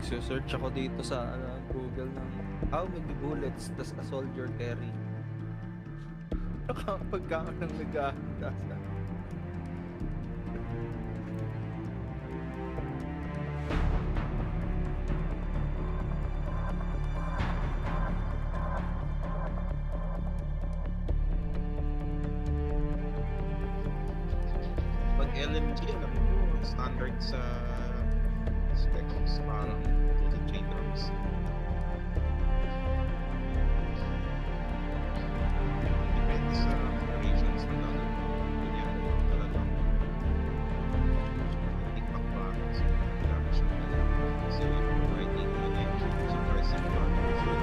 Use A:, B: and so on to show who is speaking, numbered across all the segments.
A: Nagsusearch ako dito sa Google ng how many bullets does a soldier carry? Pagka nang nag-ahanda sa
B: pag LMG, alam mo, standard sa specs, parang sa chain drums. Depende sa operations na gagawin mo. Kunyari, talagang tikpak parang so, grabe siya talaga. Kasi writing mo na yung suppressing parang so,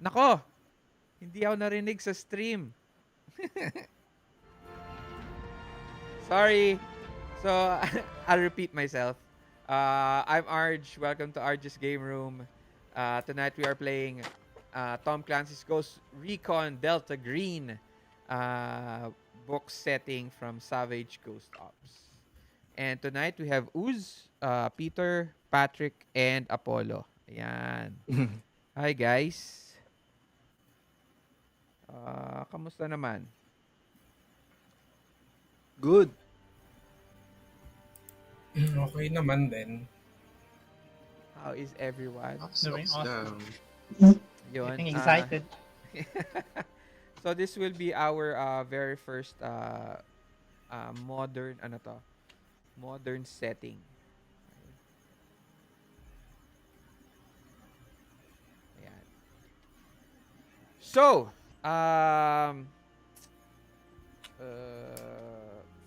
C: Nako, hindi ako narinig sa stream. Sorry. So, I'll repeat myself. I'm Arj. Welcome to Arj's Game Room. Tonight we are playing Tom Clancy's Ghost Recon Delta Green book setting from Savage Ghost Ops. And tonight we have Uz, Peter, Patrick, and Apollo. Ayan. Hi guys. Kamusta naman?
A: Good.
D: Okay naman din.
C: How is everyone?
E: Doing
B: Sucks
E: awesome.
B: lang.
C: Yun.
E: Getting excited.
C: So this will be our very first modern setting. Ayan. So,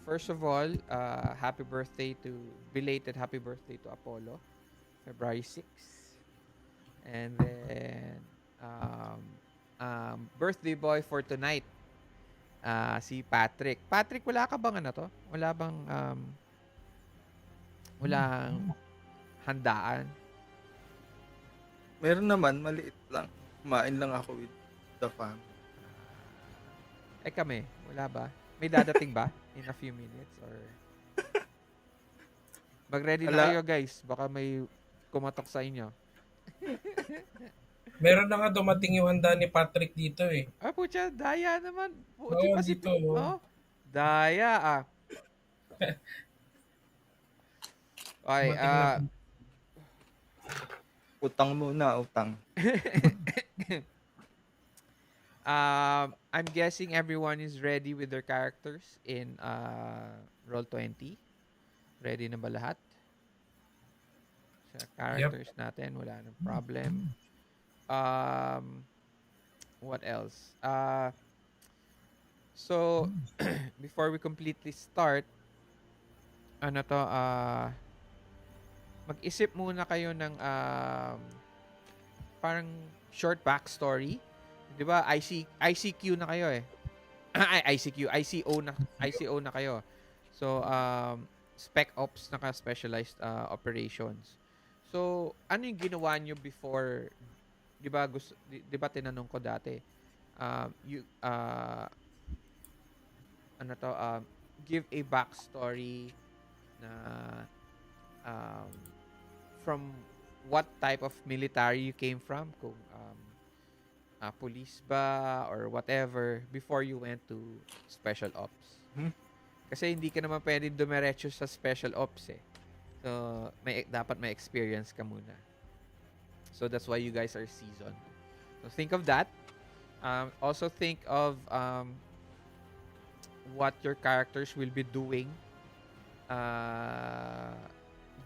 C: first of all, belated happy birthday to Apollo, February 6th. And then, birthday boy for tonight, si Patrick. Patrick, wala ka bang Wala bang, walang handaan?
A: Meron naman, maliit lang. Kumain lang ako with the fam.
C: Kami, wala ba? May dadating ba in a few minutes? Or mag-ready na
A: Wala.
C: kayo guys. Baka may kumatok sa inyo.
D: Meron na nga dumating yung handa ni Patrick dito eh.
C: Pucha, daya naman.
D: Oo,
C: Di ba
D: dito.
C: Daya Okay,
D: Dumating na.
A: Utang muna, utang.
C: I'm guessing everyone is ready with their characters in Roll20. Ready na ba lahat? Sa characters natin, wala nang problem. What else? So, before we completely start, mag-isip muna kayo ng parang short backstory. 'Di ba? ICQ na kayo eh. ICO na kayo. So, Spec Ops naka-specialized operations. So, ano yung ginawa nyo before, 'di ba? Di ba tinanong ko dati? Give a backstory na from what type of military you came from, kung police ba or whatever, before you went to special ops. Kasi hindi ka naman pwedeng dumiretso sa special ops eh. So, dapat may experience ka muna. So, that's why you guys are seasoned. So, think of that. Also think of what your characters will be doing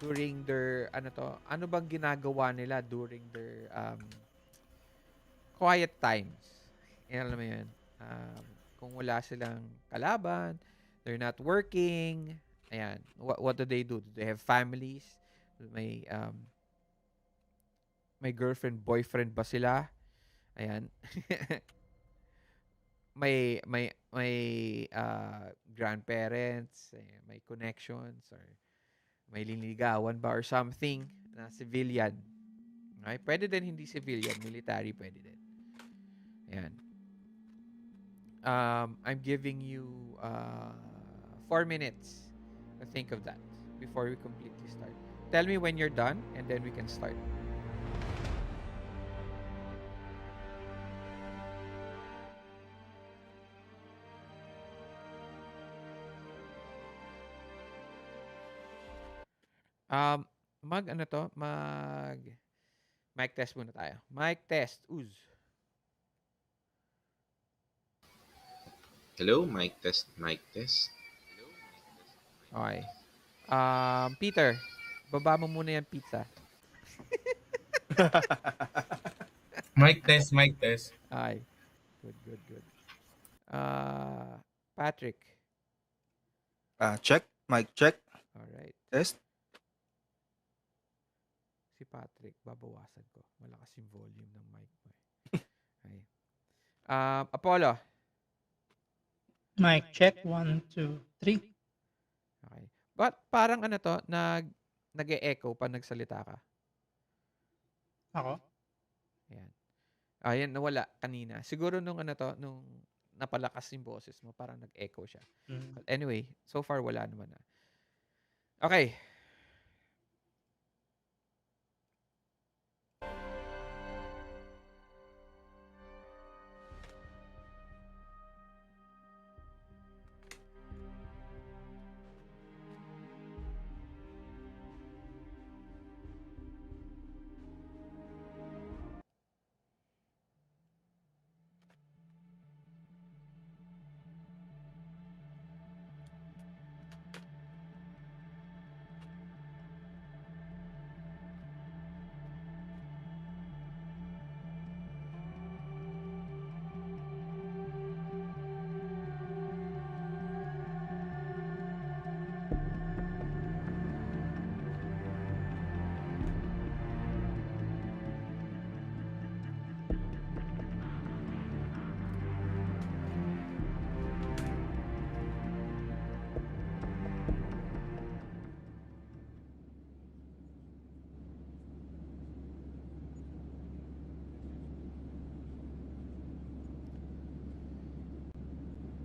C: during their ano bang ginagawa nila during their quiet times. Alam mo yun. Kung wala silang kalaban, they're not working, ayan, what do they do? Do they have families? May girlfriend, boyfriend ba sila? Ayan. may grandparents, may connections, or may liligawan ba or something na civilian. Okay? Pwede din hindi civilian, military pwede din. Ayan. I'm giving you 4 minutes to think of that before we completely start. Tell me when you're done and then we can start. Mic test muna tayo. Mic test, Uz.
B: Hello, mic test, mic test.
C: Okay. Peter, baba mo muna yung pizza.
D: Mic test, mic test.
C: Okay. Good. Patrick.
A: Check. Mic check.
C: Alright.
A: Test.
C: Si Patrick, babawasan ko. Malakas yung volume ng mic mo. Okay. Apollo.
E: Mic check, 1, 2, 3.
C: Okay. But parang ano to, nag-e-echo pag nagsalita ka.
E: Ako?
C: Ayan. Ayan, nawala kanina. Siguro nung ano to, nung napalakas yung boses mo, parang nag-echo siya.
E: Mm.
C: But anyway, so far wala naman na. Okay.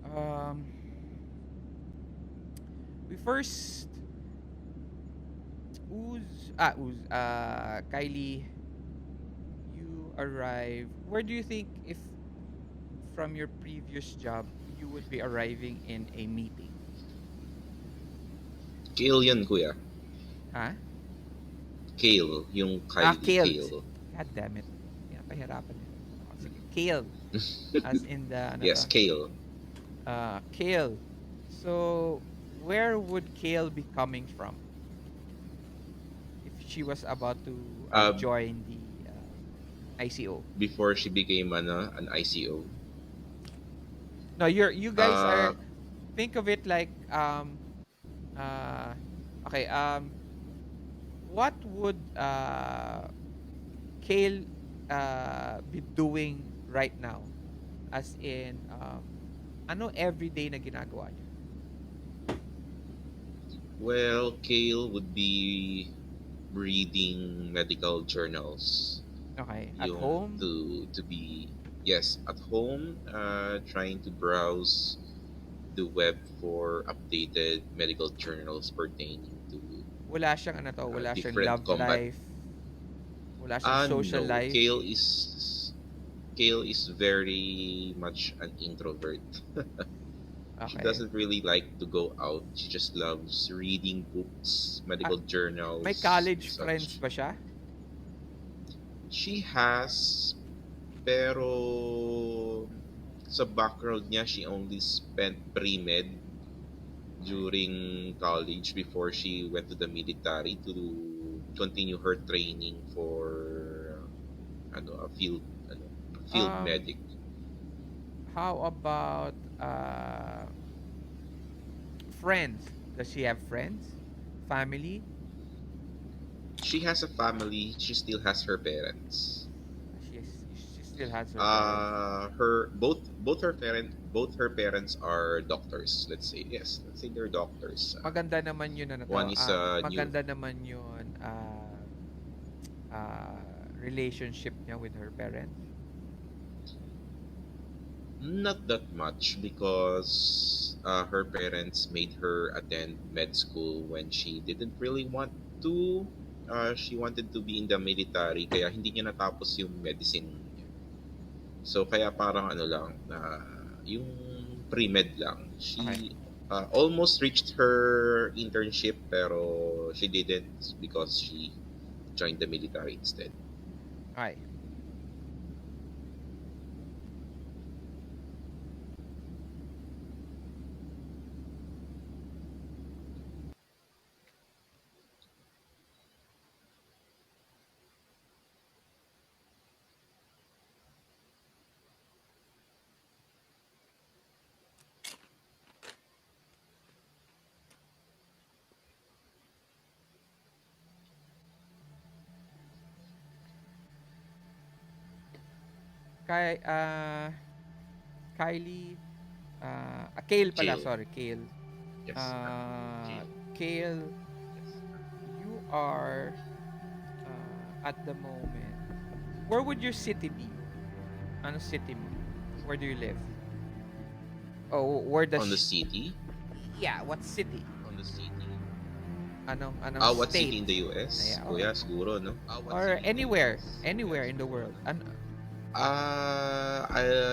C: Um, we first Kylie, you arrive. Where do you think if from your previous job you would be arriving in a meeting?
B: Kale yun, kuya.
C: Ha?
B: Kale, yung Kylie,
C: Kale.
B: Kale.
C: God damn it. Pahirapan niya. Oh, sige, Kale. As in the ano
B: Yes,
C: to?
B: Kale.
C: Kale. So, where would Kale be coming from if she was about to join the ICO?
B: Before she became an ICO.
C: No, you guys
B: Uh,
C: are, think of it like okay, what would Kale be doing right now? As in ano everyday na ginagawa niya?
B: well, Kale would be reading medical journals.
C: Okay, at
B: Yung
C: home?
B: to be, yes, at home, trying to browse the web for updated medical journals pertaining to
C: Wala siyang ano to, wala siyang
B: different
C: love
B: combat.
C: life. Wala siyang social
B: No,
C: life.
B: Kale is very much an introvert. She
C: Okay.
B: doesn't really like to go out. She just loves reading books, medical journals.
C: May college
B: such.
C: friends ba siya?
B: She has, pero sa background niya, she only spent pre-med during college before she went to the military to continue her training for a field medic.
C: How about friends? Does she have friends? Family?
B: She has a family. She still has her parents.
C: She still has her parents.
B: Both her parents are doctors. Let's say they're doctors.
C: Maganda naman yun ano to.
B: One is
C: Maganda naman yun relationship niya with her parents.
B: Not that much because her parents made her attend med school when she didn't really want to. She wanted to be in the military kaya hindi niya natapos yung medicine niya. So kaya parang lang, yung pre-med lang. She almost reached her internship pero she didn't because she joined the military instead.
C: Okay. Kylie, Kale pala,
B: Kale.
C: sorry, Kale.
B: Yes. Kale.
C: Kale, you are at the moment. Where would your city be? Ano city mo? Where do you live? Oh, where does
B: On the city.
C: yeah, what city?
B: On the city.
C: Anong
B: What
C: state?
B: city in the US?
C: Yeah,
B: Kuya, siguro, no? What
C: or
B: city in the
C: anywhere,
B: US?
C: anywhere in the world.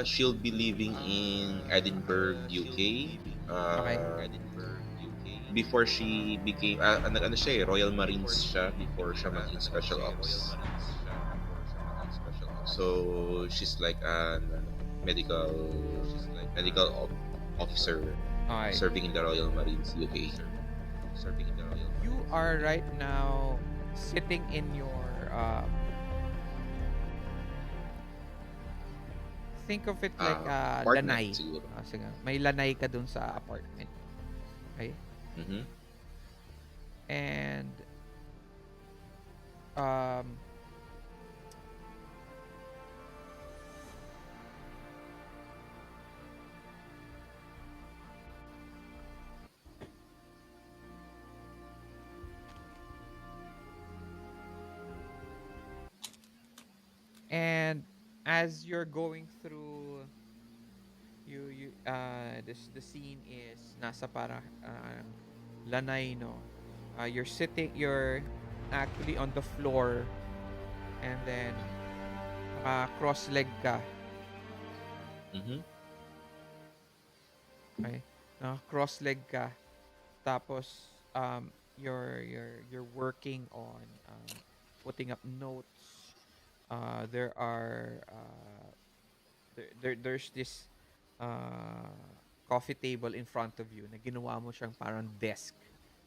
B: She'll be living in Edinburgh, UK.
C: Okay.
B: Before she became, ano siya Royal Marines siya before siya maging Special Ops. So she's like an medical officer
C: Okay.
B: serving in the Royal Marines UK.
C: You are right now sitting in your think of it like
B: Apartment
C: lanay.
B: siguro.
C: Sige, may lanay ka dun sa apartment. Okay?
B: Mm-hmm.
C: And um and as you're going through this the scene is nasa para lanay, no. You're actually on the floor, and then cross leg ka.
B: Mm-hmm.
C: Okay? Cross leg ka. Tapos you're working on putting up notes. There are there's this uh, coffee table in front of you na ginawa mo siyang parang desk,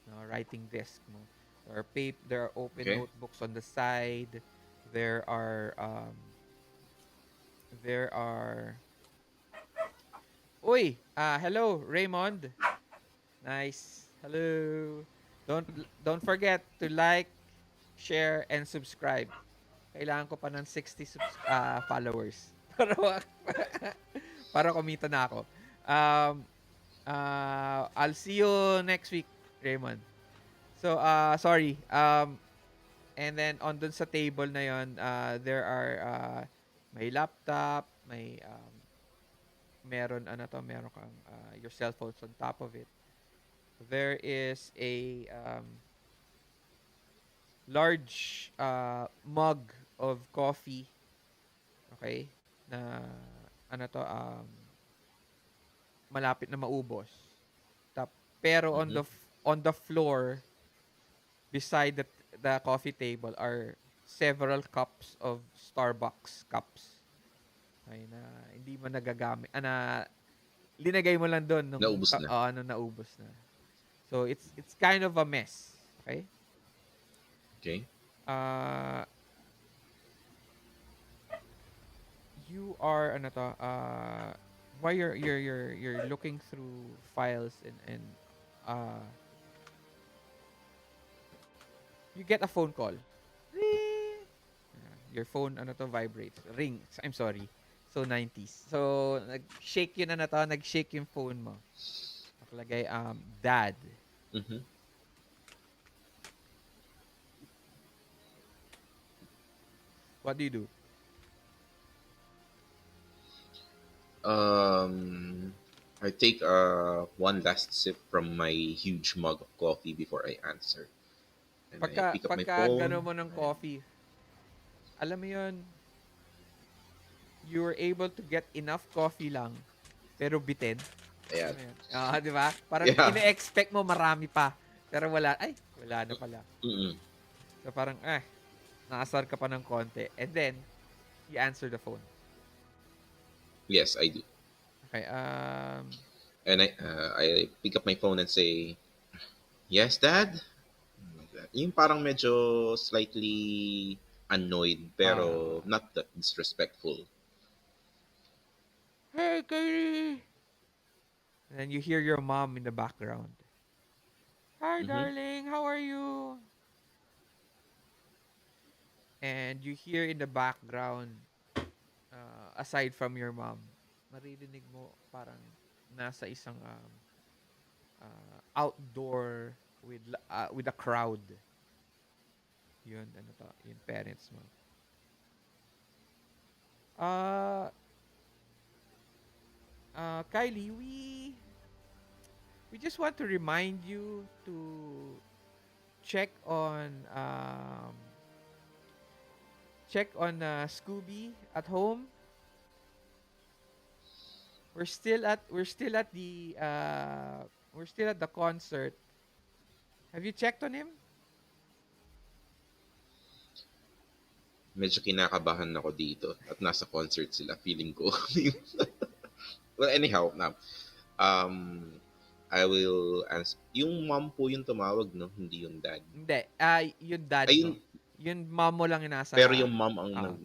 C: no, writing desk mo. There are open
B: Okay.
C: notebooks on the side. There are there are Uy, hello Raymond. Nice. Hello. Don't forget to like, share and subscribe. Kailangan ko pa ng 60 followers para para kumita na ako. I'll see you next week, Raymond. So, sorry. And then on dun sa table na yon, there are may laptop, may meron kang your cell phones on top of it. There is a large mug of coffee, okay? Na malapit na maubos. Tap pero
B: Mm-hmm.
C: on the floor beside the coffee table are several cups of Starbucks cups. Ay na hindi mo nagagamit. Linagay mo lang doon nung
B: Naubos na.
C: naubos na. So it's kind of a mess. Okay?
B: Okay.
C: You are while you're looking through files and uh you get a phone call. Ring! Your phone vibrates. Rings. I'm sorry. So 90s. So nag-shake yun nag-shake yung phone mo. Nakalagay dad.
B: Mm-hmm.
C: What do you do?
B: I take one last sip from my huge mug of coffee before I answer. And I pick up my
C: Pagka
B: phone.
C: gano'n mo ng coffee, alam mo yun, you were able to get enough coffee lang, pero bitin.
B: Ayan.
C: Di ba? Parang
B: Yeah.
C: ine-expect mo marami pa, pero wala na pala.
B: Mm-mm.
C: So parang, nakasar ka pa ng konti. And then, you answer the phone.
B: Yes, I do.
C: Okay,
B: And I pick up my phone and say, "Yes, Dad." Like that. Yung parang medyo slightly annoyed pero not that disrespectful.
C: hey, Katie! And then you hear your mom in the background. Hi,
B: Mm-hmm.
C: darling. How are you? And you hear in the background aside from your mom, maririnig mo parang nasa isang outdoor with a crowd. Yun, ano to, yung parents mo. Uh, Kylie, we just want to remind you to check on um, check on Scooby at home. We're still at the concert. Have you checked on him?
B: Medyo kinakabahan ako dito at nasa concert sila. Feeling ko. Well, anyhow, now, um, I will answer. Yung mom po yung tumawag, no? Hindi yung dad.
C: Hindi. Yung dad mo.
B: Ayun,
C: Yung mom mo lang yung
B: pero
C: nasa
B: yung mom ang
C: ah,
B: nag...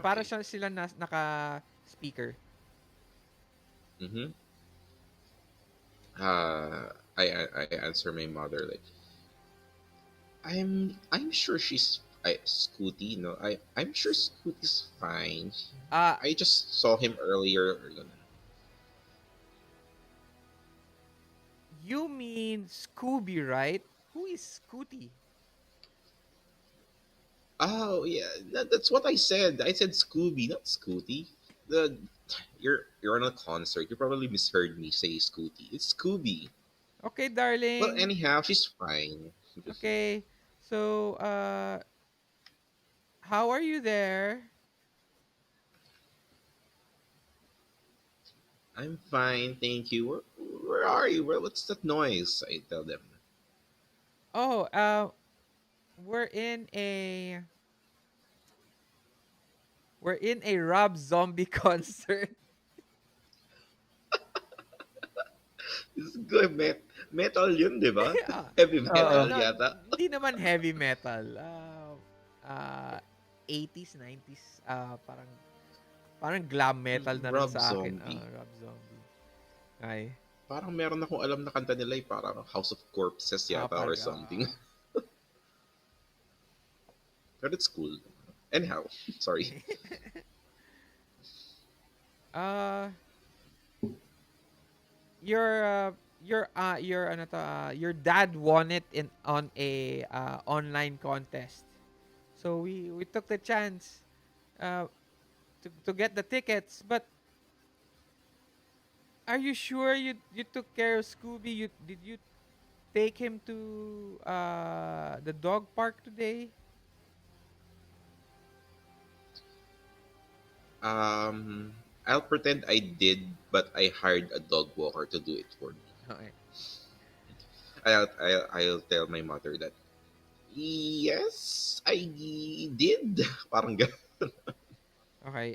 C: para
B: Okay.
C: sila naka speaker.
B: Mm-hmm. I answer my mother like, I'm sure Scooty, no? I'm sure Scooty's fine.
C: Ah,
B: I just saw him earlier.
C: you mean Scooby, right? Who is Scooty?
B: Oh yeah, that's what I said. I said Scooby, not Scooty. The you're on a concert. You probably misheard me say Scooty. It's Scooby.
C: Okay,
B: Well,
C: darling.
B: anyhow, she's fine. Just,
C: Okay. So, how are you there?
B: I'm fine, thank you. Where are you? What's that noise? I tell them.
C: Oh, we're in a we're in a Rob Zombie concert.
B: It's good metal yun, di ba?
C: Ah,
B: Heavy
E: Oo.
B: metal
C: no,
B: yata.
C: hindi naman heavy metal. 80s, 90s, parang glam metal na rin
B: Rob
C: sa akin.
B: Zombie.
C: Rob Zombie. Ay.
B: Parang meron akong alam na kanta nila parang House of Corpses yata or
C: Parang,
B: something. But it's cool. Anyhow, sorry.
C: uh, your ano to, your dad won it in on a online contest. So we took the chance uh to get the tickets, but are you sure you took care of Scooby? You take him to the dog park today?
B: Um, I'll pretend I did, but I hired a dog walker to do it for me.
C: Okay.
B: I'll tell my mother that, yes, I did. Parang
C: Okay.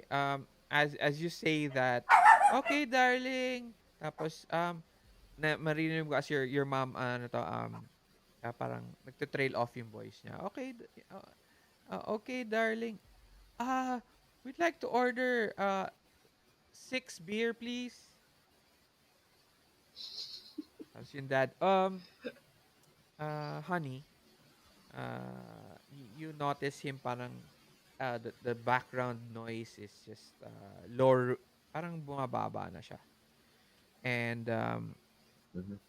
C: As you say that, okay, darling. Tapos na marinig mo as your mom ano to parang nagte-trail off yung voice niya. Okay, okay, darling. Ah, we'd like to order 6 beer, please. Tapos yung dad, honey, you notice him parang the background noise is just lower, parang bumababa na siya. And
B: Mhm.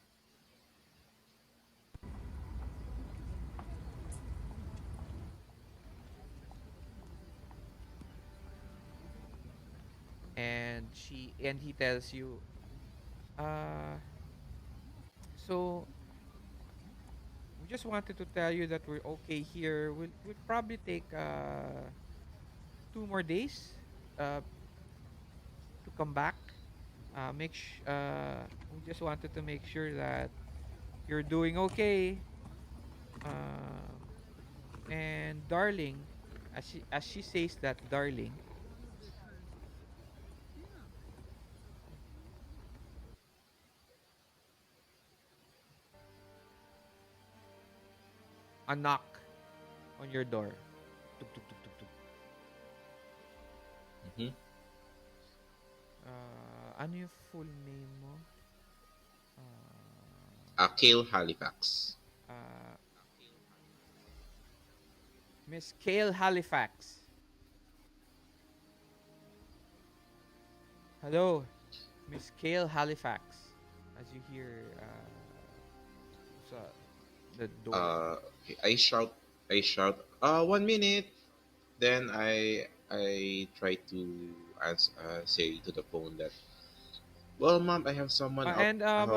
C: and he tells you, uh so we just wanted to tell you that we're okay here. We'll probably take 2 more days uh to come back. We just wanted to make sure that you're doing okay. Um, and darling, as she says that, darling, a knock on your door. Tuk, tuk, tuk, tuk, tuk.
B: Mhm.
C: Ano yung full name mo?
B: Kale Halifax.
C: Uh, Miss Kale Halifax. Hello, Miss Kale Halifax. As you hear sa the door.
B: Okay, I shout, 1 minute. Then I try to say to the phone that, well, mom, I have someone
C: And
B: out.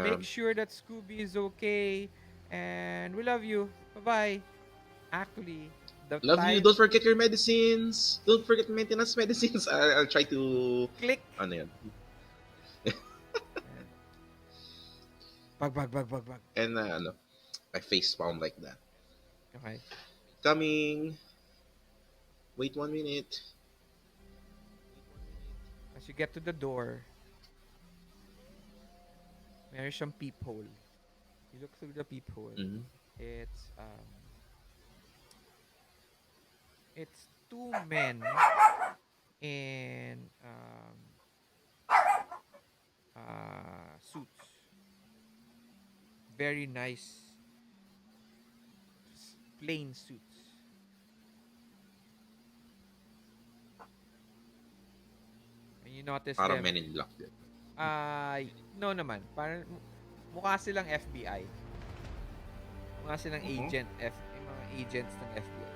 C: make sure that Scooby is okay. And we love you. Bye bye. Actually, the
B: Love you.
C: time
B: Don't forget your medicines. Don't forget maintenance medicines. I'll try to,
C: click.
B: ano yan.
C: And bag.
B: And ano, I face palm like that.
C: Okay.
B: Coming. Wait 1 minute.
C: As you get to the door, meron siyang peephole. You look through the peephole.
B: Mm-hmm.
C: It's it's two men in suits. Very nice plain suits. And you notice
B: Parang
C: them.
B: Men in Black din.
C: No naman. Parang mukha silang FBI. Mukha silang agent, yung mga agents ng FBI.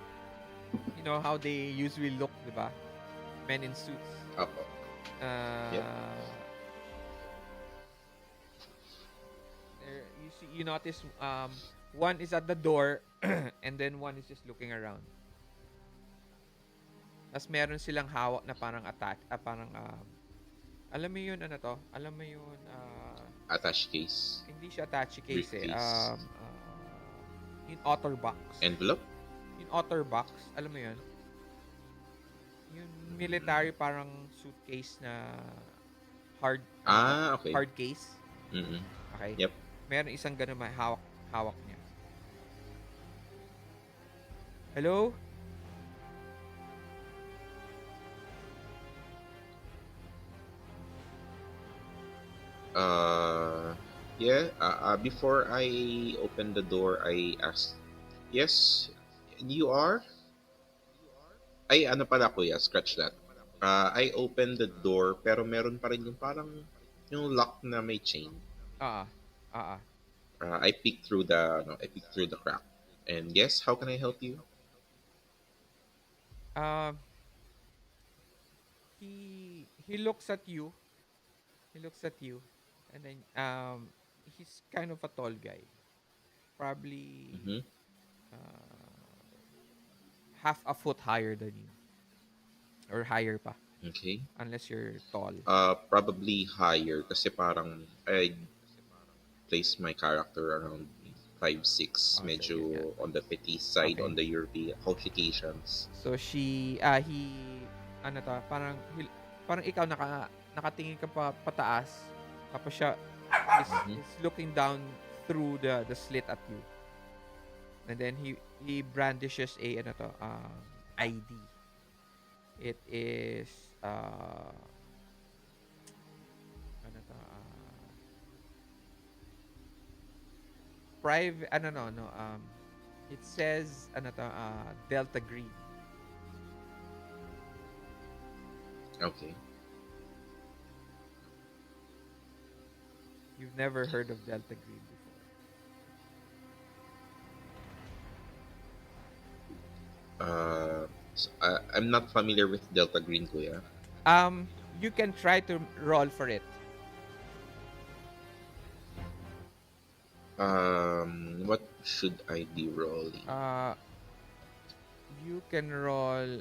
C: You know how they usually look, di ba? Men in suits.
B: Opo. Yep.
C: You notice one is at the door and then one is just looking around. Tapos meron silang hawak na parang alam mo yun, ano to? Alam mo yun,
B: Attached case.
C: hindi siya attache case
B: Briefcase.
C: in OtterBox.
B: Envelope?
C: In OtterBox, alam mo yun? Yung military parang suitcase na hard
B: Okay.
C: hard case.
B: Mm-hmm.
C: Okay?
B: Yep.
C: Meron isang ganun may hawak niya. Hello?
B: Yeah. Before I opened the door, I asked, yes, you are? Ay, ano pala kuya, scratch that. I opened the door, pero meron pa rin yung parang, yung lock na may chain.
C: Ah.
B: I peeked through the crack. And yes, how can I help you?
C: He looks at you. He looks at you. And then he's kind of a tall guy. Probably
B: Mm-hmm.
C: half a foot higher than you. Or higher pa.
B: Okay.
C: Unless you're tall.
B: Probably higher kasi parang I placed my character around 5'6",
C: Oh,
B: medyo
C: sige, yeah.
B: on the petite side,
C: Okay.
B: on the European Caucasians.
C: So he ano to, parang ikaw nakatingin ka pa pataas. Tapos siya is looking down through the slit at you. And then he brandishes a ID. It is private it says Delta Green.
B: Okay.
C: You've never heard of Delta Green before.
B: So, I'm not familiar with Delta Green, kuya.
C: You can try to roll for it.
B: What should I be rolling?
C: You can roll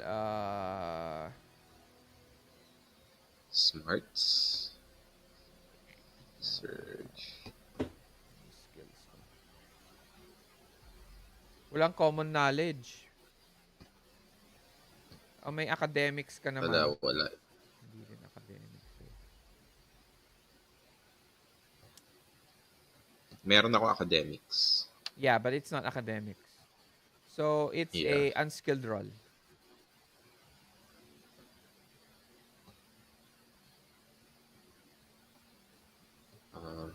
B: Smarts. Search.
C: skills. Walang common knowledge. May academics ka naman.
B: Wala.
C: Hindi rin academics.
B: Meron ako academics.
C: Yeah, but it's not academics. So, it's a unskilled roll.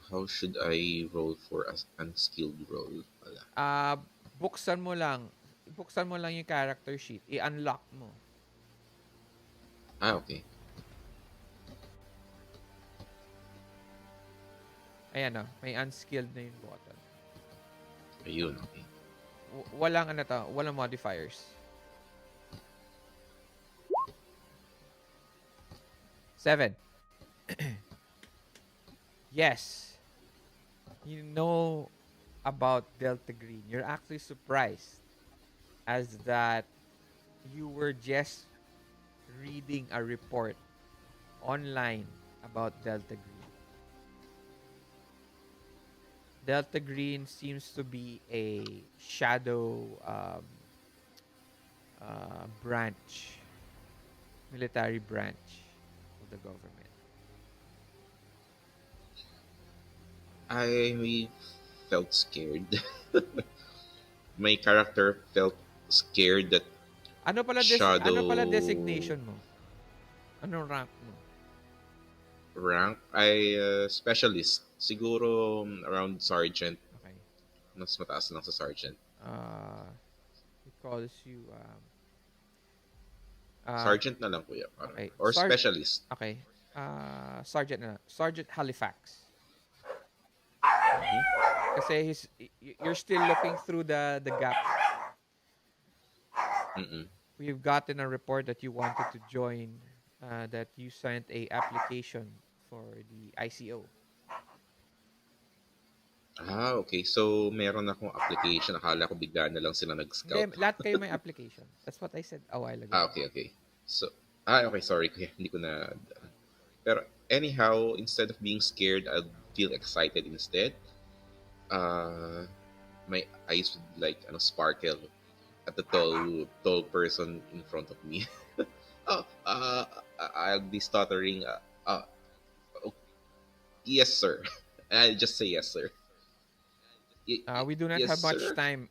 B: How should I roll for an unskilled roll? Wala.
C: Buksan mo lang yung character sheet. I-unlock mo.
B: Okay.
C: Ayan, oh, may unskilled na yung button.
B: Ayun, okay.
C: Walang ano to, walang modifiers. 7. Yes. You know about Delta Green. You're actually surprised as that you were just reading a report online about Delta Green. Delta Green seems to be a shadow branch, military branch of the government.
B: I felt scared. My character felt scared that
C: Ano pala
B: Shadow
C: designation mo? Anong rank mo?
B: rank ay specialist. Siguro around sergeant.
C: Okay.
B: Mas mataas lang sa sergeant.
C: He calls you uh
B: Sergeant na lang kuya. Parang.
C: okay.
B: Or specialist.
C: Okay. Sergeant na. Sergeant Halifax.
B: Mhm.
C: Kasi you're still looking through the gap.
B: Mm-mm.
C: We've gotten a report that you wanted to join, that you sent a application for the ICO.
B: Okay. So, meron akong application. Akala ko bigla na lang sila nag-scout.
C: Hindi, lahat kayo may application. That's what I said a while ago.
B: Okay, okay. So, okay, sorry kuya. Hindi ko na... Pero, anyhow, instead of being scared, I'd feel excited instead. My eyes would like, sparkle at the tall person in front of me. oh, I'll be stuttering. Oh, yes, sir. I'll just say yes, sir.
C: We do not
B: Yes,
C: have much
B: sir.
C: time,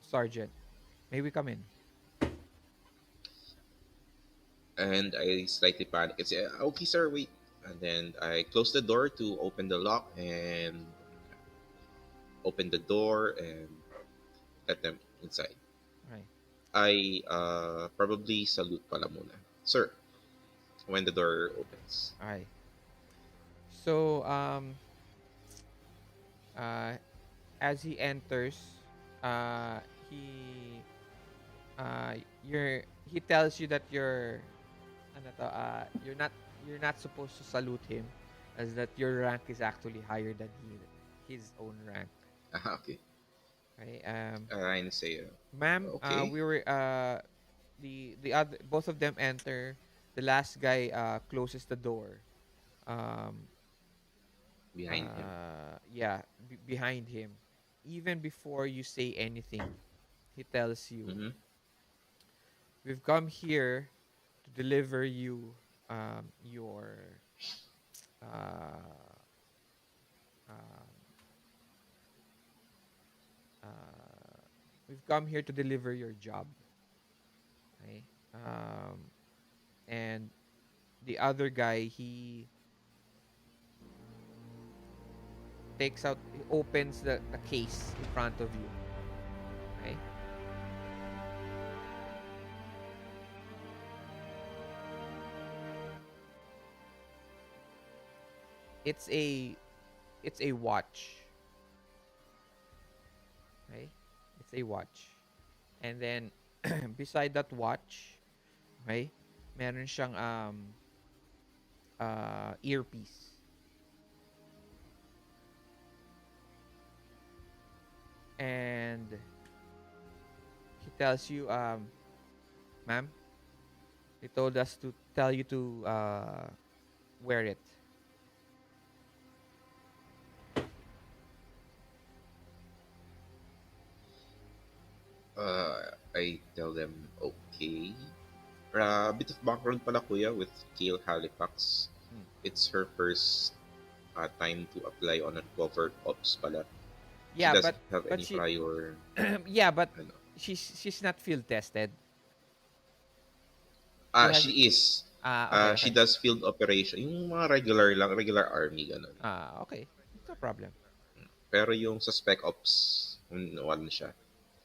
C: Sergeant. May we come in?
B: And I slightly panic and say, "Okay, sir, wait." And then I close the door to open the lock and open the door and let them inside.
C: Right.
B: I probably salute pala muna. Sir, when the door opens.
C: Alright. So, as he enters, uh, he, he tells you that you're not supposed to salute him, as that your rank is actually higher than his own rank.
B: Okay.
C: Okay.
B: I say,
C: Ma'am,
B: okay,
C: we were the other both of them enter. The last guy closes the door. Um,
B: behind him.
C: yeah, behind him. Even before you say anything, he tells you,
B: Mm-hmm.
C: "We've come here to deliver you your uh, um, uh, we've come here to deliver your job." Okay. And the other guy, he opens the case in front of you. Okay. It's a it's a watch. Okay. It's a watch. And then beside that watch, okay, meron siyang earpiece. And he tells you, "Ma'am, they told us to tell you to wear it."
B: I tell them, okay. A bit of background pala kuya with Kale Halifax.
C: Hmm.
B: It's her first time to apply on a covert ops pala. She
C: Yeah,
B: doesn't have
C: but
B: any
C: she
B: prior,
C: yeah, but
B: ano.
C: she's not field tested. She has
B: She is.
C: okay,
B: She
C: okay.
B: does field operation. Yung mga regular lang, regular army, ganun.
C: Okay. No problem.
B: Pero yung sa Spec Ops, wala siya.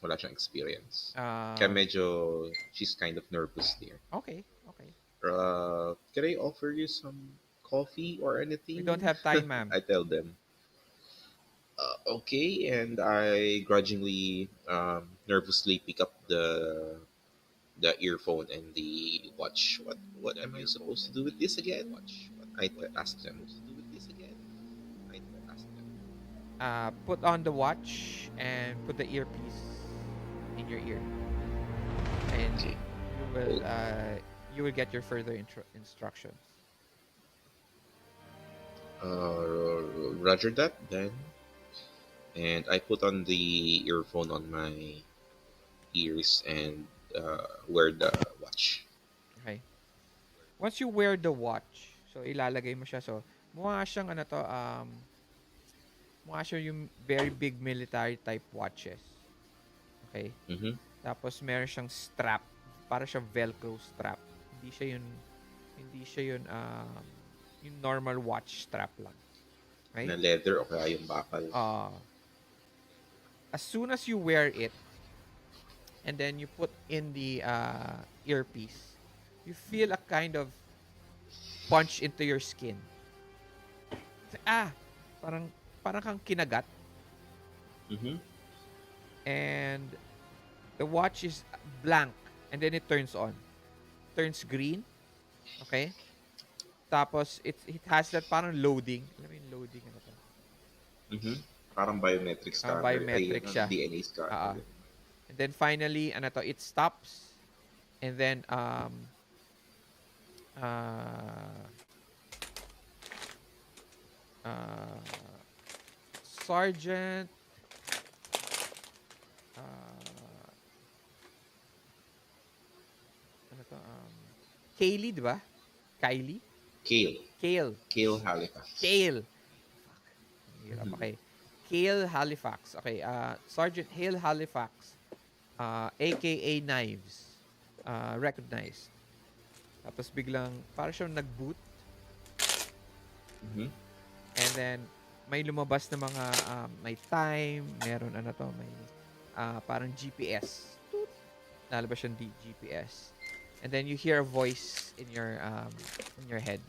B: Wala siyang experience. Kaya
C: Um,
B: she's kind of nervous there.
C: okay, okay.
B: Can I offer you some coffee or anything?
C: We don't have time, ma'am.
B: I tell them. Okay, and I grudgingly, nervously pick up the earphone and the watch. What am I supposed to do with this again? Ask them.
C: Put on the watch and put the earpiece in your ear, and
B: Okay.
C: you will get your further instructions.
B: Roger that then. And I put on the earphone on my ears and wear the watch.
C: Okay. Once you wear the watch, so ilalagay mo siya. So mukha siyang ano to, mukha siya yung very big military type watches. Okay.
B: Mm-hmm.
C: Tapos meron siyang strap, para siyang velcro strap. Hindi siya yun yung normal watch strap lang. Okay?
B: Na leather o kaya yung bakal.
C: As soon as you wear it and then you put in the earpiece, you feel a kind of punch into your skin. Parang parang kang kinagat,
B: Mm-hmm.
C: and the watch is blank and then it turns on. Turns green. Okay? Tapos it has that parang loading. Alam mo yung loading ano to?
B: Mm-hmm. Parang biometric scanner.
C: Biometric siya.
B: DNA scanner.
C: And then finally, ano to, it stops. And then Sergeant ano to, Kaylee, di ba? Kylie?
B: Kale
C: Kale.
B: Halifax.
C: Kale. Hirap, okay. Kale Halifax. Okay, Sergeant Hale Halifax, aka Knives, recognized. Tapos biglang, parang siyang nag-boot.
B: Mm-hmm.
C: And then, may lumabas na mga, may time, meron ano to, may parang GPS. Toot. Lalabas yung GPS. And then you hear a voice in your head.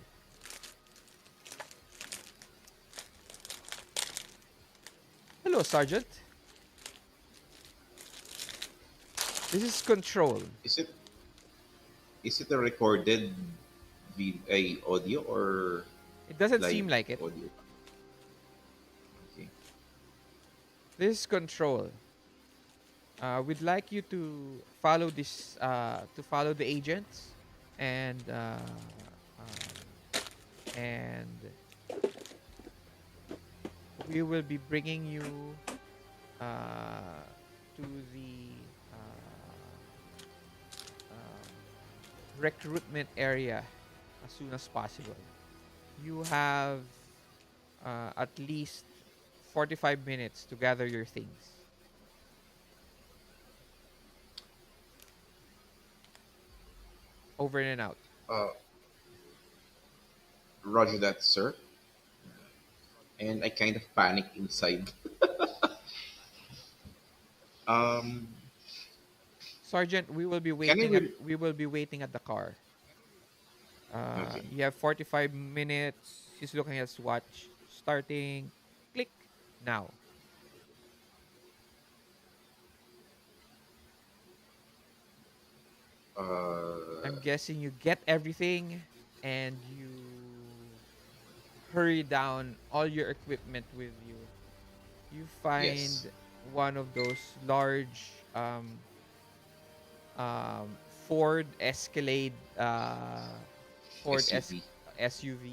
C: Hello, Sergeant. This is Control.
B: Is it a recorded audio or
C: It doesn't
B: live
C: seem like it.
B: audio? Okay.
C: This is Control. We'd like you to follow this, to follow the agents, and we will be bringing you to the recruitment area as soon as possible. You have at least 45 minutes to gather your things. Over and out.
B: Roger that, sir. And I kind of panic inside.
C: Sergeant, we will be
B: Can I
C: waiting at the car.
B: Okay.
C: You have 45 minutes. He's looking at his watch. Starting. Click. Now. I'm guessing you get everything and you hurry down all your equipment with you. You find
B: Yes.
C: one of those large Ford Escalade,
B: SUV.
C: SUV,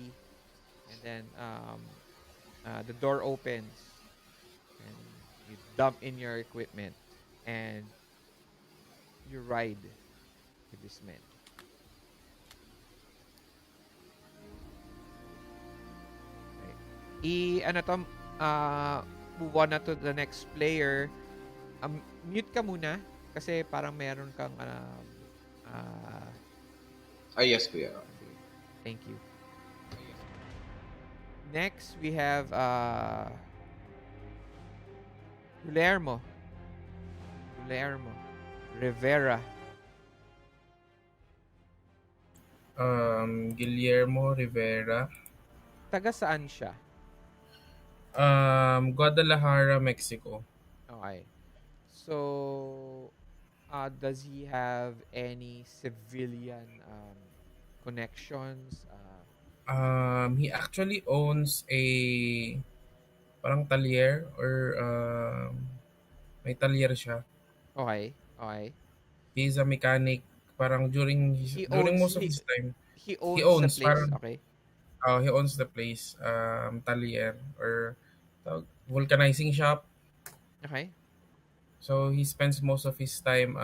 C: and then the door opens and you dump in your equipment and you ride with this man. Okay. Move on na to the next player. Mute ka muna kasi parang meron kang
B: Yes, kuya.
C: thank you. Next, we have Guillermo Rivera.
D: Guillermo Rivera.
C: Taga saan siya?
D: Guadalajara, Mexico.
C: Okay. So, does he have any civilian connections?
D: He actually owns a parang talyer or may talyer siya.
C: Okay. Okay.
D: He's a mechanic. Parang
C: He
D: during
C: owns
D: most of his time,
C: he
D: he
C: owns the
D: owns
C: place.
D: parang
C: Okay.
D: he owns the place, talyer or vulcanizing shop.
C: Okay.
D: So he spends most of his time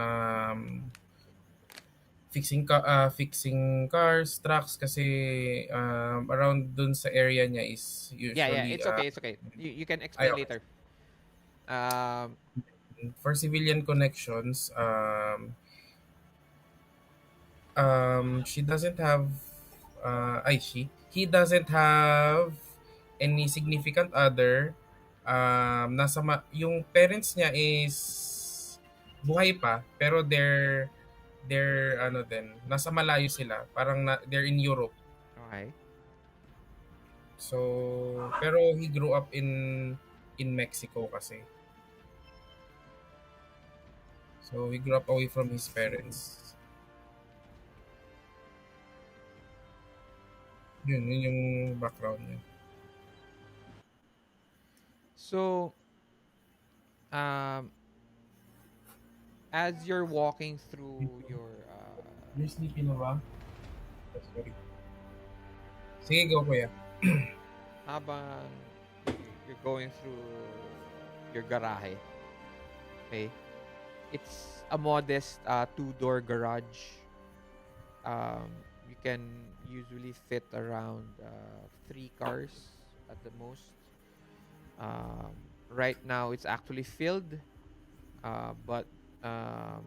D: fixing cars, trucks kasi around dun sa area niya is
C: Yeah, yeah.
D: usually
C: It's okay. It's okay. You can
D: ay
C: explain
D: okay.
C: later. Um,
D: For civilian connections, she doesn't have he doesn't have any significant other. Yung parents niya is buhay pa pero they're ano din, nasa malayo sila, parang they're in Europe.
C: okay.
D: So pero he grew up in Mexico kasi. So he grew up away from his parents. Yun yung background niya.
C: So, um, as you're walking through your
D: You're sleepy na ba? Sorry. Sige, go kuya.
C: habang you're going through your garahe, okay? It's a modest two-door garage. You can usually fit around 3 cars at the most. Um, right now, it's actually filled, but um,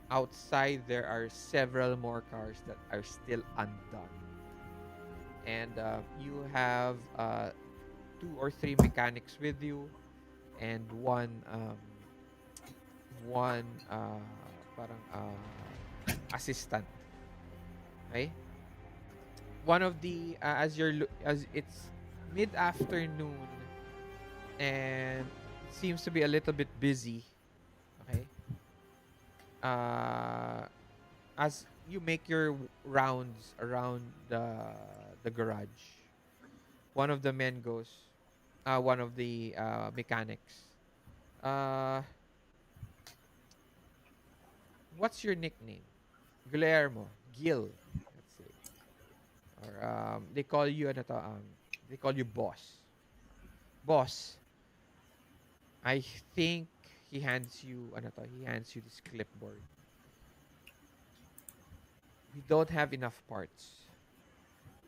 C: outside there are several more cars that are still undone. And you have 2 or 3 mechanics with you, and one parang assistant. Okay? One of the as it's mid-afternoon and it seems to be a little bit busy. Okay? Uh as you make your rounds around the garage, one of the men goes, one of the mechanics. Uh, what's your nickname? Guillermo, Gil, let's say, or they call you ano to, they call you boss. Boss, I think he hands you ano to, he hands you this clipboard. We don't have enough parts.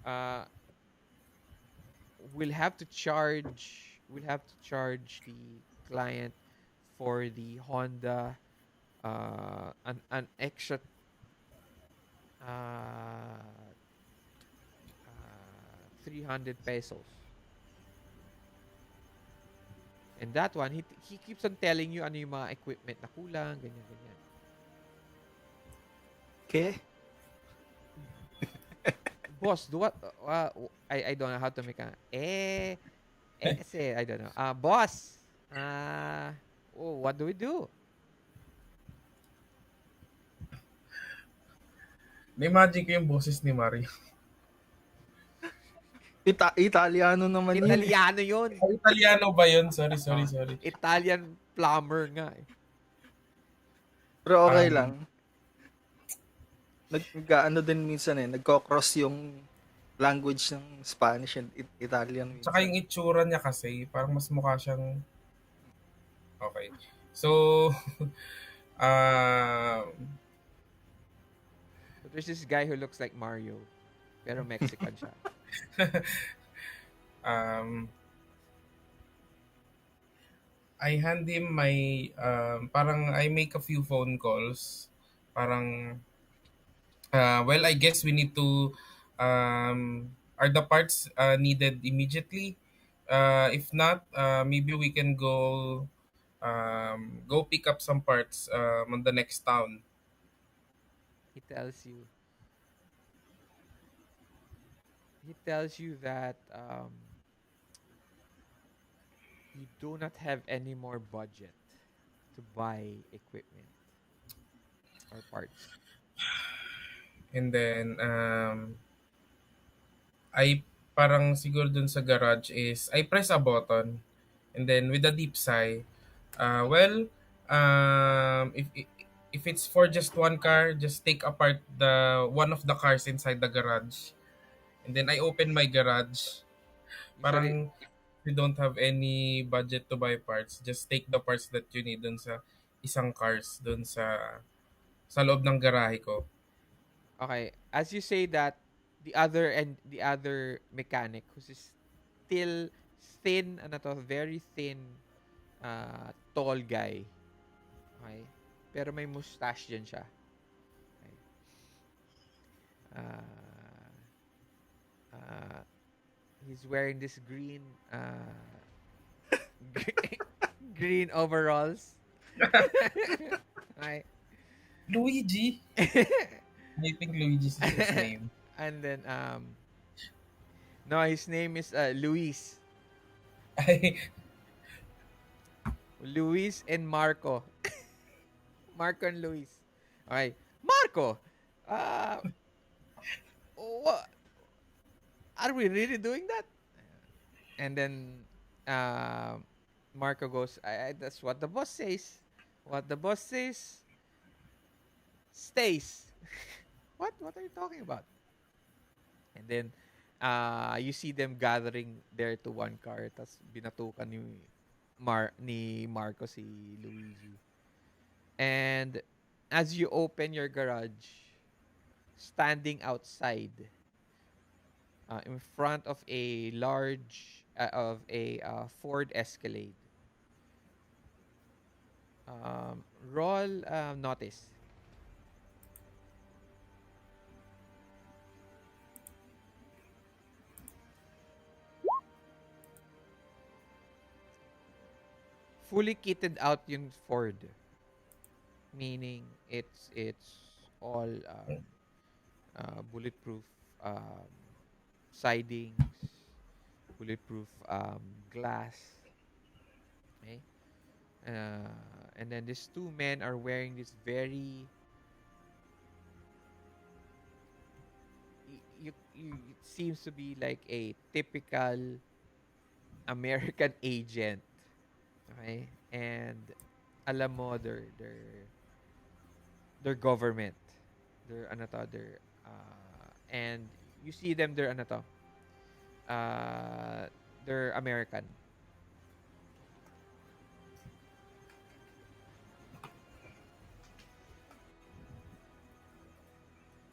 C: Uh, we'll have to charge the client for the Honda an extra uh, 300 pesos. And that one, he keeps on telling you ano yung mga equipment na kulang, ganyan, ganyan.
A: Okay.
C: Boss, do what? I don't know how to make a say I don't know. Boss. What do we do?
D: Na-imagine ko yung boses ni Mario.
A: Italiano naman yun.
C: Italiano yun.
D: Italiano ba yun? Sorry.
C: Italian plumber nga eh.
A: Pero okay lang. Nag-ano din minsan nagko-cross yung language ng Spanish and Italian minsan.
D: Tsaka yung itsura niya kasi, parang mas mukha siyang... Okay. So,
C: So there's this guy who looks like Mario, pero Mexican siya.
D: I hand him my... parang I make a few phone calls. Parang... well, I guess we need to... are the parts needed immediately? If not, maybe we can go pick up some parts on the next town.
C: He tells you, he tells you that you do not have any more budget to buy equipment or parts.
D: And then, I parang siguro dun sa garage is, I press a button. And then, with a deep sigh, well, if it's for just one car, just take apart the one of the cars inside the garage. And then I open my garage.
C: Usually,
D: Parang you don't have any budget to buy parts, just take the parts that you need dun sa isang cars dun sa loob ng garahe ko.
C: okay, as you say that, the other mechanic who's still thin, ano to, very thin, tall guy. Okay? Pero may mustache dyan siya. Okay? Uh, uh, he's wearing this green, green overalls. Okay?
D: Luigi! I think Luigi is his name.
C: And then, no, his name is Luis.
D: Ay,
C: Luis and Marco. Marco and Luis. Okay. Marco! Uh, what? Are we really doing that? And then, uh, Marco goes, that's what the boss says. What the boss says stays. What? What are you talking about? And then, you see them gathering there to one car. Tapos binatukan ni Marco si Luigi. And as you open your garage, standing outside, in front of a Ford Escalade, roll notice. Fully kitted out yung Ford, meaning it's all bulletproof um, sidings, bulletproof glass. Okay, and then these two men are wearing this very it seems to be like a typical American agent. Okay, and alam mo their government, their ano to, their and you see them, they're ano to, they're American.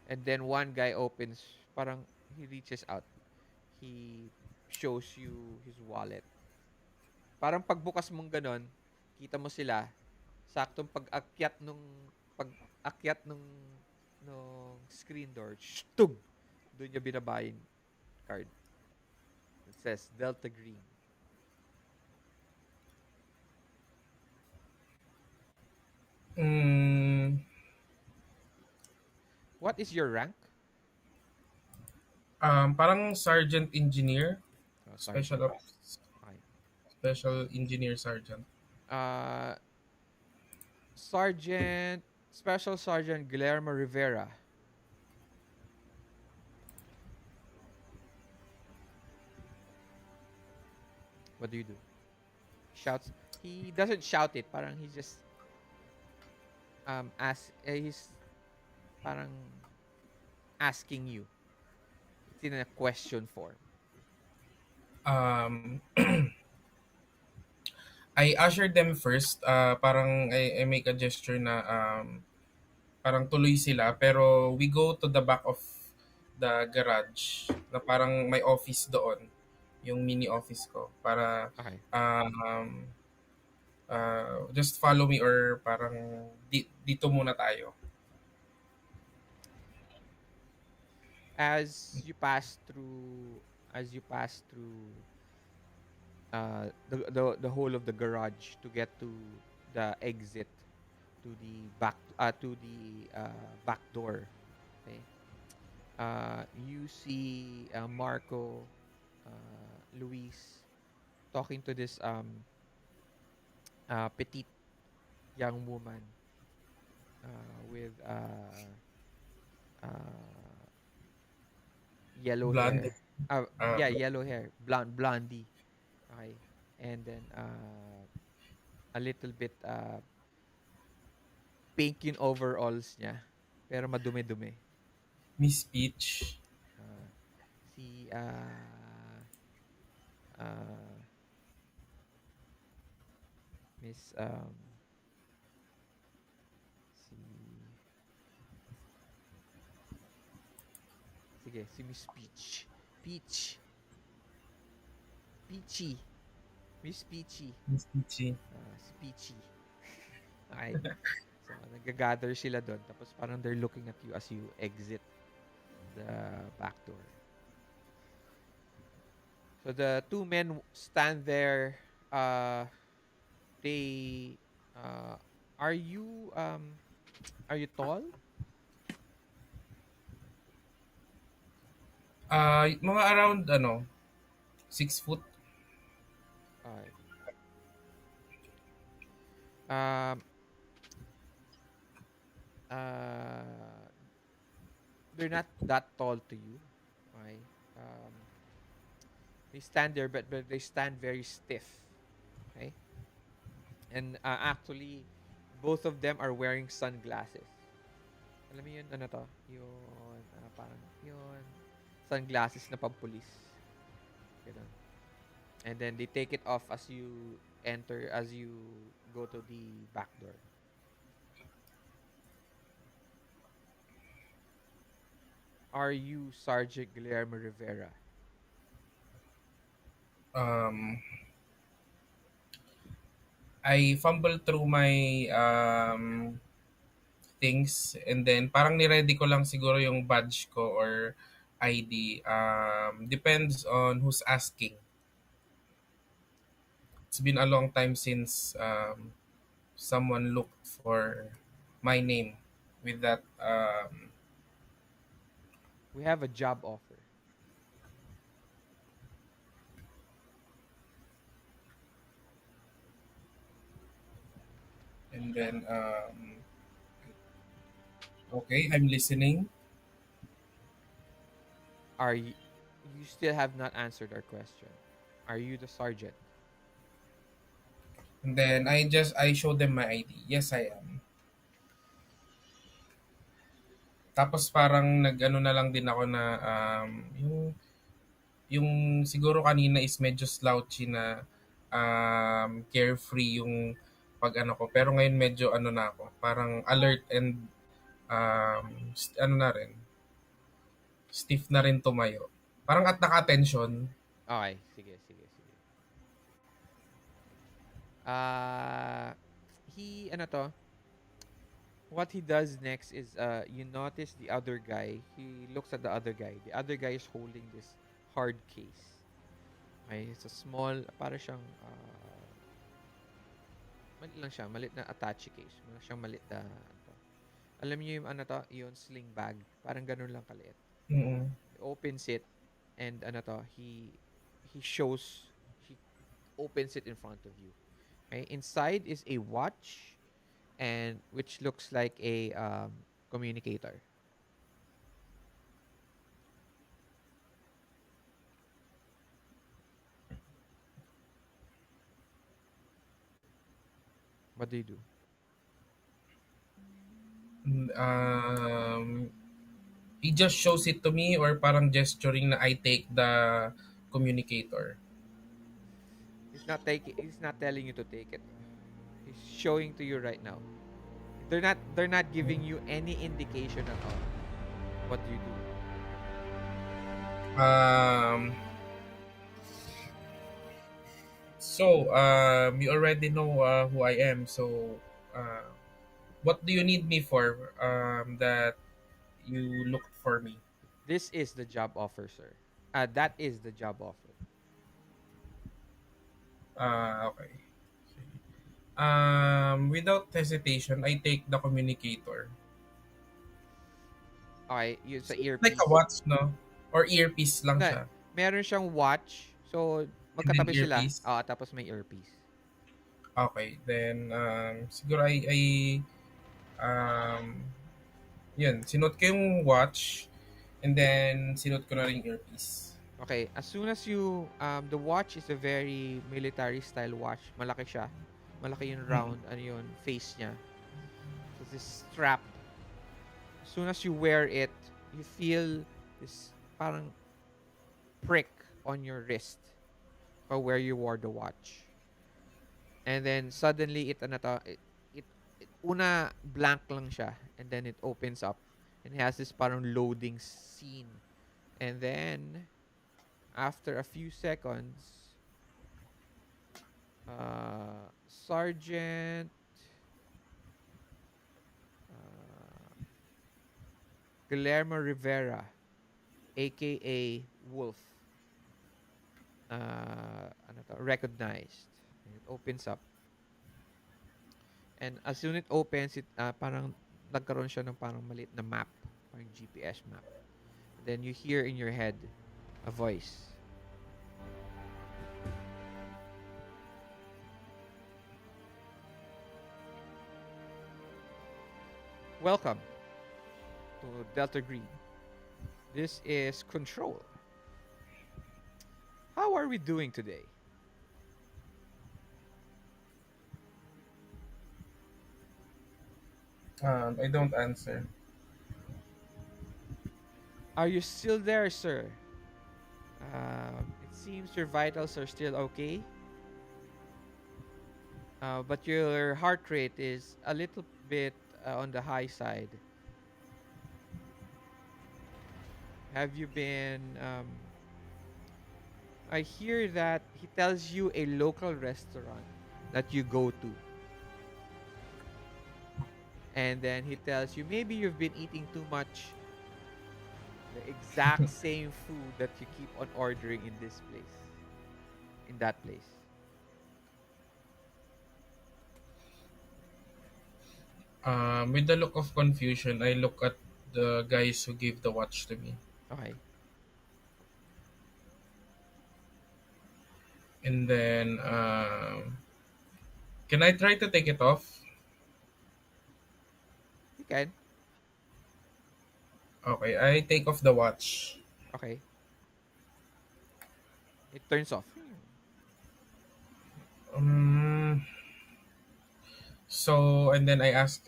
C: And then one guy opens, parang he reaches out, he shows you his wallet. Parang pagbukas mong ganon, kita mo sila, saktong pag-akyat nung screen door, shtug! Doon niya binabayin card. It says Delta Green.
D: mm,
C: What is your rank?
D: parang sergeant engineer,
C: Oh,
D: special
C: sergeant.
D: ops,
C: Okay.
D: special engineer sergeant.
C: Uh, Sergeant, Special Sergeant Guillermo Rivera. What do you do? Shouts. He doesn't shout it. Parang he just he's parang asking you. It's in a question form.
D: Um, I ushered them first. Parang I make a gesture na parang tuloy sila. Pero we go to the back of the garage na parang may office doon. Yung mini office ko. Para
C: Okay.
D: just follow me or parang dito muna tayo.
C: As you pass through the whole of the garage to get to the exit, to the back door. Okay. you see Marco, Luis talking to this petite young woman with uh, yellow
D: Blonde.
C: hair.
D: Uh,
C: Yeah, yellow hair, blondie. Okay, and then a little bit pink yung overalls niya, pero madumi-dumi.
D: Miss Peach.
C: Uh, si uh, Miss si sige, si Miss Peach. Peach. Peachy. Miss Peachy.
D: Miss Peachy.
C: Si Peachy. Okay. So, nag-gather sila doon. Tapos parang they're looking at you as you exit the back door. So, the two men stand there. They, uh, are you, um, are you tall?
D: Mga around 6 foot.
C: Uh, um, uh, they're not that tall to you. Okay. Um, they stand there, but they stand very stiff. Okay. And actually, both of them are wearing sunglasses. Alam mo yun, ano to? Yun, parang, yun, sunglasses na pampulis. Ganun. And then they take it off as you enter, as you go to the back door. Are you Sergeant Guillermo Rivera?
D: Um, I fumble through my things, and then parang ni-ready ko lang siguro yung badge ko or ID. Depends on who's asking. It's been a long time since someone looked for my name with that
C: We have a job offer.
D: and then okay, I'm listening.
C: Are you, you still have not answered our question. Are you the sergeant?
D: And then I show them my ID. Yes, I am. Tapos parang nag-ano na lang din ako na yung siguro kanina is medyo slouchy na carefree yung pag ano ko. Pero ngayon medyo ano na ako, parang alert and ano na rin, stiff na rin tumayo. Parang at naka-attention.
C: Okay, sige, sige, sige. Uh, ano to? What he does next is you notice the other guy. He looks at the other guy. The other guy is holding this hard case. Okay, it's a small, para siyang maliit lang siya, maliit na attache case. Maliit siyang maliit na to. Alam niyo yung ano to, yung sling bag. Parang ganun lang kaliit.
D: Mm-mm.
C: He opens it and ano to, he shows, he opens it in front of you. Okay, inside is a watch and which looks like a communicator. What do you do?
D: He just shows it to me or parang gesturing na I take the communicator.
C: He's not telling you to take it. He's showing to you right now. They're not giving you any indication at all. What do you do?
D: You already know who I am. So, what do you need me for? That you looked for me.
C: This is the job offer, sir. That is the job offer.
D: Okay. Without hesitation, I take the communicator.
C: Okay, yun sa
D: Like a
C: earpiece.
D: watch, no? Or earpiece lang
C: Na,
D: siya.
C: meron siyang watch. So,
D: And then
C: magkatabi sila.
D: earpiece.
C: Tapos may earpiece.
D: Okay, then siguro um yun, sinuot ko yung watch and then sinuot ko na rin yung earpiece.
C: Okay, as soon as you, the watch is a very military style watch. Malaki siya. Malaki yung
D: Mm.
C: round, ano yun, face niya. So, this strap. As soon as you wear it, you feel this parang prick on your wrist or where you wore the watch. And then suddenly it una blank lang siya and then it opens up and it has this parang loading scene. And then after a few seconds, Sergeant uh, Guillermo Rivera, aka Wolf, recognized. And it opens up. And as soon it opens, it parang nagkaroon siya ng parang maliit na map, parang GPS map. And then you hear in your head a voice. Welcome to Delta Green. This is Control. How are we doing today?
D: I don't answer.
C: Are you still there, sir? It seems your vitals are still okay. But your heart rate is a little bit on the high side. Have you been? I hear that he tells you a local restaurant that you go to. And then he tells you maybe you've been eating too much the exact same food that you keep on ordering in this place, in that place.
D: With the look of confusion, I look at the guys who gave the watch to me.
C: Okay.
D: And then, can I try to take it off?
C: You can.
D: Okay, I take off the watch.
C: Okay. It turns off.
D: Um, so and then I ask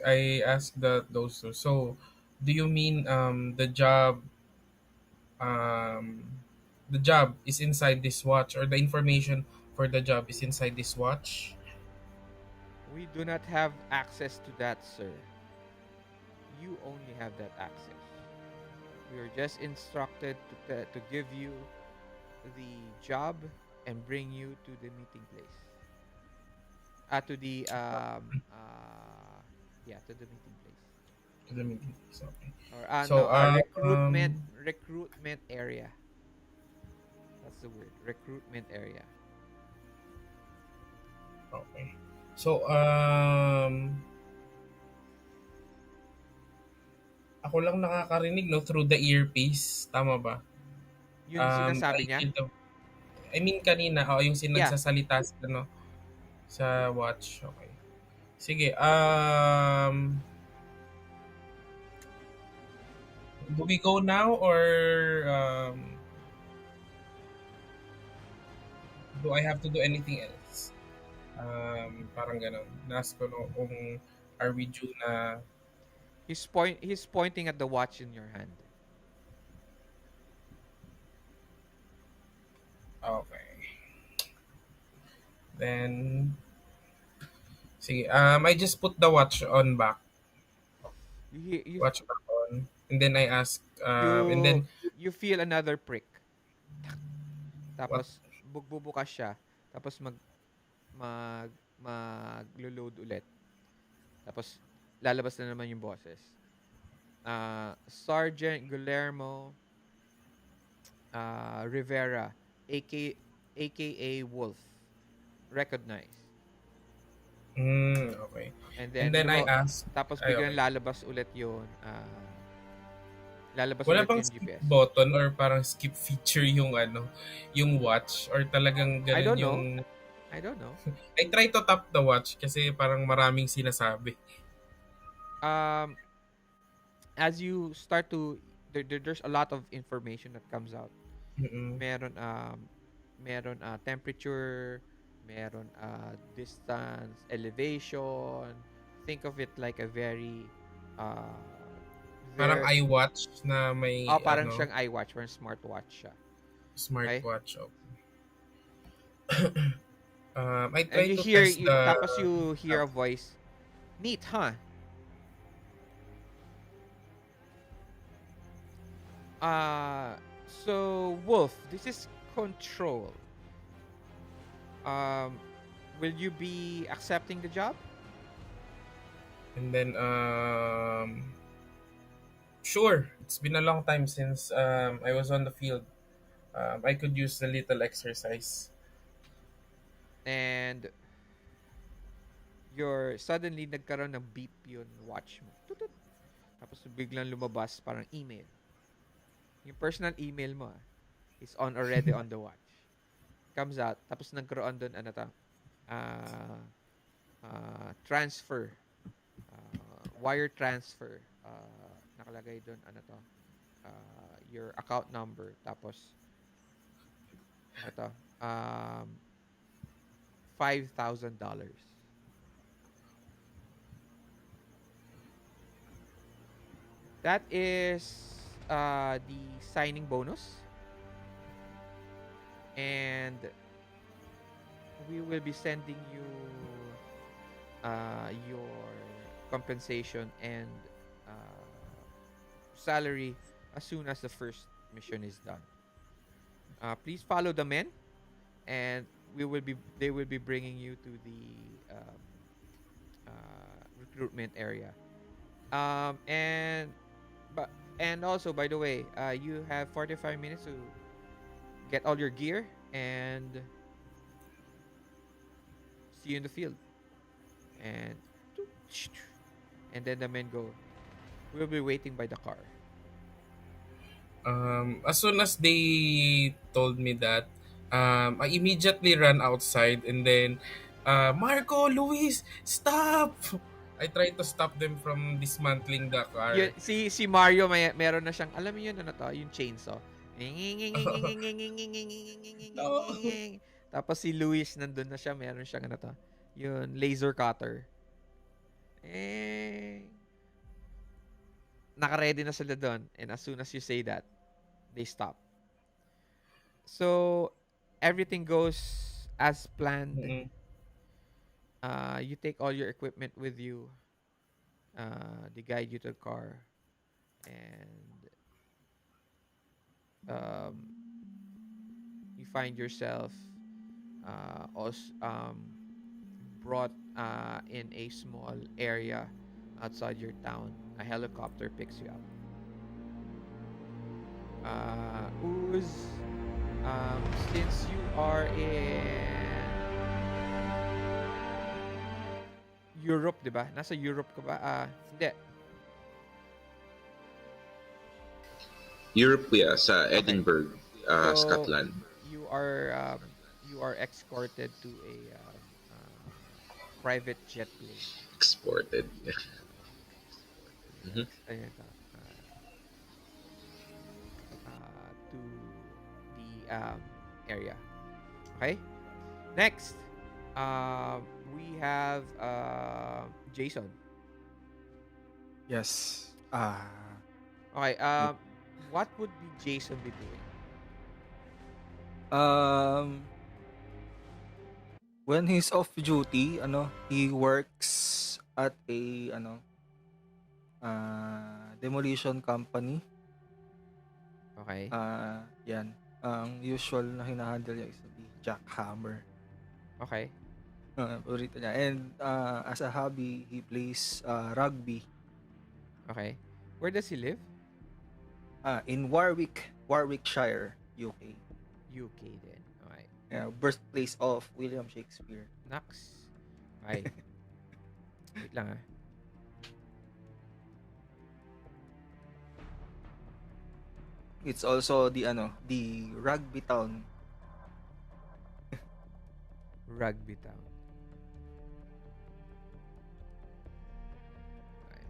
D: those two. So, do you mean um the job is inside this watch, or the information for the job is inside this watch?
C: We do not have access to that, sir. You only have that access. We are just instructed to give you the job and bring you to the meeting place. To the yeah, to the meeting place.
D: Let me okay.
C: Or
D: So
C: no, recruitment area. That's the word. Recruitment area.
D: okay. So ako lang nakakarinig, no, through the earpiece, tama ba?
C: Yun
D: I
C: sinasabi niya?
D: hear I mean kanina, yung
C: Yeah.
D: nagsasalita sa sa watch. Okay. Sige, do we go now, or do I have to do anything else? Parang ganun. Nask ko no, kung are we due na.
C: He's pointing at the watch in your hand.
D: Okay. Then, sige, I just put the watch on back. Watch back on. And then I ask, and then,
C: you feel another prick.
D: what?
C: Tapos bugbubukas siya. Tapos maglo-load ulit. Tapos lalabas na naman yung boses. Sergeant Guillermo Rivera, aka Wolf, recognized.
D: Okay.
C: And
D: And
C: then
D: then I ask,
C: tapos
D: ay,
C: biglang
D: okay.
C: lalabas ulit yun. Lalabas
D: Wala
C: ulit
D: bang
C: yung
D: skip
C: GPS.
D: button or parang skip feature yung yung watch or talagang
C: I
D: ganun
C: don't
D: yung
C: know. I don't know.
D: I try to tap the watch kasi parang maraming sinasabi.
C: Um, as you start to there's a lot of information that comes out.
D: Mm-mm.
C: Meron meron temperature, meron distance, elevation. Think of it like a very uh
D: Parang
C: very
D: iWatch na may
C: parang siyang iWatch, parang smartwatch siya. Okay?
D: smartwatch. Oh. I
C: And
D: try to test the
C: tapos you hear a voice, neat, huh? So Wolf, this is control. Um, will you be accepting the job?
D: and then sure, it's been a long time since I was on the field. I could use a little exercise.
C: And suddenly nagkaroon ng beep yun watch mo. Tutut. Tapos biglang lumabas parang email. Yung personal email mo is already on the watch. Comes out, tapos nagkaroon doon uh, transfer, wire transfer. Nakalagay doon your account number, tapos $5,000. That is the signing bonus. And we will be sending you your compensation and salary as soon as the first mission is done. Please follow the men, and they will be bringing you to the recruitment area. And but and also, by the way, you have 45 minutes to get all your gear and see you in the field. And then the men go, we'll be waiting by the car.
D: As soon as they told me that, I immediately ran outside and then, Marco, Luis, stop! I tried to stop them from dismantling the car.
C: Si Mario meron na siyang, alam mo yun, yung chainsaw.
D: No.
C: Tapos si Luis nandun na siya, meron siyang yung laser cutter. Naka-ready na sila doon. And as soon as you say that, they stop. So, everything goes as planned.
D: Mm-mm.
C: You take all your equipment with you. They guide you to the car. And you find yourself brought in a small area outside your town. A helicopter picks you up. Uz, since you are in Europe, di ba? Nasa Europe ka ba? Hindi.
B: Europe, yeah, sa Edinburgh,
C: So,
B: Scotland.
C: You are escorted to a private jet plane.
B: Exported. Mhm.
C: Ayan, to the area. Okay? Next, we have Jason.
A: Yes.
C: Okay, what would be Jason be doing?
A: When he's off duty, he works at a demolition company.
C: Okay.
A: Yan. Ang usual na hinahandle niya is the jackhammer.
C: Okay.
A: Paborito niya. And as a hobby, he plays rugby.
C: Okay. Where does he live?
A: In Warwickshire, UK.
C: UK din. Okay.
A: Birthplace of William Shakespeare.
C: Nax. Okay. Wait lang.
A: It's also the rugby town.
C: Rugby Town. Okay.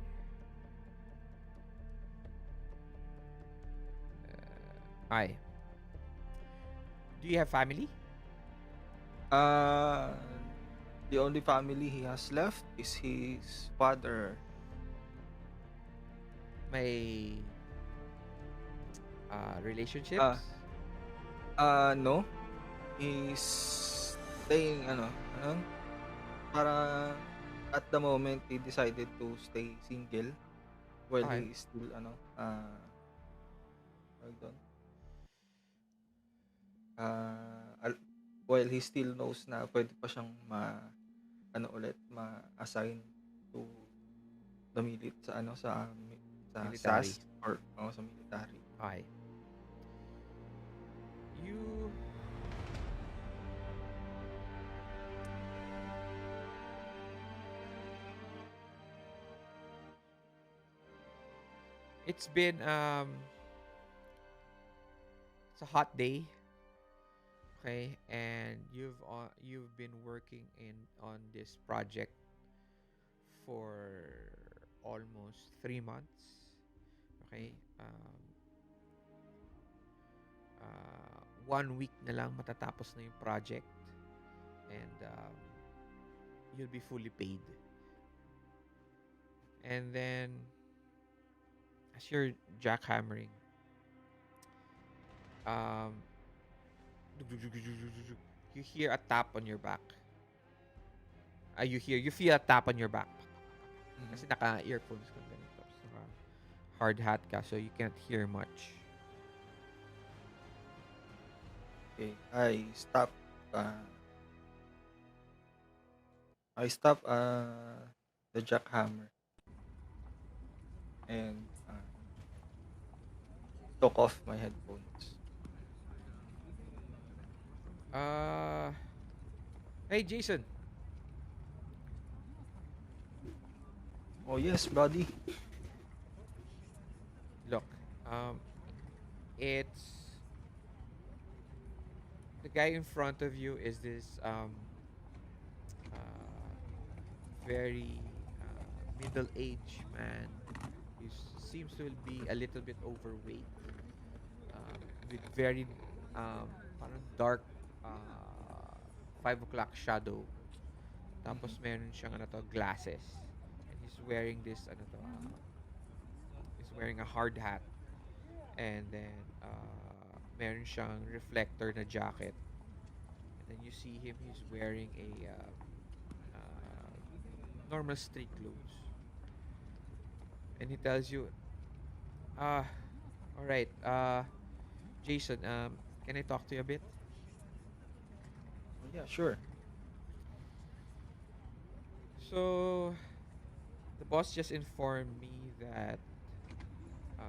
C: Ay. Do you have family?
A: Uh, the only family he has left is his father.
C: May
A: Uh,
C: relationships?
A: no. He's staying, para at the moment he decided to stay single while
C: Okay.
A: he is still, tawag doon? While he still knows na pwede pa siyang ma-assign to the sa
C: Military.
A: SAS or sa military.
C: Okay. You It's been it's a hot day, okay? And you've been working on this project for almost 3 months. Okay? 1 week na lang matatapos na yung project, and you'll be fully paid. And then, as you're jackhammering, um, you hear a tap on your back. You feel a tap on your back. Kasi naka-earphones ka ganito. Naka hard hat ka, so you can't hear much.
A: Okay, uh I stop the jackhammer and took off my headphones.
C: Uh, hey Jason,
A: Oh yes, buddy.
C: look, it's the guy in front of you is this uh, very middle-aged man. He seems to be a little bit overweight, with very parang dark uh, 5 o'clock shadow.
A: Mhm.
C: Tapos meron siyang glasses. And he's wearing this he's wearing a hard hat, and then meron siyang reflector na jacket. And then you see him, he's wearing a normal street clothes. And he tells you, ah, all right, Jason, can I talk to you a bit?
A: Oh yeah, sure.
C: So the boss just informed me that uh,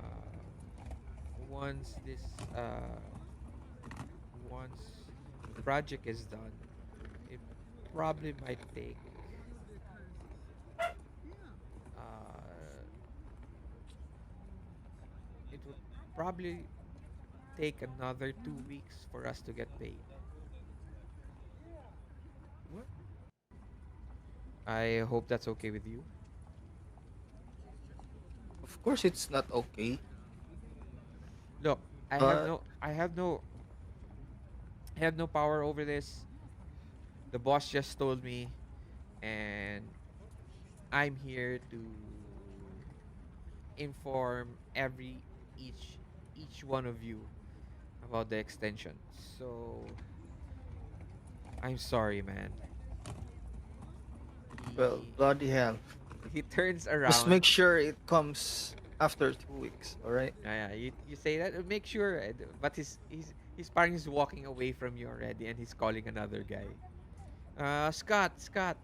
C: once this once the project is done, it probably might take uh, it would probably take another 2 weeks for us to get paid.
A: What?
C: I hope that's okay with you.
A: Of course it's not okay,
C: Look,
A: but
C: I have no power over this. The boss just told me, and I'm here to inform each one of you about the extension. So I'm sorry, man.
A: well,
C: He
A: bloody hell.
C: he turns
A: Just
C: around.
A: make sure it comes after 2 weeks, all right?
C: Yeah, you say that. Make sure, but his parang is walking away from you already, and he's calling another guy. Scott,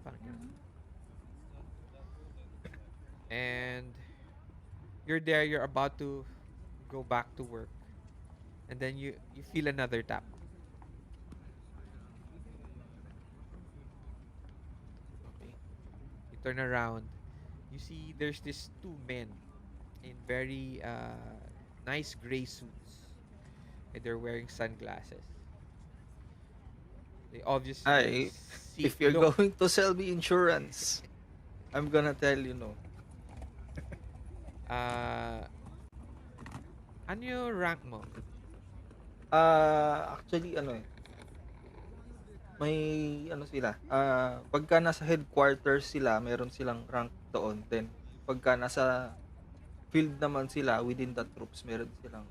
C: parang ganun. And you're there. You're about to go back to work, and then you feel another tap.
A: Okay.
C: You turn around. You see there's these two men in very nice gray suits. And they're wearing sunglasses. They obviously
A: Ay,
C: see.
A: if you're
C: Look,
A: going to sell me insurance, I'm gonna tell you no.
C: uh, ano yung rank mo?
A: Actually, ano eh, may ano sila, pagka nasa headquarters sila, meron silang rank doon. Then, pagka nasa field naman sila, within the troops, meron silang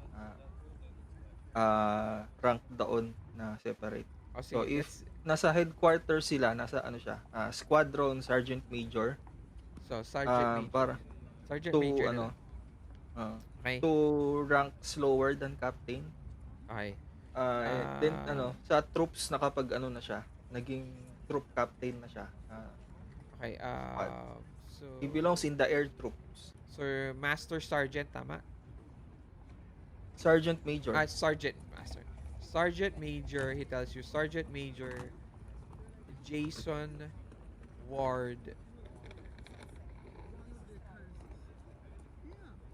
A: rank doon na separate.
C: O
A: So,
C: sige,
A: if nasa headquarters sila, nasa ano siya, squadron sergeant major,
C: so, Sergeant Major.
A: para
C: Sergeant
A: to
C: Major na
A: ano,
C: lang.
A: ah,
C: Okay.
A: to ranks lower than captain.
C: Okay.
A: Then ano, sa troops na kapag ano na siya, naging troop captain na siya.
C: Okay.
A: Squad.
C: So,
A: He belongs in the air troops.
C: Sir Master Sergeant, tama?
A: Sergeant major.
C: Sergeant Master. Sergeant Major, he tells you, Sergeant Major Jason Ward,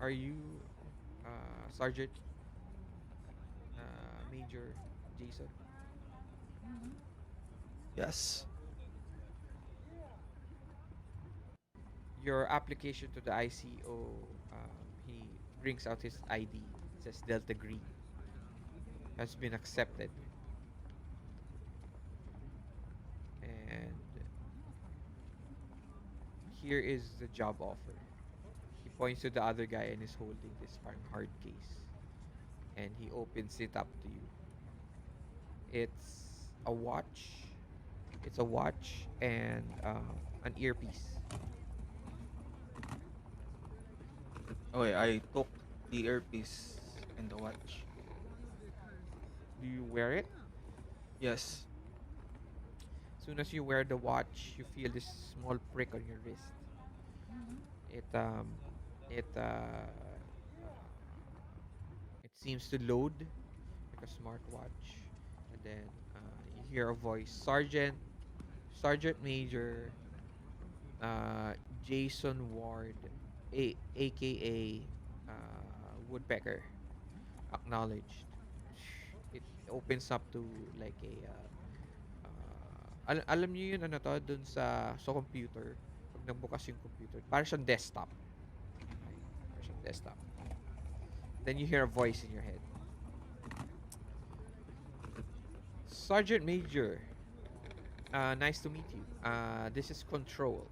C: are you Sergeant Major Jason?
A: Yes.
C: Your application to the ICO, he brings out his ID. It says Delta Green. Has been accepted. And here is the job offer. He points to the other guy and is holding this hard case. And he opens it up to you. It's a watch. It's a watch and an earpiece.
A: Okay, I took the earpiece and the watch.
C: Do you wear it?
A: Yes.
C: As soon as you wear the watch, you feel this small prick on your wrist. It it uh, it seems to load like a smartwatch, and then you hear a voice, Sergeant Major, Jason Ward, aka Woodpecker, acknowledged. It opens up to like a alam niyo yun ano to dun sa computer pag nagbukas yung computer para siyang desktop. Okay, para siyang desktop. Then you hear a voice in your head. Sergeant Major, nice to meet you. This is Control.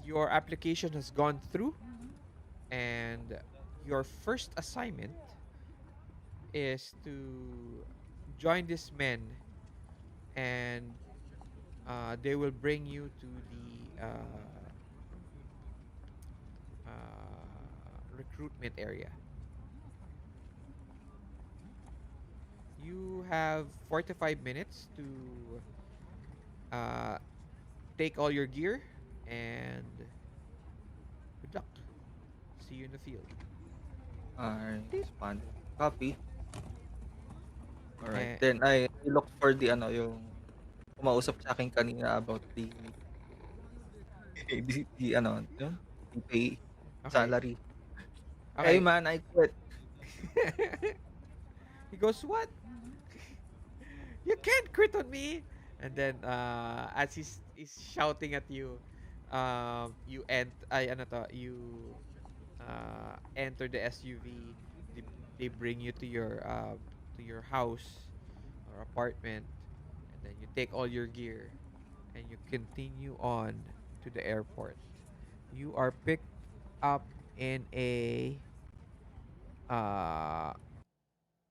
C: Your application has gone through, and your first assignment is to join these men, and they will bring you to the recruitment area. You have 45 minutes to uh, take all your gear, and good luck. See you in the field.
A: I responded. Copy. Alright.
C: Eh,
A: Then I look for the ano, yung kumausap sa akin kanina about the ano, yung pay
C: okay.
A: salary. Hey
C: Okay.
A: man, I quit.
C: He goes, "What? You can't quit on me!" And then, as he's shouting at you, you enter the SUV. They, they bring you to your house or apartment, and then you take all your gear, and you continue on to the airport. You are picked up in a uh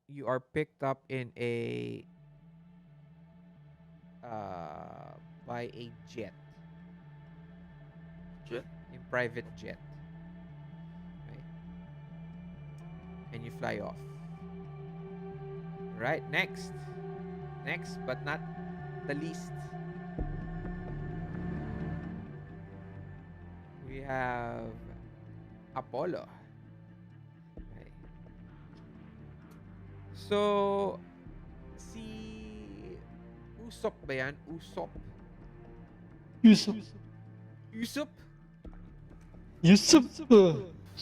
C: you are picked up in a uh by a jet,
A: Shit.
C: in private jet, right? And you fly off. Right, next but not the least, we have Apollo. Okay. So si Usop ba yan?
E: Yusuf.
C: Usop?
E: Yusuf.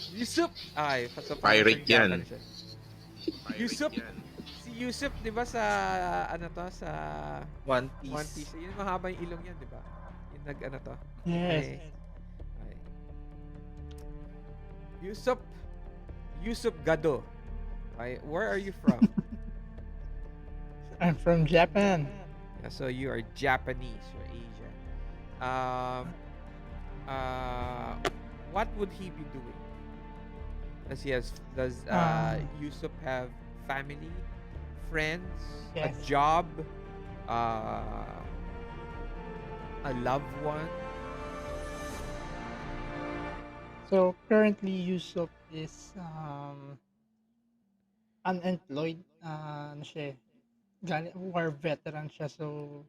C: Yusuf! Ay, so para siyang
B: Pirate yan.
C: Japanese. Yusuf! Si Yusuf, di ba sa, ano to, sa
A: One
C: One
A: Piece.
C: Piece, yun mahaba yung ilong yan, di ba? Yung nag, ano to.
E: Yes.
C: Ay. Yusuf! Yusuf Gado. Okay, where are you from?
E: I'm from Japan.
C: Yeah, so you are Japanese or Asian. Um, what would he be doing? Does Yusuf have family, friends, a
E: Yes.
C: job, uh, a loved one?
E: So currently Yusuf is unemployed. Ano siya, war veteran siya. So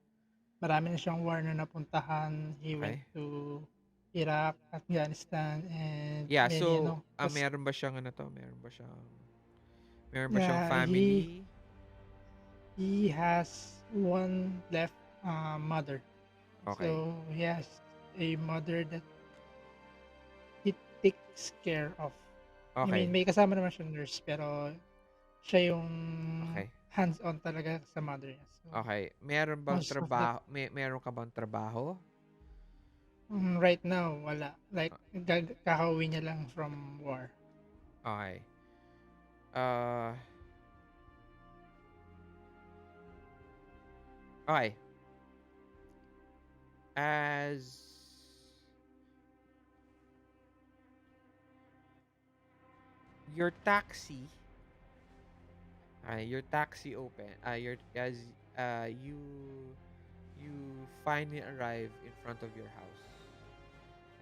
E: marami na siyang war na napuntahan. He went
C: Okay.
E: to Iraq, Afghanistan, and
C: Yeah,
E: many
C: so
E: tas,
C: meron ba siyang ano to? Meron ba siyang
E: yeah,
C: family?
E: he has one left mother.
C: Okay.
E: So he has a mother that he takes care of. I mean,
C: Okay.
E: may kasama naman siyang nurse, pero siya yung
C: Okay.
E: hands-on talaga sa mother niya. So,
C: Okay. Meron bang
E: most of the
C: trabaho? Meron ka bang trabaho?
E: right now, wala. Like, kakauwi niya lang from war.
C: Okay. Uh, okay. As your taxi, your taxi open, your as you finally arrive in front of your house,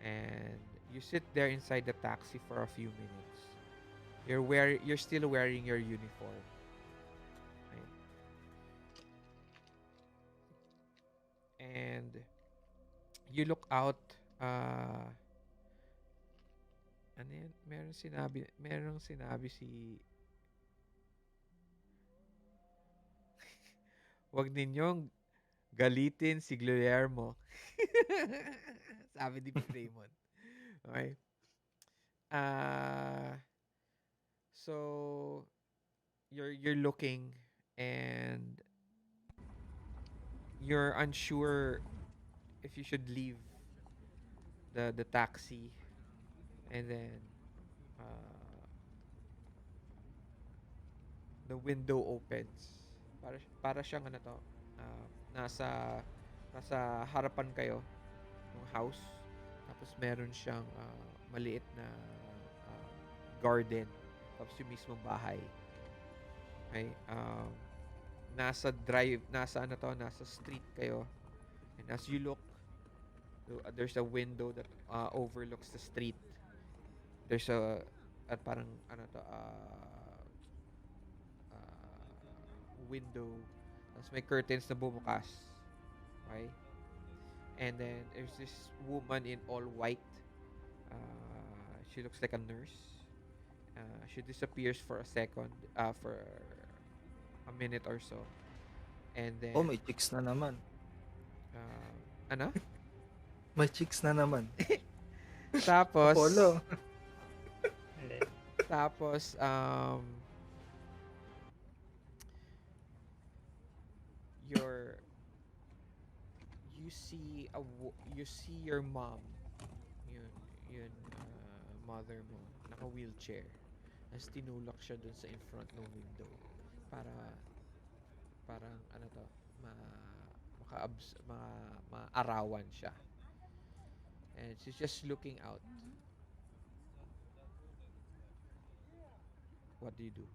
C: and you sit there inside the taxi for a few minutes. You're still wearing your uniform. Right? And you look out, ano yan? Merong sinabi si, wag ninyong galitin si Guillermo. Sabi ni Raymond. Okay. So you're looking, and you're unsure if you should leave the taxi, and then uh, the window opens. Para siyang ano to, uh, nasa nasa harapan kayo ng house, tapos meron siyang maliit na uh, garden, tapos yung mismong bahay. Okay? Nasa street kayo, and as you look, there's a window that overlooks the street. There's a at parang ano to, window, tapos may curtains na bumukas. Okay? And then there's this woman in all white. She looks like a nurse. She disappears for a second, for a minute or so. And
A: Oh,
C: then,
A: may chicks na naman.
C: ano?
A: May chicks na naman.
C: Tapos,
A: Apollo.
C: tapos, your you see your mom, yun mother mo, naka wheelchair, as tinulak siya dun sa in front ng window, para parang ano to, maarawan siya, and she's just looking out. What do you do?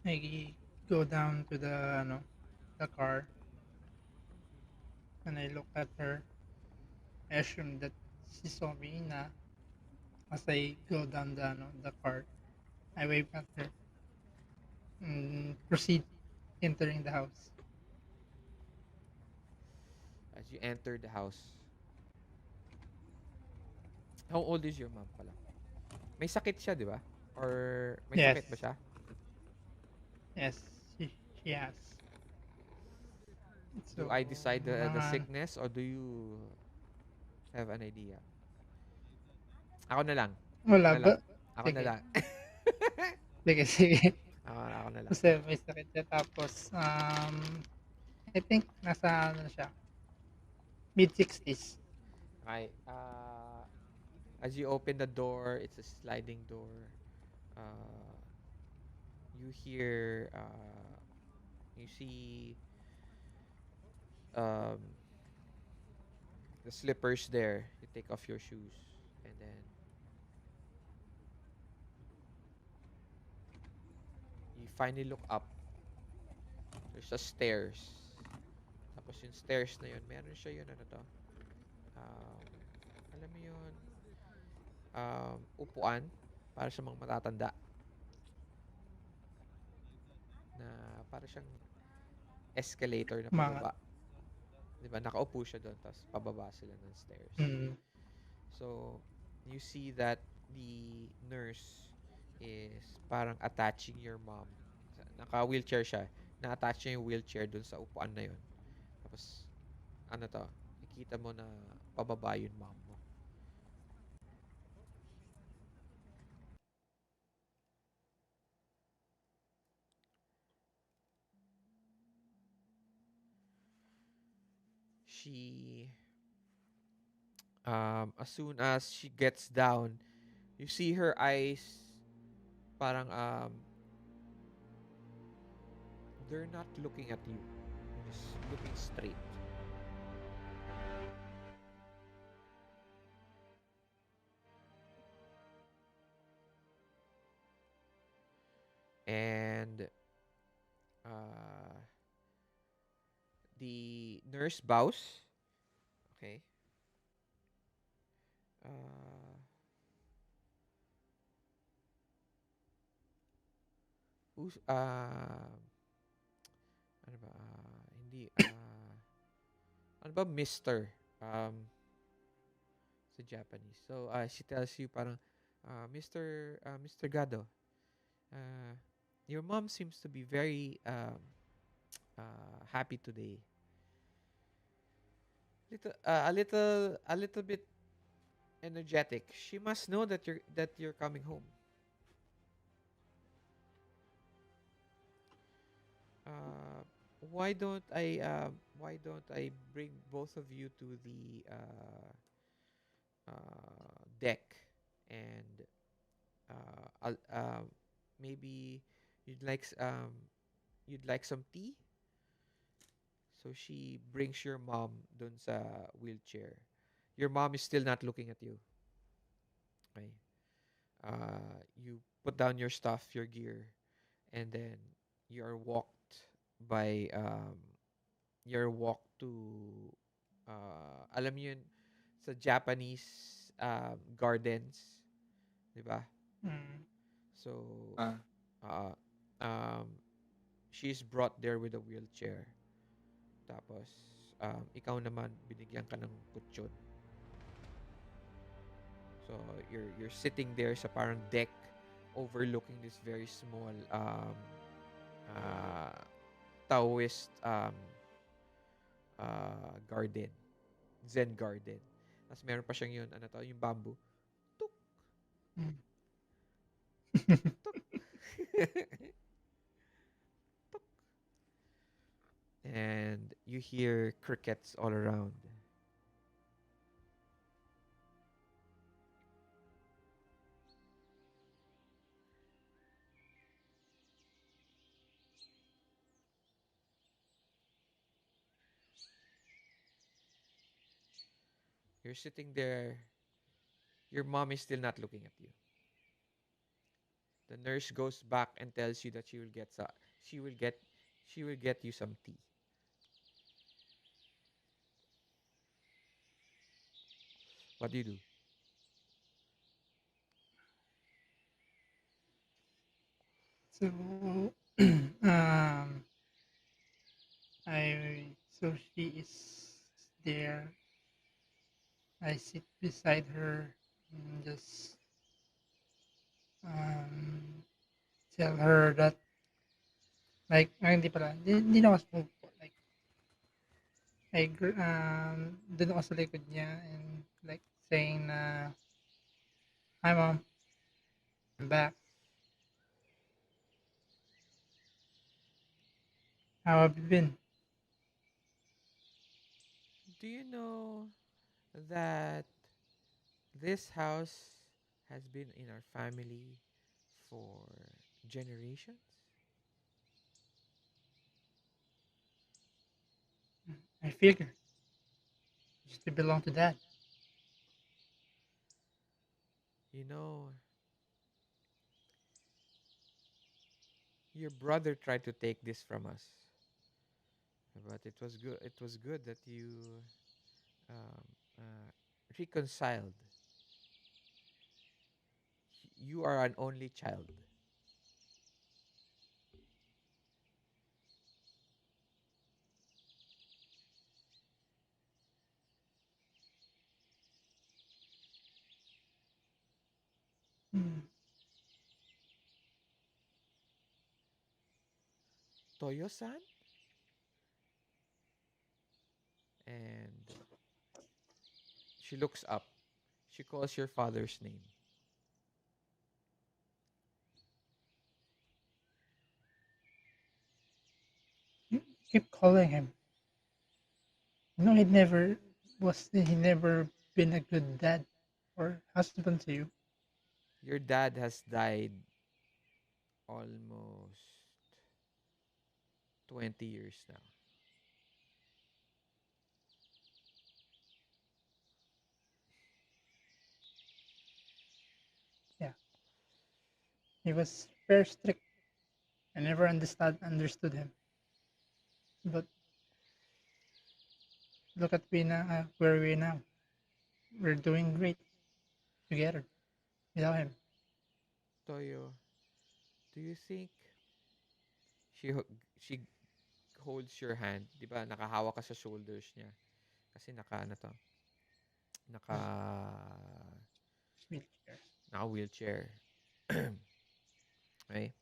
E: I go down to the car, and I look at her. I assume that she saw me na as I go down the car. I wave at her and proceed entering the house.
C: As you enter the house, how old is your mom pala? May sakit siya, di ba? Or may
E: Yes,
C: sakit ba siya?
E: yes, she has.
C: Do
E: So,
C: I decide the
E: mga
C: sickness, or do you have an idea. Ako na lang. Ako
E: Wala
C: na
E: ba?
C: lang. Ako na
E: Sige.
C: lang.
E: Sige, sige.
C: ako na lang.
E: Kasi may sakit siya. Tapos, I think nasa ano siya, mid-60s.
C: Okay. As you open the door, it's a sliding door. Uh, you hear, you see um, the slippers there. You take off your shoes. And then you finally look up. There's a stairs. Tapos yung stairs na yun, meron siya yun, ano to? Um, alam mo yun, upuan para sa mga matatanda na para siyang escalator na
E: Umangat.
C: pababa. 'Di ba? Nakaupo siya doon tapos pababa sila ng stairs.
E: Mm.
C: So, you see that the nurse is parang attaching your mom. Naka-wheelchair siya. Na-attach niya yung wheelchair doon sa upuan na yun. Tapos, ano to, nakikita mo na pababa yung mom mo. She, as soon as she gets down, you see her eyes parang, they're not looking at you. They're just looking straight. And uh, the nurse bows. Okay. Uh, who's ano ba? Hindi ano ba Mr. Sa Japanese. So she tells you parang Mr. Gado. Uh, your mom seems to be very happy today. A little bit energetic. She must know that you're coming home. Uh, why don't I bring both of you to the deck and maybe you'd like you'd like some tea. So she brings your mom dun sa wheelchair. Your mom is still not looking at you. Okay. You put down your stuff, your gear, and then you're walked by you're walked to alam mo yun sa Japanese gardens, 'di ba?
E: Mm.
C: So
A: Ah,
C: uh, um she's brought there with a wheelchair. Tapos ikaw naman binigyan ka ng kutsyon. So you're sitting there sa parang deck overlooking this very small uh, Taoist garden, Zen garden. Tapos meron pa siyang yun, ano to, yung bamboo. Tuk,
E: Mm.
C: tuk. Tuk. And you hear crickets all around. You're sitting there. Your mom is still not looking at you. The nurse goes back and tells you that she will get she will get you some tea. What do you do?
E: So, so she is there. I sit beside her and just um, tell her that like, hindi pala, hindi na ako sumupo. Like, doon ako sa likod niya and like saying, "Hi, mom, I'm back. How have you been?"
C: Do you know that this house has been in our family for generations?
E: I figured used to belong to dad.
C: You know, your brother tried to take this from us, but it was good. It was good that you um, reconciled. You are an only child.
E: Hmm.
C: Toyo-san, and she looks up. She calls your father's name.
E: Keep calling him. He never been a good dad or husband to you.
C: Your dad has died almost 20 years now.
E: Yeah, he was very strict. I never understood him. But look at where we now. We're doing great together without him.
C: Toyo, do you think she holds your hand? 'Di ba nakahawak ka sa shoulders niya kasi naka ano to, naka
E: Yeah, wheelchair.
C: naka wheelchair. Right?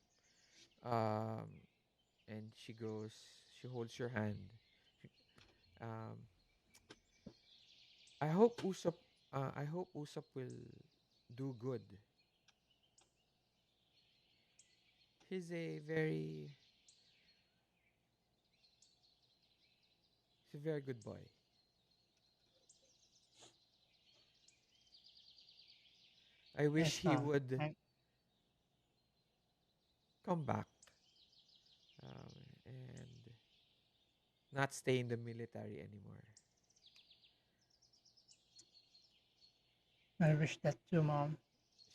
C: Um and she holds your hand. Um I hope Usop will do good. He's a very he's a very good boy. I wish
E: Yes,
C: he would
E: I,
C: come back and not stay in the military anymore.
E: I wish that too, mom.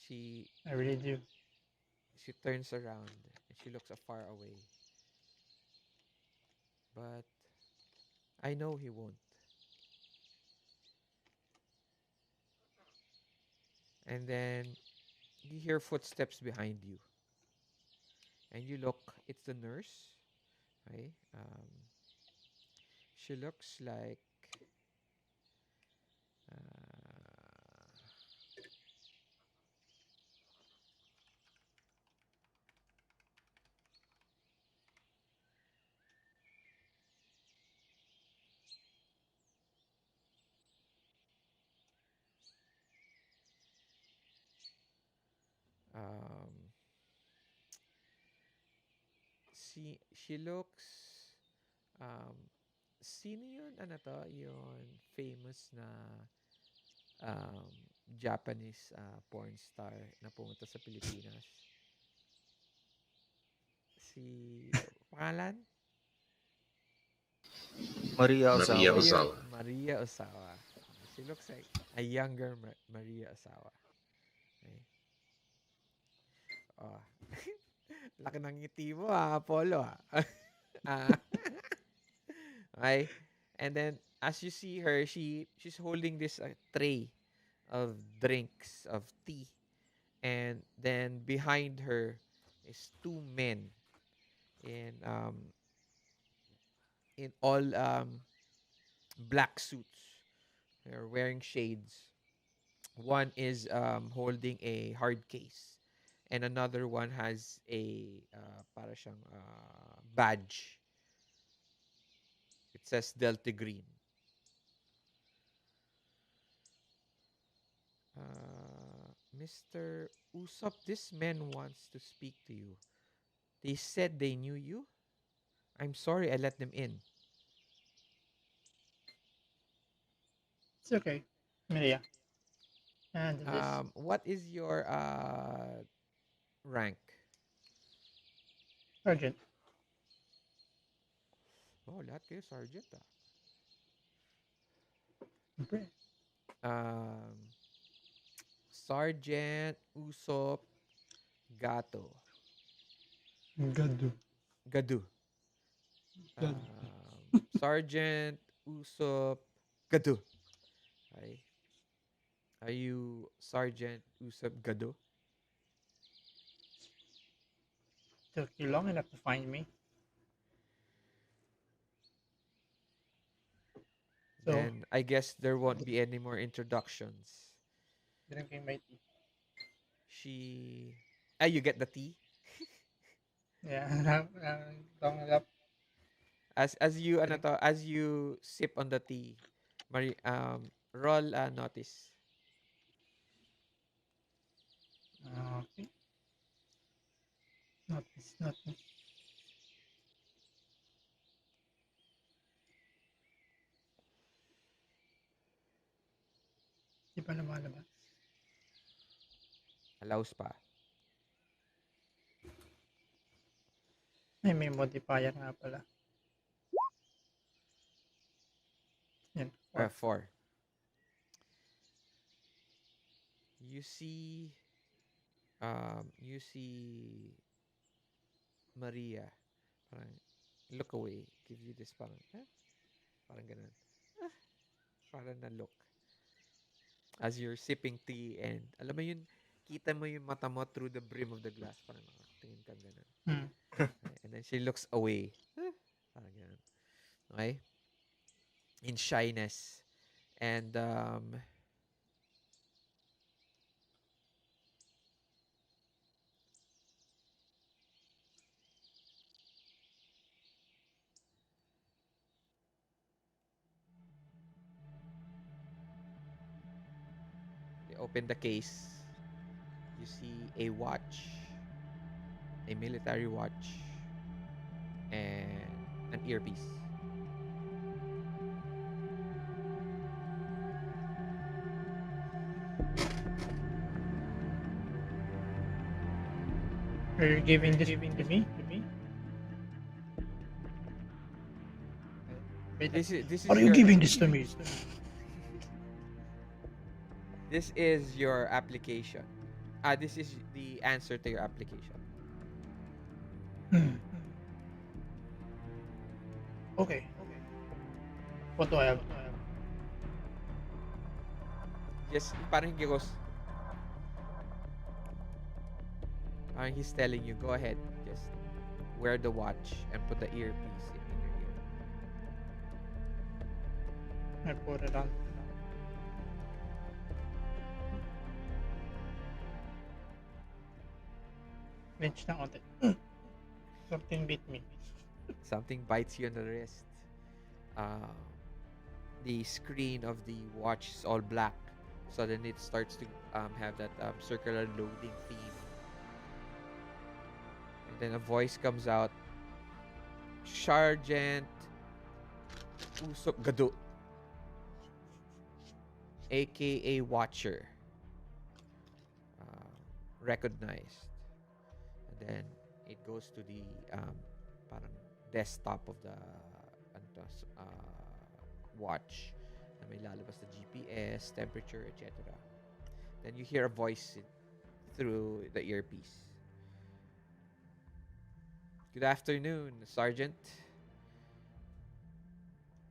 C: She
E: I really do.
C: she turns around and she looks afar away. But I know he won't. And then you hear footsteps behind you. And you look, it's the nurse, right? She looks like uh, um, she looks um, sino yun? Ano to? Yun famous na um, Japanese porn star na pumunta sa Pilipinas. Si pangalan?
A: Maria
B: Maria
A: Ozawa.
C: Ayun,
B: Ozawa.
C: Maria Osawa. She looks like a younger Maria Osawa. Okay. Oh. Laki ng ngiti mo Apollo Ah. Okay. And then as you see her, she's holding this tray of drinks of tea, and then behind her is two men in all black suits. They're wearing shades. One is holding a hard case, and another one has a para siyang badge. It says Delta Green. Mr. Usopp, this man wants to speak to you. They said they knew you. I'm sorry I let them in.
E: It's okay. Maria. And this
C: What is your rank?
E: Sergeant.
C: Oh, lahat kayo sergeant ah.
E: Siyempre,
C: Um, Sergeant Usopp Gato.
E: Gado.
C: Gadu.
E: Gado.
C: Sergeant Usopp Gadu. Okay. Are you Sergeant Usopp Gadu?
E: Took you long enough to find me. So,
C: Then I guess there won't be any more introductions.
E: drinking my tea.
C: She... Ah, you get the tea?
E: Yeah, long enough.
C: As you ano
E: Drink.
C: to, as you sip on the tea, roll notice.
E: Okay. Notice, notice. Di pa lumalabas.
C: Allows pa.
E: Ay, may modifier nga pala. Yan, 4.
C: 4. You see Maria. Parang look away. Give you this parang parang ganun. Ah, parang na look. As you're sipping tea and alam mo yun, kita mo yung mata mo through the brim of the glass. Parang tingin kang ganun.
E: Hmm.
C: Okay. And then she looks away. Parang ganun. Okay? In shyness. And they open the case. You see a watch, a military watch, and an earpiece.
E: Are you giving this to me? Wait,
C: This is
E: are you
C: your
E: giving this to me?
C: this is your application. This is the answer to your application.
E: Hmm. Okay. What do I have?
C: Just parang he goes. He's telling you, go ahead, just wear the watch and put the earpiece in your ear.
E: I put it on. Flinch na konti. Something beat me.
C: Something bites you on the wrist. The screen of the watch is all black. So then it starts to have that circular loading theme. And then a voice comes out. Sergeant Usop Gado, aka Watcher. Recognized. And then it goes to the parang desktop of the watch na may lalabas na GPS, temperature, etc. Then you hear a voice through the earpiece. Good afternoon, Sergeant.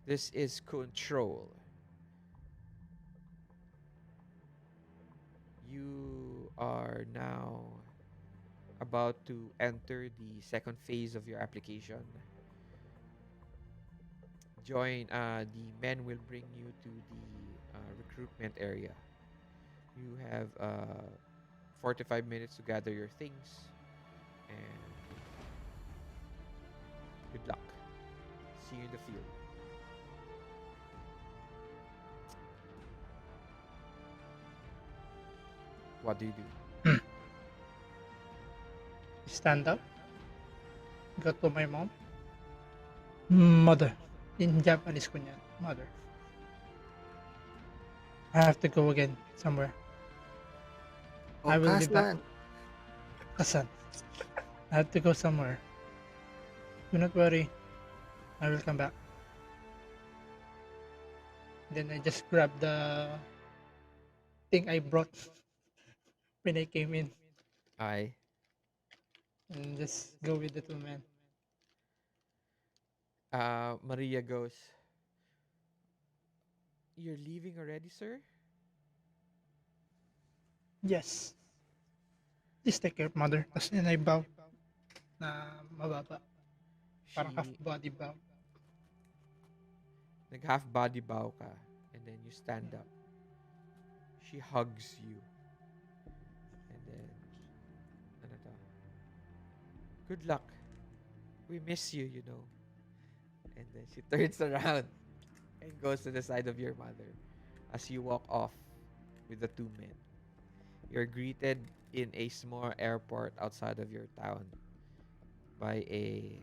C: This is Control. You are now about to enter the second phase of your application. The men will bring you to the recruitment area. You have 45 minutes to gather your things, and good luck. See you in the field. What do you do?
E: Stand up, go to my mom. Mother. In Japanese kunyan. Mother. I have to go again somewhere.
A: Oh,
E: I will be back.
A: Kaslan.
E: Kasan. I have to go somewhere. Do not worry. I will come back. Then I just grab the thing I brought when I came in
C: I
E: and just go with the two men.
C: Maria goes, "You're leaving already, sir?"
E: Yes. Please take care, mother. Tapos and I bow na mababa. Parang half
C: She
E: body bow.
C: nag-half body bow ka, and then you stand up. She hugs you, and then ano to? Good luck. We miss you, you know. And then she turns around and goes to the side of your mother as you walk off with the two men. You're greeted in a small airport outside of your town by a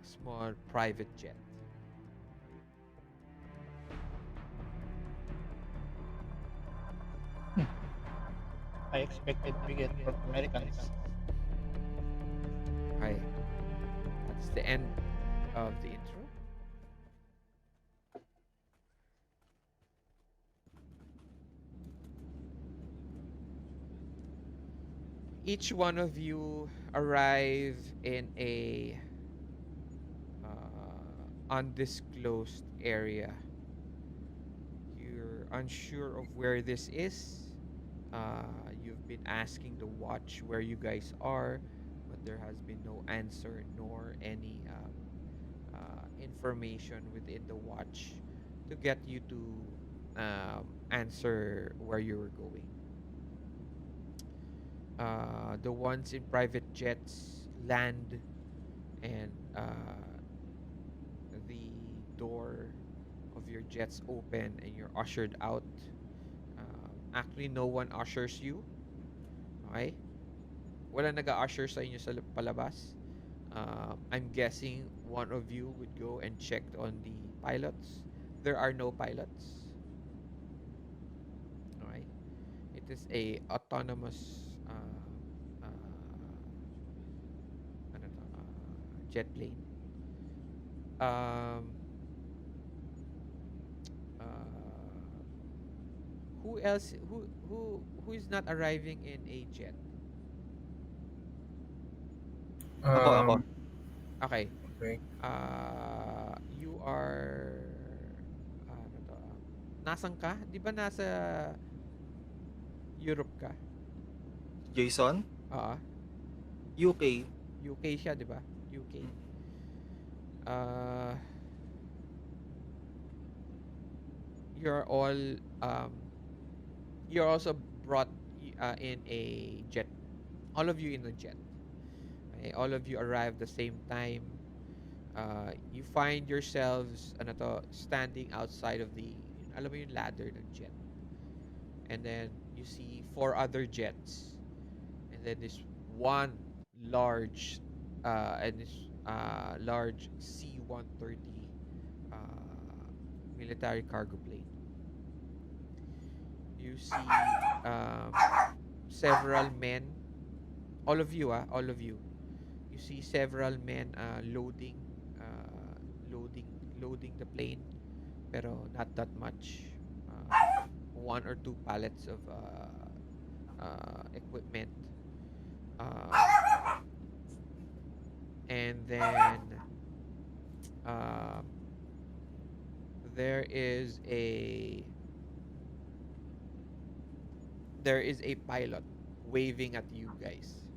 C: small private jet.
E: I expected we get North Americans.
C: Hi. That's the end of the intro. Each one of you arrive in a undisclosed area. You're unsure of where this is. You've been asking the watch where you guys are, but there has been no answer nor any information within the watch to get you to answer where you were going. The ones in private jets land, and the door of your jets open, and you're ushered out. Actually, no one ushers you. Okay? Wala nag-usher sa inyo sa palabas. I'm guessing one of you would go and check on the pilots. There are no pilots. Okay? It is a autonomous ano to, jet plane. Um, uh, who else? Who is not arriving in a jet?
A: Ako.
D: Um,
C: Okay.
D: okay.
C: You are ano to? Nasan ka? 'Di ba nasa Europe ka?
A: Jason,
C: Oo.
A: UK.
C: UK siya, 'di ba? UK. Uh, you're all um you're also brought in a jet. All of you in a jet. Okay? All of you arrive the same time. You find yourselves ano to, standing outside of the, alam mo yung ladder ng jet. And then you see four other jets. And then this one large large C-130 military cargo plane. You see several men, all of you. You see several men uh, loading, loading the plane, pero not that much. One or two pallets of equipment. Um, and then um, there is a pilot waving at you guys.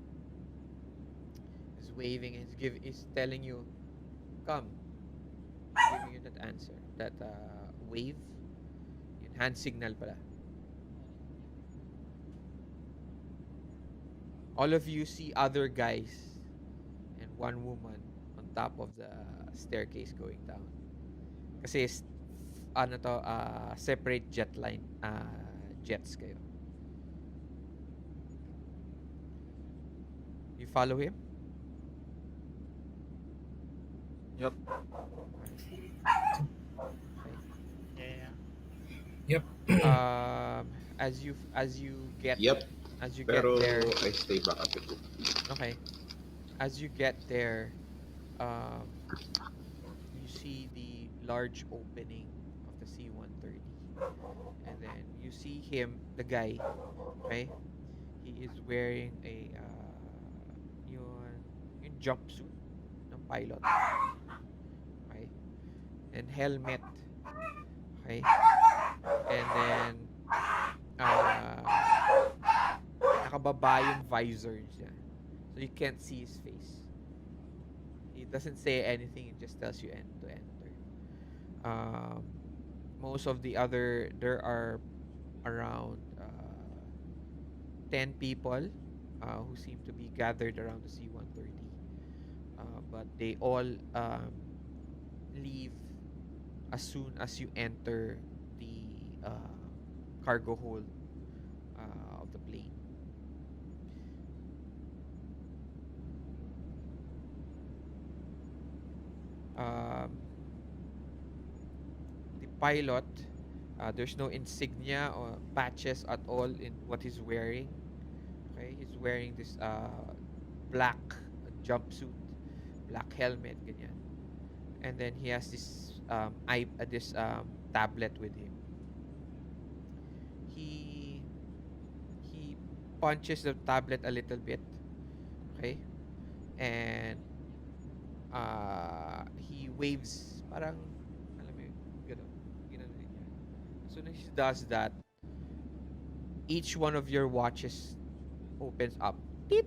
C: He's waving and is telling you, come. Giving you that answer. That wave. Yung hand signal pala. All of you see other guys and one woman on top of the staircase going down. Kasi ano to, separate jet line, jets kayo. You follow him?
A: Yup.
C: Okay.
E: Yeah.
D: Yep.
C: As you get
B: Yep. Pero
C: there,
B: I stay back at the group.
C: okay. As you get there, um, you see the large opening of the C-130, and then you see him, the guy. Okay, he is wearing a yung jumpsuit ng pilot. Okay, and helmet. Okay, and then nakababa yung visor niya. So you can't see his face. He doesn't say anything, it just tells you to enter. Um, Most of the other, there are around 10 people who seem to be gathered around the C-130. But they all leave as soon as you enter the cargo hold of the plane. Um, the pilot, there's no insignia or patches at all in what he's wearing. Okay, he's wearing this black jumpsuit, black helmet, ganyan. And then he has this tablet with him. He he punches the tablet a little bit, okay, and he waves, parang alam mo yun, ganun, ganun din niya. As soon as he does that, each one of your watches opens up. Teet!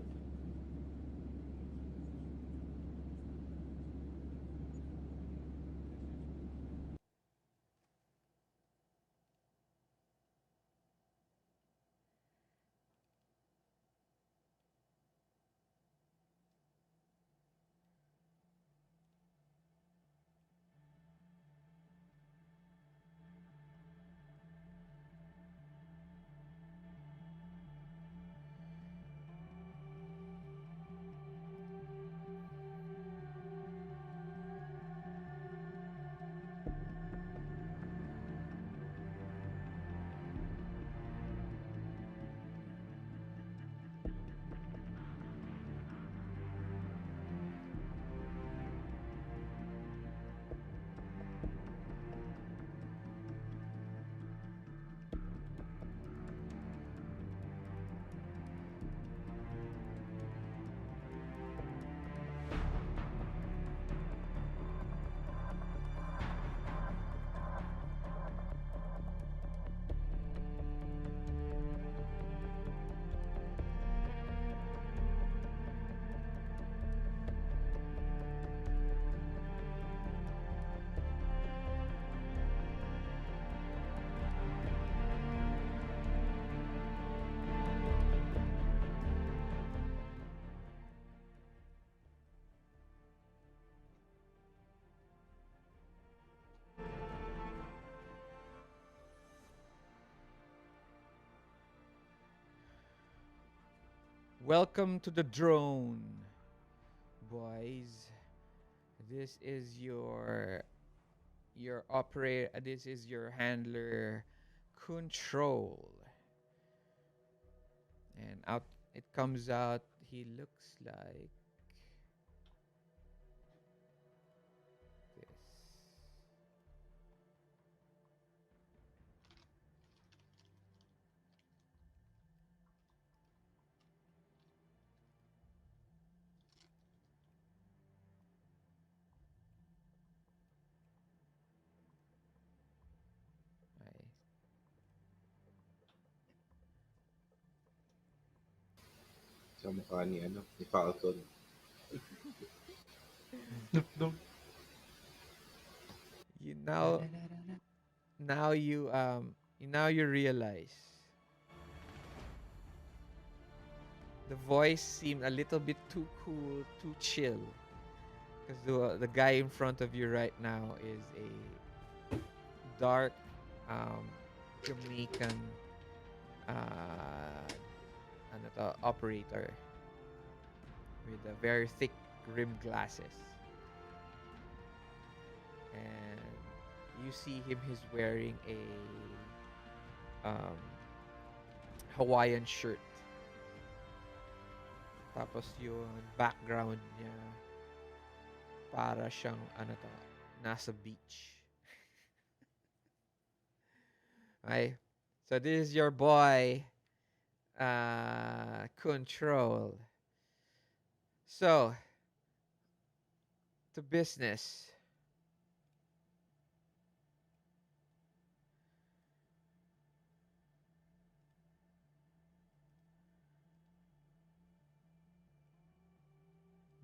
C: Welcome to the drone, boys. This is your operator. This is your handler, Control. And out it comes out. He looks like this. Okay.
B: Sa mukha ni Falcon.
E: Snoop Dogg.
C: You now now you realize the voice seemed a little bit too cool, too chill. Because the guy in front of you right now is a dark Jamaican operator. with a very thick rimmed glasses. And you see him, he's wearing a um, Hawaiian shirt. Tapos yung background niya, para siyang, ano to, nasa beach. Okay? So this is your boy, Control. So, to business.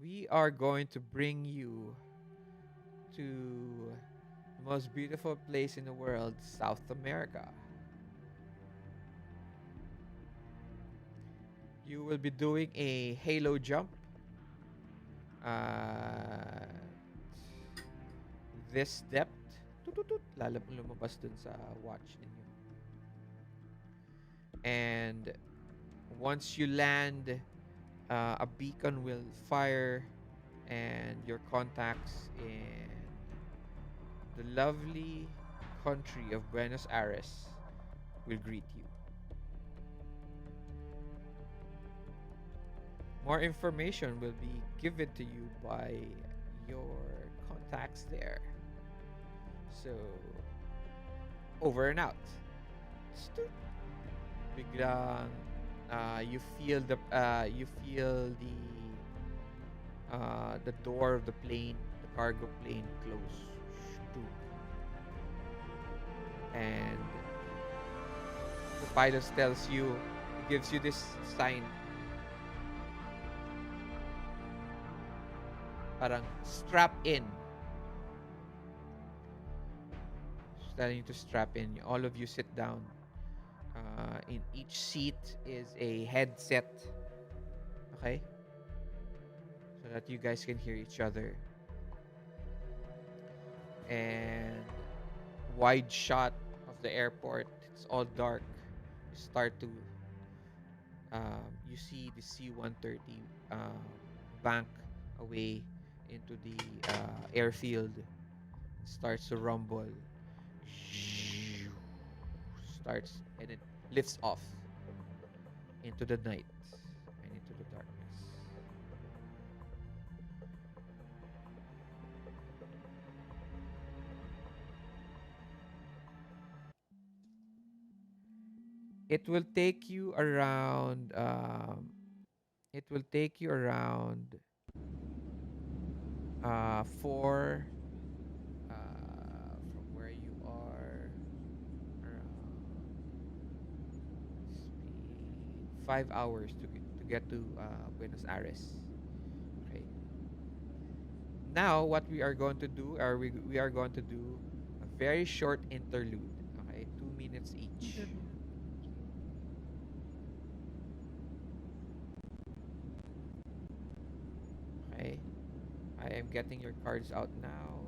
C: We are going to bring you to the most beautiful place in the world, South America. You will be doing a halo jump. Uh, this depth. Tututut, lumabas dun sa watch ninyo. And once you land, a beacon will fire and your contacts in the lovely country of Buenos Aires will greet you. More information will be given to you by your contacts there. So, over and out. Biglang you feel the door of the plane, the cargo plane close. And the pilot tells you, gives you this sign. Parang strap in. She's telling you to strap in. All of you sit down. In each seat is a headset. Okay? So that you guys can hear each other. And wide shot of the airport. It's all dark. You start to you see the C-130 bank away into the airfield. It starts to rumble. Starts and it lifts off into the night and into the darkness. It will take you around. It will take you around 4 from where you are, around speed 5 hours to get to Buenos Aires. Okay. Now what we are going to do are we are going to do a very short interlude. Okay, 2 minutes each. Okay. I am getting your cards out now.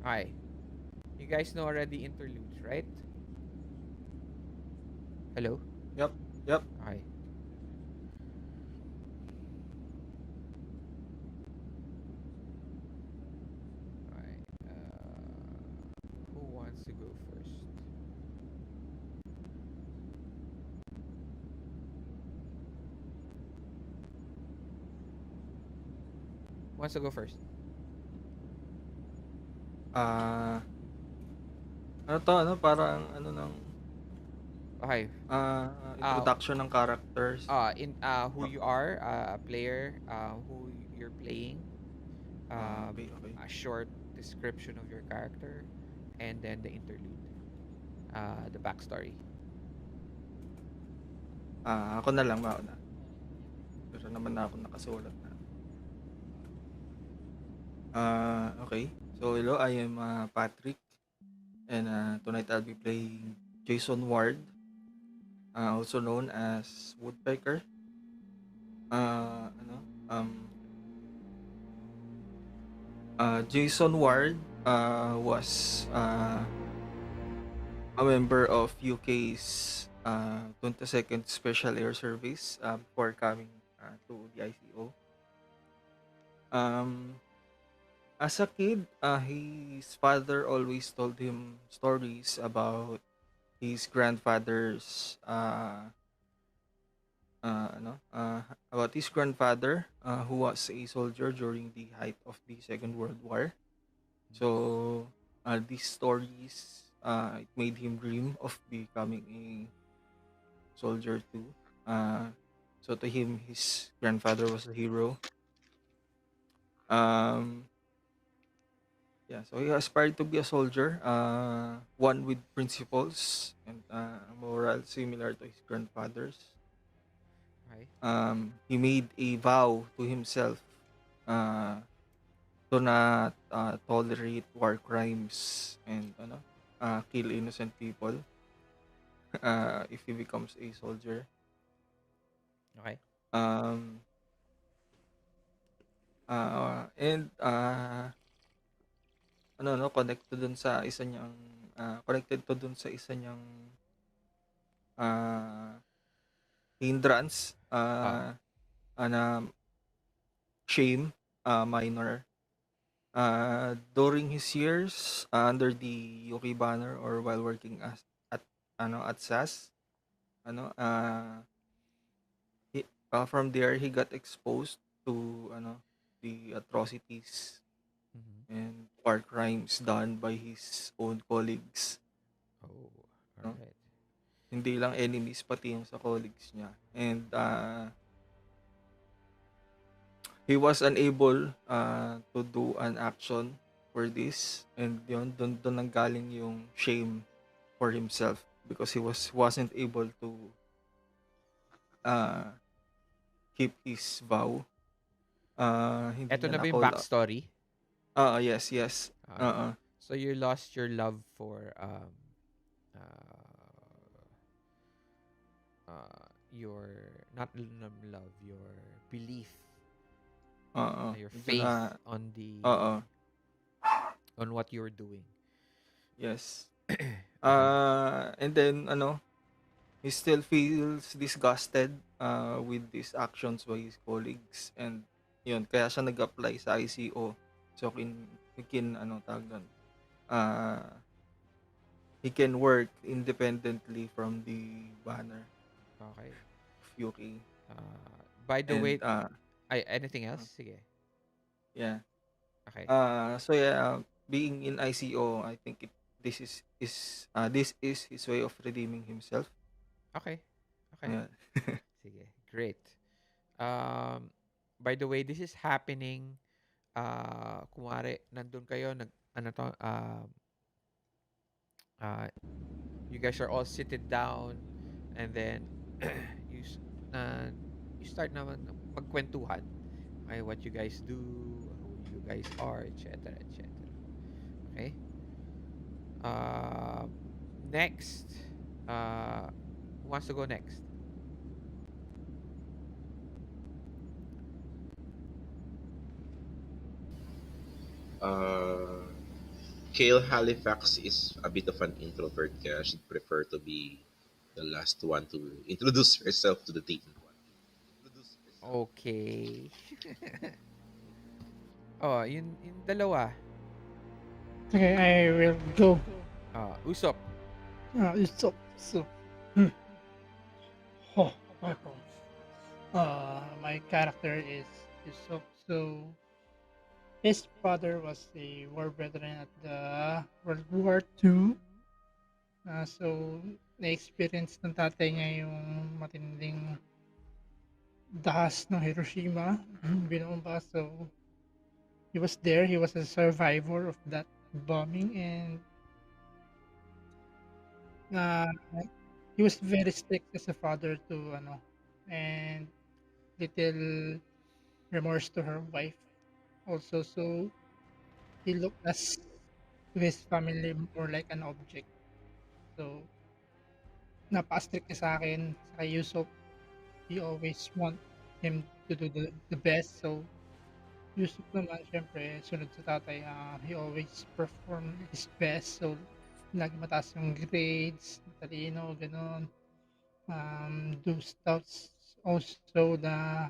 C: Hi. You guys know already interludes, right? Hello?
A: Yep, yep.
C: Hi. Alright. Who wants to go first? Who wants to go first?
A: Ah, ano 'to, ano, parang ano ng,
C: Okay. Uh,
A: introduction ng characters.
C: in who you are, a player, who you're playing,
A: Okay, okay.
C: a short description of your character, and then the interlude, the backstory.
A: Ako na lang mauna. Meron naman na akong nakasulat na. Okay. So hello, I am Patrick, and tonight I'll be playing Jason Ward, also known as Woodpecker. Ano? Jason Ward was a member of UK's 22nd Special Air Service before coming to the ICO. As a kid, his father always told him stories about his grandfather's about his grandfather who was a soldier during the height of the Second World War. So these stories it made him dream of becoming a soldier too. So to him, his grandfather was a hero. Yeah, so he aspired to be a soldier, one with principles and moral similar to his grandfather's.
C: Okay.
A: He made a vow to himself uh, to not tolerate war crimes and kill innocent people if he becomes a soldier.
C: Okay.
A: Um, and connected dun sa isa niyang connected to dun sa isa niyang ah, hindrance na shame minor during his years under the UK banner or while working at at SAS. He, from there he got exposed to the atrocities
C: Mm-hmm.
A: and war crimes done by his own colleagues,
C: Oh, all
A: no?
C: right.
A: Hindi lang enemies, pati yung sa colleagues niya. And he was unable to do an action for this. And yun, doon nanggaling yung shame for himself because he wasn't able to uh, keep his vow. Hindi
C: Eto
A: niya
C: na ba yung
A: na-call out.
C: backstory?
A: Yes.
C: Okay. So you lost your love for your not love, your belief, your
A: Medyo
C: faith
A: na,
C: on the
A: oo,
C: on what you're doing.
A: yes.
C: Okay.
A: And then, he still feels disgusted with these actions by his colleagues and yun kaya siya nag-apply sa ICO. So tawag doon, uh, he can work independently from the banner
C: Okay.
A: of UK.
C: By the
A: And
C: way, anything else? Sige.
A: yeah.
C: Okay.
A: So yeah, being in ICO, I think this is his way of redeeming himself.
C: Okay. Okay.
A: Yeah.
C: Sige. Great. Um, by the way, this is happening kumare nandun kayo ano to uh, you guys are all seated down and then you s- uh, you start naman magkwentuhan. Okay, what you guys do, who you guys are, etc., etc. Okay? Uh, next. Who wants to go next?
B: Uh, Kale Halifax is a bit of an introvert, kaya she'd prefer to be the last one to introduce herself to the team.
C: Okay. Oh, yun dalawa.
E: Okay, I will go.
C: Usop.
E: So, hmm. Oh, okay. My character is Yusuf. So, his father was a war veteran at the World War II. So, na-experience ng tatay niya yung matinding dahas ng Hiroshima, binomba. So, he was there. He was a survivor of that bombing, and uh, he was very strict as a father to ano, and little remorse to her wife also. So he looked as to his family more like an object. So napaka-strict niya sa akin, sa Yusuf. He always want him to do the best. So Yusuf naman siyempre sunod sa tatay, he always perform his best. So lagi mataas yung grades, matalino, gano'n. Do stuffs also na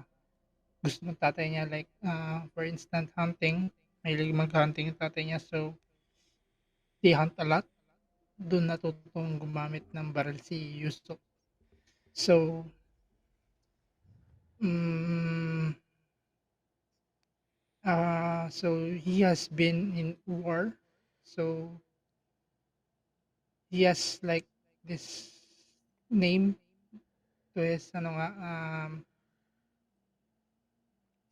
E: gusto ng tatay niya like, for instance, hunting. Mahilig mag-hunting yung tatay niya. So they hunt a lot. Dun natutong gumamit ng baril si Yusuf. So, mm, so he has been in war. So he has like this name to his ano nga,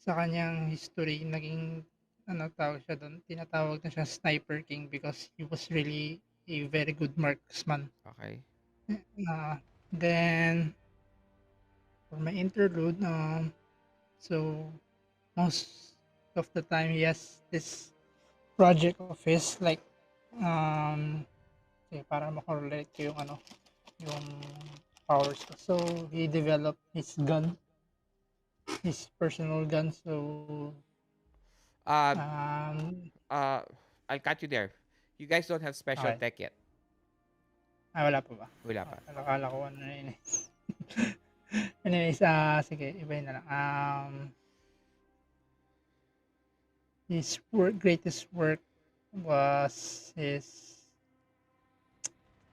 E: sa kanyang history naging ano tawag siya dun, tinatawag na siya Sniper King because he was really a very good marksman.
C: Okay.
E: Then for my interlude, so most of the time he has this project of his like, okay, para makorelate ko yung ano, yung powers ko. So he developed his gun, his personal gun. So
C: Uh,
E: um
C: uh, I'll cut you there. You guys don't have special
E: okay.
C: tech yet.
E: Wala pa ba?
C: Wala
E: Oh,
C: pa.
E: akala ko ano na yun eh. Anyways, sige, ibahin na lang. His greatest work was his,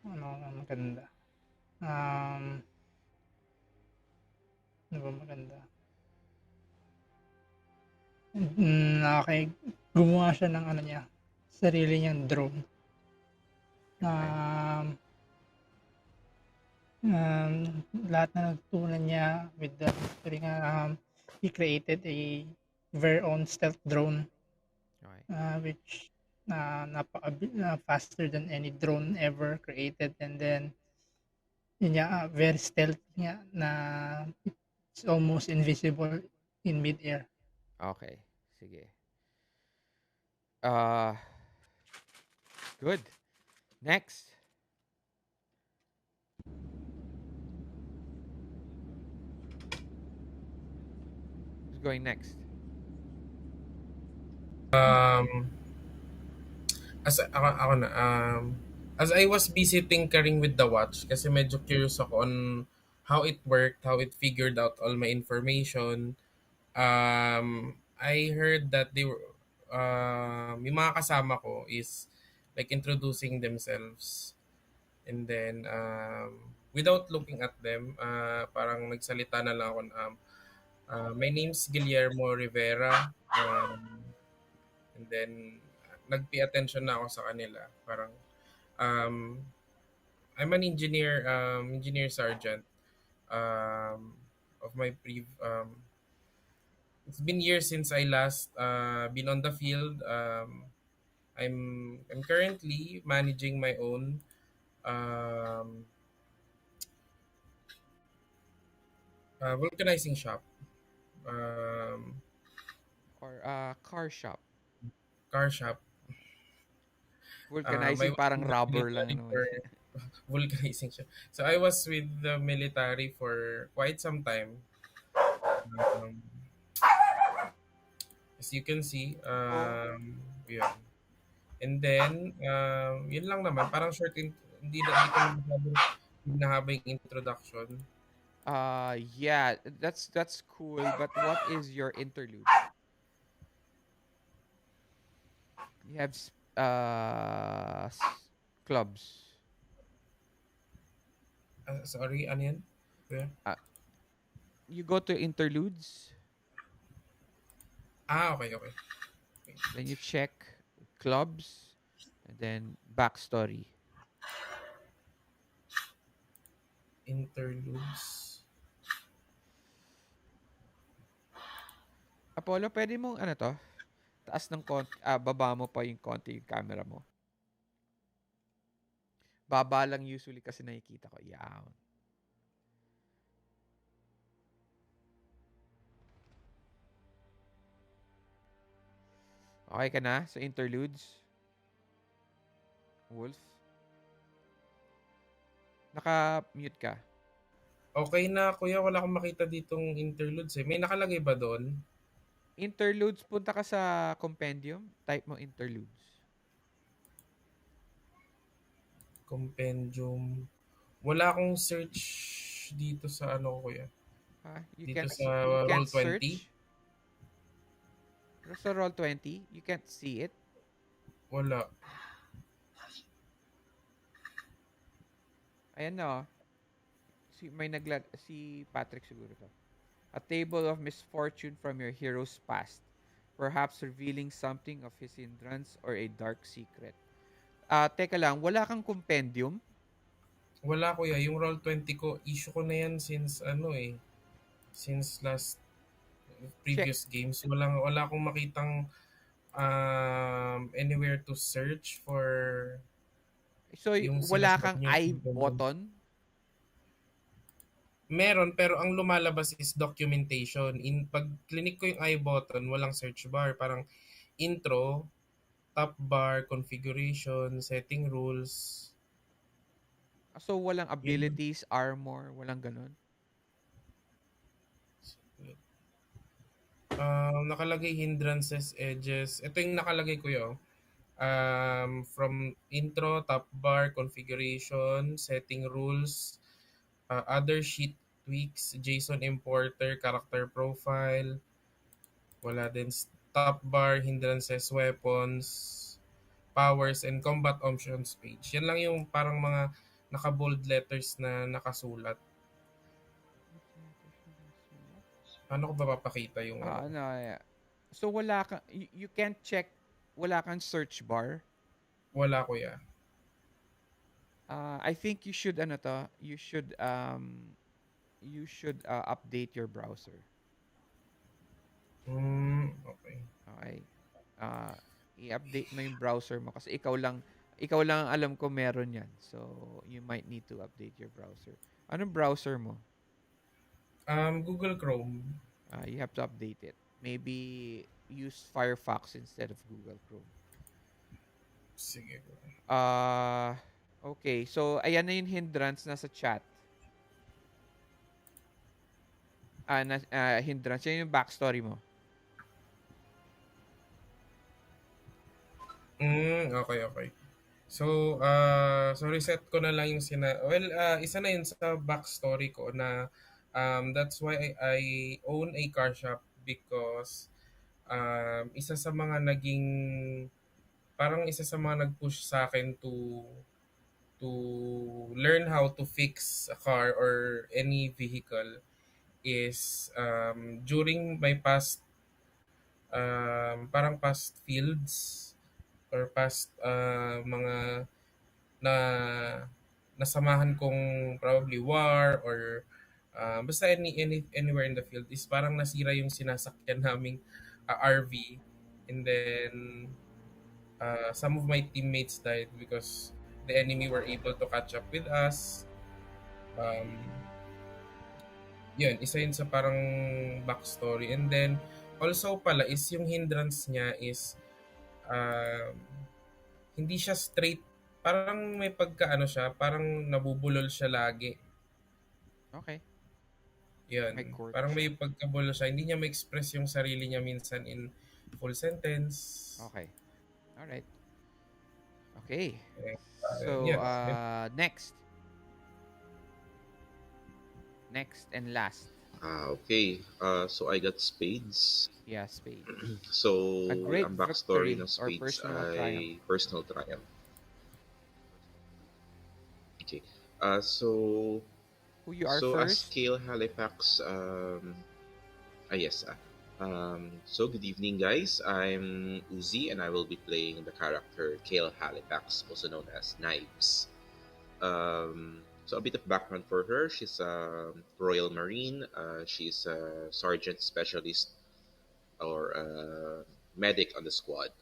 E: ano ang maganda? Um, ano ba maganda? Okay, gumawa siya ng ano niya, sarili niyang drone.
C: Okay.
E: Um, Lahat na natutunan niya with the history nga, he created a very own stealth drone,
C: Okay.
E: which faster than any drone ever created. And then yun nga, very stealthy nga na it's almost invisible in mid-air.
C: Okay. Sige. Uh, good. Next. Who's going next?
D: Um, ako na, as I was busy tinkering with the watch, kasi medyo curious ako on how it worked, how it figured out all my information. I heard that they were, yung mga kasama ko is like introducing themselves. And then, without looking at them, parang nagsalita na lang ako, my name's Guillermo Rivera. And then, nag-pay attention na ako sa kanila. Parang, um, I'm an engineer, engineer sergeant, of my it's been years since I last been on the field. I'm currently managing my own um, vulcanizing shop, um,
C: Or car shop.
D: car shop. My
C: Vulcanizing
D: was
C: parang
D: in the
C: rubber lang
D: military
C: naman.
D: for vulcanizing shop. So I was with the military for quite some time. Um, as you can see, yun. And then, yun lang naman. Parang short, hindi ko na masyadong hinahaba yung introduction.
C: Yeah, that's cool. But what is your interlude? You have clubs.
D: Sorry, ano yan? Where?
C: Uh, you go to interludes,
D: Okay, okay.
C: then you check clubs, and then backstory.
D: Interludes.
C: Apollo, pwede mong ano to? Taas ng konti, baba mo pa yung konti yung camera mo. Baba lang usually kasi nakikita ko. Yan. Okay ka na sa interludes, Wolf? Naka-mute ka.
D: Okay na, kuya. Wala akong makita ditong interludes eh. May nakalagay ba doon?
C: Interludes, punta ka sa compendium, type mo interludes.
D: Compendium. Wala akong search dito sa ano, kuya.
C: You
D: Dito
C: can't
D: sa
C: you can't
D: Roll20.
C: search. Pero sa Roll20, you can't see it.
D: Wala.
C: Ayan na, oh. Si Patrick siguro to. A table of misfortune from your hero's past, perhaps revealing something of his hindrance or a dark secret. Teka lang, wala kang compendium?
D: Wala, kuya. Yung Roll20 ko, issue ko na yan since ano eh. Since last
C: Check.
D: previous games. Wala akong makitang anywhere to search for
C: So,
D: yung
C: wala
D: sinasabi
C: kang
D: niyong
C: I
D: compendium.
C: button?
D: Meron, pero ang lumalabas is documentation. Pag clinic ko yung I button, walang search bar. Parang intro, top bar, configuration, setting rules.
C: So, walang
D: Yun.
C: abilities, armor, walang ganun?
D: Nakalagay hindrances, edges. Ito yung nakalagay ko yun. From intro, top bar, configuration, setting rules, other sheet tweaks, JSON importer, character profile, wala din top bar, hindrances, weapons, powers, and combat options page. Yan lang yung parang mga naka-bold letters na nakasulat. Paano ko ba papakita yung ano?
C: Ano, so, wala kang, you can't check, wala kang search bar?
D: Wala, kuya.
C: I think you should, you should update your browser.
D: Okay.
C: Okay. Ah, i-update mo yung browser mo kasi ikaw lang ang alam ko meron yan. So, you might need to update your browser. Anong browser mo?
D: Google Chrome.
C: You have to update it. Maybe use Firefox instead of Google Chrome.
D: Sige.
C: Ah, okay. So, ayan na yung hindrance nasa chat. Hindrance. Yan yung backstory mo.
D: Okay, okay. So, reset ko na lang yung isa na yun sa backstory ko na that's why I own a car shop because isa sa mga naging parang isa sa mga nag-push sa akin to learn how to fix a car or any vehicle is during my past parang past fields or past mga na nasamahan kong probably war or basta anywhere in the field is parang nasira yung sinasakyan naming RV, and then some of my teammates died because the enemy were able to catch up with us. um, Yun, isa yun sa parang backstory. And then also pala is yung hindrance niya is um, hindi siya straight, parang may pagkaano siya, parang nabubulol siya lagi.
C: Okay. May
D: Yun. Parang
C: quirk
D: may
C: siya.
D: pagkabulol siya. Hindi niya ma-express yung sarili niya minsan in full sentence.
C: Okay. Alright. Okay.
D: Eh,
C: So,
D: Yan.
C: next. Next and last.
B: Okay. So I got spades.
C: Yeah, spades.
B: So,
C: A great
B: ang backstory
C: victory
B: ng
C: or
B: spades
C: personal triumph.
B: ay personal triumph. Okay. So
C: Who you are
B: so as
C: first?
B: Kale Halifax, yes. So good evening, guys. I'm Uzi, and I will be playing the character Kale Halifax, also known as Knives. So a bit of background for her: she's a Royal Marine. She's a sergeant specialist or a medic on the squad.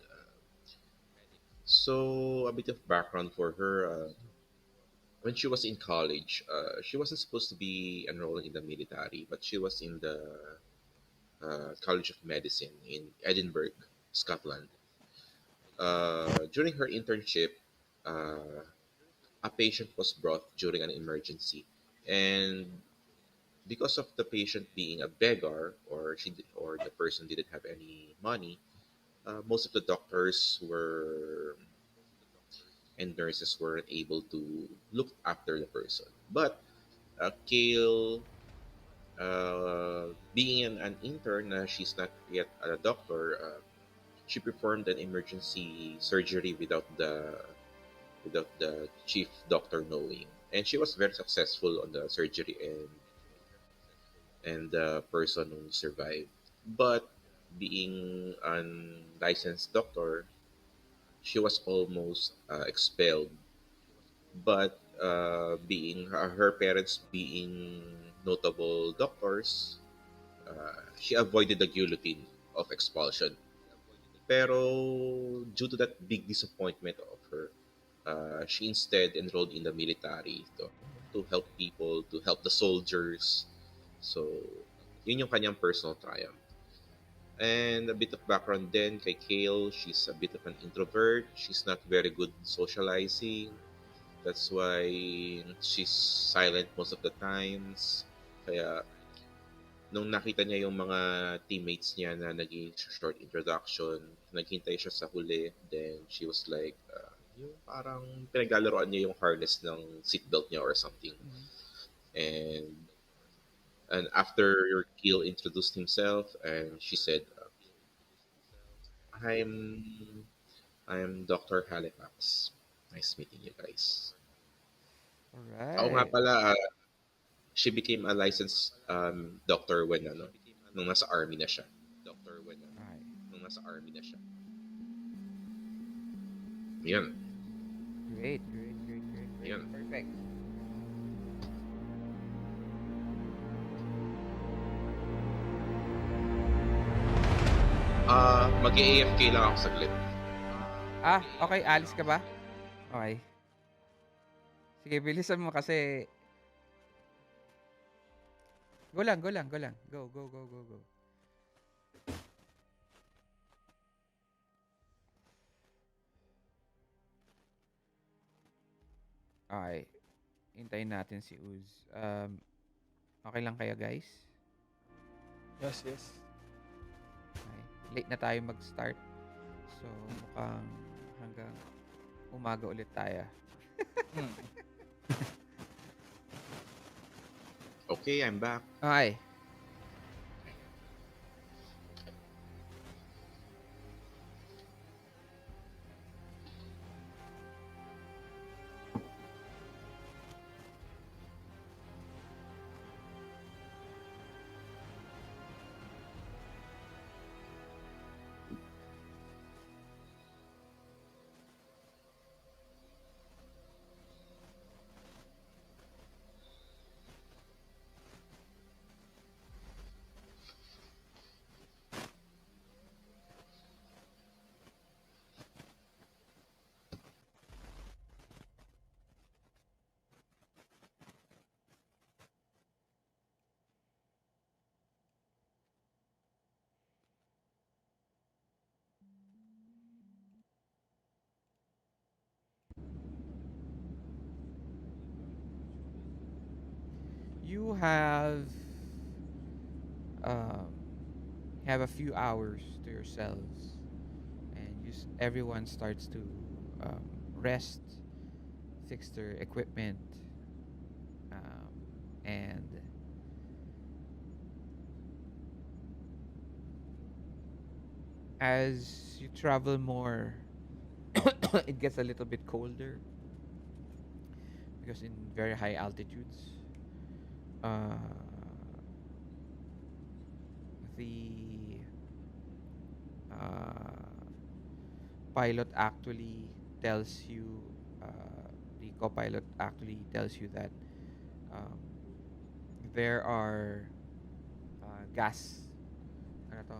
B: So a bit of background for her. When she was in college, she wasn't supposed to be enrolling in the military, but she was in the College of Medicine in Edinburgh, Scotland. During her internship, uh, a patient was brought during an emergency, and because of the patient being a beggar, or the person didn't have any money, most of the doctors were and nurses weren't able to look after the person. But Kale, being an intern, she's not yet a doctor. She performed an emergency surgery without the chief doctor knowing, and she was very successful on the surgery, and the person who survived. But being an licensed doctor, she was almost expelled. But being her parents being notable doctors, she avoided the guillotine of expulsion. Pero due to that big disappointment of her, she instead enrolled in the military to help people, to help the soldiers. So, yun yung kanyang personal triumph. And a bit of background then kay Kale, she's a bit of an introvert. She's not very good socializing. That's why she's silent most of the times. Kaya nung nakita niya yung mga teammates niya na naging short introduction, naghintay siya sa huli, then she was like, yung parang pinaglalaroan niya yung harness ng seatbelt niya or something.
C: Mhm.
B: And after Keel introduced himself, and she said, I'm Dr. Halifax. Nice meeting you guys.
C: All
B: Ako nga
C: right.
B: pala, she became a licensed doctor when nung nasa army na siya.
C: All right.
B: Yan.
C: Great, great, great, great, great.
B: Yan.
C: Perfect.
B: Mag-AFK lang ako saglit.
C: Okay. Alis ka ba? Okay. Sige, bilisan mo kasi... Go lang, go lang, go lang. Go, go, go, go, go. Okay. Hintayin natin si Uz. Okay lang kayo, guys?
A: Yes, yes.
C: Okay. Late na tayo mag-start. So, mukhang hanggang umaga ulit tayo.
A: Hmm.
B: Okay, I'm back.
C: Okay. You um, have a few hours to yourselves, and everyone starts to um, rest, fix their equipment, and as you travel more, it gets a little bit colder because in very high altitudes, uh, the uh, pilot actually tells you, the co-pilot actually tells you that um, there are gas, ano to,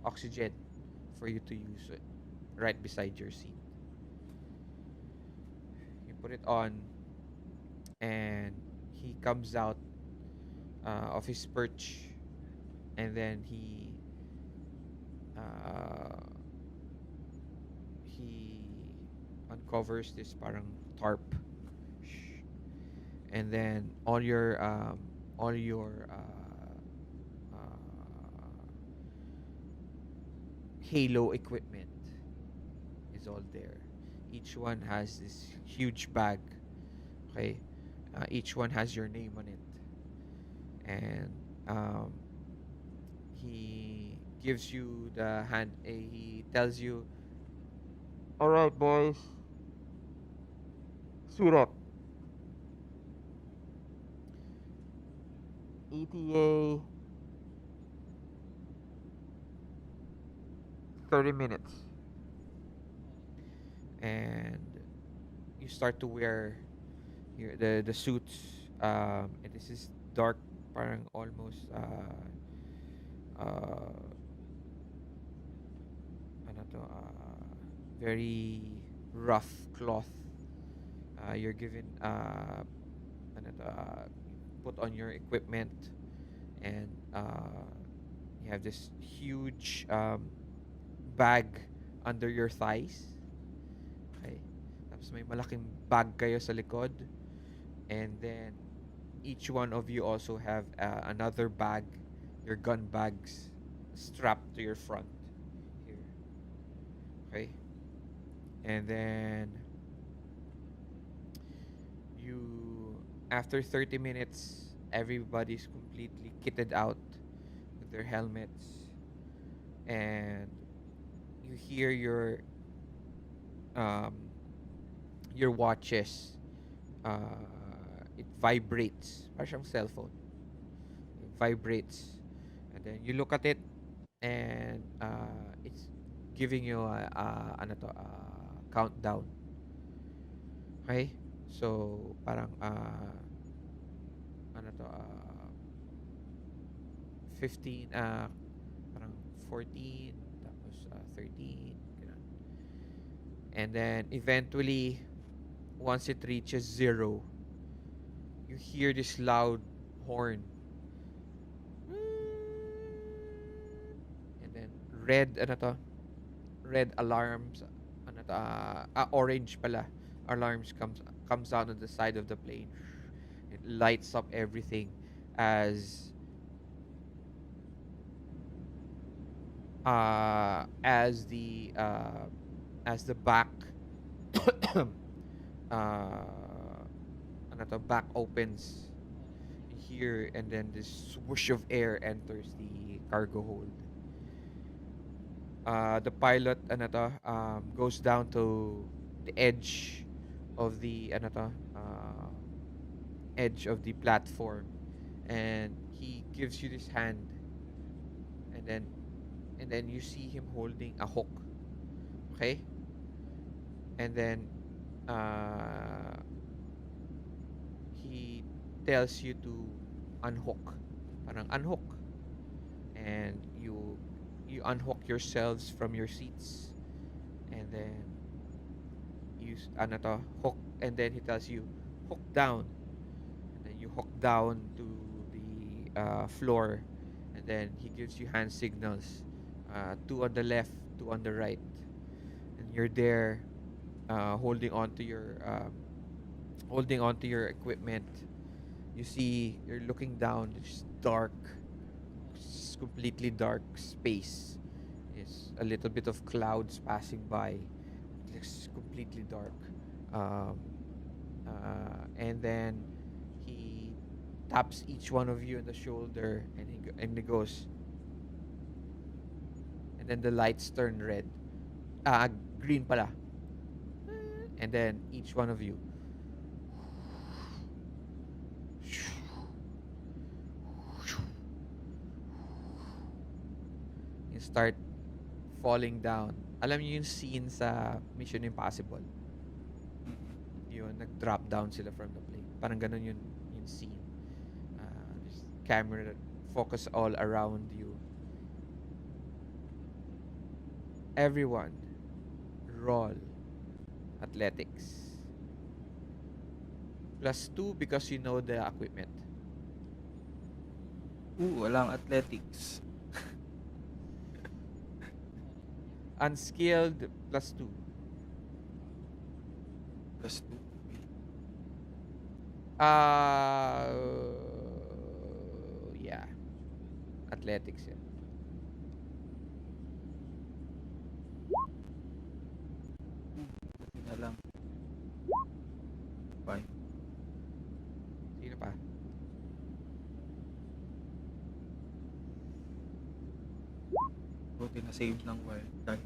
C: oxygen for you to use right beside your seat. You put it on, and he comes out of his perch, and then he uh, he uncovers this parang tarp. And then all your Halo equipment is all there. Each one has this huge bag. Okay, each one has your name on it, and um, he gives you the hand. He tells you, "All right, boys, suit up. ETA 30 minutes." And you start to wear the suits. And this is dark, parang almost ano to, very rough cloth. You're given ano to, put on your equipment, and you have this huge bag under your thighs. Okay. Tapos may malaking bag kayo sa likod. And then each one of you also have another bag, your gun bags, strapped to your front here. Okay. And then you, after 30 minutes, everybody's completely kitted out with their helmets, and you hear um, your watches. It vibrates, parang siyang cellphone. It vibrates, and then you look at it, and it's giving you ano to, countdown. Okay? So, parang ano to, 15, parang 14, tapos 13, ganun. And then, eventually, once it reaches 0, you hear this loud horn. And then, ano to, red alarms, ano to, orange pala, alarms comes out on the side of the plane. It lights up everything as as the back ano to, back opens here, and then this swoosh of air enters the cargo hold. The pilot ano to, goes down to the edge of the ano to, edge of the platform, and he gives you this hand, and then you see him holding a hook. Okay. And then uh, he tells you to unhook, parang unhook, and you unhook yourselves from your seats, and then you ano to, hook, and then he tells you hook down, and then you hook down to the floor, and then he gives you hand signals, two on the left, two on the right, and you're there, holding on to your equipment. You're looking down this dark, completely dark space. It's a little bit of clouds passing by. It's completely dark. Um, and then he taps each one of you on the shoulder, and he goes, and then the lights turn red. Green pala. And then each one of you start falling down. Alam niyo yung scene sa Mission Impossible? Yun, nag-drop down sila from the plane. Parang ganun yung scene. There's camera that focus all around you. Everyone, roll athletics. +2 because you know the equipment.
A: Walang athletics.
C: Unskilled +2.
A: +2. Okay.
C: Yeah. Athletics yan.
A: Buti na lang. 5.
C: Sino pa?
A: Buti na save ng wild card.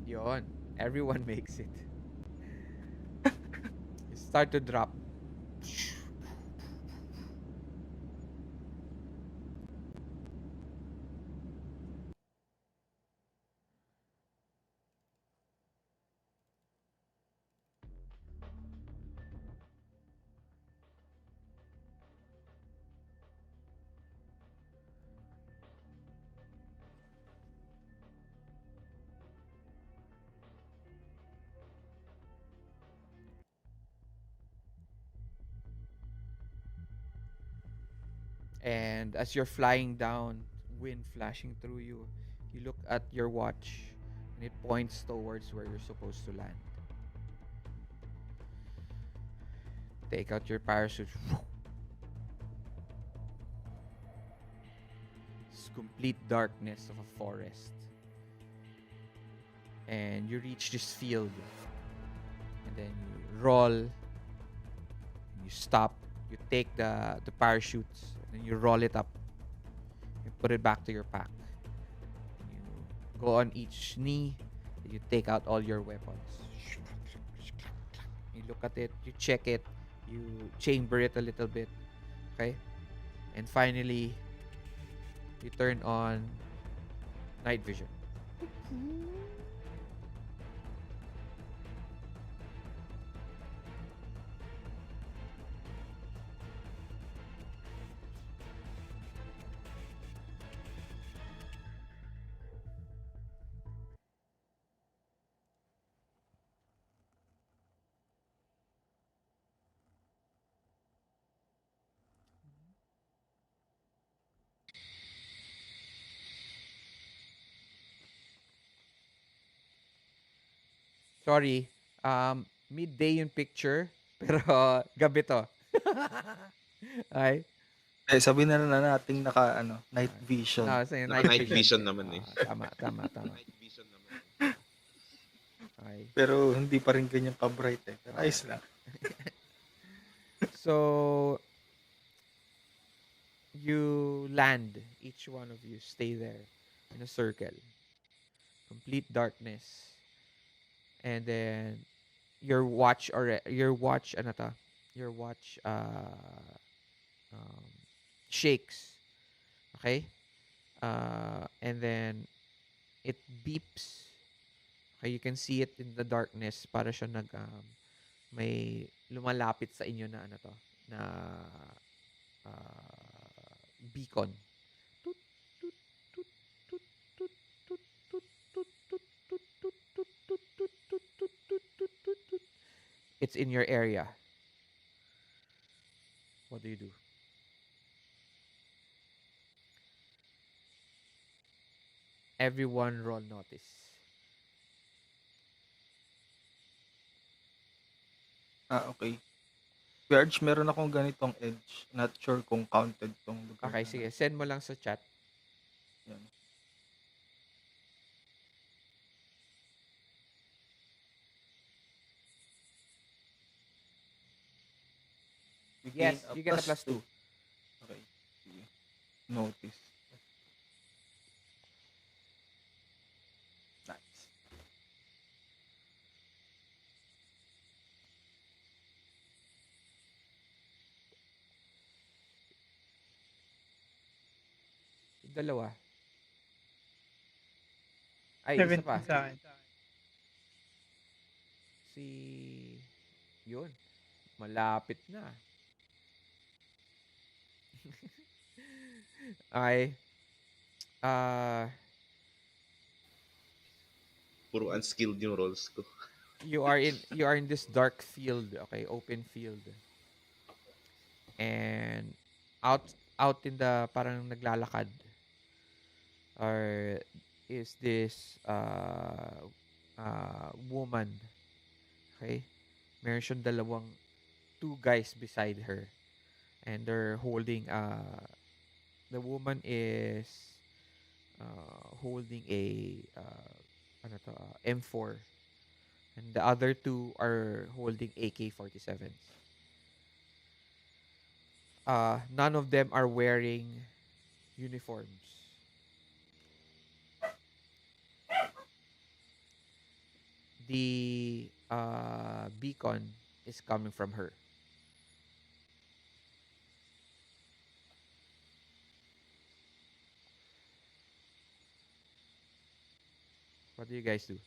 C: Yon. Everyone makes it. You start to drop. And as you're flying down, wind flashing through you, you look at your watch and it points towards where you're supposed to land. Take out your parachute. It's complete darkness of a forest. And you reach this field. And then you roll. And you stop. You take the parachutes. And you roll it up. You put it back to your pack. You go on each knee. And you take out all your weapons. You look at it. You check it. You chamber it a little bit. Okay? And finally, you turn on night vision. Sorry. Midday yung picture, pero gabi to. Okay?
A: Sabihin na lang nating naka ano, night vision.
C: No, say night
B: Naka-night
C: vision.
B: vision naman eh.
C: Tama. Okay.
A: Pero hindi pa rin ganyan ka-bright eh. Pero ayos lang.
C: So, you land. Each one of you stay there in a circle. Complete darkness. And then, your watch ano to? Your watch um, shakes. Okay? And then, it beeps. Okay, you can see it in the darkness. Para siya may lumalapit sa inyo na ano to, na beacon. It's in your area. What do you do? Everyone roll notice.
A: Okay. Verge, meron akong ganitong edge. Not sure kung counted tong lugar.
C: Okay, sige. Send mo lang sa chat.
A: Yan.
C: Yes, you get a +2.
A: Okay. Sige. Notice. Nice.
C: Dalawa. Ay, isa
E: 17
C: pa.
E: sa akin.
C: Si... Yun. Malapit na. Okay.
B: Puro unskilled yung rolls ko.
C: You are in this dark field, okay, open field. And out in the parang naglalakad or is this woman, okay? Meron siyang two guys beside her. And they're holding, the woman is holding a, M4. And the other two are holding AK-47s. None of them are wearing uniforms. The beacon is coming from her. What do you guys do?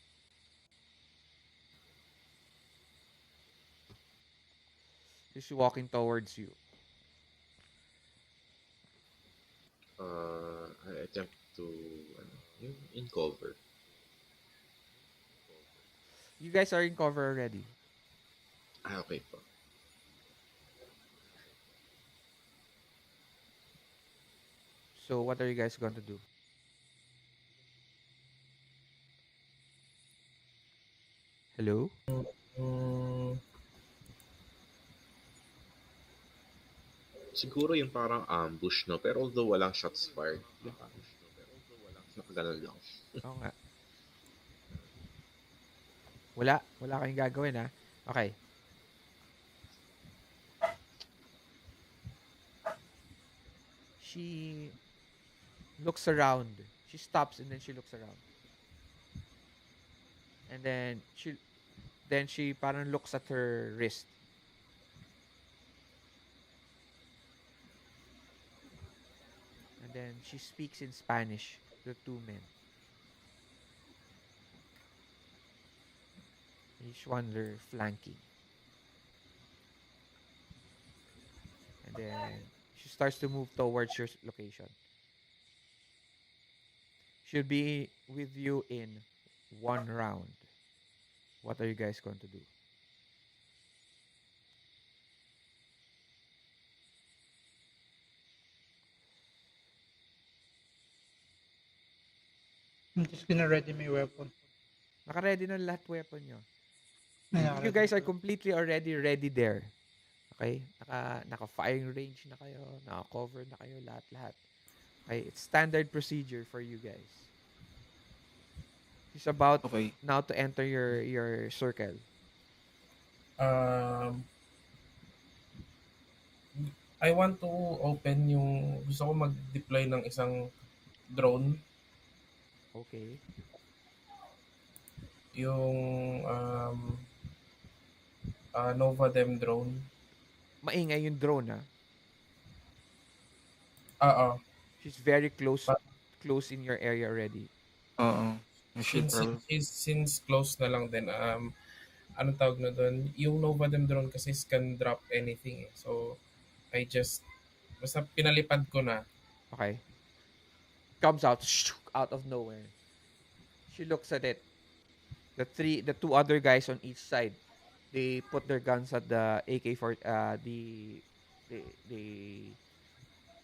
C: She's walking towards you.
B: I attempt to in cover.
C: You guys are in cover already.
B: Okay po.
C: So what are you guys going to do? Hello?
D: Mm,
B: Siguro yung parang ambush, no? Pero although walang shots fired, yung parang nakaganon lang.
C: Oo nga. Wala kayong gagawin, ha? Okay. She looks around. She stops and then she looks around. And then she parang looks at her wrist. And then she speaks in Spanish to two men. Each one they're flanking. And then she starts to move towards your location. She'll be with you in 1 round. What are you guys going to do?
E: I'm just gonna ready my weapon.
C: Naka-ready na lahat weapon nyo.
E: Ay,
C: You guys are completely already ready there. Okay? Naka-firing range na kayo. Naka-cover na kayo lahat-lahat. Okay? It's standard procedure for you guys. He's about
A: Okay.
C: now to enter your circle.
D: um, I want to open yung... Gusto ko mag-deploy ng isang drone.
C: Okay.
D: Yung Nova Dem drone.
C: Maingay yung drone, ha?
D: Oo.
C: She's very close
D: But
C: in your area already.
A: Oo. You should
D: since
A: probably
D: since close na lang din, anong tawag na doon? Yung Nova Dem drone kasi can drop anything eh. So, I just... Basta pinalipad ko na.
C: Okay. Comes out of nowhere. She looks at it. The two other guys on each side, they put their guns at the AK-4, the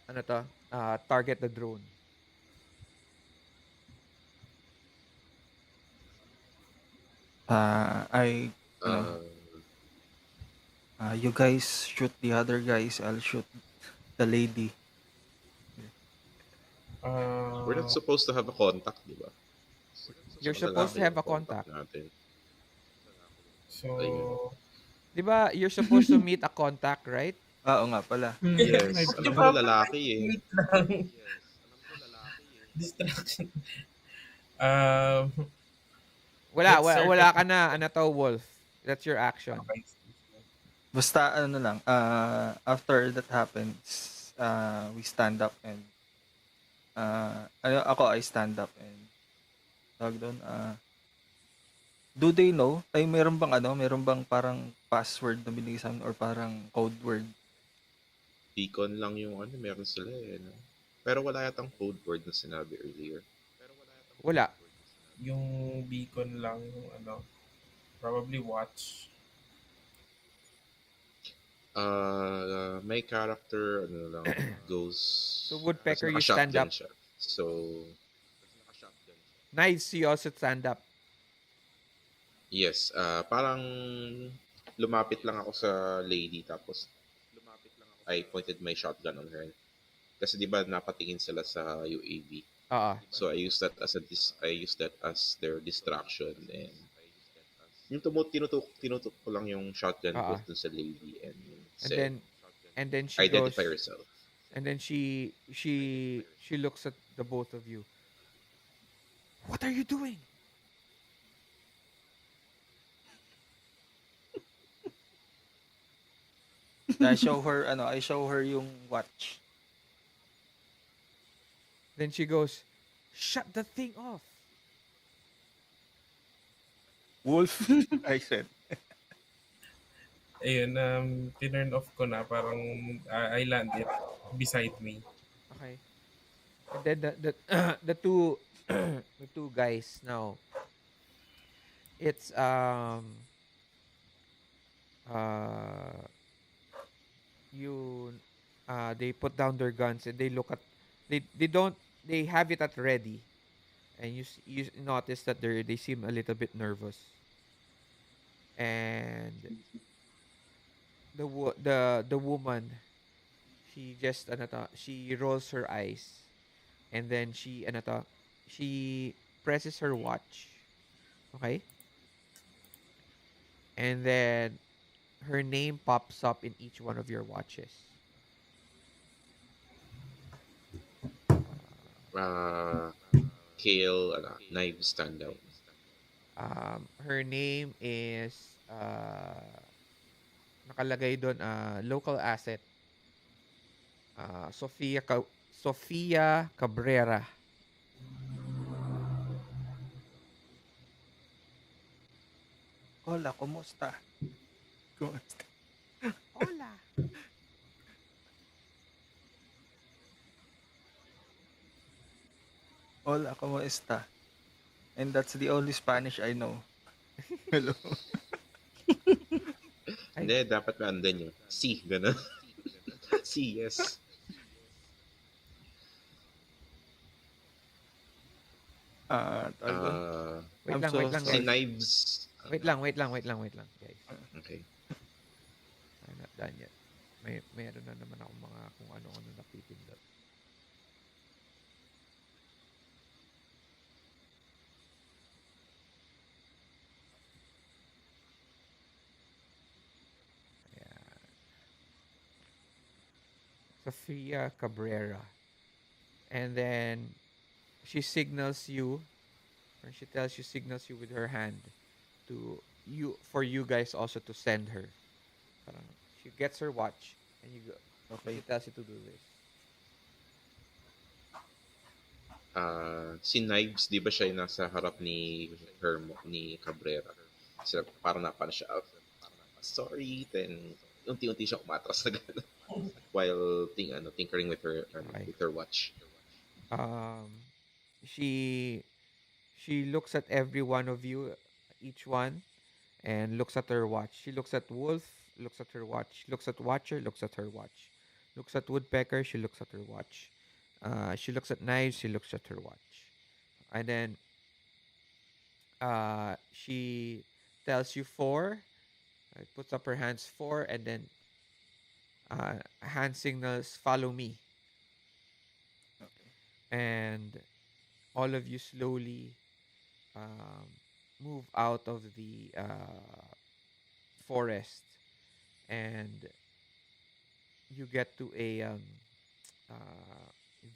C: ano to, target the drone.
A: I
B: Uh,
A: you guys shoot the other guys, I'll shoot the lady.
B: we're not supposed to have a contact, di ba?
C: You're
B: Sa
C: supposed to
B: lalaki
C: have
B: yung
C: a contact.
B: natin.
D: So,
B: Ayun.
C: Di ba, you're supposed to meet a contact, right?
A: Oo nga pala.
B: Yes,
E: I
B: alam ko
E: forgot.
B: lalaki eh.
D: wait lang. Distraction. Um,
C: Wala,
D: Let's start
C: wala
D: with-
C: ka na, ano to, Wolf. That's your action.
D: okay.
A: Basta ano lang, after that happens, we stand up and I stand up and tawag doon, do they know? Ay, meron bang parang password na binigay sa amin or parang code word?
B: Beacon lang yung meron sila eh. No? Pero wala yatang code word na sinabi earlier.
C: Wala.
D: Yung beacon lang, yung probably watch.
B: My character lang goes
C: So, Woodpecker,
B: kasi
C: you stand
B: naka-shotgun
C: up.
B: siya. So
C: Nice, you also stand up.
B: yes, parang lumapit lang ako sa lady tapos I pointed my shotgun on her. Kasi 'di ba napatingin sila sa UAV.
C: Oo.
B: So I use that as their distraction and yung tinutok ko lang yung shotgun
C: Oo.
B: bolt dun sa lady and
C: And
B: said,
C: then and then she
B: identify
C: goes
B: yourself.
C: and then she looks at the both of you. What are you doing?
A: I show her yung watch.
C: Then she goes, "Shut the thing off."
A: Wolf, I said.
D: Ayun, tinurn off ko na. Parang I land it beside me.
C: Okay. And then the two the two guys now, it's uh you they put down their guns and they look at they don't they have it at ready, and you notice that they seem a little bit nervous, and the woman, she just she rolls her eyes, and then she presses her watch. Okay. And then her name pops up in each one of your watches.
B: Uh, Kale, knife stand out.
C: Her name is nakalagay doon, local asset, Sofia Cabrera.
A: Hola, kumusta? Kumusta?
C: Hola.
A: Hola, kumusta? And that's the only Spanish I know. Hello.
C: Ay.
B: Hindi, dapat maandan yung C, gano'n. C, yes.
A: Tawag doon.
C: Wait
A: I'm
C: lang,
A: so
C: wait lang,
B: Si
C: guys.
A: sorry.
B: Knives,
C: Wait lang, guys.
B: okay.
C: I'm not done yet. Meron na naman ako mga kung ano-ano napipindot. Ayan. Sofia Cabrera. And then she signals you, or signals you with her hand to you, for you guys also to send her. Parang she gets her watch and you go. She
A: Okay.
C: tells you to do this.
B: Si Knives, di ba siya yung nasa harap ni Cabrera? So, parang napano siya, sorry, then unti-unti siya umatras na gano'n while tinkering with
C: Okay.
B: her watch.
C: She looks at every one of you, each one, and looks at her watch. She looks at Wolf, looks at her watch. Looks at Watcher, looks at her watch. Looks at Woodpecker, she looks at her watch. She looks at Knives, she looks at her watch. And then she tells you four. Puts up her hands four, and then hand signals, "Follow me."
A: Okay.
C: And all of you slowly um, move out of the forest, and you get to a uh,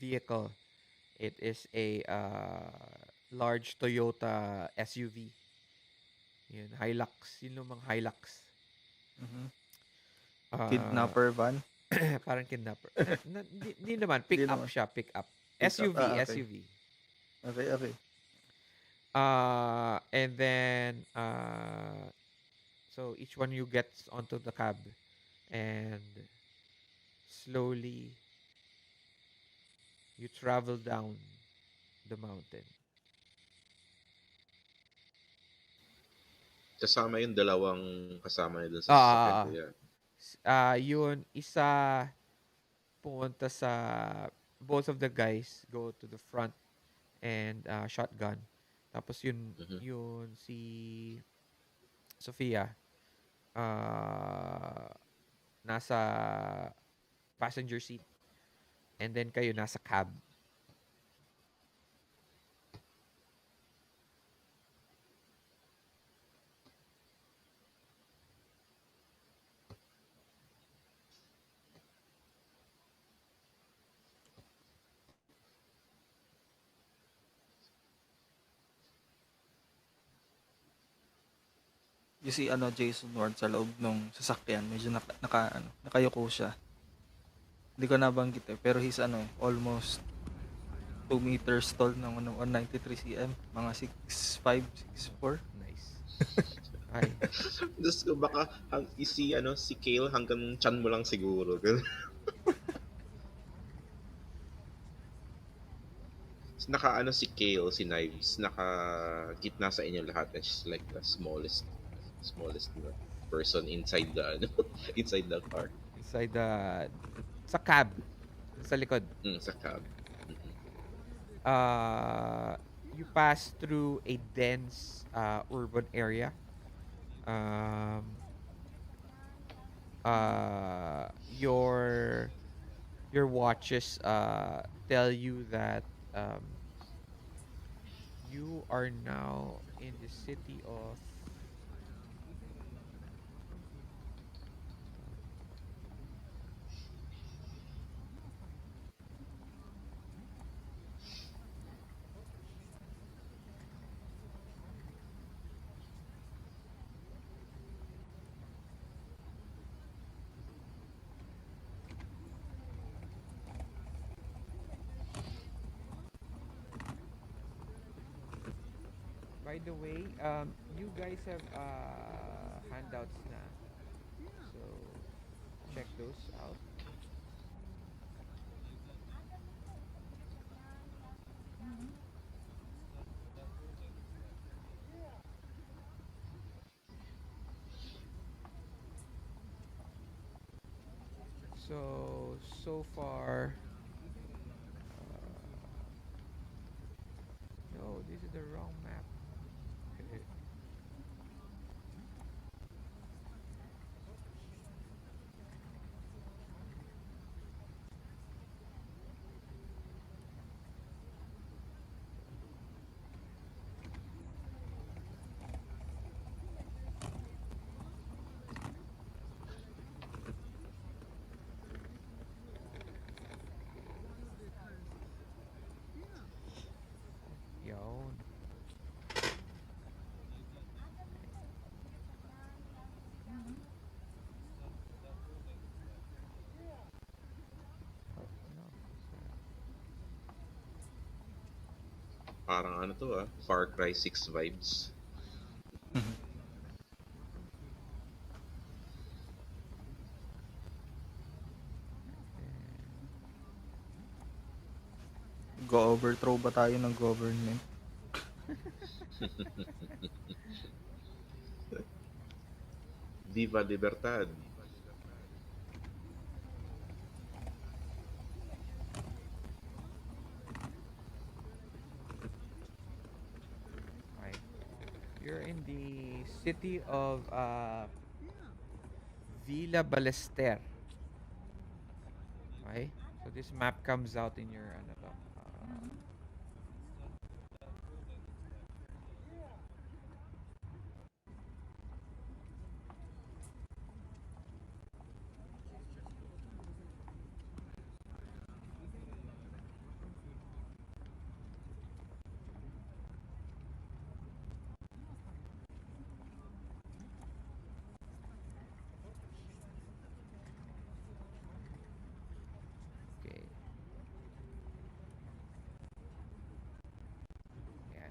C: vehicle. It is a large Toyota SUV. Yun, Hilux. Yun lumang Hilux.
A: Mhm.
C: Uh,
A: Kidnapper van?
C: parang kidnapper. Hindi naman. Pick
A: Hindi
C: up
A: naman.
C: siya. Pick up.
A: Pick up.
C: SUV.
A: Okay.
C: SUV.
A: Okay, okay.
C: And then, so each one you gets onto the cab, and slowly you travel down the mountain.
B: Kasama yung dalawang kasama niya dun sa sasakyan
C: Ah,
B: ko yan.
C: yun, isa pumunta sa, both of the guys go to the front and shotgun. Tapos yun,
B: Mhm.
C: yun si Sofia, uh, nasa passenger seat, and then kayo nasa cab.
A: Yung si ano, Jason Ward sa loob nung sasakyan, medyo nakayuko siya. Hindi ko nabanggit eh, pero he's ano, almost 2 meters tall ng ano, 193 cm, mga 6'5", 6'4".
C: Nice. Ay.
B: Diyos ko, baka si Kale hanggang chan mo lang siguro. Ganun. Si Kale, si Knives, naka gitna sa inyo lahat, and she's like the smallest person inside the inside the car.
C: Inside the sa cab, sa likod.
B: Sa cab. Mm-mm.
C: You pass through a dense urban area. Um, your watches tell you that you are now in the city of by the way, you guys have handouts na. So check those out. So far, no, this is the wrong map. Yun. Oh, no.
B: Parang ano to Far Cry 6 vibes.
A: Go-overthrow ba tayo ng government?
B: Viva Libertad.
C: Okay. You're in the city of Villa Ballester. Okay? So this map comes out in your ano to. Okay. Yeah.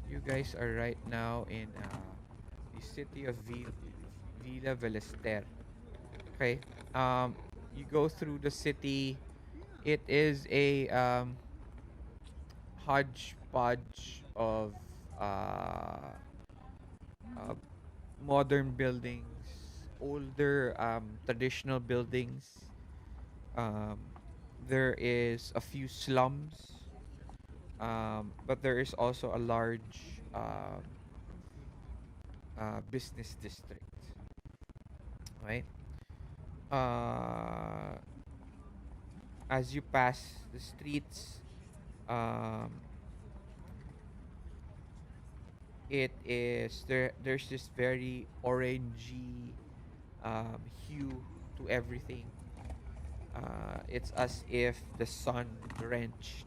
C: You guys are right now in the city of Villa Ballester. Okay. You go through the city. It is a hodgepodge of uh, uh, modern buildings, older traditional buildings. Um, there is a few slums, but there is also a large business district. Right? Uh, as you pass the streets, um, there's this very orangey hue to everything. It's as if the sun drenched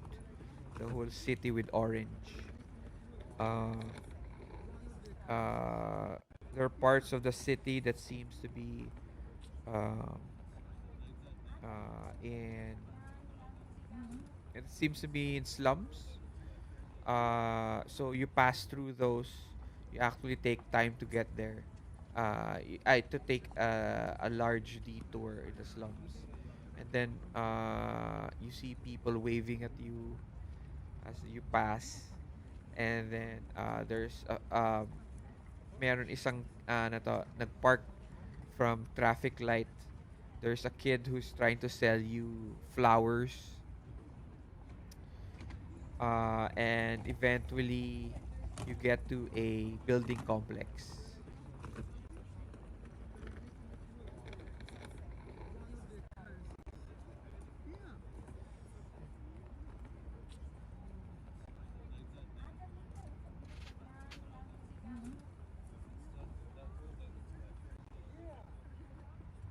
C: the whole city with orange. Uh, there are parts of the city that seems to be um, in it seems to be in slums. So you pass through those. You actually take time to get there. To take a large detour in the slums, and then you see people waving at you as you pass, and then meron isang nagpark from traffic light. There's a kid who's trying to sell you flowers, and eventually you get to a building complex.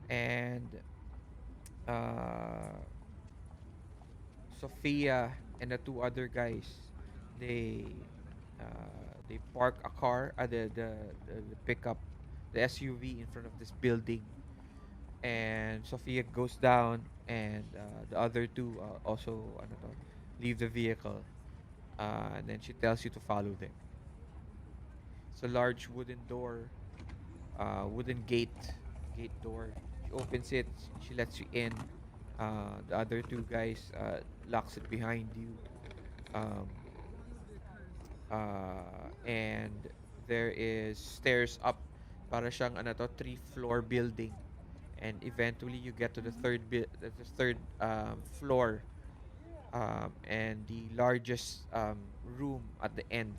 C: And uh, Sophia and the two other guys, they park a car, the pickup, the SUV in front of this building, and Sophia goes down, and the other two also ano to, leave the vehicle, and then she tells you to follow them. It's a large wooden door, wooden gate door. She opens it, she lets you in. The other two guys locks it behind you. Um, and there is stairs up, para siyang ano to, three-floor building, and eventually you get to the third floor, and the largest room at the end,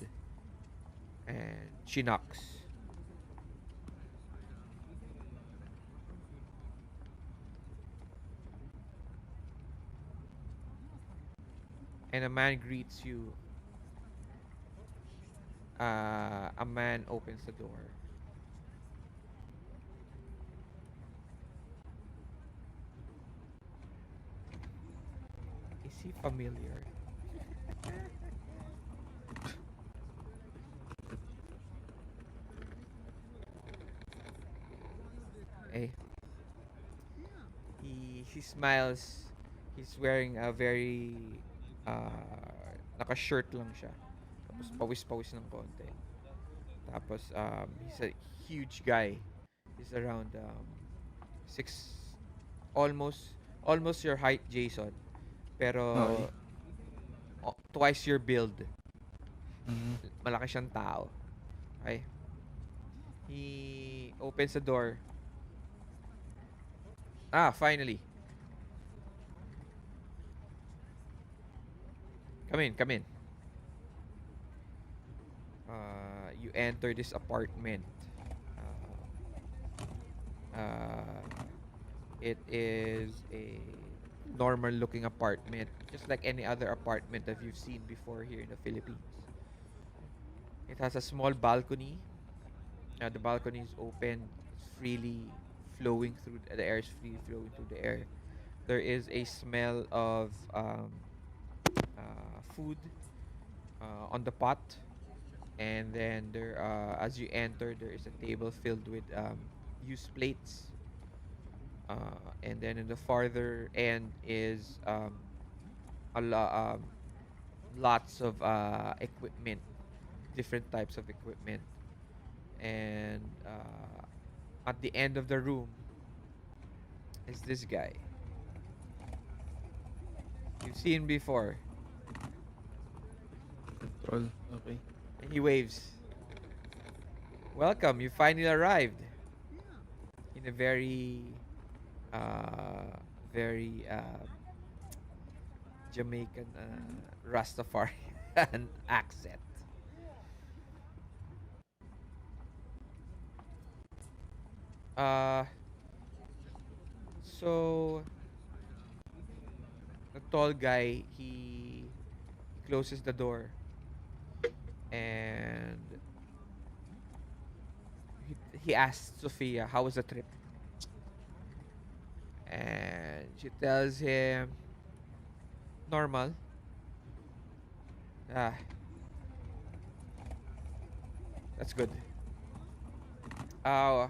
C: and she knocks, and a man greets you. A man opens the door. Is he familiar? Eh, he smiles. He's wearing a very naka-shirt lang siya. Tapos pawis-pawis ng konti. Tapos he's a huge guy. He's around six, almost your height, Jason.
A: Okey.
C: Pero twice your build.
A: Mm.
C: Malaki siyang tao. Okay? He opens the door. Finally. Come in, come in. You enter this apartment. Uh, it is a normal looking apartment, just like any other apartment that you've seen before here in the Philippines. It has a small balcony. The balcony is open. It's freely flowing through the air is freely flowing through the air. There is a smell of food on the pot, and then as you enter, there is a table filled with used plates, and then in the farther end is lots of equipment, different types of equipment, and at the end of the room is this guy. You've seen before,
A: Troll, okey.
C: and he waves. Welcome, you finally arrived. In a uh, very Jamaican Rastafarian accent. Uh, so the tall guy, he closes the door and he asks Sophia, "How was the trip?" And she tells him, "Normal." Ah, that's good. Uh,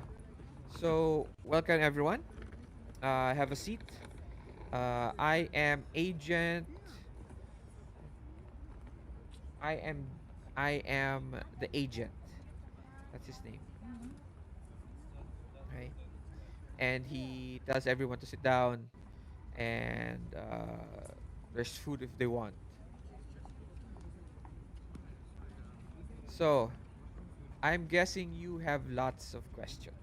C: so welcome everyone. Have a seat. I am Agent. I am. I am the agent. That's his name, right? And he tells everyone to sit down, and there's food if they want. So I'm guessing you have lots of questions.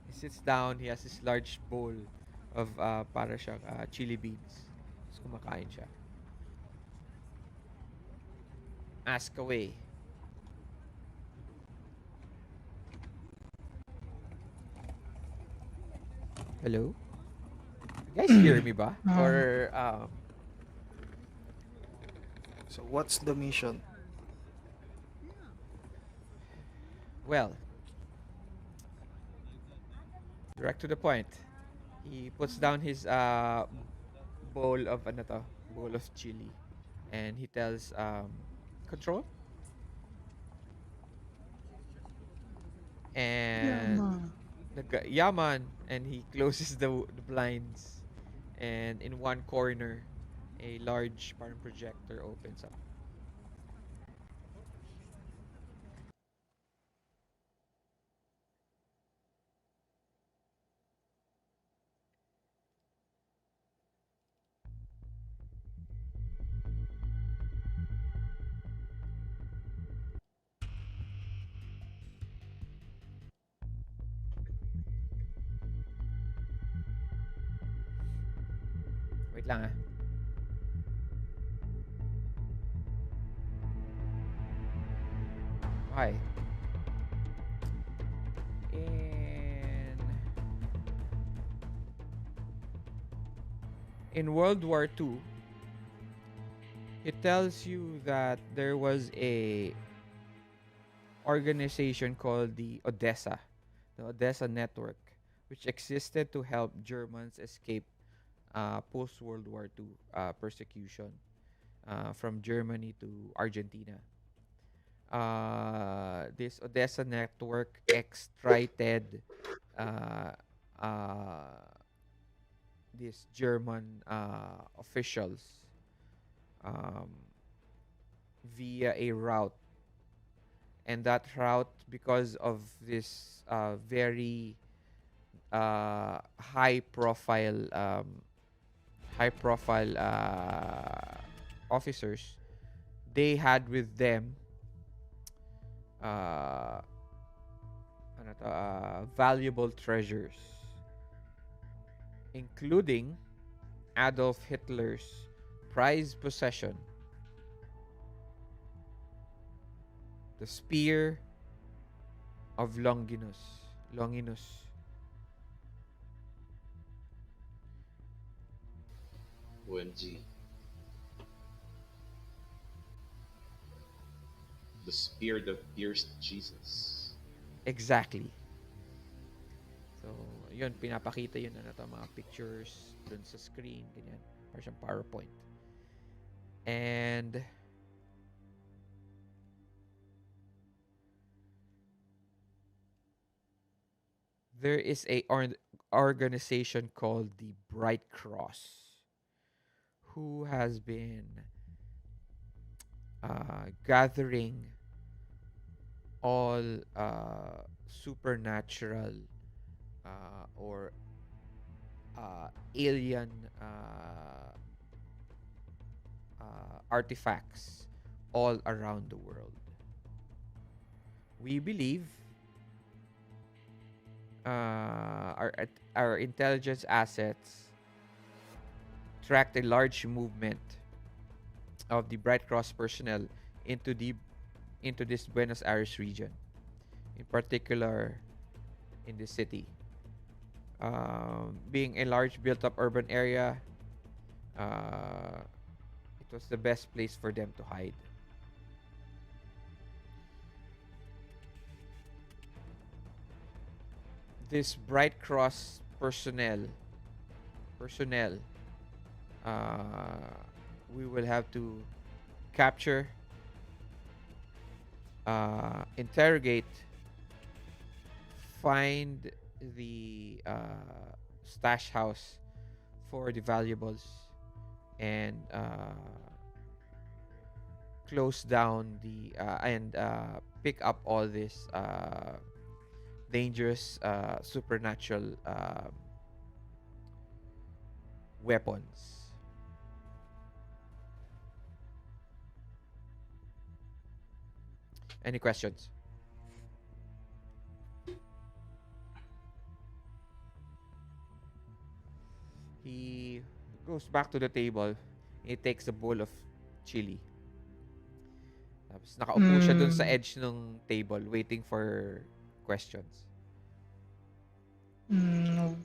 C: He sits down. He has this large bowl of para siyang chili beans. Tapos kumakain siya. Ask away. Hello? You guys hear me ba?
E: Um,
C: Or
A: So what's the mission?
C: well, direct to the point. He puts down his bowl of ano to, bowl of chili, and he tells control,
E: yeah,
C: and yaman, and he closes the blinds, and in one corner a large parang projector opens up. Wait lang ah. Okay. In in World War II, it tells you that there was a organization called the Odessa Network, which existed to help Germans escape post World War II persecution from Germany to Argentina. This Odessa Network extradited uh, uh, these German officials um, via a route, and that route, because of this very high profile officers, they had with them uh, valuable treasures, including Adolf Hitler's prized possession, the Spear of Longinus. Longinus.
B: OMG. The spear that pierced Jesus.
C: Exactly. So, yun, pinapakita yun mga pictures dun sa screen, ganyan. Or siyang PowerPoint. And there is a organization called the Bright Cross, who has been gathering all supernatural or alien artifacts all around the world. We believe our intelligence assets tracked a large movement of the Bright Cross personnel into the into this Buenos Aires region. in particular in the city. Being a large built-up urban area, uh, it was the best place for them to hide. This Bright Cross personnel, uh, we will have to capture, interrogate, find the stash house for the valuables, and close down the and pick up all this dangerous supernatural weapons. Any questions? He goes back to the table. He takes a bowl of chili. Tapos nakaupo siya dun sa
E: Mm,
C: edge ng table waiting for questions.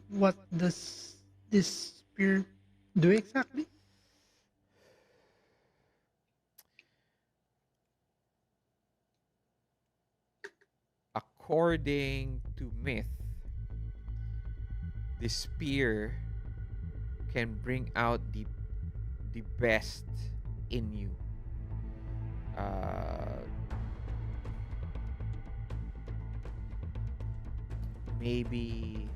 E: what does this spear do exactly?
C: According to myth, the spear can bring out the best in you. Uh, maybe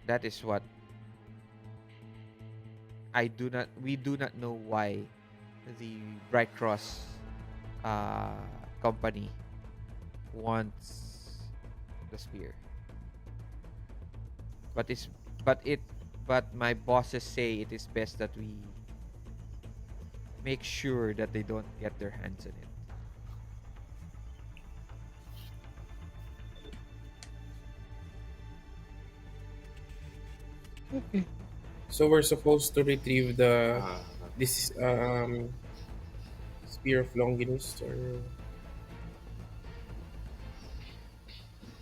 C: that is what I do not. We do not know why the Bright Cross uh, company wants the spear, but it's but it but my bosses say it is best that we make sure that they don't get their hands on it.
E: Okay.
D: So we're supposed to retrieve the
B: Uh,
D: this Spear of Longinus, or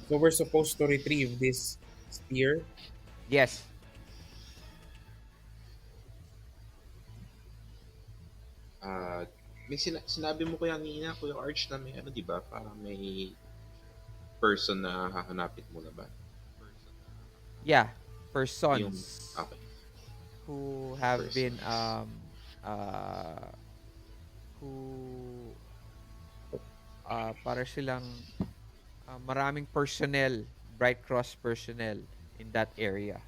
D: so we're supposed to retrieve this spear.
C: Yes,
B: uh, may sinabi mo kaya kanina, Kuya Arch, na may ano, di ba? Parang may person na hahanapin mo na ba?
C: yeah,
B: Yung,
C: persons
B: okay,
C: who have been
B: persons.
C: uh who para silang maraming personnel, Bright Cross personnel in that area,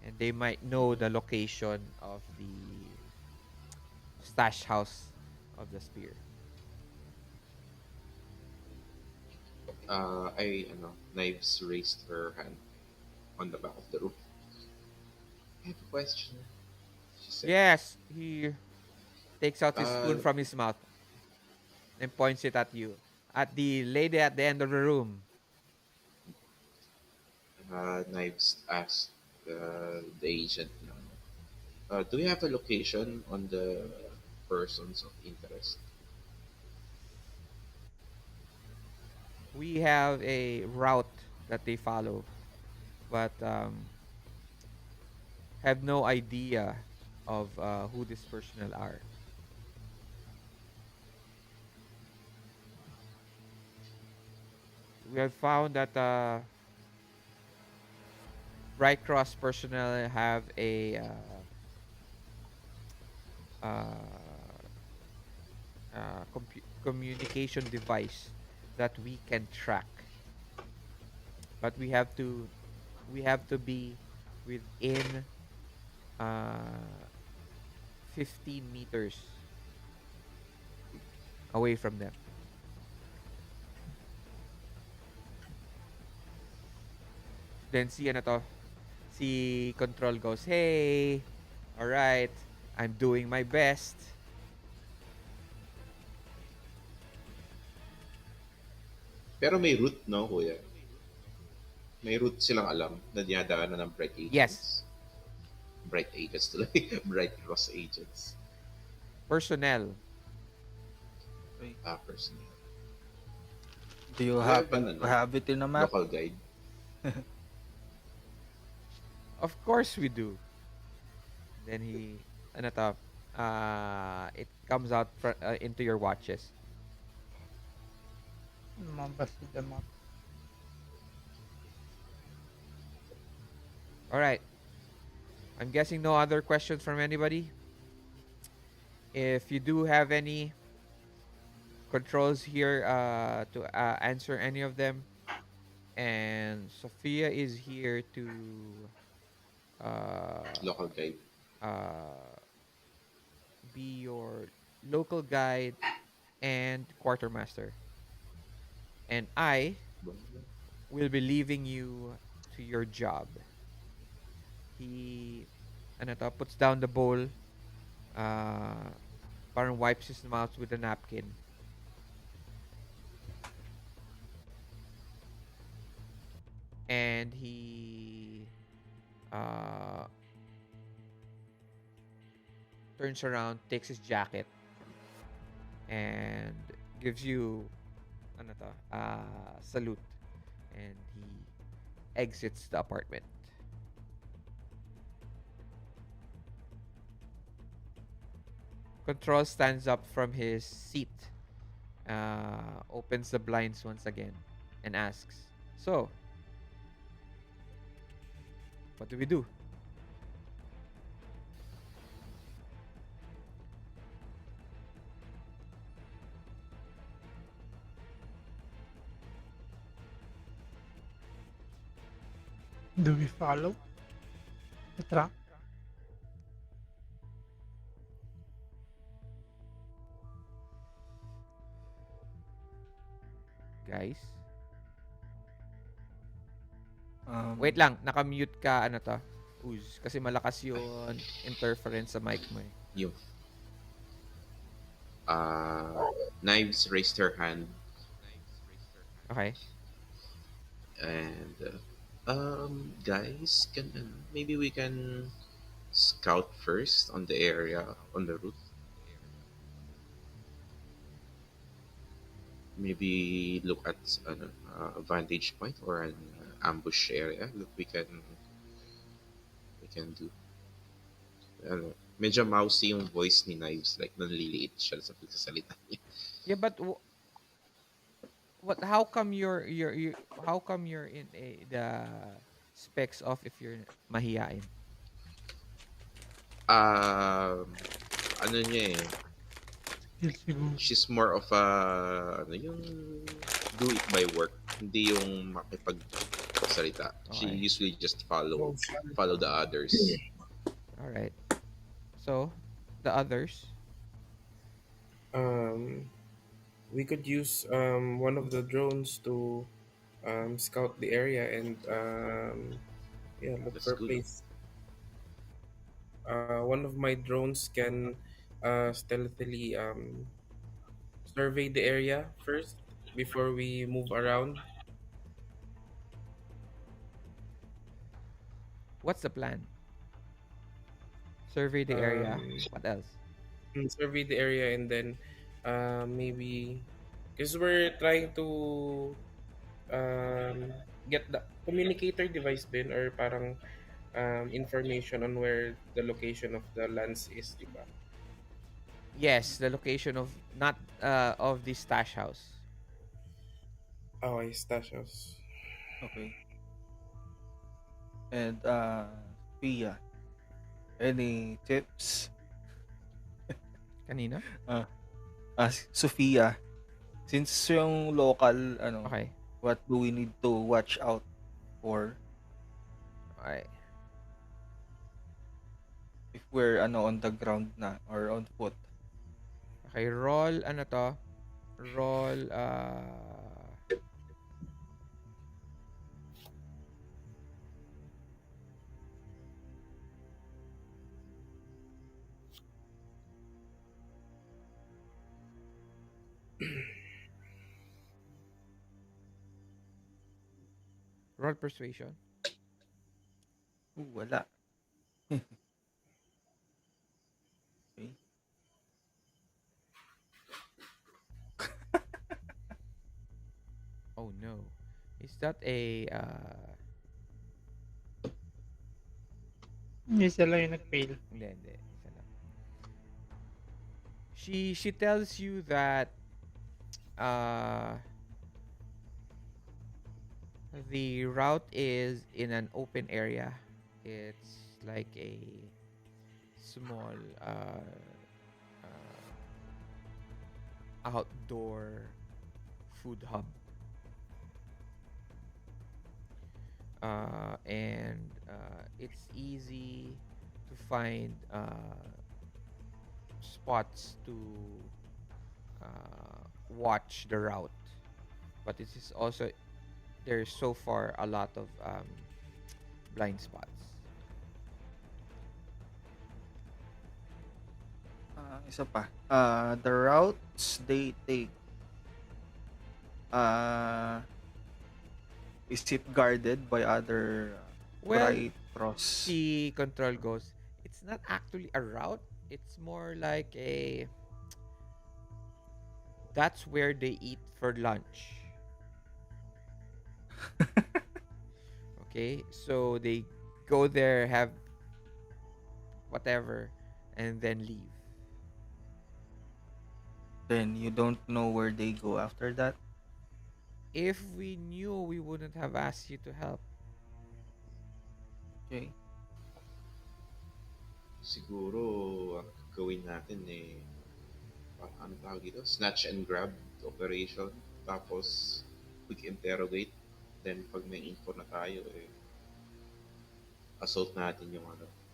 C: and they might know the location of the stash house of the spear.
B: Knives raised her hand on the back of the room. I have a question, she said.
C: Yes, he takes out his spoon
B: Uh,
C: from his mouth and points it at you, at the lady at the end of the room.
B: Knives asked the agent, do you have a location on the persons of interest?
C: We have a route that they follow, but have no idea of who these personnel are. We have found that Bright Cross personnel have a uh, communication device that we can track, but we have to be within uh, 15 meters away from them. Then si ano to, si Control goes, "Hey, all right, I'm doing my best."
B: Pero may route, no, kuya? May route silang alam na dinadaanan ng bright
C: Yes,
B: agents. Bright agents tuloy. Bright cross agents.
C: personnel.
A: Okay.
B: Personally.
A: Do you
B: Do you have
A: happen
B: an
A: to have it in a map?
B: local guide?
C: Of course we do. Then he, ano to, it comes out into your watches.
E: Lumabas sa map.
C: All right. I'm guessing no other questions from anybody. If you do have any controls here to answer any of them, and Sophia is here to uh,
B: Local guide.
C: uh, be your local guide and quartermaster. And I will be leaving you to your job. He, ano to, puts down the bowl, uh, parang wipes his mouth with a napkin. And he uh, turns around, takes his jacket, and gives you ano to, salute. And he exits the apartment. Control stands up from his seat, opens the blinds once again, and asks, "So, what do we do?"
E: Do we follow the trap?
C: Guys? Wait
A: Um,
C: lang, naka-mute ka, ano to? Uz, kasi malakas yung interference sa mic mo eh.
B: You. Knives raised her hand,
C: Okay?
B: and guys, can maybe we can scout first on the area on the route. Maybe look at a vantage point or an ambush area that we can do. Medyo mousy yung voice ni Knives, like nanliliit siya sa pagsasalita niya.
C: Yeah, but what how come you're how come you're in the specs of if you're mahiyain?
B: Um, ano niya eh,
E: Skill siguro.
B: she's more of a, ano yung do it by work, hindi yung makipagsalita. She
C: Okay.
B: usually just follow
D: Social.
B: follow the others.
C: All right. So, the others,
D: Um, we could use one of the drones to scout the area and yeah, look
B: That's
D: for a
B: good.
D: place. One of my drones can stealthily survey the area first before we move around.
C: what's the plan? Survey the area.
D: Um,
C: What else?
D: Survey the area and then maybe because we're trying to get the communicator device din or parang information on where the location of the lands is, di ba?
C: Yes, the location of not of the stash house.
D: Okay, stash house.
A: okay. And Pia, any tips?
C: Kanina?
A: Uh, Sophia, since yung local,
C: Okay.
A: what do we need to watch out for
C: Okay.
A: if we're on the ground na or on foot?
C: Okay, roll ano to? Roll roll persuasion.
A: Wala. Okay.
C: Oh no. Is that a
E: Isa lang yung nag-fail.
C: hindi. Isa lang. She tells you that uh the route is in an open area. It's like a small uh outdoor food hub. And it's easy to find spots to watch the route, but it is also there's so far a lot of blind spots.
A: Isa pa, the routes they take, uh, is it guarded by other
C: Well,
A: bright cross?
C: the control goes, it's not actually a route, it's more like a that's where they eat for lunch. Okay, so they go there, have whatever, and then leave.
A: Then you don't know where they go after that.
C: If we knew, we wouldn't have asked you to help.
A: Okay.
B: Siguro, ang gawin natin ano tawag dito? Snatch and grab operation. Tapos, quick interrogate. Then, pag may info na tayo, assault natin yung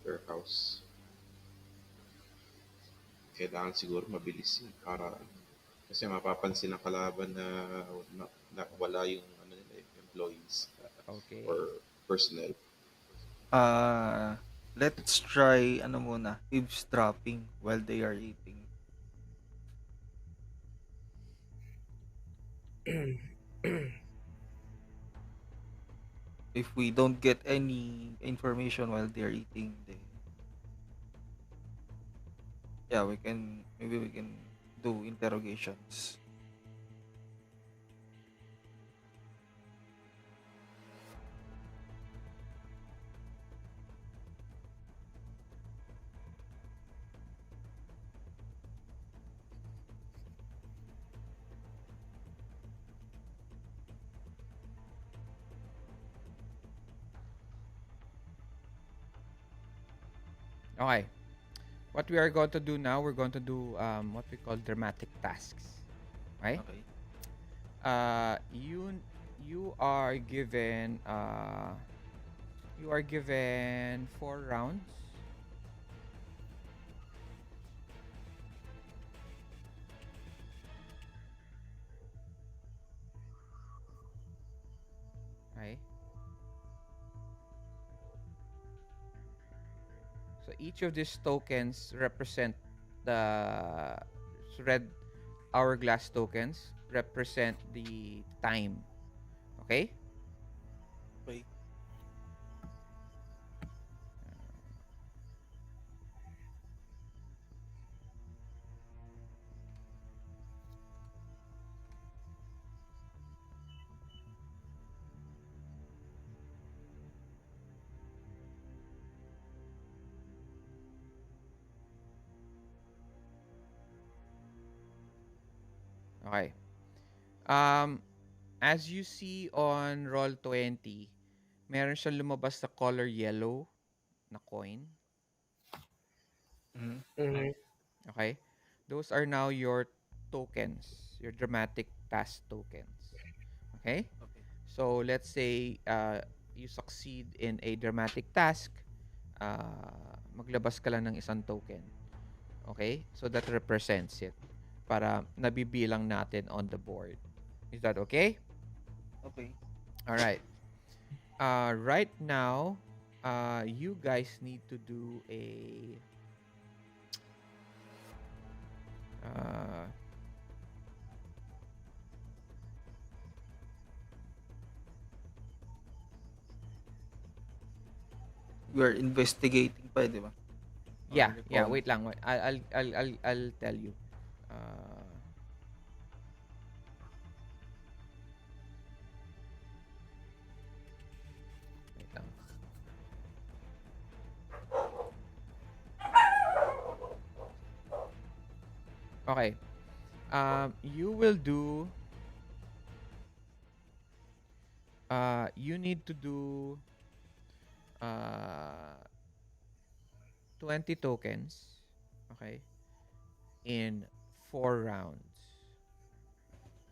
B: warehouse. Kailangan siguro mabilis para kasi mapapansin ng kalaban na wala yung employees
C: Okay.
B: or personnel.
A: Let's try ano muna, eavesdropping while they are eating. If we don't get any information while they're eating, then yeah, maybe we can do interrogations.
C: Okay. What we are going to do now, we're going to do what we call dramatic tasks. Right?
A: Okay.
C: You are given 4 rounds. Right? So each of these tokens represent the red hourglass tokens represent the time. Okay?
A: Okay.
C: Okay. As you see on roll 20, meron siyang lumabas na color yellow na coin.
A: Mhm.
B: Mm-hmm.
C: Okay? Those are now your tokens, your dramatic task tokens. Okay?
A: Okay.
C: So let's say you succeed in a dramatic task, maglabas ka lang ng isang token. Okay? So that represents it para nabibilang natin on the board. Is that okay?
A: Okay.
C: All right. Right now, you guys need to do a
A: We are investigating pa, di ba?
C: yeah,
A: Or
C: yeah.
A: recon.
C: Wait lang. I'll tell you. Uh, Okay. You will do. You need to do. 20 tokens. Okay. In 4 rounds.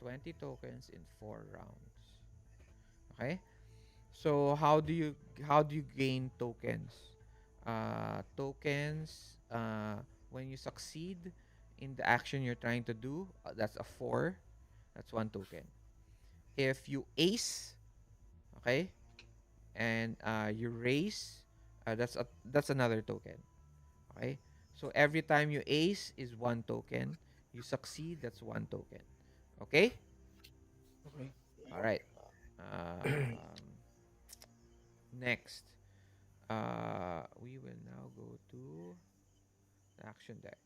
C: 20 tokens in 4 rounds. Okay. So how do you gain tokens? Tokens. When you succeed in the action you're trying to do, that's a 4. That's one token. If you ace, okay, and you raise, that's another token. Okay. So every time you ace is one token. You succeed, that's one token. Okay.
A: Okay.
C: All right. Um, Next, we will now go to the action deck.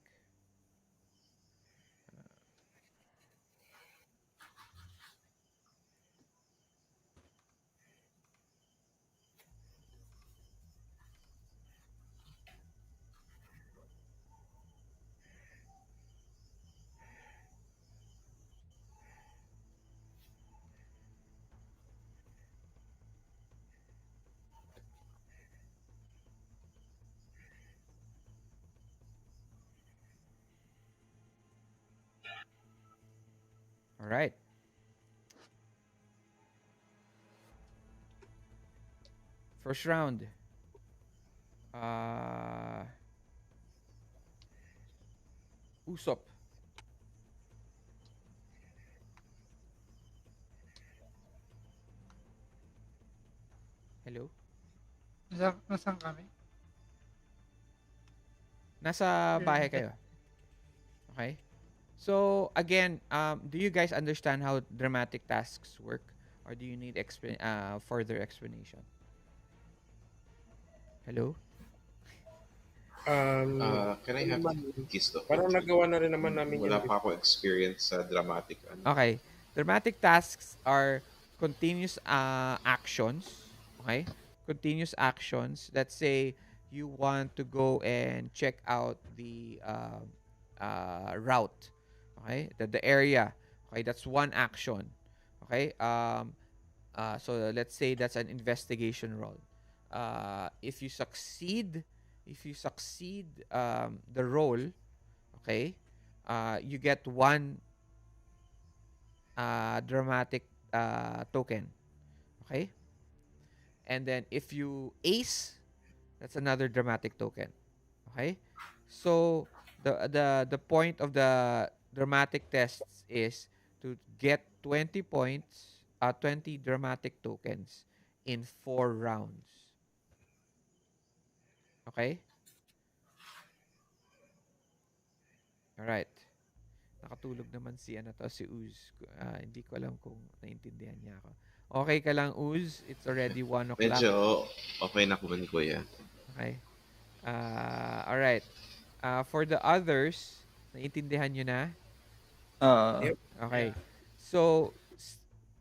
C: All right. First round. Uh, Usop. Hello.
E: Nasaan kami?
C: Nasa
E: Spear
C: bahay
E: of
C: kayo. Okay. So again, do you guys understand how dramatic tasks work, or do you need further explanation? Hello.
B: Can I
D: Yun
B: have
D: naman,
B: gist of it?
D: parang nagawa na rin naman namin
B: Wala
D: yan
B: pa
D: before.
B: ako experience sa dramatic ano.
C: Okay. Dramatic tasks are continuous actions. Okay? Continuous actions. Let's say you want to go and check out the route. Okay? The area. Okay? That's one action. Okay? So let's say that's an investigation role. If you succeed the role, okay, you get one dramatic token. Okay? And then if you ace, that's another dramatic token. Okay? So the point of the dramatic tests is to get 20 points, 20 dramatic tokens in 4 rounds. Okay? All right. Nakatulog naman si ano to, si Uz. Hindi ko alam kung naintindihan niya ako. Okay ka lang, Uz? It's already 1 o'clock.
B: Medyo okay na kuman ko yan.
C: Okay. All right. For the others, naintindihan nyo na?
A: Ah,
D: Yep.
C: Okay.
E: Yeah.
C: So,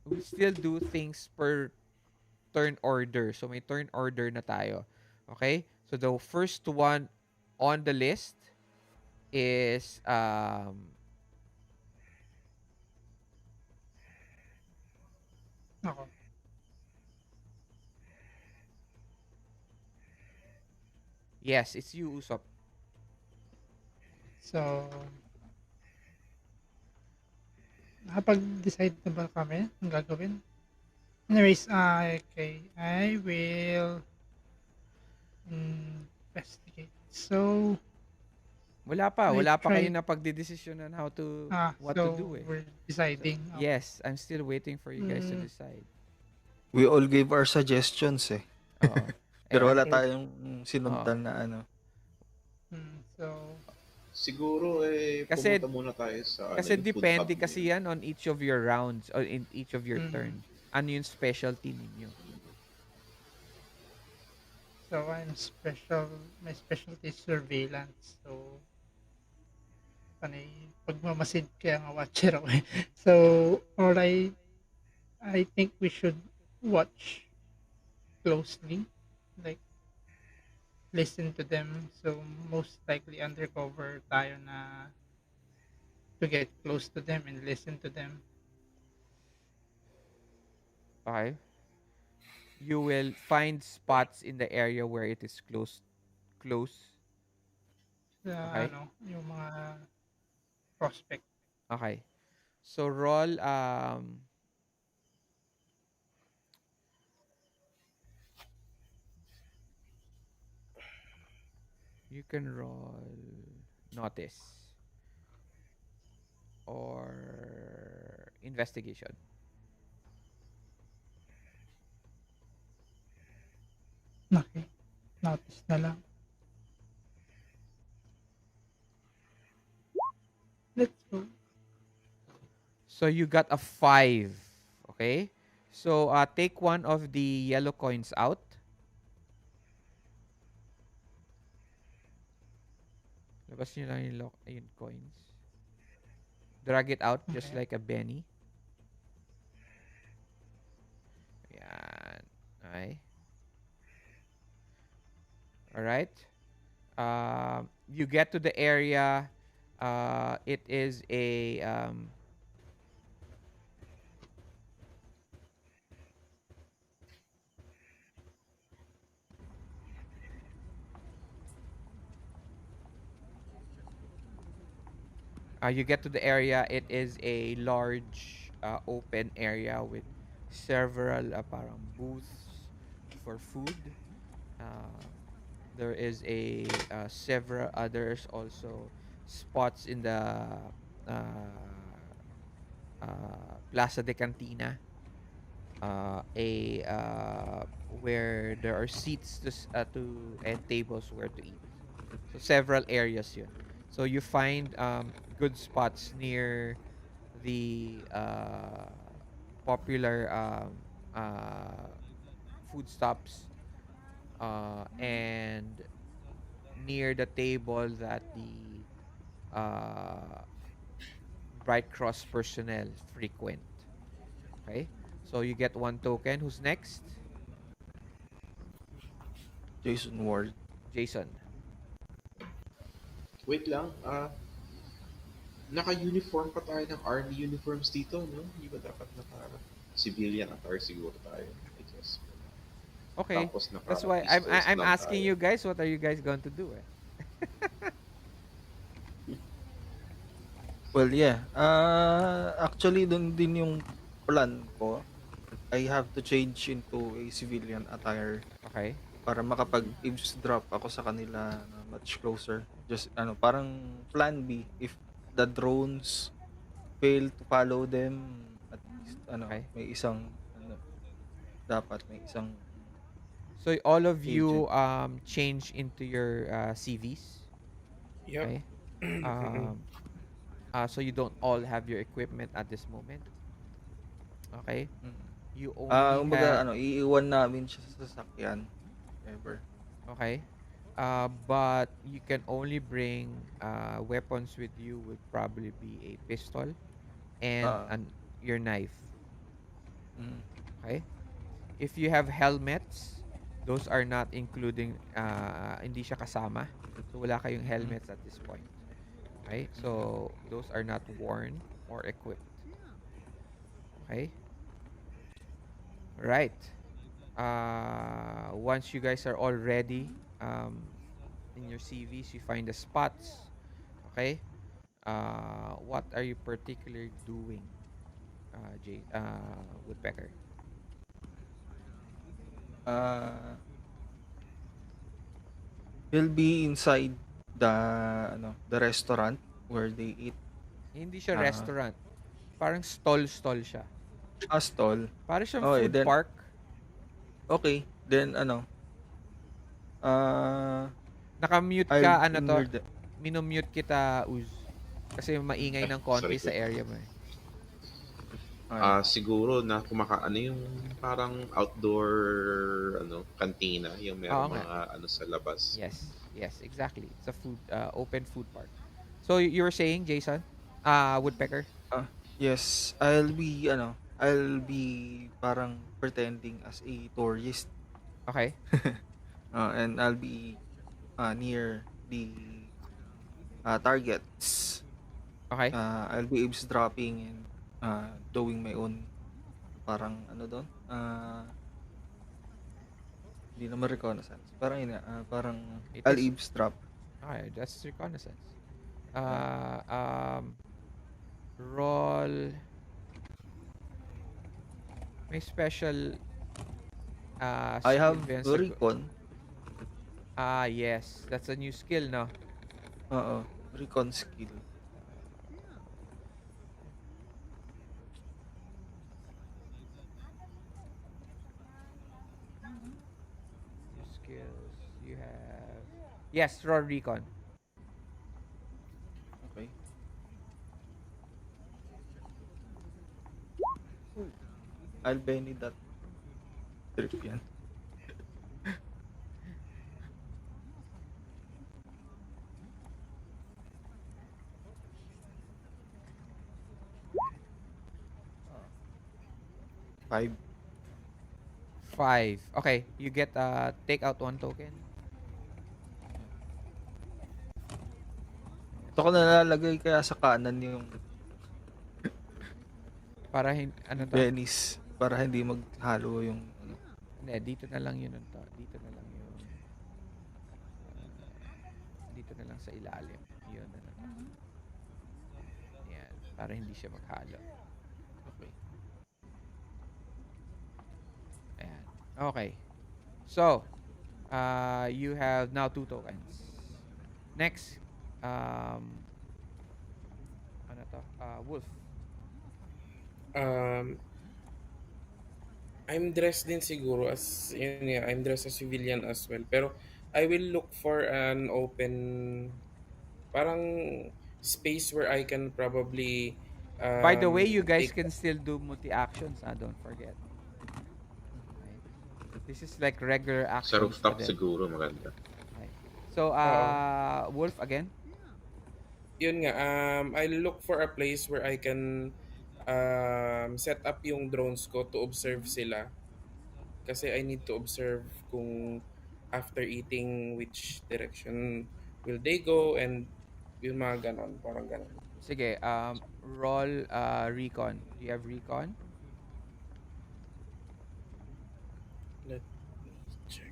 C: we still do things per turn order. So, may turn order na tayo. Okay? So, the first one on the list is,
E: Ako.
C: yes, it's you, Usop.
E: So, nakapag-decide na ba kami ang gagawin? Anyways, okay. I will investigate. So,
C: Wala pa.
E: I
C: Wala pa kayo
E: tried,
C: na pagdidesisyonan what to
E: so
C: do eh.
E: we're
C: So,
E: deciding. Okay.
C: yes, I'm still waiting for you guys to
E: Mm,
C: decide.
A: we all gave our suggestions eh.
C: Oo. Eh,
A: Pero wala
C: until,
A: tayong
C: oo.
A: sinundan na ano.
E: so,
B: Siguro
C: Kasi
B: pumunta muna tayo sa
C: Kasi
B: yung food hub
C: depende
B: na
C: kasi
B: yun.
C: yan on each of your rounds or in each of your
E: mm,
C: turn. Ano yung specialty ninyo?
E: so my specialty is surveillance. So, panay pagmamasid kaya nga watcher ako eh. So, all I think we should watch closely, like listen to them. So most likely undercover tayo na to get close to them and listen to them.
C: Okay. You will find spots in the area where it is close.
E: Sa
C: Okay?
E: ano, yung mga prospect.
C: Okay. So roll you can roll notice or investigation.
E: Okay. Notice na lang. Let's go.
C: So you got a 5. Okay? So take one of the yellow coins out. Labas nyo lang yung coins. Drag it out just
E: Okay.
C: like a Benny. Ayan. Okay. Alright. You get to the area. It is a you get to the area. It is a large open area with several parang booths for food. Uh, there is a several others also spots in the Plaza de Cantina. A where there are seats to and tables where to eat. So several areas yun. So you find good spots near the popular food stops and near the table that the uh, Bright Cross personnel frequent. Okay? So you get one token. Who's next?
A: Jason Ward.
C: Jason.
B: Wait lang, naka-uniform pa tayo ng army uniforms dito, no? Hindi ba dapat civilian attire siguro tayo? I guess.
C: Okay.
B: Tapos
C: That's why I'm
B: naka-pistols
C: I'm
B: lang
C: asking
B: tayo.
C: you guys what are you guys going to do?
A: Well, yeah. Actually, dun din yung plan ko. I have to change into a civilian attire
C: Okay.
A: para makapag-eavesdrop ako sa kanila na much closer. Just ano, parang plan B if the drones fail to follow them, at least ano,
C: Okay.
A: may isang ano, dapat may isang
C: So all of
A: agent.
C: you change into your CVs.
D: Yep.
C: Okay. Um so you don't all have your equipment at this moment. Okay.
A: Mm.
C: You only
A: Kumbaga
C: have
A: ano, iiwan namin siya sa sasakyan ever.
C: okay. But you can only bring weapons with you would probably be a pistol and
A: Oo.
C: your knife.
A: Mm.
C: Okay? If you have helmets, those are not including hindi siya kasama. So wala kayong
A: Mm.
C: helmets at this point. Okay?
A: Mm.
C: So those are not worn or equipped. Okay? Right. Once you guys are all ready in your CVs, you find the spots. Okay? What are you particularly doing, Woodpecker?
A: Ah, he'll be inside the the restaurant where they eat.
C: Hindi siya
A: Ah,
C: restaurant. Parang stall-stall siya.
A: stall.
C: Parang siyang
A: Okay,
C: food
A: then
C: park.
A: okay, then ah,
C: Naka-mute
A: I'll
C: ka, ano to?
A: near the
C: Minumute kita, Uz. Kasi maingay
B: Ay,
C: ng
B: sorry
C: konti
B: ko.
C: sa area mo eh.
A: okay.
B: Siguro na ano yung parang outdoor kantina, yung
C: Oo
B: merong
C: nga.
B: mga sa labas.
C: Yes. Yes, exactly. It's a open food park. So, you were saying, Jason? Woodpecker?
A: Ah, yes, I'll be parang pretending as a tourist.
C: Okay.
A: And I'll be near the targets.
C: Okay.
A: I'll be eavesdropping and doing my own parang ano doon, hindi naman reconnaissance. Parang yun nga, parang
C: It
A: I'll
C: is.
A: eavesdrop.
C: Okay, that's reconnaissance.
A: Yeah.
C: Uh, um, roll. May special
A: I
C: skill
A: have
C: ba yan sa...
A: recon.
C: Yes. That's a new skill, no?
A: Oo, recon skill.
C: New skills. You have... Yes, roll recon.
A: Okay. Ooh, I'll Benny that trip yan. Ah, 5.
C: 5. Okay, you get take out 1 token.
A: Gusto ko nalalagay kaya sa kanan yung
C: Para ano to?
A: Benny's para hindi maghalo yung ano.
C: Hindi, dito na lang yun to. Dito na lang yun. Dito na lang sa ilalim. Yun na to. Yan, para hindi siya maghalo.
A: Okay.
C: Ayan. Okay. So, you have now 2 tokens. Next, ano to? Wolf.
D: I'm dressed din siguro as yun nga, I'm dressed as civilian as well. Pero I will look for an open parang space where I can probably
C: By the way, you guys
D: take
C: can still do multi-actions, don't forget. Okay. This is like regular
B: Sa
C: actions na
B: rooftop
C: din.
B: siguro maganda.
C: Okay. So, Wolf again?
D: yun nga I'll look for a place where I can set up yung drones ko to observe sila kasi I need to observe kung after eating which direction will they go and yung mga ganon, parang ganon.
C: Sige, roll recon. Do you have recon?
D: Let me check.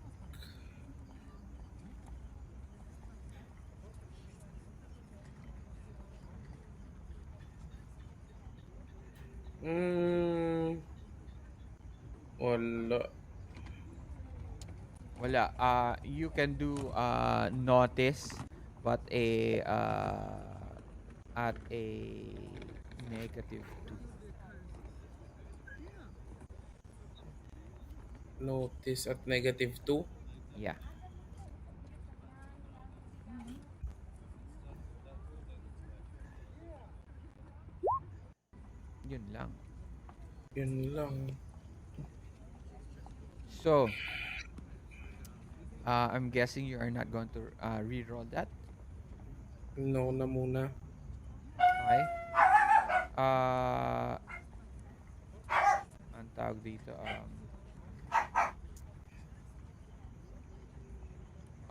D: Wala.
C: Wala. You can do notice, but at a -2.
D: Notice at -2.
C: Yeah. Yun lang.
D: Yun lang.
C: So, I'm guessing you are not going to re-roll that.
D: No na muna.
C: Okay. Ang tawag dito,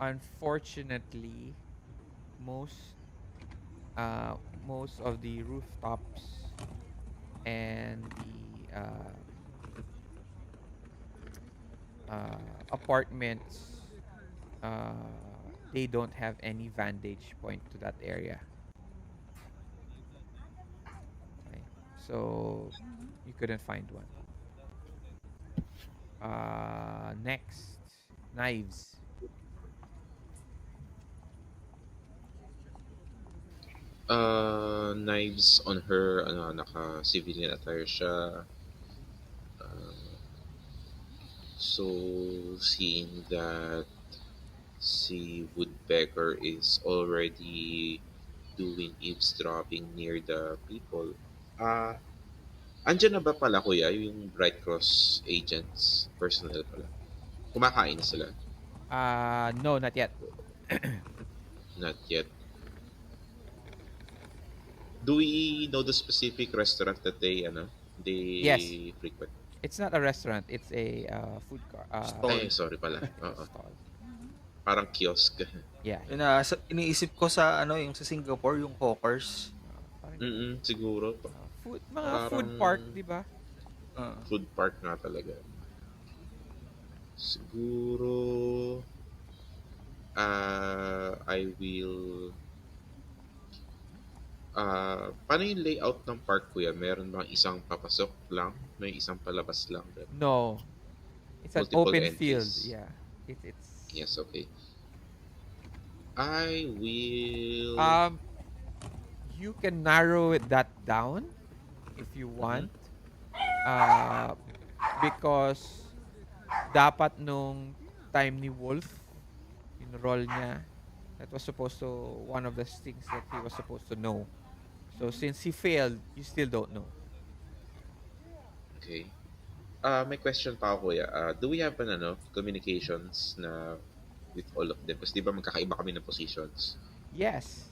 C: unfortunately, most most of the rooftops and the apartments, they don't have any vantage point to that area. Okay. So you couldn't find one. Next, knives.
B: Knives on her, ano, naka-civilian attire siya. So, seeing that si Woodpecker is already doing eavesdropping near the people, andyan na ba pala kuya yung Bright Cross agents, personnel pala? Kumakain na sila?
C: No, not yet.
B: Not yet. Do we know the specific restaurant that they
C: Yes.
B: frequent?
C: It's not a restaurant. It's a food car.
A: Stall.
B: Ay, sorry pala. Oo.
C: Stall.
B: Parang kiosk.
C: Yeah.
A: Iniisip ko sa ano yung sa Singapore yung hawkers.
C: Parang ganun.
B: Siguro.
C: Mga food
B: Parang
C: park, di ba?
A: Oo.
B: food park nga talaga. Siguro, I will, paano yung layout ng park, kuya? Meron bang isang papasok lang? May isang palabas lang? Ganun?
C: No. It's an
B: Multiple
C: open field.
B: entries?
C: Yeah. It's
B: Yes, okay. I will...
C: um you can narrow that down if you
B: Mhm.
C: want. Uh because dapat nung time ni Wolf, yung role niya, that was supposed to one of the things that he was supposed to know. So since he failed, you still don't know.
B: Okay. May question pa ako, kuya. Do we have communications na with all of them? Kasi di ba magkakaiba kami ng positions?
C: Yes,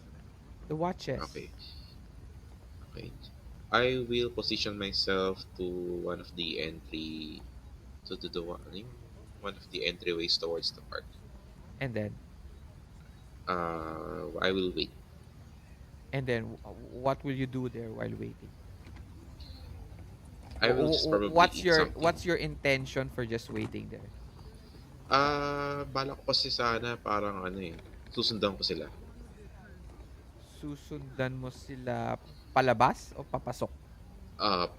C: the watches.
B: Okay. Okay. I will position myself to one of the entry to the one of the entryways towards the park.
C: And then
B: I will wait.
C: what will you do there while waiting?
B: I will just probably eat something.
C: What's your intention for just waiting there?
B: Bala ko kasi sana parang susundan ko sila.
C: Susundan mo sila palabas o papasok?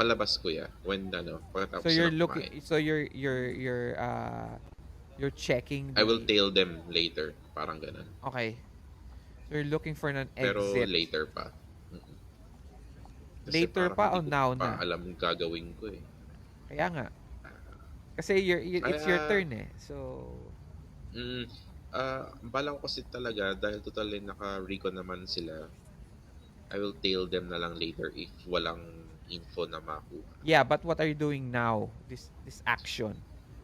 B: Palabas ko ya. When
C: So
B: pagkatapos
C: you're
B: silang
C: looking
B: kumain.
C: so you're checking
B: I will
C: the
B: tail them later. Parang ganun.
C: Okay. So you're looking for an
B: Pero
C: exit.
B: later pa. Mm-mm. Kasi
C: Later
B: parang
C: pa o
B: hindi ko
C: now
B: pa
C: na?
B: alam yung gagawin ko eh.
C: Kaya nga. Kasi it's your
B: Kaya,
C: turn eh. So
B: bala ko kasi talaga dahil totally naka-recon naman sila. I will tail them na lang later if walang info na makuha.
C: yeah, but what are you doing now? This action.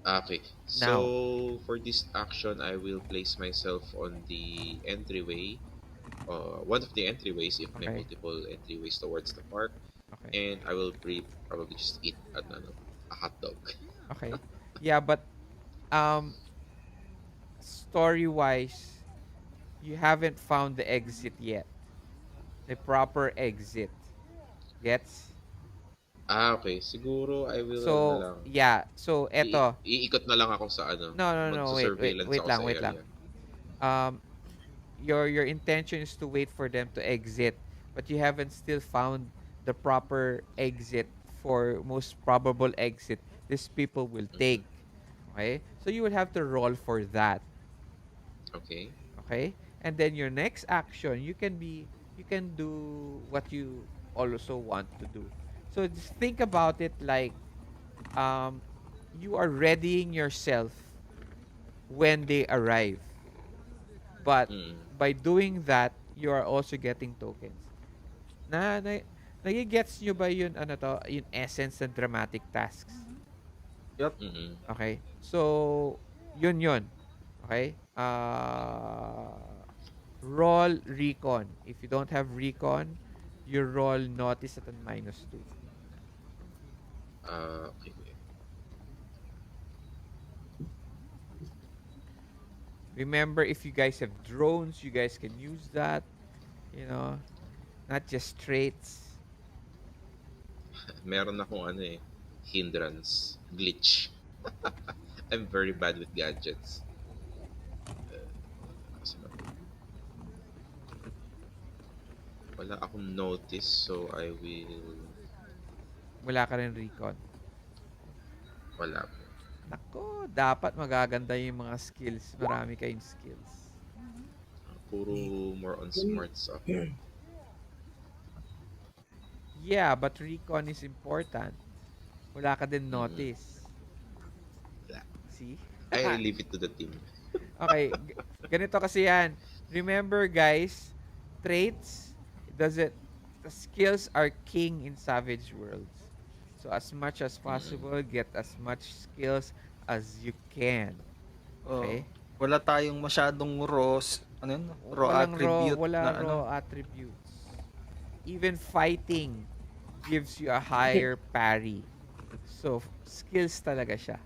B: Okay.
C: Now.
B: So, for this action, I will place myself on the entryway. One of the entryways if may
C: Okay.
B: multiple entryways towards the park.
C: Okay.
B: And I will probably just eat a hot dog.
C: Okay. Yeah, but story-wise, you haven't found the exit yet. The proper exit. Gets?
B: Okay. Siguro I will na
C: So,
B: lang.
C: yeah. So, eto.
B: Iikot na lang ako sa
C: No.
B: Magsa-surveillance
C: Wait
B: ako
C: lang,
B: sa
C: wait lang.
B: area.
C: Your intention is to wait for them to exit, but you haven't still found the proper exit for most probable exit these people will
B: Mhm.
C: take. Okay? So you will have to roll for that.
B: Okay.
C: Okay? And then your next action, you can do what you also want to do. So just think about it like you are readying yourself when they arrive. But
B: Mm.
C: by doing that, you are also getting tokens. Na nagigets nyo ba yun, yung essence ng dramatic tasks?
A: Yup.
B: Mm.
C: Okay? So, yun. Okay? Roll recon. If you don't have recon, you roll notice at a -2.
B: Okay.
C: Remember, if you guys have drones, you guys can use that. You know, not just traits.
B: Meron akong hindrance, glitch. I'm very bad with gadgets. Kasi wala akong notice, so I will...
C: Wala ka rin recon.
B: Wala po.
C: Nako, dapat magaganda yung mga skills. Marami kayong skills.
B: Puro more on smart stuff.
C: Yeah, but recon is important. Wala ka din
B: Mm.
C: notice.
B: Wala.
C: See?
B: I leave it to the team.
C: Okay, ganito kasi yan. Remember guys, traits doesn't the skills are king in Savage Worlds. So as much as possible, get as much skills as you can. Okay?
A: Wala tayong masyadong raw attribute
C: Walang
A: na
C: raw attributes. Even fighting gives you a higher parry. So skills talaga siya.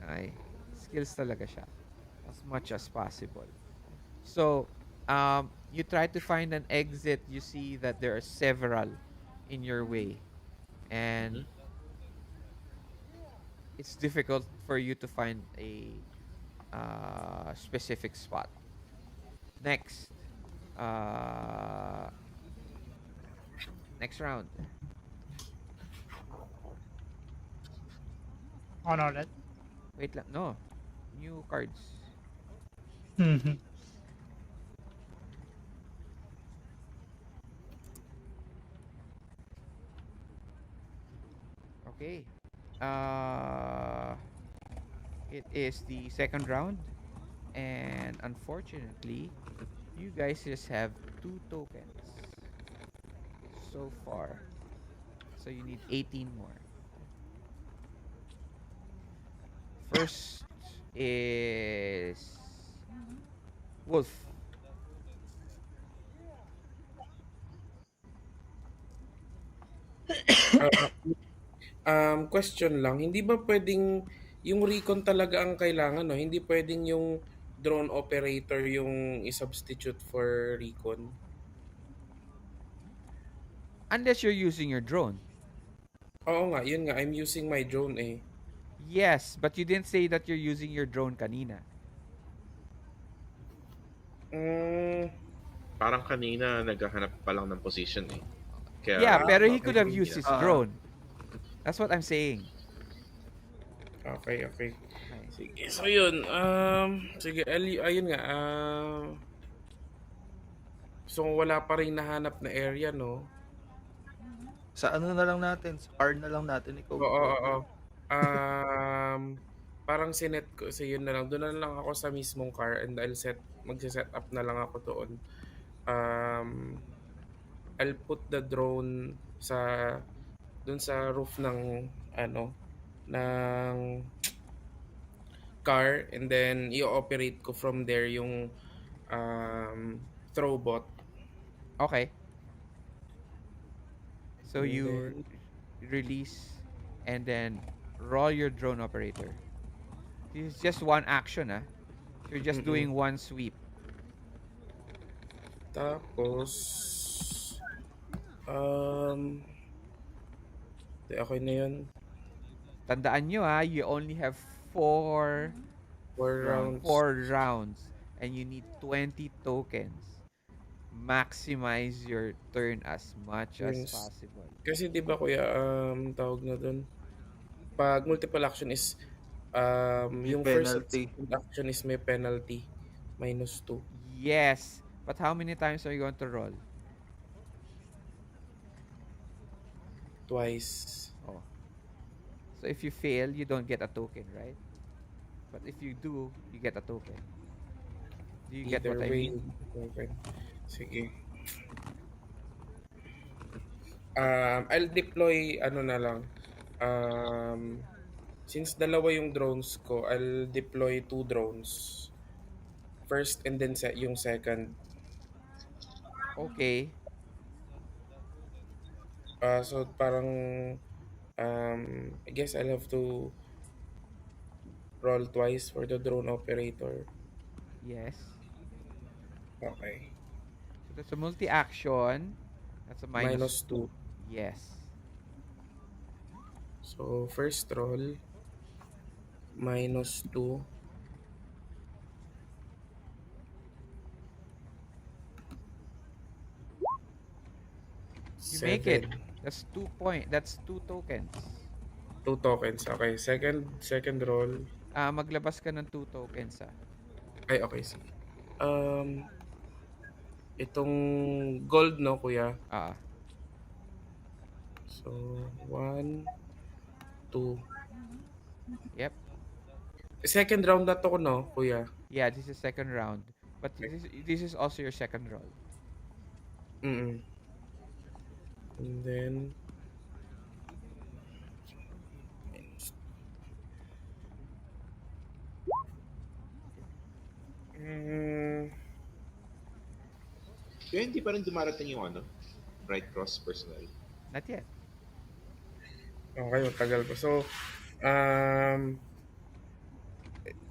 C: Okay? Skills talaga siya. As much as possible. So, You try to find an exit. You see that there are several in your way, and
B: Mhm.
C: it's difficult for you to find a specific spot. Next, uh, next round.
E: On ulit.
C: Wait lang, no, new cards.
E: Mhm.
C: Okay. Uh, it is the second round, and unfortunately, you guys just have 2 tokens so far. So you need 18 more. First is Wolf.
D: Ah, question lang, hindi ba puwedeng yung recon talaga ang kailangan 'no? Hindi puwedeng yung drone operator yung i-substitute for recon?
C: Unless you're using your drone.
D: Oo nga, yun nga, I'm using my drone, eh.
C: Yes, but you didn't say that you're using your drone kanina.
D: Hmm,
B: Parang kanina naghahanap pa lang ng position eh.
C: Yeah,
B: Kaya
C: pero he could have
D: okey.
C: used
B: kanina.
C: his drone. That's what I'm saying.
D: Okay, okay.
C: Okay.
D: Sige, so yun, sige ayun nga, so wala pa ring nahanap na area 'no?
A: Sa ano na lang natin, sa car na lang natin
D: Oo,
A: iko-cover.
D: oo. Um, Parang sinet ko so yun na lang, dun na lang ako sa mismong car and magse-set up na lang ako doon. Um, I'll put the drone dun sa roof ng ano, ng car and then i-ooperate ko from there yung throwbot.
C: Okay. So
D: And
C: you
D: then
C: release and then roll your drone operator. This is just one action, ah. So you're just
D: mm.
C: doing one sweep.
D: Tapos um, okay na yun.
C: Tandaan nyo, ah, you only have four
D: 4 rounds.
C: 4 rounds and you need 20 tokens. Maximize your turn as much as
D: Turns.
C: possible.
D: Kasi 'di ba kuya, tawag na dun, 'pag multiple action is,
A: May
D: yung first at
A: penalty.
D: second action is may penalty, -2,
C: Yes, but how many times are you going to roll?
D: twice.
C: Oh, so if you fail, you don't get a token, right? But if you do, you get a token. Do you get what
D: Either
C: I
D: way,
C: mean?
D: okay. Sige. I'll deploy ano na lang, since dalawa yung drones ko, I'll deploy 2 drones. First and then yung second.
C: Okay.
D: So parang, I guess I'll have to roll twice for the drone operator.
C: Yes.
D: Okay.
C: So that's a multi-action. That's a minus
D: -2.
C: two. Yes.
D: So first roll, -2.
C: You make it.
D: 7.
C: That's 2 point. That's 2 tokens.
D: 2 tokens. Okay. Second roll.
C: Maglabas ka ng 2 tokens, ah.
D: Ay, okay. Sige. Itong gold, no, kuya?
C: Ah.
D: So, 1, 2.
C: Yep.
D: Second round na to, no, kuya?
C: Yeah, this is second round. But this is also your second roll.
D: Mm. And then, mm,
B: Kaya hindi pa rin dumarating yung ano, right cross personnel.
C: Not yet.
D: okay, matagal pa. So, um,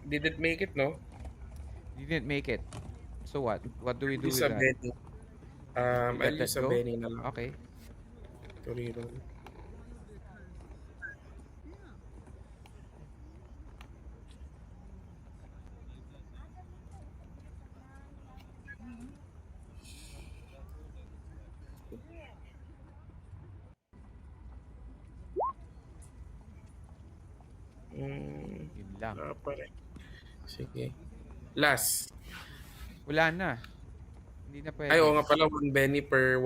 D: did it make it, no?
C: You didn't make it. So what? What do we do
D: Use
C: with
D: a
C: that?
D: Benny. I'll
C: Let
D: use
C: that
D: a
C: go?
D: Benny na lang
C: Okay.
D: to reroll. Mm,
C: Yun lang.
D: wala pa rin. Sige. Last.
C: Wala na. Hindi na
D: Ay, oo
C: pwede.
D: nga pala, one Benny per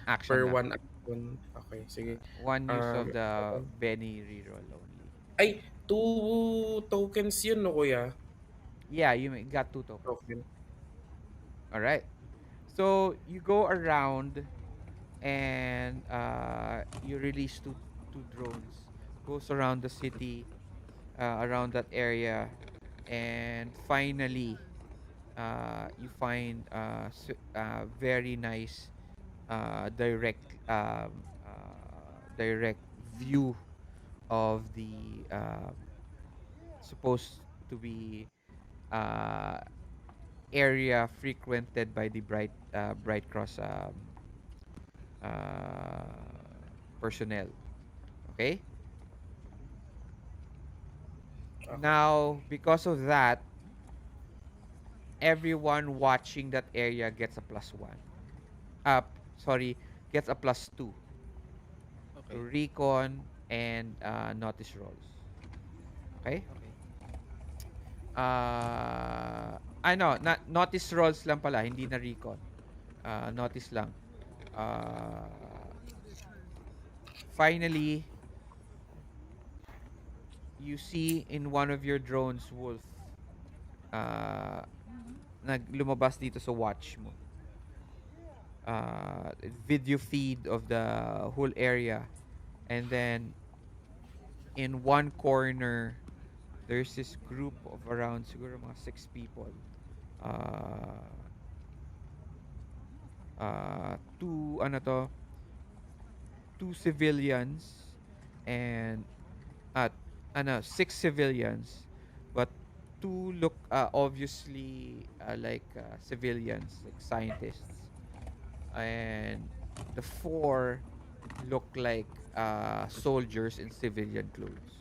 C: Action lang.
D: one action. Okay, sige.
C: One use of the
D: Ito.
C: Benny reroll only.
D: Ay, two tokens yun, no, kuya?
C: Yeah, you got 2 tokens.
D: Token.
C: Alright. So, you go around and you release two drones. Goes around the city, around that area. And finally, you find very nice direct view of the supposed to be uh, area frequented by the Bright Cross personnel. Okay.
D: Okay.
C: Now, because of that, everyone watching that area gets a +1. Uh, sorry, gets a +2 to
A: Okay.
C: recon and notice rolls. Okay?
A: Okay.
C: Ano, notice rolls lang pala, hindi na recon. Notice lang. Finally, you see in one of your drones, Wolf, uh, lumabas dito sa watch mo. Video feed of the whole area. And then, in one corner, there's this group of around siguro mga 6 people. Uh, two, ano to, two civilians and at 6 civilians, but two look obviously like civilians, like scientists, and the four look like soldiers in civilian clothes.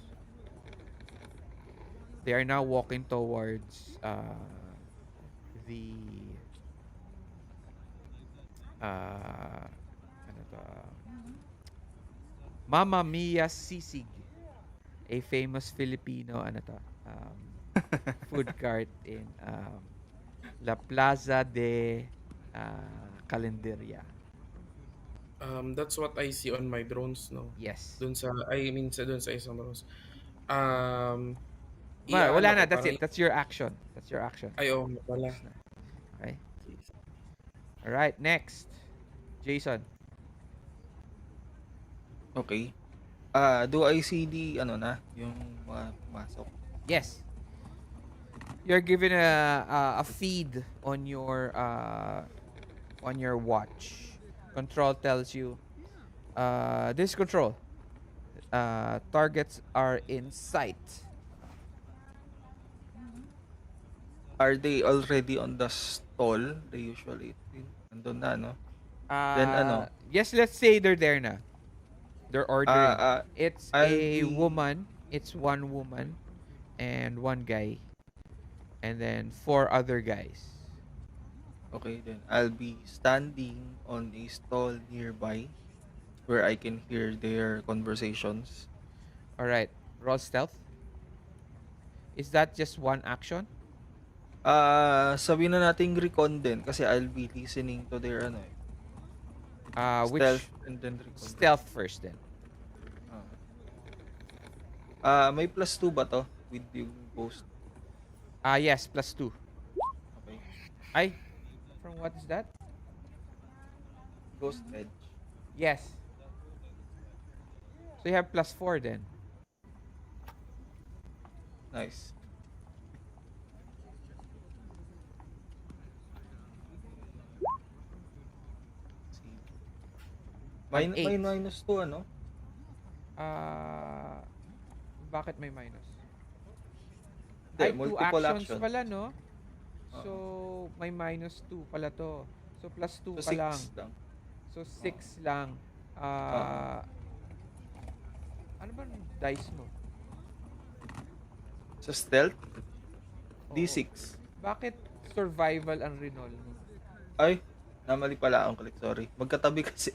C: They are now walking towards the ano to, Mama Mia Sisig, a famous Filipino um, food cart in La Plaza de Calendaria.
D: That's what I see on my drones, no?
C: Yes.
D: Dun sa isang drones. Um,
C: Wala
D: iaano
C: na,
D: ko
C: that's
D: parang,
C: it. That's your action. That's your action.
D: ay, oo nga pala.
C: Tapos na. Okay? Alright, next. Jason.
A: Okay. Do I see the ano na, yung mga pumasok?
C: Yes. You're given a feed on your watch. Control tells you this control. Targets are in sight.
A: Are they already on the stall? They usually nandun na, no? Then ano,
C: Yes, let's say they're there na. They're
A: ah,
C: ordering.
A: ah,
C: It's
A: I'll
C: a
A: be
C: woman. It's one woman and one guy. And then 4 other guys.
A: okay then. I'll be standing on a stall nearby where I can hear their conversations.
C: Alright. Roll stealth. Is that just one action?
A: Sabihin na nating recon din kasi I'll be listening to their ano eh,
C: Which
A: stealth and then recon.
C: stealth first then?
A: May +2 ba to with yung ghost?
C: Yes, +2.
A: Okay.
C: Ay, from what is that?
A: Ghost edge.
C: Yes. So you have +4 then.
A: Nice. See.
C: An
A: May
C: 8.
A: -2 ano?
C: Bakit may minus?
A: Hindi,
C: Ay, 2
A: multiple
C: actions
A: action.
C: pala, no?
A: Oo.
C: So, may -2 pala 'to. So, +2
A: So,
C: ka lang.
A: 6 lang.
C: So,
A: Oo.
C: 6 lang.
A: Oo.
C: Ano bang dice mo?
A: Sa stealth,
C: Oo.
A: D6.
C: Bakit survival ang rinol mo?
A: Ay, namali pala ang click, sorry. Magkatabi kasi.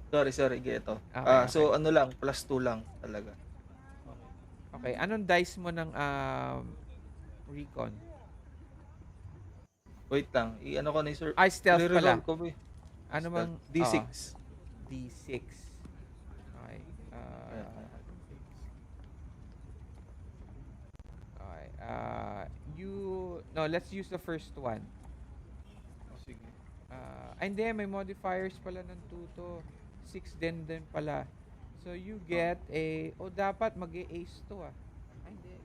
A: Sorry, sorry, geto.
C: Okay, okay.
A: So ano lang, +2 lang talaga. Okay.
C: Okay, anong dice mo ng recon?
A: Wait lang, i-ano ko na yung sir.
C: Ay, stealth
A: I-reroll
C: pala.
A: ko ba eh.
C: Ano
A: Stealth.
C: mang, oo,
A: D6.
C: D6. Okay.
A: Ayan, ayan.
C: Okay. No, let's use the first one.
A: Oh, sige.
C: Hindi, may modifiers pala ng 2 to. 6 din pala. So, you
A: Oh,
C: get dapat mag-ace to ah. Ay, hindi.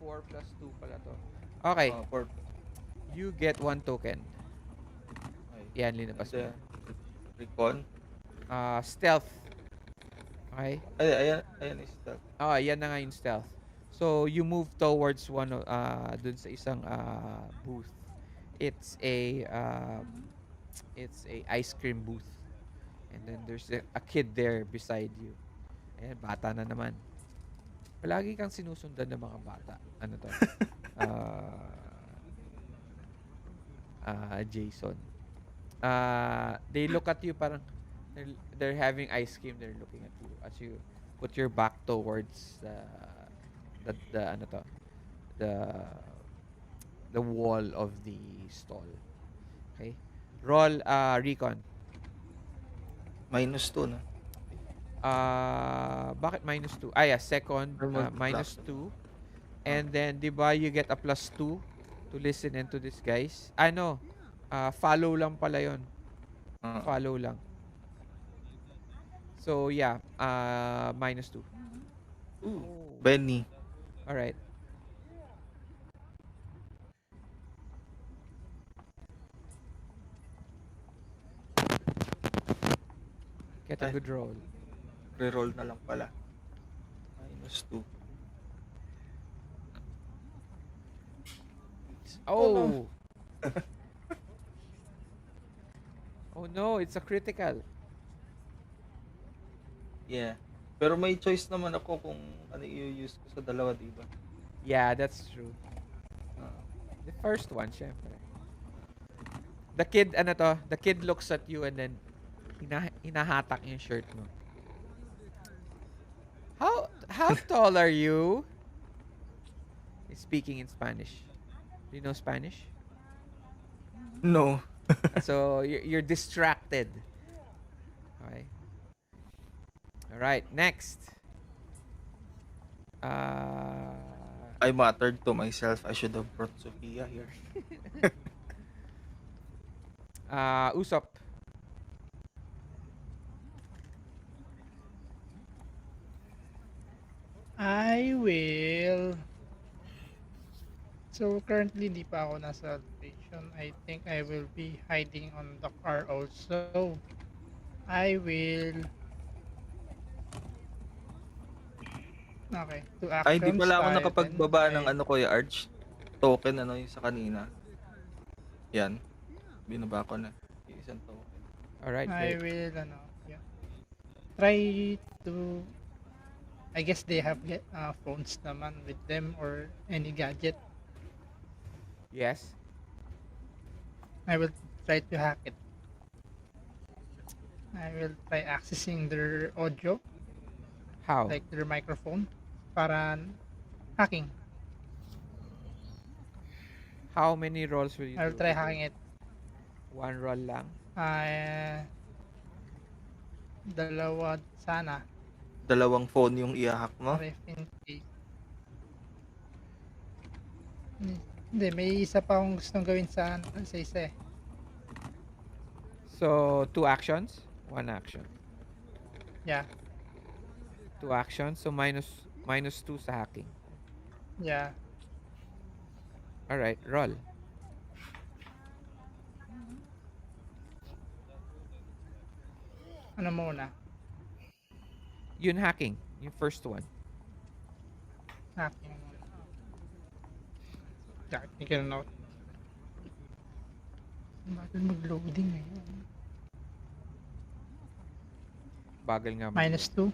C: 4 plus 2 pala to. Okay.
A: 4.
C: You get 1 token.
A: Okay.
C: Yan,
A: And
C: linabas mo
A: then,
C: na.
A: recon.
C: Stealth. Okay?
A: Ay, ayan, ayan is stealth.
C: Yan na nga yung stealth. So, you move towards dun sa isang booth. It's a ice cream booth. And then there's a kid there beside you. Ayan, bata na naman. Palagi kang sinusundan ng mga bata. Ano to? Jason. They look at you parang they're having ice cream. They're looking at you as you put your back towards the ano to, the the wall of the stall. Okay? Roll recon.
A: -2 na.
C: Bakit -2? Yeah, second
A: Black.
C: -2. And then, di ba, you get a +2 to listen into these guys. No. Follow lang pala yon. Follow lang. So, yeah. -2.
A: Ooh,
C: Oh.
A: Benny.
C: Alright. Get a
A: Ay.
C: good roll.
A: Reroll na lang pala. -2.
C: Oh! Oh no, it's a critical.
A: Yeah. Pero may choice naman ako kung ano i-use ko sa dalawa, di ba?
C: Yeah, that's true.
A: Ah.
C: The first one, syempre. The kid looks at you and then hinahatak yung shirt mo. How tall are you? He's speaking in Spanish. Do you know Spanish?
A: No.
C: So you're distracted. Okay. All right, next.
A: I muttered to myself, I should have brought Sophia here.
C: Usopp.
E: I will... So, currently, di pa ako nasa location. I think I will be hiding on the car also. I will... Okay, 2
A: Ay, di
E: actions
A: pala ako
E: tayo din.
A: nakapagbaba ng ano ko yung Arch. Token, ano yung sa kanina. Yan. Binaba ko na. Yung isang token.
C: Alright,
E: I
C: great.
E: will, yeah. Try to... I guess they have phones naman with them or any gadget.
C: Yes.
E: I will try to hack it. I will try accessing their audio,
C: How?
E: like their microphone, para hacking.
C: How many rolls will you
E: I will
C: do?
E: try hacking it.
C: One roll lang.
E: Dalawa sana.
A: Dalawang phone yung i-hack mo?
E: Para if in case. Hindi, may isa pa akong gustong gawin sa isa eh.
C: So, 2 actions? 1 action.
E: Yeah,
C: 2 actions. So, -2 sa hacking.
E: yeah.
C: Alright, roll.
E: Ano muna?
C: Yun hacking. Yung first one.
E: Hacking muna. Yeah, take a note. Bagal mag-loading eh.
C: Bagal nga
E: Minus
C: mag-load.
E: 2.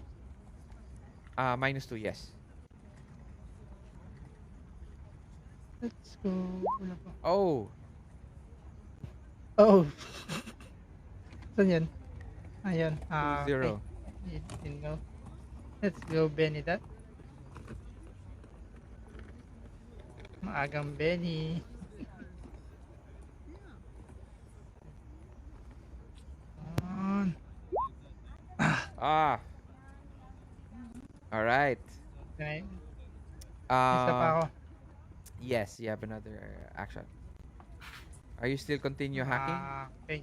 C: -2, yes.
E: Let's go. Wala pa.
C: Oh,
E: Oh! Saan yan? Ayun.
C: two
E: Okay.
C: zero.
E: Yun go. Let's go, Benny that. Maagang Benny. On.
C: Ah, all right.
E: Okay. Isa pa
C: Uh,
E: ako.
C: yes, you have another action. Are you still continue hacking?
E: Okay.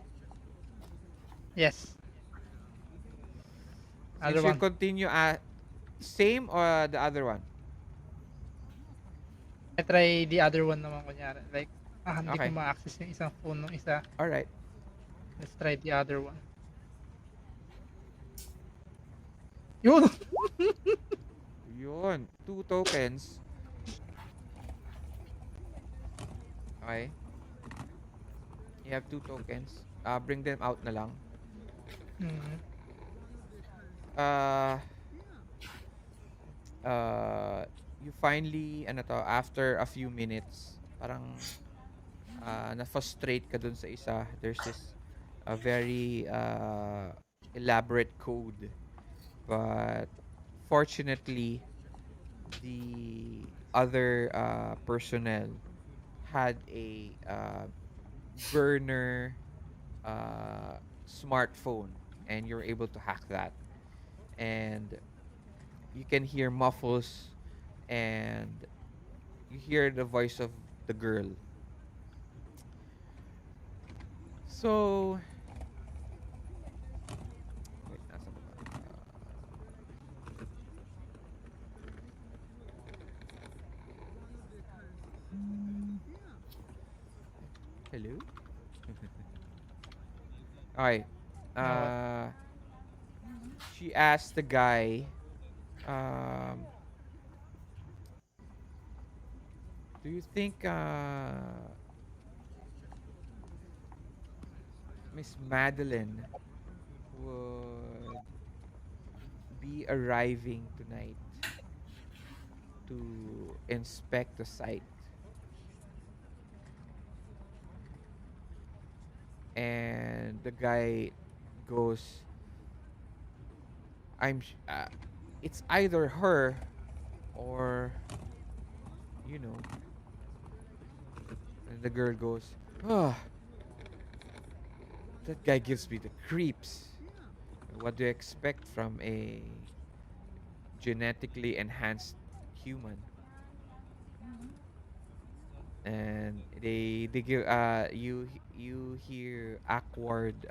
E: Yes. Other
C: Since you
E: one.
C: continue same or the other one?
E: I try the other one naman kunyari. Like, hindi ko
C: Okay.
E: ma-access yung isang phone ng isa.
C: All right.
E: Let's try the other one. Yun!
C: Yun, 2 tokens. Okay. You have 2 tokens. Bring them out na lang.
E: Hmm.
C: Uh, you finally, after a few minutes, parang na-frustrate ka dun sa isa. There's this a very elaborate code. But fortunately, the other personnel had a burner smartphone, and you're able to hack that. And you can hear muffles, and you hear the voice of the girl. So, wait, nasa ba? Hello? Okay.
E: Now what?
C: She asked the guy, um, do you think Miss Madeline would be arriving tonight to inspect the site? And the guy goes, it's either her or, you know. And the girl goes, oh, that guy gives me the creeps. What do you expect from a genetically enhanced human? And they give you hear awkward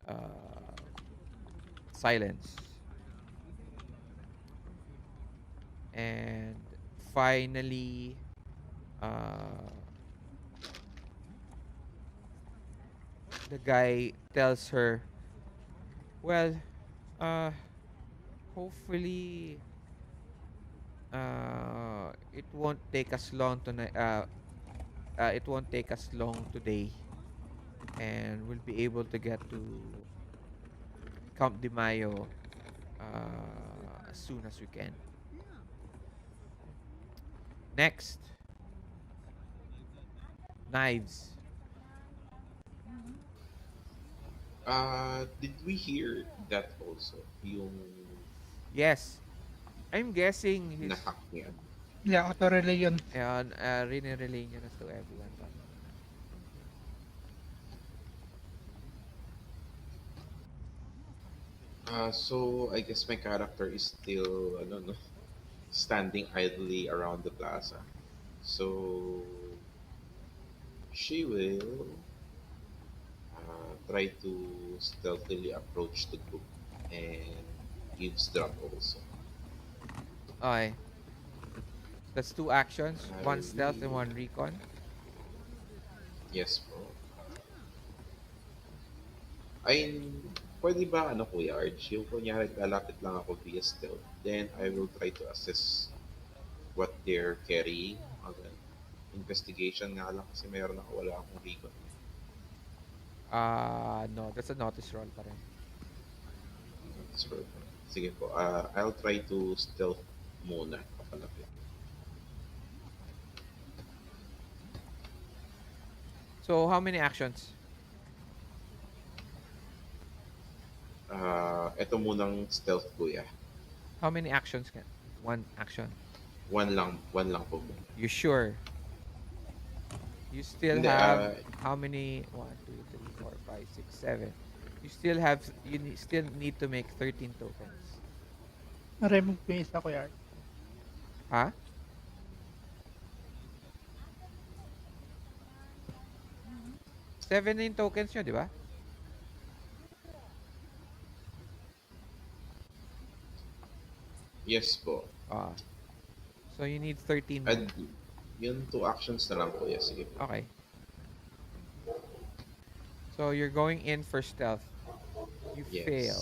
C: uh silence. And finally, uh the guy tells her, well, uh hopefully it won't take us long tonight. It won't take us long today, and we'll be able to get to Camp de Mayo as soon as we can. Next, knives.
B: Did we hear that also? Yung
C: Yes, I'm guessing he's
B: nahack niya.
E: Yeah, auto-relay yun.
C: rinirelay niya na to everyone.
B: So I guess my character is still, I don't know, standing idly around the plaza. So she will try to stealthily approach the group and eavesdrop also.
C: Okay, that's 2 actions.
B: I
C: One stealth and
B: will.
C: one recon.
B: Yes, bro. Ay, pwede ba ano Kuya Arch, yung kunyari lalapit lang ako via stealth, then I will try to assess what they're carrying. Okay. Investigation nga lang kasi meron ako, wala akong recon.
C: No, that's a notice roll pa rin.
B: So, sige po, I'll try to stealth muna papalapit.
C: So, how many actions?
B: Ito munang stealth kuya.
C: How many actions can? One action.
B: One lang po muna.
C: You sure? You still
B: Hindi,
C: have how many? 1, 2, 3, 4, 5, 6, 7. You still have, still need to make 13 tokens.
E: Na-remove ko yung isa ko yard.
C: Ha? 7 tokens nyo, di ba?
B: yes po.
C: Ah. So, you need 13 more.
B: Add, yun 2 actions na lang po. Yes, sige po.
C: Okay. So, you're going in for stealth. You
B: Yes.
C: fail.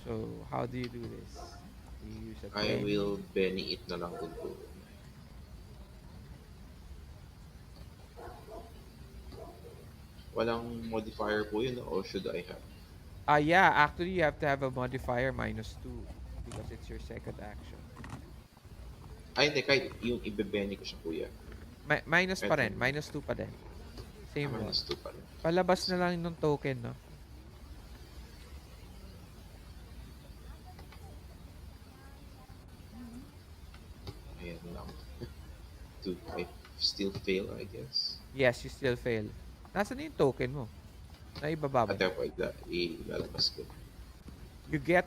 C: So, how do you do this? Do you use a
B: I
C: 20?
B: will Benny it na lang din po. Walang modifier po yun, or should I have?
C: Yeah, actually, you have to have a modifier -2 because it's your second action.
B: Ay, hindi, kahit yung ibe-Benny ko siya kuya.
C: Minus pa rin.
B: Eto.
C: -2 pa din. Same roll.
B: Minus 2 pa rin.
C: Palabas na lang yung token, no?
B: Ayan lang. Do I still fail, I guess?
C: Yes, you still fail. Nasaan na yung token mo? Naibaba mo.
B: At that point, ilalabas ko.
C: You get...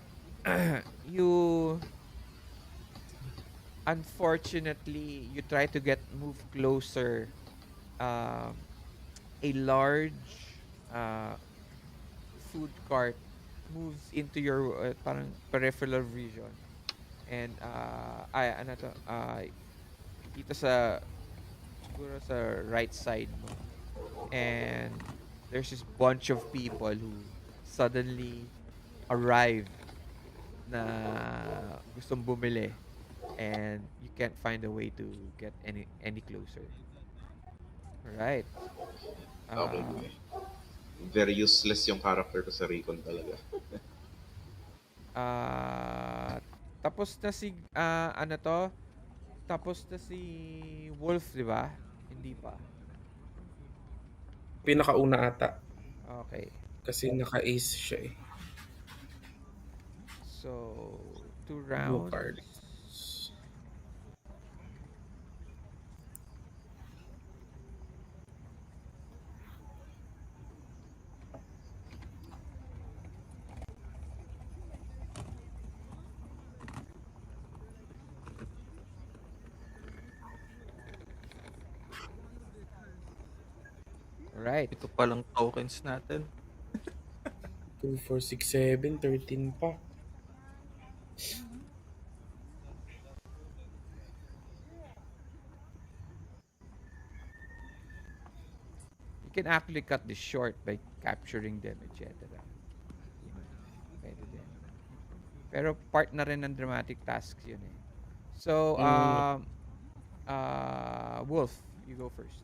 C: you... Unfortunately, you try to move closer. A large food cart moves into your parang peripheral vision. And ano to? Dito sa siguro sa right side mo. And there's this bunch of people who suddenly arrive na gustong bumili, and you can't find a way to get any closer. Right.
B: Okay, kuya. Very useless yung character ko sa Recon talaga.
C: Tapos na si ano to? Tapos na si Wolf, di ba? Hindi pa.
D: Pinakauna ata.
C: Okay.
D: Kasi naka-ace siya eh.
C: So, 2
D: Blue
C: rounds.
D: card.
C: Right.
A: Ito palang tokens natin.
D: 2, 4, 6, 7, 13 pa.
C: You can actually cut this short by capturing them, etc. Pwede din. Pero part na rin ng dramatic tasks yun eh. So, Wolf, you go first.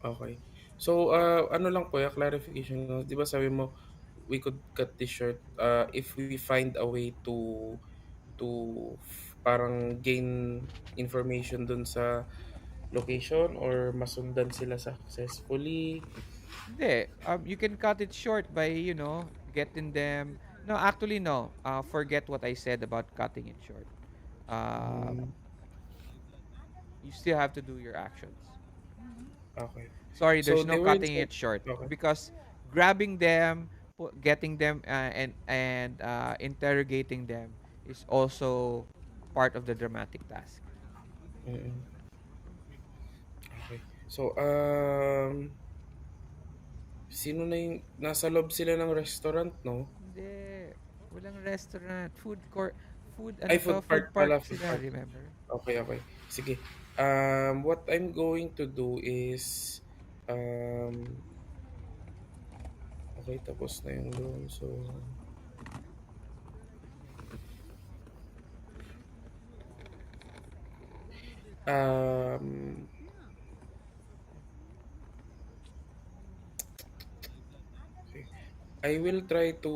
D: Okay. So, ano lang po, clarification. No? Di ba sabi mo, we could cut this short if we find a way to parang gain information dun sa location or masundan sila successfully.
C: Hindi. You can cut it short by, getting them... No, actually, no. Forget what I said about cutting it short. You still have to do your actions.
D: Okay.
C: Sorry,
D: So,
C: there's no
D: they were
C: cutting it short.
D: Okay.
C: Because grabbing them, getting them, and interrogating them is also part of the dramatic task.
D: Mm-mm. Okay. So, sino na yung... Nasa loob sila ng restaurant, no?
C: Hindi. Walang restaurant. Food court. Food,
D: Ay, food park pala. Food
C: sila,
D: park.
C: remember?
D: Okay. Sige. What I'm going to do is... okay, tapos na yung doon. So... I will try to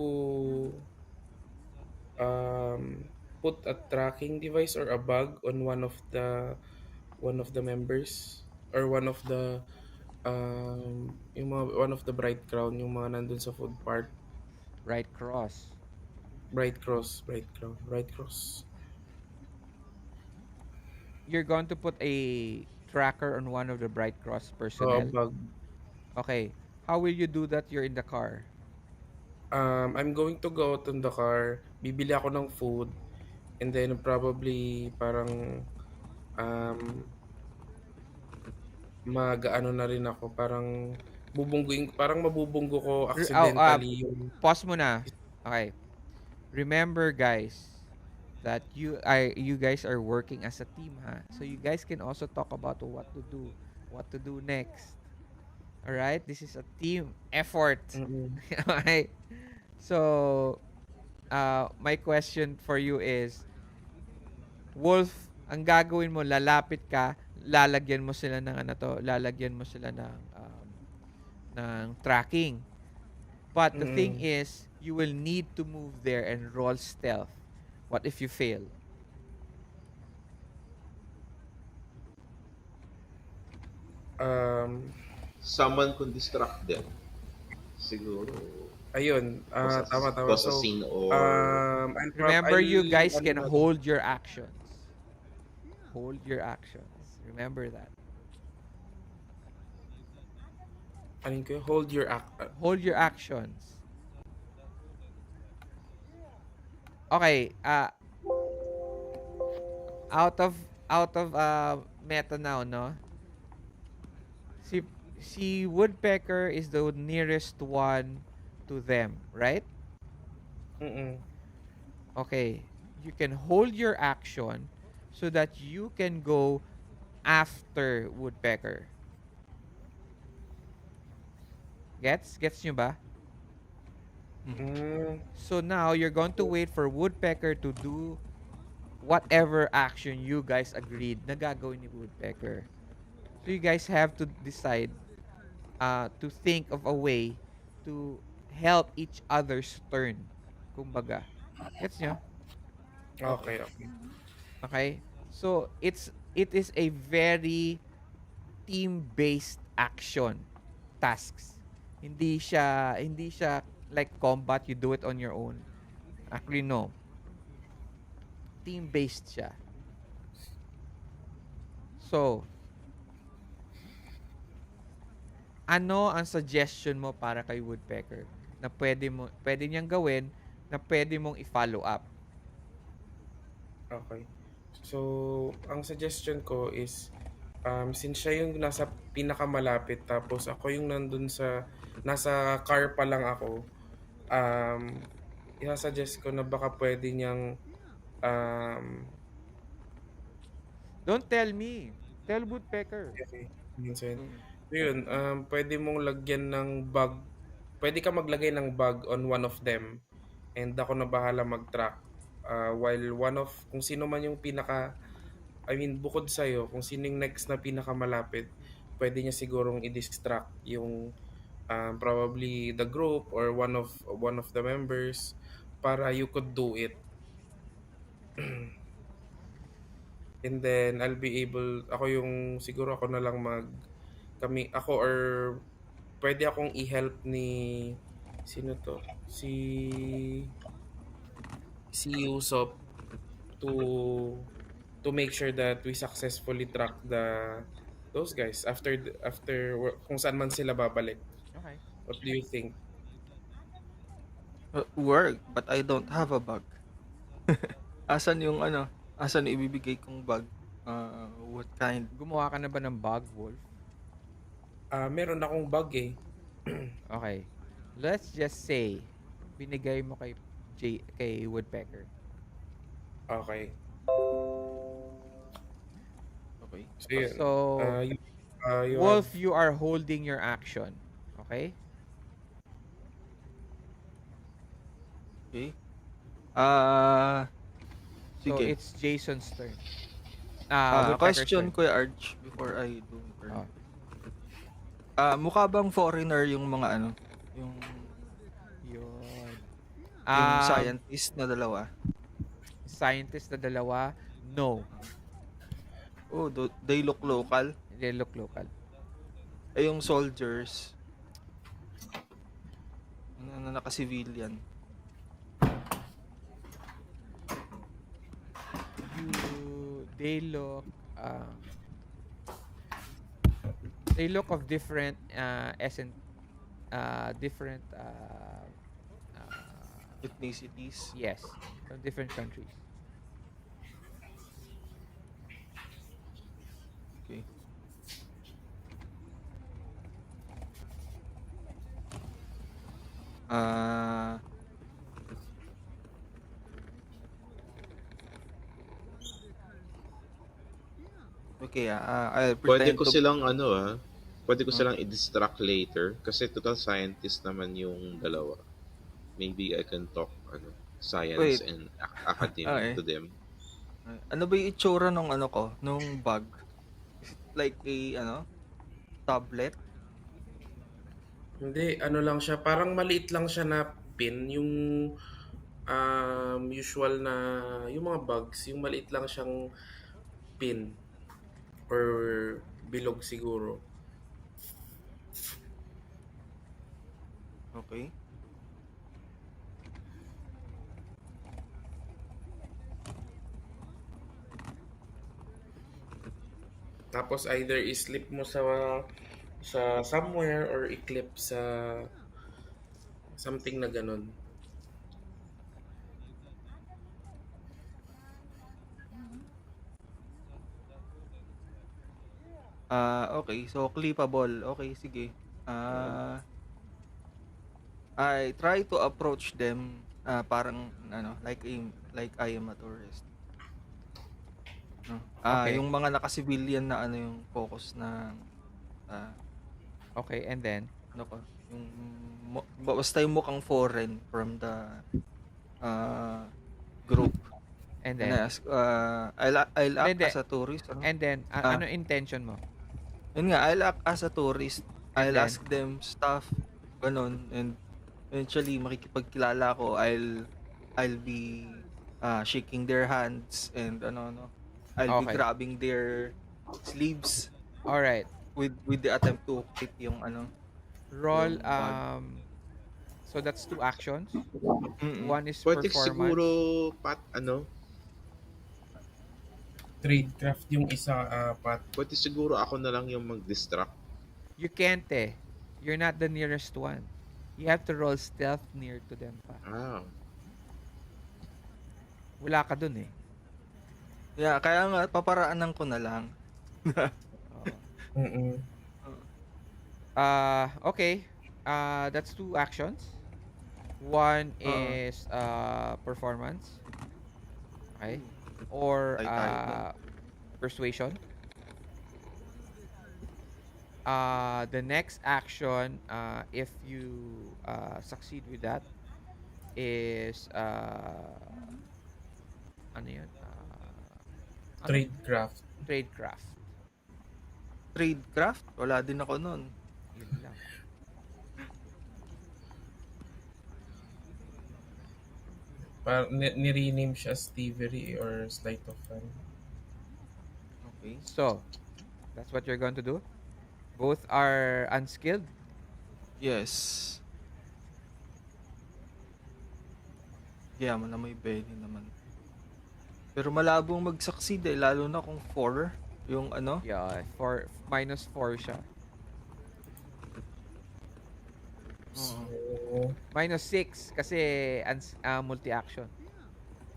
D: um, put a tracking device or a bug on one of the members or one of the bright crown, yung mga nandun sa food part.
C: Right cross.
D: Bright cross.
C: You're going to put a tracker on one of the Bright Cross personnel.
D: Bug.
C: Okay. How will you do that? You're in the car.
D: I'm going to go out in the car, bibili ako ng food, and then probably parang um, mag-ano na rin ako, parang mabubunggo ko
C: Oh,
D: accidentally yung
C: pause muna. Okay. Remember, guys, that you guys are working as a team, ha? So you guys can also talk about what to do next. All right? This is a team effort.
D: mm,
C: Okay. So, my question for you is, Wolf, ang gagawin mo, lalapit ka, lalagyan mo sila ng lalagyan mo sila ng tracking. But the thing
D: mm,
C: is, you will need to move there and roll stealth. What if you fail?
D: um,
B: Someone could distract them. Siguro,
D: ayun,
B: cause
D: tama,
B: a,
D: tama.
B: cause a
D: So,
B: scene or
C: Remember, you guys
D: ano
C: can
D: na lang,
C: hold your actions. Hold your actions. Remember that.
D: hold your act.
C: Hold your actions. Okay, out of meta now, no? Si si Woodpecker is the nearest one to them, right?
D: Mm,
C: Okay. You can hold your action so that you can go after Woodpecker. Gets nyo ba?
D: mm,
C: So now you're going to wait for Woodpecker to do whatever action you guys agreed na gagawin ni Woodpecker. So you guys have to decide to think of a way to help each other's turn. Kumbaga. Gets nyo?
A: Okay.
D: okay.
C: Okay? So it is a very team-based action tasks. Hindi siya like combat, you do it on your own. Actually no. Team-based siya. So, ano ang suggestion mo para kay Woodpecker na pwede niyang gawin na pwede mong i-follow up?
D: Okay. So, ang suggestion ko is, since siya yung nasa pinakamalapit tapos ako yung nasa car pa lang ako, um, isa-suggest ko na baka pwede niyang, um,
C: Don't tell me. Tell Woodpecker.
D: okay, minsan.
C: Mm.
D: So yun, pwede mong lagyan ng bug, pwede ka maglagay ng bug on one of them and ako na bahala mag-track. While kung sino man yung bukod sa'yo, kung sino yung next na pinakamalapit, pwede niya sigurong i-distract yung probably the group or one of the members para you could do it. And then siguro ako na lang ako or pwede akong i-help ni, sino to? Si Usop to make sure that we successfully track those guys kung saan man sila babalik.
C: Okay.
D: What do you think?
A: Work, but I don't have a bug. Asan yung asan yung ibibigay kong bug? What kind?
C: Gumawa ka na ba ng bug, Wolf?
D: Meron akong bug eh.
C: Okay. Let's just say, binigay mo kay Woodpecker.
D: Okay.
A: Okay.
D: So yun.
C: So,
D: You
C: Wolf,
D: have,
C: you are holding your action. Okay?
A: Okay.
C: So,
A: Sige.
C: it's Jason's turn. Woodpecker's
A: Question
C: turn.
A: ko Arch before I do turn.
C: Oh.
A: Mukha bang foreigner yung mga yung Yung
C: Um,
A: scientist na dalawa.
C: Scientist na dalawa, no.
A: Oh, they look local.
C: They look local.
A: Eh, yung soldiers, na naka-civilian.
C: They look they look of different different
A: Ethnicities.
C: yes, from different countries.
A: Okay. Ah, okay, I'll
B: Pwede
A: pretend
B: ko
A: to
B: silang ano pwede ko
A: uh,
B: silang i-distract later kasi total scientist naman yung dalawa. Maybe I can talk science
A: wait,
B: and academy
A: okay.
B: to them.
A: Ano ba yung itsura nung ano ko, nung bag? Is it like a tablet?
D: Hindi, ano lang siya, parang maliit lang siya na pin, yung usual na, yung mga bugs, yung maliit lang siyang pin or bilog siguro.
A: Okay.
D: Tapos either i-slip mo sa somewhere or i-clip sa something na ganun.
A: Okay. So clippable. Okay, sige.
D: Mm.
A: Ah, I try to approach them parang like I am a tourist. No.
C: Okay.
A: Yung mga naka-civilian na yung focus ng ah,
C: Okay, and then
A: ano ko, yung basta yung mukhang foreign from the uh, group.
C: and
A: And
C: then
A: I ask, I'll act
C: hindi
A: as a tourist, ano?
C: and then
A: Ah,
C: ano intention mo?
A: Yun nga, I'll act as a tourist.
C: And
A: I'll
C: then
A: ask them stuff, ganun. And eventually, makikipagkilala ako. I'll be shaking their hands and I'll be
C: okay.
A: grabbing their sleeves
C: All right.
A: with the attempt to keep
C: Roll
A: yung bag.
C: so that's two actions.
A: Mm.
C: One is
B: Pwede siguro
C: performance.
B: pat
D: Tradecraft yung isa, Pat.
B: pwede siguro ako na lang yung mag-distract.
C: You can't eh. You're not the nearest one. You have to roll stealth near to them pa.
B: Ah,
C: Wala ka dun eh.
A: Yeah, kaya nga paparaanan ko na lang.
C: Oo.
D: Mm-mm.
C: Okay. That's two actions. One
A: Oo.
C: is performance. Okay. Or
A: Tayo dun.
C: persuasion. The next action, if you succeed with that, is ano yun? Ano?
D: Tradecraft.
C: Tradecraft.
A: Tradecraft? Wala din ako nun.
C: Yun lang.
D: Ni-rename siya as thievery or sleight of hand.
A: Okay.
C: So, that's what you're going to do. Both are unskilled.
A: Yes. Yaman na may belly naman. Pero malabong mag-succeed lalo na kung 4 yung
C: Yeah, minus 4 siya.
A: Oo.
D: So,
C: Minus 6 kasi multi-action.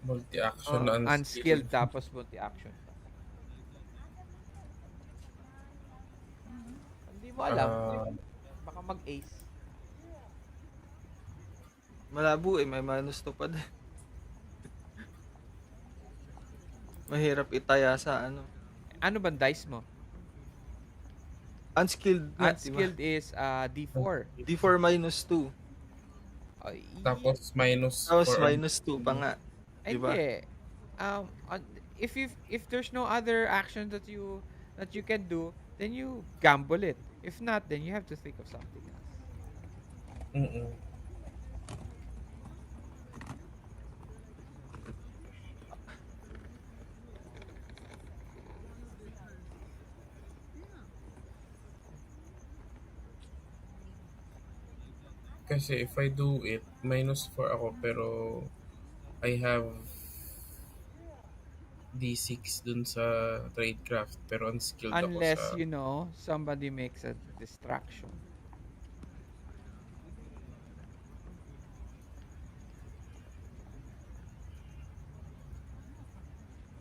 D: multi-action
A: Oo.
D: na
C: Unskilled tapos multi-action. Hindi mo alam. Baka mag-ace.
A: Malabo may minus 2 pa din. Mahirap itaya sa
C: Ano bang dice mo?
A: unskilled nga, diba?
C: Unskilled is D4.
A: D4 minus 2.
D: Tapos minus
A: Tapos
D: 4
A: minus 2 pa nga. Diba?
C: Hindi. If there's no other action that you can do, then you gamble it. If not, then you have to think of something else.
D: Mm-mm. Kasi if I do it, -4 ako pero I have D6 dun sa tradecraft pero unskilled ako
C: Unless,
D: sa...
C: somebody makes a distraction.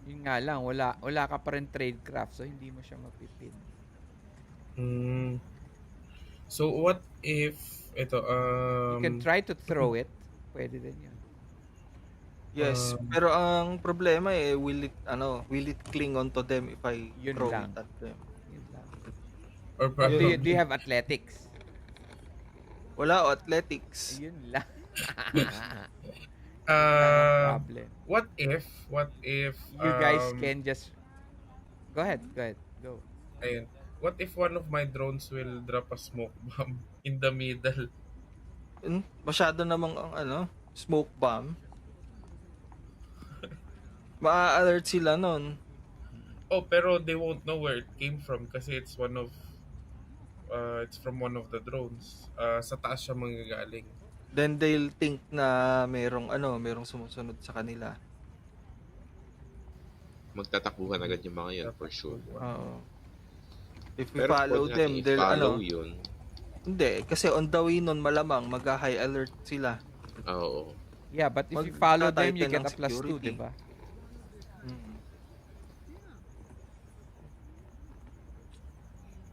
C: Yun nga lang, wala ka pa rin tradecraft, so hindi mo siya mapipin.
D: Mm. So what if ito
C: You can try to throw it. Pwede din yun.
A: Yes,
D: um
A: pero ang problema will it cling onto them if I
C: Yun
A: throw it
C: lang.
A: at them?
C: Yun lang.
D: or
C: Or do you,
A: Yun.
C: do you
D: probably
C: have athletics?
A: Wala o athletics.
C: Yun lang. Yun lang ang problem.
D: what if
C: You guys can just... Go ahead. Go.
D: ayun, what if one of my drones will drop a smoke bomb in the middle?
A: Masyado namang ang smoke bomb. Maa-alert sila nun.
D: Oh, pero they won't know where it came from kasi it's from one of the drones. Sa taas siya manggagaling.
A: Then they'll think na merong sumusunod sa kanila.
B: Magtatakbuhan agad yung mga yun, for sure.
A: Oo. If we
B: Pero
A: follow
B: pwede
A: them,
B: natin
A: they'll
B: i-follow yun.
A: Hindi, kasi on the way nun malamang mag-high alert sila.
B: Oo.
C: Yeah, but if you follow them, you
A: Magta-tighten
C: get a
A: ng
C: +2,
A: security.
C: diba?
A: Mm.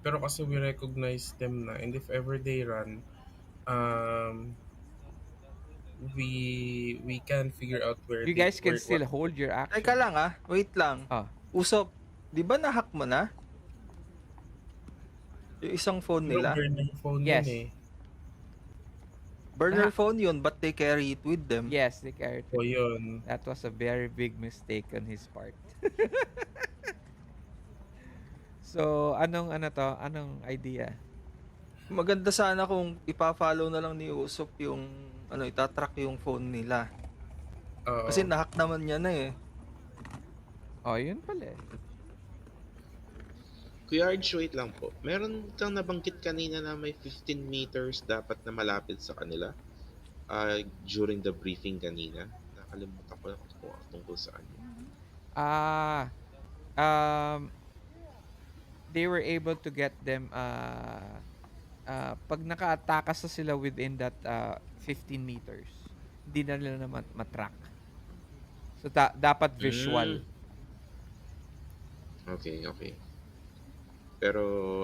D: Pero kasi we recognize them na, and if ever they run, we can figure out where
C: You
D: they
C: guys can
D: where
C: still
D: what.
C: hold your action.
A: Teka lang wait lang.
C: Ah,
A: Usop, di ba na-hack mo na? Yung isang phone
D: No,
A: nila?
D: burner phone
C: Yes.
D: yun eh.
A: Burner phone yun, but they carry it with them.
C: yes, they carried
D: O
C: it.
D: yun.
C: That was a very big mistake on his part. So, anong idea?
A: Maganda sana kung ipa-follow na lang ni Usop yung itatrack yung phone nila.
D: Oo.
A: Kasi na-hack naman niya na eh.
C: Oh, yun pala eh.
B: Kuya Arj, wait lang po. Meron kang nabanggit kanina na may 15 meters dapat na malapit sa kanila during the briefing kanina. Nakalimutan ko na kung tungkol saan.
C: They were able to get them pag naka-atakas na sila within that 15 meters, hindi na nila naman matrack. So, dapat visual.
B: Okay. Pero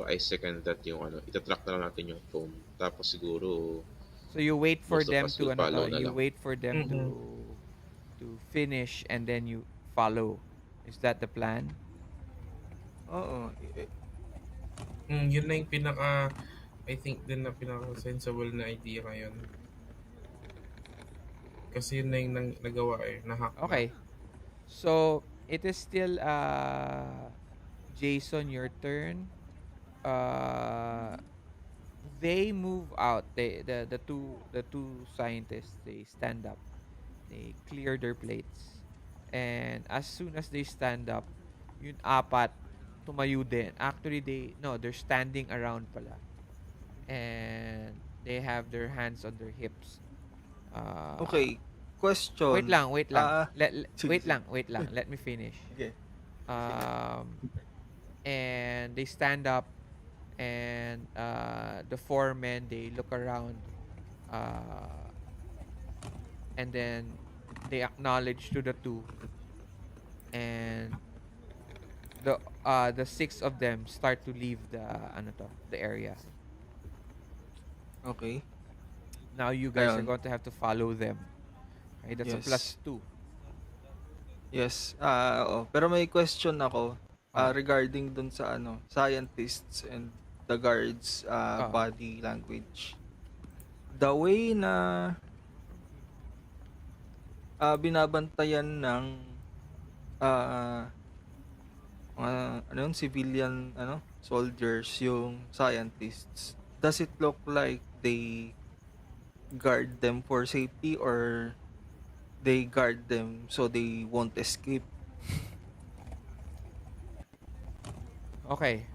B: I second that yung itatrack na lang natin yung phone. Tapos siguro
C: So, you wait for
B: most of
C: them
B: us
C: to
B: will follow na
C: you
B: lang.
C: wait for them to finish and then you follow. Is that the plan?
A: Oo.
D: Yun na yung I think din na pinaka-sensible na idea ngayon. Kasi yun na yung nagawa eh, na-hack na.
C: Okay. So, it is still Jason, your turn. They move out. The two scientists, they stand up. They clear their plates. And as soon as they stand up, yung apat tumayo din. Actually, they're standing around pala. And they have their hands on their hips.
A: Okay. Question.
C: Wait lang.
A: Sige.
C: Wait lang. Let me finish.
A: Okay.
C: And they stand up, and the four men, they look around, and then they acknowledge to the two, and the six of them start to leave the area.
A: Okay.
C: Now you guys are
A: Ayun.
C: going to have to follow them. Okay, that's a
A: Yes.
C: +2.
A: Yes. Oo. Pero may question ako
C: Ah.
A: regarding dun sa scientists and the guards body language. The way na binabantayan ng civilian soldiers yung scientists. Does it look like they guard them for safety or they guard them so they won't escape?
C: Okay.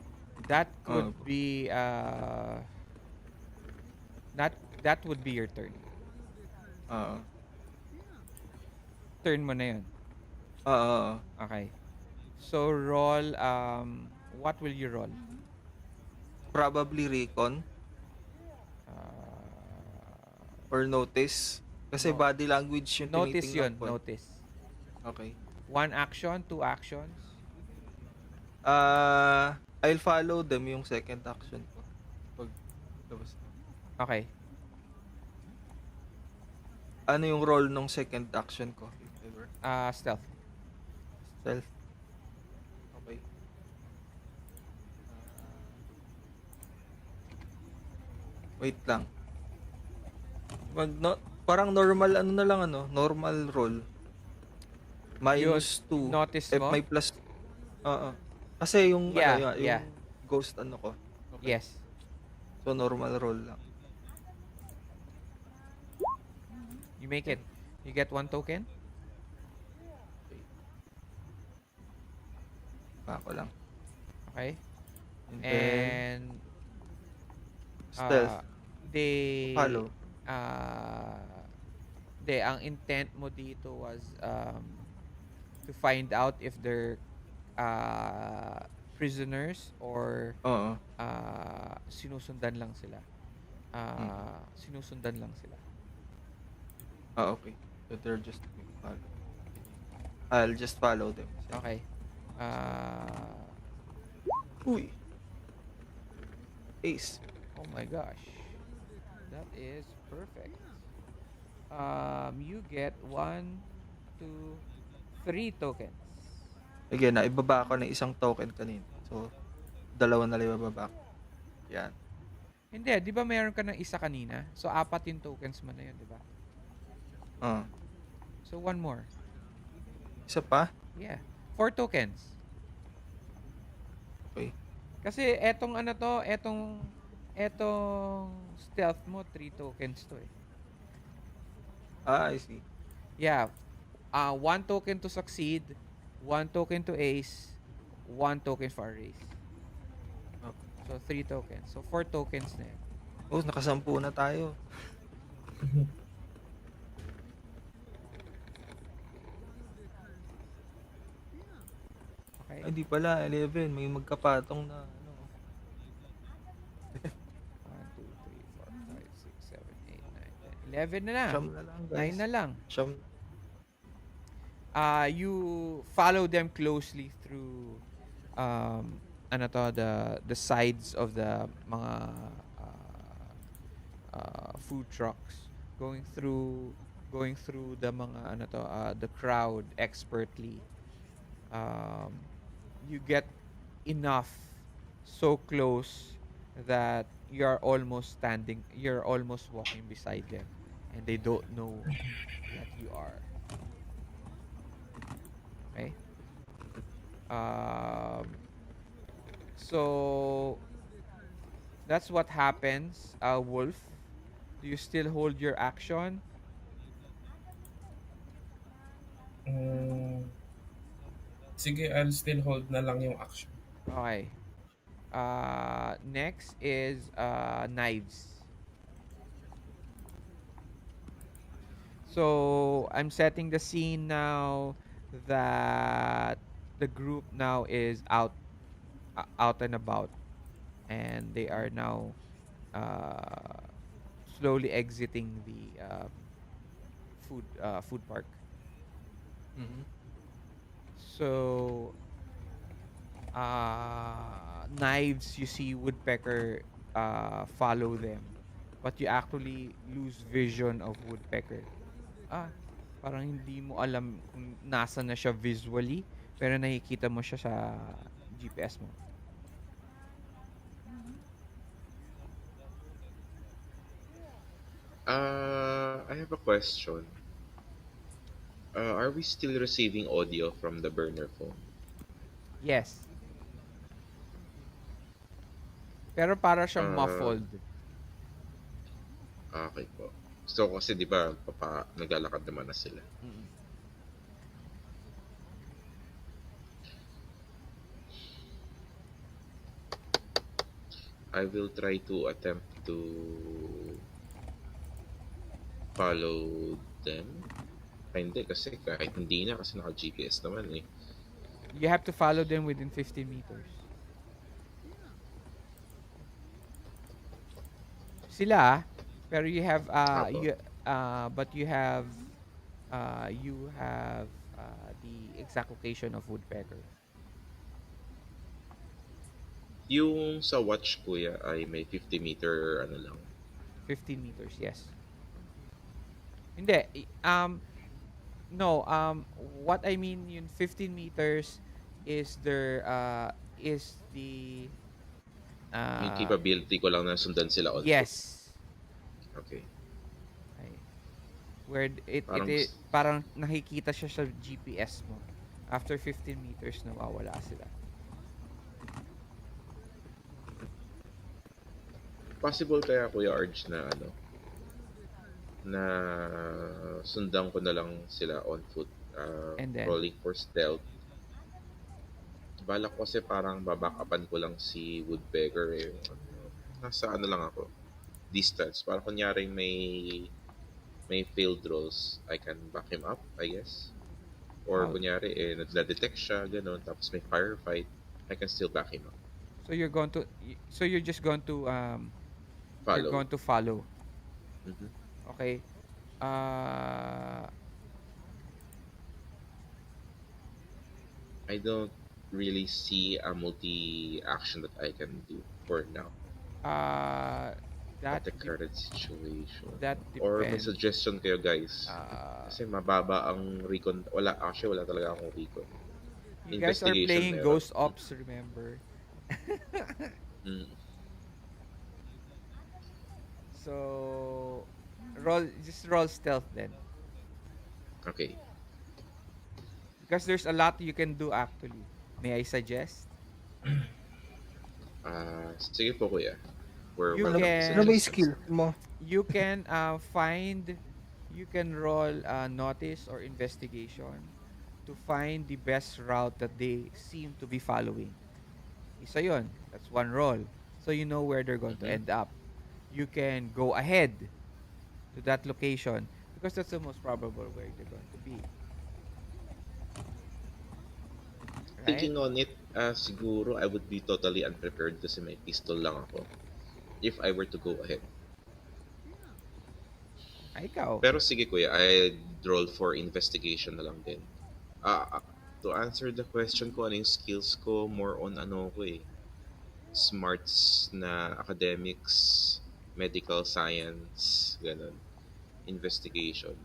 C: That could be that would be your turn.
A: Oo.
C: Turn mo na yun.
A: Oo.
C: Okay. So, roll, what will you roll?
A: Probably recon or notice. Kasi
C: No.
A: body language yung
C: Notice
A: tinitingnan
C: yun,
A: ko.
C: notice.
A: Okay.
C: 1 action, 2 actions.
A: I'll follow them yung second action ko. Pag labas na.
C: Okay.
A: Ano yung role ng second action ko, if ever?
C: Stealth.
A: Stealth. Okay. Wait lang. Parang normal ano na lang normal roll. -2.
C: notice
A: If
C: mo?
A: may plus. Oo. Kasi yung
C: Yeah,
A: yung
C: yeah.
A: ghost ko. Okay.
C: Yes.
A: So normal roll lang.
C: You make it. You get 1 token.
A: Okay. Pa ko lang.
C: Okay.
A: And then
C: And
A: stealth.
C: they
A: Follow.
C: ang intent mo dito was to find out if they're prisoners or
A: Oo.
C: sinusundan lang sila. Sinusundan lang sila.
A: Okay. So they're just follow. I'll just follow them.
C: Okay.
A: Uy. Ace.
C: Oh my gosh. That is perfect. You get 1, 2, 3 tokens.
A: Again, naibaba ko ng isang token kanina. So, dalawa na lang ibababa ko. Yan.
C: Hindi, di ba mayroon ka ng isa kanina? So, 4 yung tokens mo na yun, di ba? So, 1 more.
A: Isa pa?
C: Yeah. 4 tokens.
A: Okay.
C: Kasi etong stealth mo, 3 tokens to eh.
A: I see.
C: Yeah. 1 token to succeed, 1 token to ace, 1 token for a race.
A: Okay.
C: So, 3 tokens. So, 4 tokens na yun.
A: Oh, nakasampu na tayo.
C: Okay?
A: Ay, di pala. 11. May magkapatong na
C: 1, 2, 3, 4, 5, 6, 7, 8, 9, 10. 11 na na.
A: Siyam na lang, guys.
C: 9 na lang.
A: Siyam.
C: You follow them closely through the sides of the mga food trucks, going through the mga the crowd expertly. You get enough, so close that you're almost walking beside them, and they don't know that you are. Okay. So that's what happens. Wolf, do you still hold your action?
D: Sige, I'll still hold na lang yung action.
C: Okay. Next is knives. So I'm setting the scene now that the group now is out and about, and they are now slowly exiting the food park.
A: Mhm.
C: So knives, you see woodpecker follow them, but you actually lose vision of woodpecker. Parang hindi mo alam kung nasa na siya visually, pero nakikita mo siya sa GPS mo.
B: I have a question. Are we still receiving audio from the burner phone?
C: Yes. Pero para siyang
B: Uh,
C: muffled.
B: Okay po. So kasi 'di ba naglalakad naman na sila.
C: Mm.
B: I will try to attempt to Follow them? Ay, hindi, kasi kahit hindi na, kasi naka-GPS naman eh.
C: You have to follow them within 15 meters. Sila, pero you have
B: Apo.
C: but you have the exact location of woodpecker.
B: Yung sa watch, kuya, ay may 50-meter ano lang.
C: 15 meters, yes. Hindi, no, what I mean yung 15 meters is the
B: Yung
C: uh
B: capability ko lang na sundan sila on foot.
C: yes.
B: Okay.
C: Ay, where
B: Parang,
C: parang nakikita siya sa GPS mo. After 15 meters nawawala sila.
B: possible kaya, Kuya Arj, na ano, na sundan ko na lang sila on foot,
C: And then
B: rolling for stealth. Balak ko kasi parang babackupan ko lang si Woodpecker eh. Nasa ano lang ako, distance. Para kunyari may failed rolls, I can back him up, I guess. Or
C: oh,
B: kunyari, eh, na-detect siya, ganun, tapos may firefight, I can still back him up.
C: so you're just going to you're
B: Follow.
C: going to follow.
B: Mhm.
C: Okay. Uh
B: I don't really see a multi-action that I can do for now
C: uh
B: at
C: that
B: the current situation.
C: that
B: Or may
C: depends.
B: suggestion kayo, guys?
C: Uh
B: Kasi mababa ang recon. Wala, actually, wala talaga akong recon.
C: you guys are
B: Investigation
C: playing
B: meron.
C: Ghost Ops, remember?
B: Mm.
C: So roll stealth then.
B: Okay.
C: Because there's a lot you can do actually. May I suggest?
B: Sige po, kuya. We're
C: You
A: Ano
B: welcome to
A: ano ba
C: can
A: yung skill
B: suggestions.
A: mo?
C: you can find you can roll notice or investigation to find the best route that they seem to be following. Isa yun. That's one roll. So you know where they're going to
B: Mhm.
C: end up. You can go ahead to that location because that's the most probable where they're going to be. Right?
B: Thinking on it, siguro I would be totally unprepared kasi may pistol lang ako if I were to go ahead.
C: Ay, ikaw.
B: Pero sige, kuya, I roll for investigation na lang din. To answer the question ko, ano yung skills ko, more on ano ko eh, smarts na academics, medical science, ganun, investigation.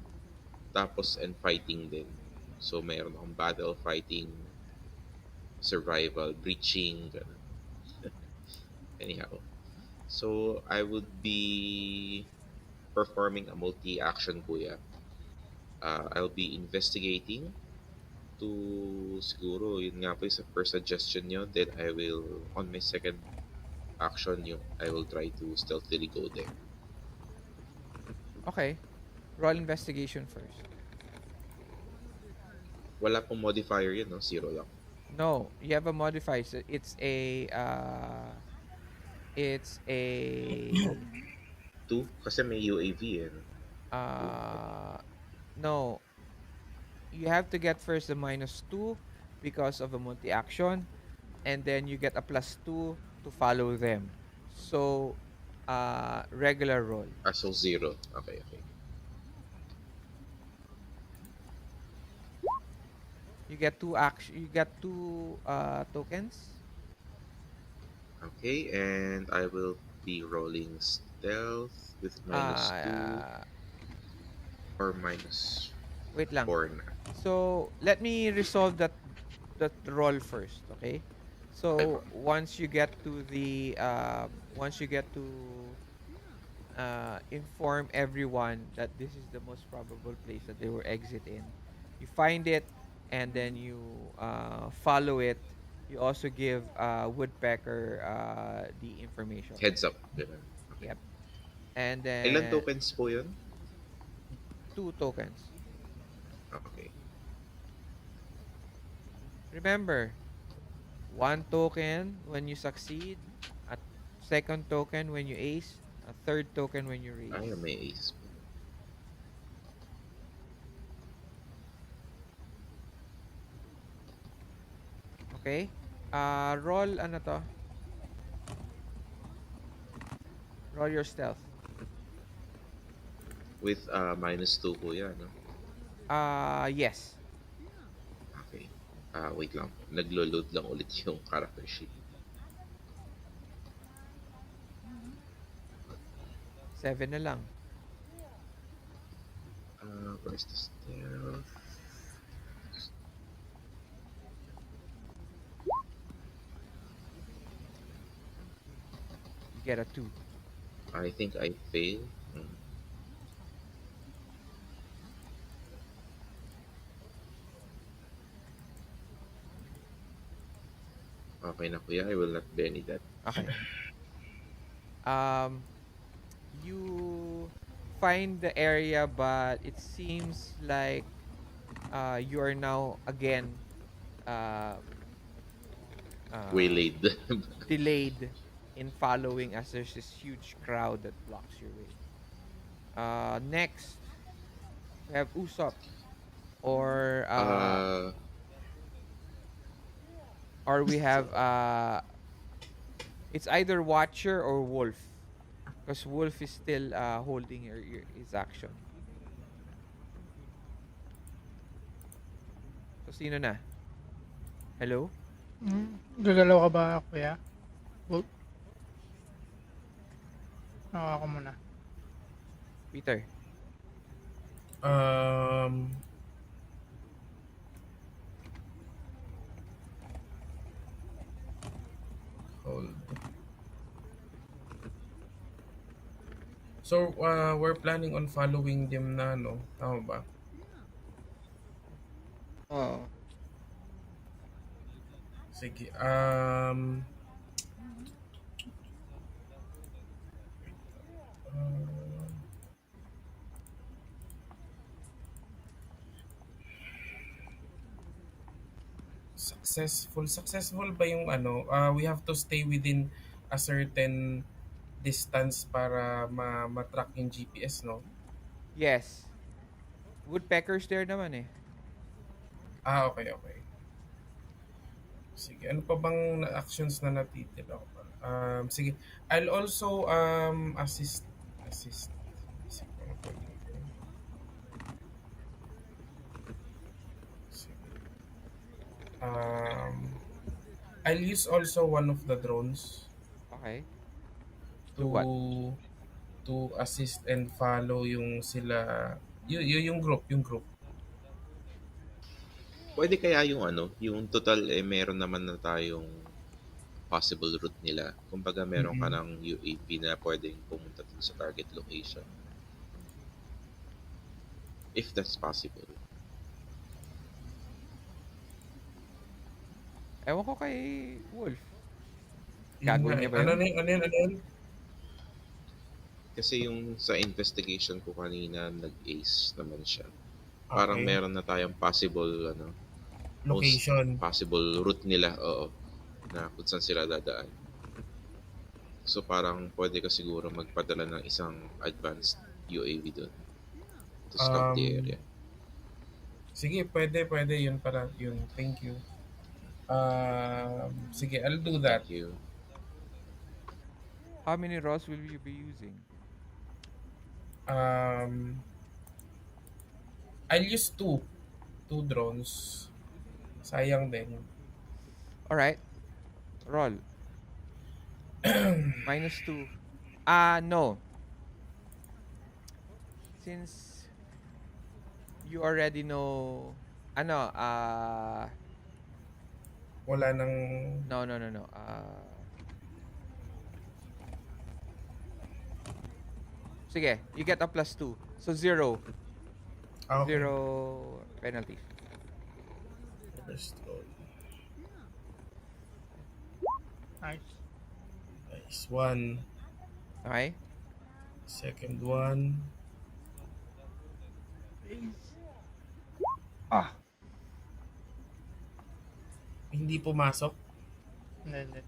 B: Tapos, and fighting din. So, mayroon akong battle, fighting, survival, breaching, ganun. Anyhow. So, I would be performing a multi-action, kuya. I'll be investigating to siguro, yun nga po yung sa first suggestion nyo, then I will, on my second action, yung I will try to stealthily go there.
C: Okay. Roll investigation first.
B: Wala pong modifier yun, no? Zero lang.
C: No, you have a modifier. So it's a
B: Two, kasi may UAV eh. No?
C: uh no, you have to get first the -2 because of a multi-action, and then you get a +2 to follow them. So, regular roll.
B: So zero. Okay, okay.
C: You get two action. You get two tokens.
B: Okay, and I will be rolling stealth with -2
C: Uh,
B: or minus
C: wait lang.
B: 4 na.
C: So, let me resolve that roll first, okay?
B: Okay po.
C: So, once you get to inform everyone that this is the most probable place that they will exit in, you find it and then you follow it. You also give Woodpecker the information.
B: Heads up. Ganun. Okay.
C: Yep. And
B: Ilan
C: then
B: tokens po yun?
C: 2 tokens.
B: Okay.
C: Remember, 1 token when you succeed, a second token when you ace, a third token when you raise.
B: Ay, may ace.
C: Okay. Roll ano to? Roll your stealth.
B: With -2 kuya, no?
C: Yes.
B: Okay. Wait lang. Naglo-load lang ulit yung character sheet.
C: 7 na lang.
B: Where's the stealth?
C: You get a 2.
B: I think I fail. Okay na kuya, I will not be any that.
C: Okay. Um, you find the area, but it seems like you are now again uh, uh,
B: Waylaid.
C: delayed in following as there's this huge crowd that blocks your way. Next, we have Usopp or
B: uh,
C: we
B: so,
C: have it's either Watcher or Wolf because Wolf is still holding his action. So sino na? Hello?
E: Gagalaw ka ba, kuya? Well, ako muna.
C: Peter.
D: Um, hold. So, we're planning on following them na, no? Tama ba?
A: Oo.
D: Sige. Successful ba yung ano? We have to stay within a certain distance para matrack yung GPS, no?
C: Yes. Woodpeckers there naman eh.
D: Okay. Sige, ano pa bang actions na natitira ko pa? Sige, I'll also assist. Isip ko na pwedeng gawin. Sige. I'll use also one of the drones
C: Okay. Do what?
D: to assist and follow yung sila yung group.
B: pwede kaya yung ano, yung total meron naman na tayong possible route nila. Kumbaga meron ka
D: Mm-mm.
B: ng UAV na pwedeng pumunta dun sa target location. If that's possible.
C: Ewan ko kay Wolf.
D: Yun nga
C: Gagawin niya
D: eh.
C: ba yun?
D: Ano yun?
B: Kasi yung sa investigation ko kanina, nag-ace naman siya. Parang
D: Okay.
B: meron na tayong possible, most
D: Location.
B: possible route nila, oo, na kung saan sila dadaan. So parang pwede ka siguro magpadala ng isang advanced UAV doon to scout the
D: Um,
B: area.
D: Sige, pwede. Yun para, yun. Thank you. Sige, I'll do that.
B: Thank you.
C: How many rolls will you be using?
D: Um, I'll use two drones. Sayang din.
C: Alright. Roll. -2. No. Since you already know ano,
D: Wala nang...
C: no. Sige, you get a +2. So 0.
D: Okay.
C: 0 penalty.
D: First roll.
E: Nice.
D: Nice. One.
C: Okay?
D: Second one.
E: Please.
A: Ah,
D: Hindi pumasok.
E: Hindi.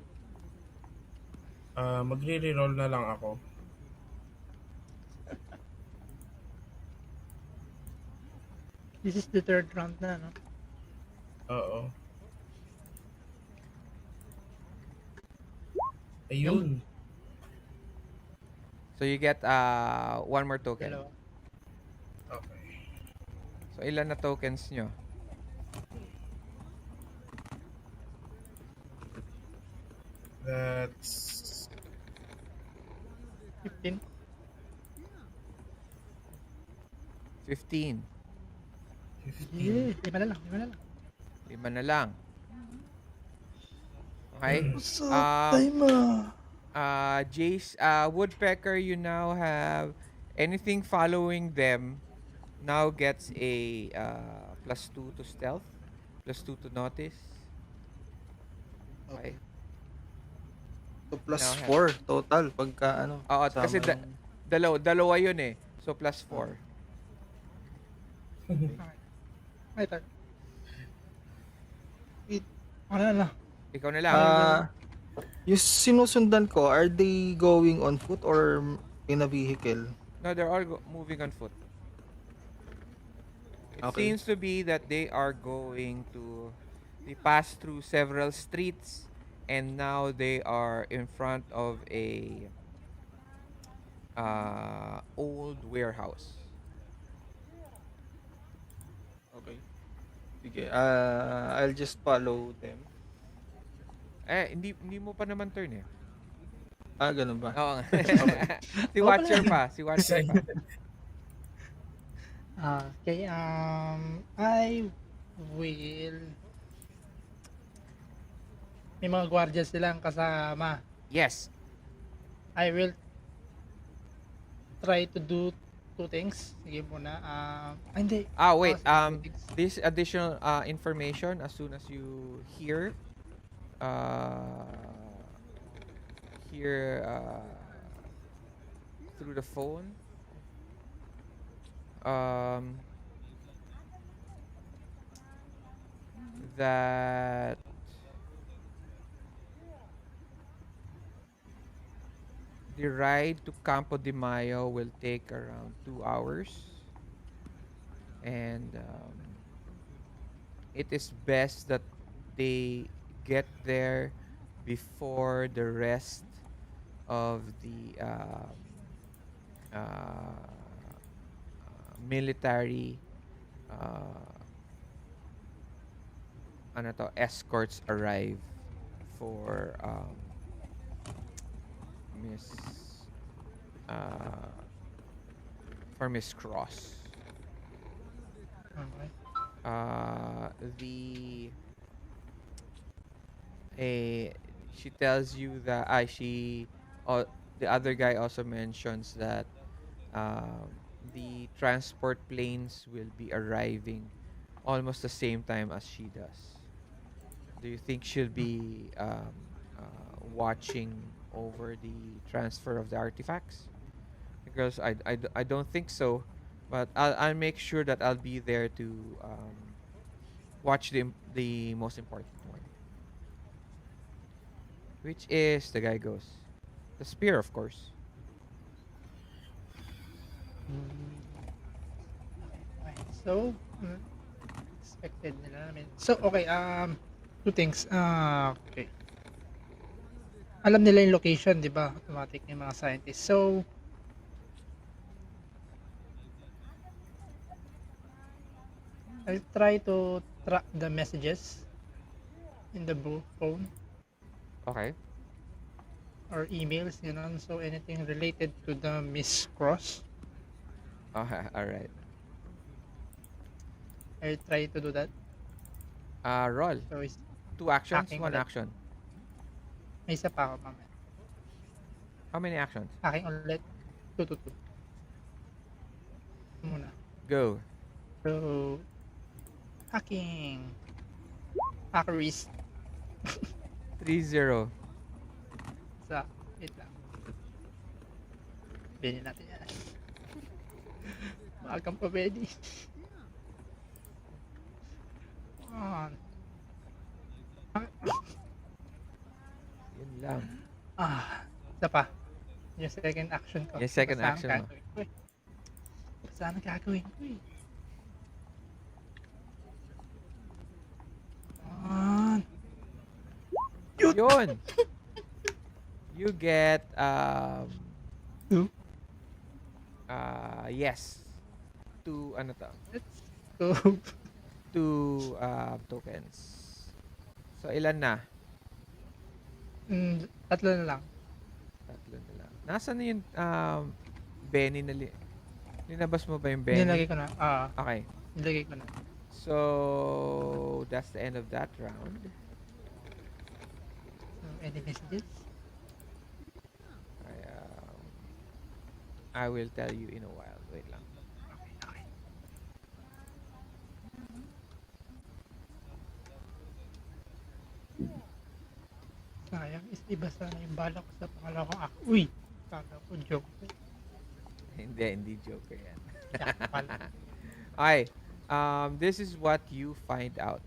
D: Magre-reroll na lang ako.
E: This is the third round na, no?
D: Oo. Ayun.
C: So you get one more token.
E: Dalawa.
D: Okay.
C: So ilan na tokens nyo?
D: That's
E: 15.
C: 15.
D: 15.
E: Yeah, lima na lang, lima na lang.
C: 5 na lang. Okay?
A: What's up,
C: Um,
A: Daima?
C: Jace, Woodpecker, you now have anything following them now gets a +2 to stealth, +2 to notice. Okay.
A: Okay. So,
C: You now
A: plus
C: have
A: 4 total pagka
C: Oo, kasi
A: kasama yung
C: dalawa yun eh. So +4.
A: okay.
E: Okay. Ay, tar.
A: Wait,
E: Ano na?
C: Ikaw na lang.
A: yung sinusundan ko, are they going on foot or in a vehicle?
C: No, they're all moving on foot. It
A: Okay.
C: seems to be that they pass through several streets and now they are in front of a old warehouse.
A: Okay. Sige, I'll just follow them.
C: Hindi mo pa naman turn eh.
A: Ganun ba?
C: Oo.
A: Okay.
C: Si
E: Ako
C: Watcher
E: pala.
C: pa, si Watcher pa.
E: Okay, I will... May mga gwardiya silang kasama.
C: Yes.
E: I will try to do two things. Sige muna. Hindi.
C: Wait.
E: Sige, two things.
C: This additional information as soon as you hear uh hear through the phone that the ride to Campo de Mayo will take around 2 hours and it is best that they get there before the rest of the military escorts arrive for Miss uh, Miss Cross.
E: Okay.
C: The she tells you that the other guy also mentions that the transport planes will be arriving almost the same time as she does. Do you think she'll be watching over the transfer of the artifacts? Because I don't think so, but I'll make sure that I'll be there to watch the most important one, which is the guy goes the spear, of course.
E: Okay. So, expected nila namin. So, okay, two things. Okay. Alam nila yung location, di ba? Automatic yung mga scientists. So, I'll try to track the messages in the phone
C: Okay.
E: or emails, gano'n. So, anything related to the Miss Cross,
C: Okay. All right.
E: I'll try to do that.
C: Roll.
E: So, is
C: 2 actions,
E: hacking
C: 1
E: ulit.
C: action.
E: May isa pa ako mamaya.
C: How many actions?
E: Hacking ulit. 2. Muna.
C: Go.
E: So, hacking. Hackeries.
C: 3-0.
E: Sa, wait lang. Binin natin yan. Maagang pa pwede. On.
C: Yun lang.
E: Isa pa. Yung second action ko.
C: Yung second
E: Saan
C: action mo.
E: gagawin ko eh. Saan ang gagawin ko eh. On.
C: Yun! You get
E: Two.
C: yes, two ano to?
E: Let's go.
C: 2 tokens. So ilan na?
E: Tatlo na lang.
C: Tatlo na lang. Nasaan na yung Benny na linabas mo ba yung
E: Nilagay
C: Benny?
E: ko na.
C: Okay.
E: Nilagay ko na.
C: So that's the end of that round.
E: So, any messages?
C: I, I will tell you in a while. Wait lang.
E: Okay. Sayang, is iba sana yung bala ko sa pangalawang act. Uy! Kala ko joke.
C: Hindi joke yan.
E: Kaya pala.
C: Okay. This is what you find out.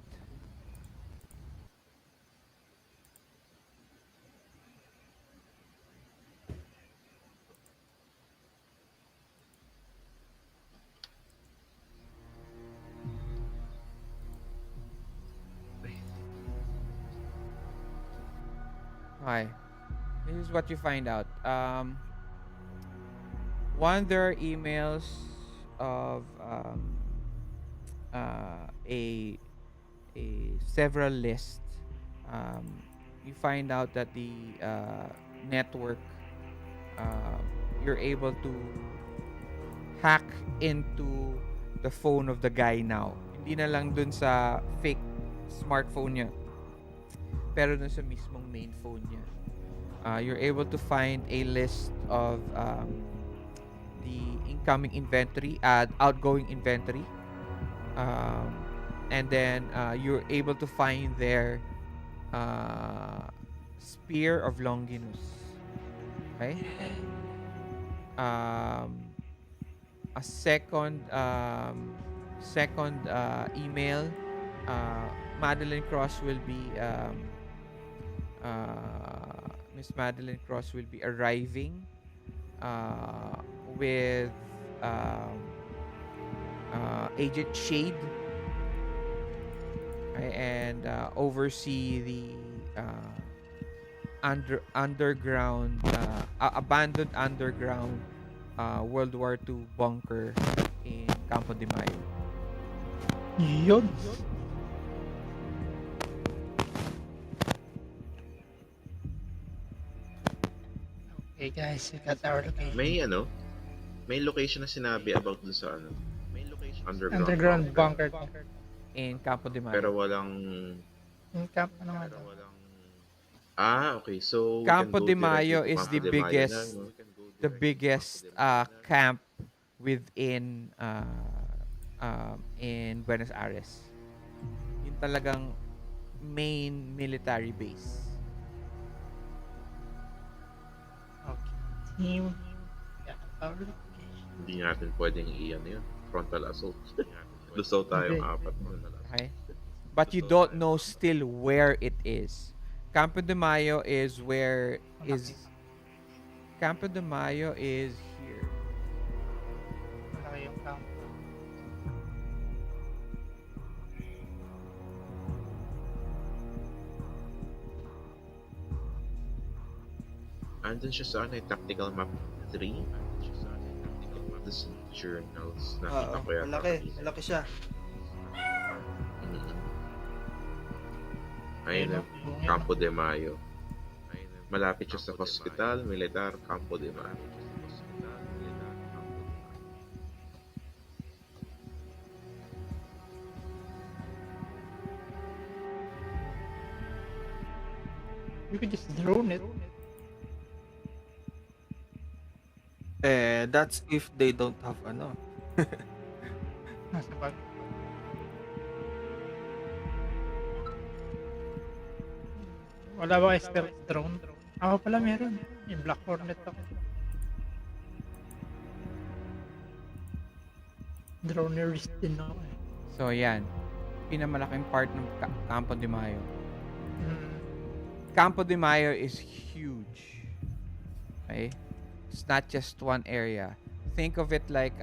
C: Okay. This is what you find out. One, there are emails of a several lists. You find out that the network, you're able to hack into the phone of the guy now. Hindi na lang dun sa fake smartphone niya, pero dun sa mismong main phone niya. You're able to find a list of the incoming inventory and outgoing inventory. And then you're able to find their Spear of Longinus. Okay? A second email, Madeline Cross will be Miss Madeline Cross will be arriving with Agent Shade, and oversee the underground abandoned underground World War II bunker in Campo de Mayo.
E: Yun! Okay guys, we got our location.
B: May location na sinabi about dun sa
E: Underground bunker.
C: In Campo de Mayo.
B: Pero walang
E: Yung camp, ano nga daw?
B: okay. So we
C: Campo
B: can go
C: de
B: directly
C: Mayo
B: to
C: is
B: Campo
C: the
B: de Mayo
C: biggest
B: na, no?
C: the biggest camp within in Buenos Aires. Yung talagang main military base.
E: Okay. Team. Got our location.
B: Hindi natin pwedeng iyan yun. Frontal assault. Lusaw tayong
E: Okay.
B: apat.
C: Okay? But you don't know still where it is. Campo de Mayo is where is Campo de Mayo is here.
E: Malaki yung camp.
B: Andun siya sa tactical map 3. This journals. Nakita ko yan.
A: Malaki siya.
B: Ayun na. Campo de Mayo. Malapit siya sa hospital, militar, Campo de Mayo.
E: You could just drone it.
A: That's if they don't have
E: Nasa bag. Wala ba kayo stealth drone? Ako pala meron. May Black Hornet ako. Dronerist din ako eh.
C: So yan. Pinamalaking part ng Campo de Mayo.
E: Hmm.
C: Campo de Mayo is huge. Okay? It's not just one area. Think of it like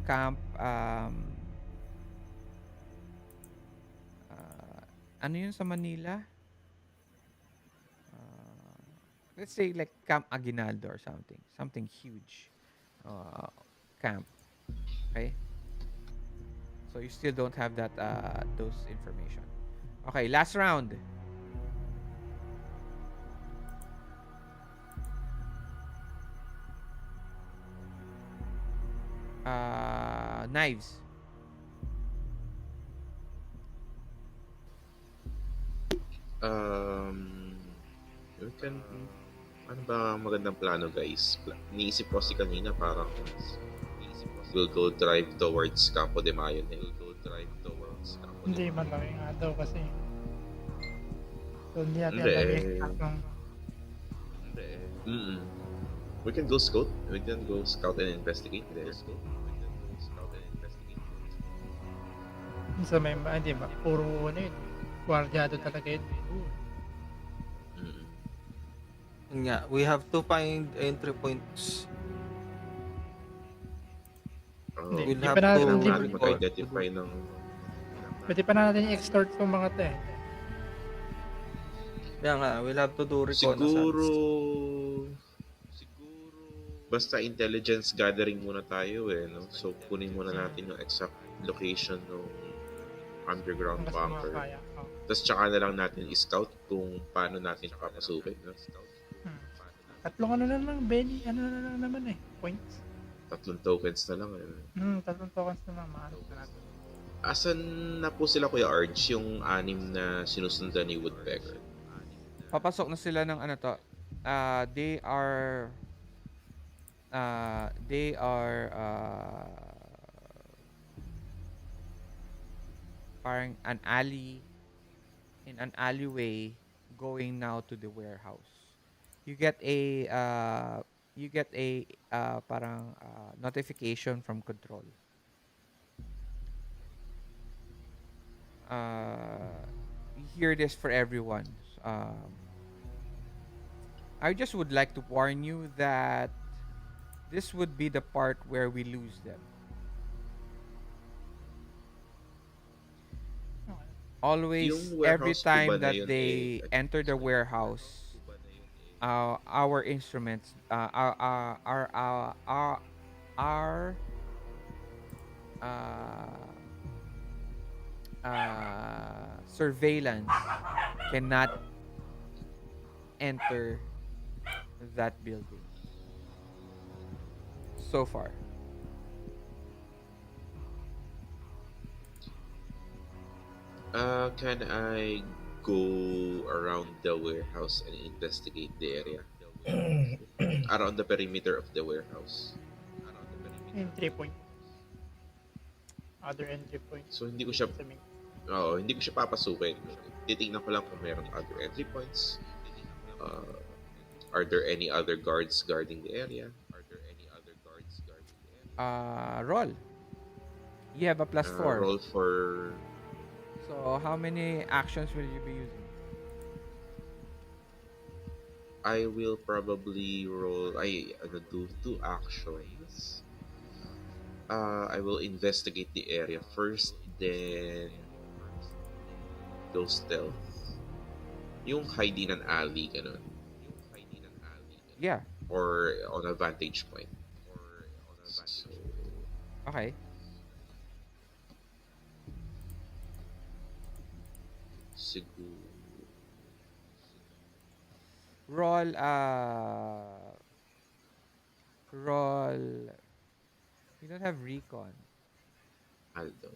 C: camp ano yun sa Manila? let's say like Camp Aguinaldo or something huge, uh, camp. Okay, so you still don't have that those information. Okay, last round. Knives.
B: Um, we can, ano ba ang magandang plano, guys? Iniisip ko kasi kanina parang we'll go drive towards Campo de Mayo na eh.
E: Hindi malaki nga daw kasi. So, hindi natin
B: Hindi
E: alam yung
B: eh.
E: exact ng
B: Mm-mm. We can go scout. We can go scout and investigate there.
E: sa may, hindi ba? Puro ano yun. Guardiado talaga yun.
B: Mm-mm.
A: Yun nga, we have to find entry points.
B: Oh,
E: Hindi
A: We'll
E: pa
A: have
E: natin-
B: kailangan
E: hindi-
B: natin mag-identify ng...
E: Pwede pa natin i-extort yung mga to eh.
A: Kaya nga, we'll have to do
B: Siguro...
A: reconnaissance.
B: Basta intelligence gathering muna tayo eh, no? So, kunin muna natin yung exact location ng underground
E: Kasi
B: bunker.
E: mga kaya. Oh.
B: Tapos tsaka na lang natin i-scout kung paano natin papasukin. No?
E: Tatlong ano na lang, Benny, ano na lang naman eh. Points.
B: 3 tokens na lang. Eh.
E: Tatlong tokens na lang, mahanap na natin.
B: Asan na po sila, Kuya Arch, yung 6 na sinusundan ni Woodpecker?
C: Papasok na sila ng ano to. They are parang in an alleyway going now to the warehouse. You get a parang notification from control. You hear this for everyone. I just would like to warn you that this would be the part where we lose them. Always,
B: Yung
C: every
B: warehouse po ba
C: time
B: na
C: that
B: yun
C: they enter the warehouse, our instruments, our surveillance cannot enter that building so far.
B: Can I go around the warehouse and investigate the area? Around the perimeter of the warehouse.
E: Entry point. Other entry points.
B: So hindi ko siya
E: Sa main.
B: hindi ko siya papasukin. Titingnan ko lang kung meron other entry points. Are there any other guards guarding the area?
C: Roll. You have a +4.
B: Roll for
C: So how many actions will you be using?
B: I will probably roll do 2 actions. I will investigate the area first, then go stealth. Yung hide in an alley, ganun.
C: Yeah.
B: Or on a vantage point. So,
C: Okay.
B: siguro...
C: Roll roll. You don't have recon.
B: Aldo.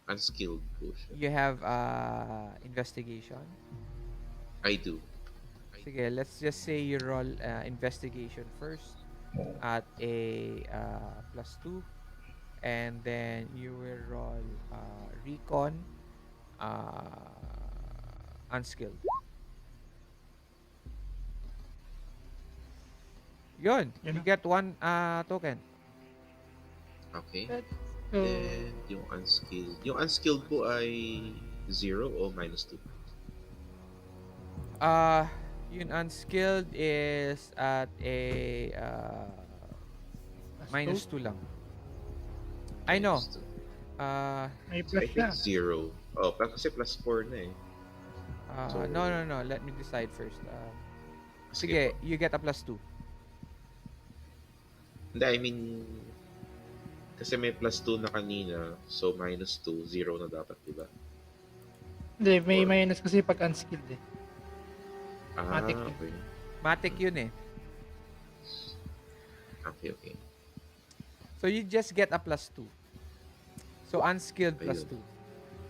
B: Unskilled po siya.
C: You have investigation.
B: I do.
C: Sige, let's just say you roll investigation first at a +2, and then you will roll recon unskilled. Yun,
E: Yun
C: you
E: na.
C: get 1 token.
B: Okay.
E: So,
B: Then, yung unskilled. Yung unskilled po ay 0 o -2?
C: Yun unskilled is at a -2 lang. I know.
B: -2.
E: may
B: So,
E: plus
B: I
E: siya.
B: think 0. Oh, kasi +4 na eh. So-
C: No. Let me decide first.
B: Sige po.
C: Sige, you get a +2.
B: Hindi, I mean, kasi may +2 na kanina, so -2, 0 na dapat, di ba?
E: Hindi, may
B: Or,
E: minus kasi pag unskilled eh. Matic yun.
B: okay.
C: Matic yun eh.
B: Okay, okay.
C: So you just get a +2. So unskilled
B: Ayun.
C: +2.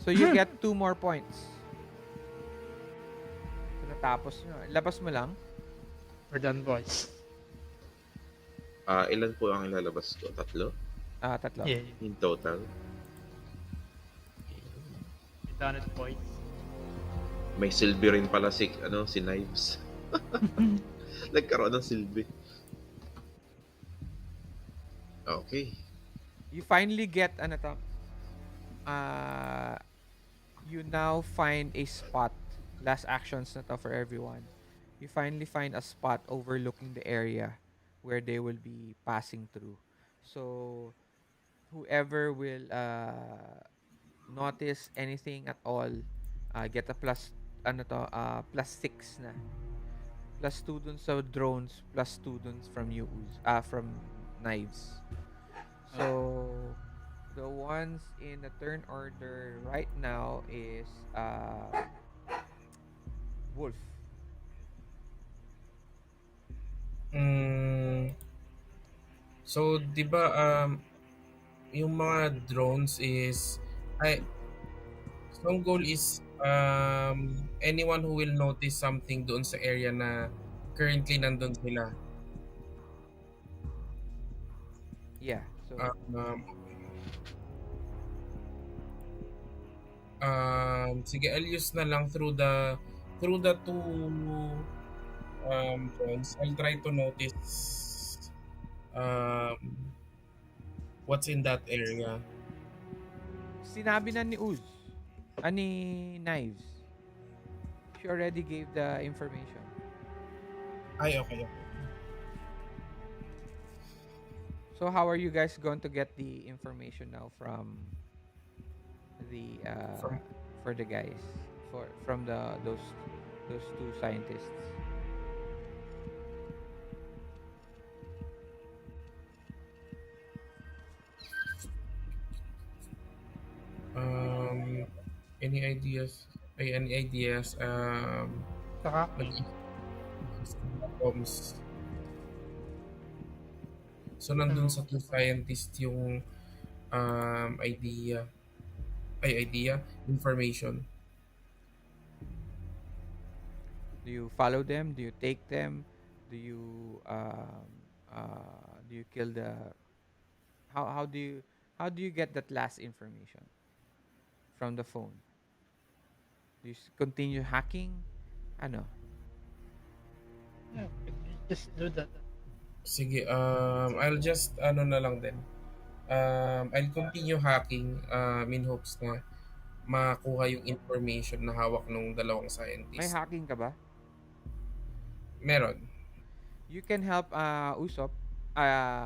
C: So you get 2 more points. So natapos nyo. Labas mo lang.
E: We're done, boys.
B: Ilan po ang ilalabas ko? 3?
C: Tatlo.
E: Yeah,
B: In total?
E: we done it, boys.
B: May silbi rin pala si Knives. Nagkaroon ng silbi. Okay.
C: You finally get you now find a spot. Last actions na to for everyone. You finally find a spot overlooking the area where they will be passing through. So whoever will notice anything at all, get a +6 na. +2 dun sa drones, +2 dun from you, from Knives. So the ones in the turn order right now is Wolf.
D: So, di ba, yung mga drones is, so ang goal is, anyone who will notice something doon sa area na currently nandun sila.
C: Yeah. So
D: Sige, I'll use na lang through the two drones. I'll try to notice what's in that area.
C: sinabi na ni ni Knives. She already gave the information.
D: Ay, okay.
C: So how are you guys going to get the information now from the
D: From-
C: for the guys from those two scientists?
D: Any ideas? Any ideas?
E: Saka,
D: Bombs. So, nandun sa two scientists yung information.
C: Do you follow them? Do you take them? Do you kill the how do you get that last information from the phone? Do you continue hacking? Ano?
E: yeah, just do that.
D: Sige, I'll just, na lang din. I'll continue hacking in hopes na makuha yung information na hawak ng dalawang
C: May
D: scientists.
C: hacking ka ba?
D: Meron.
C: You can help Usop,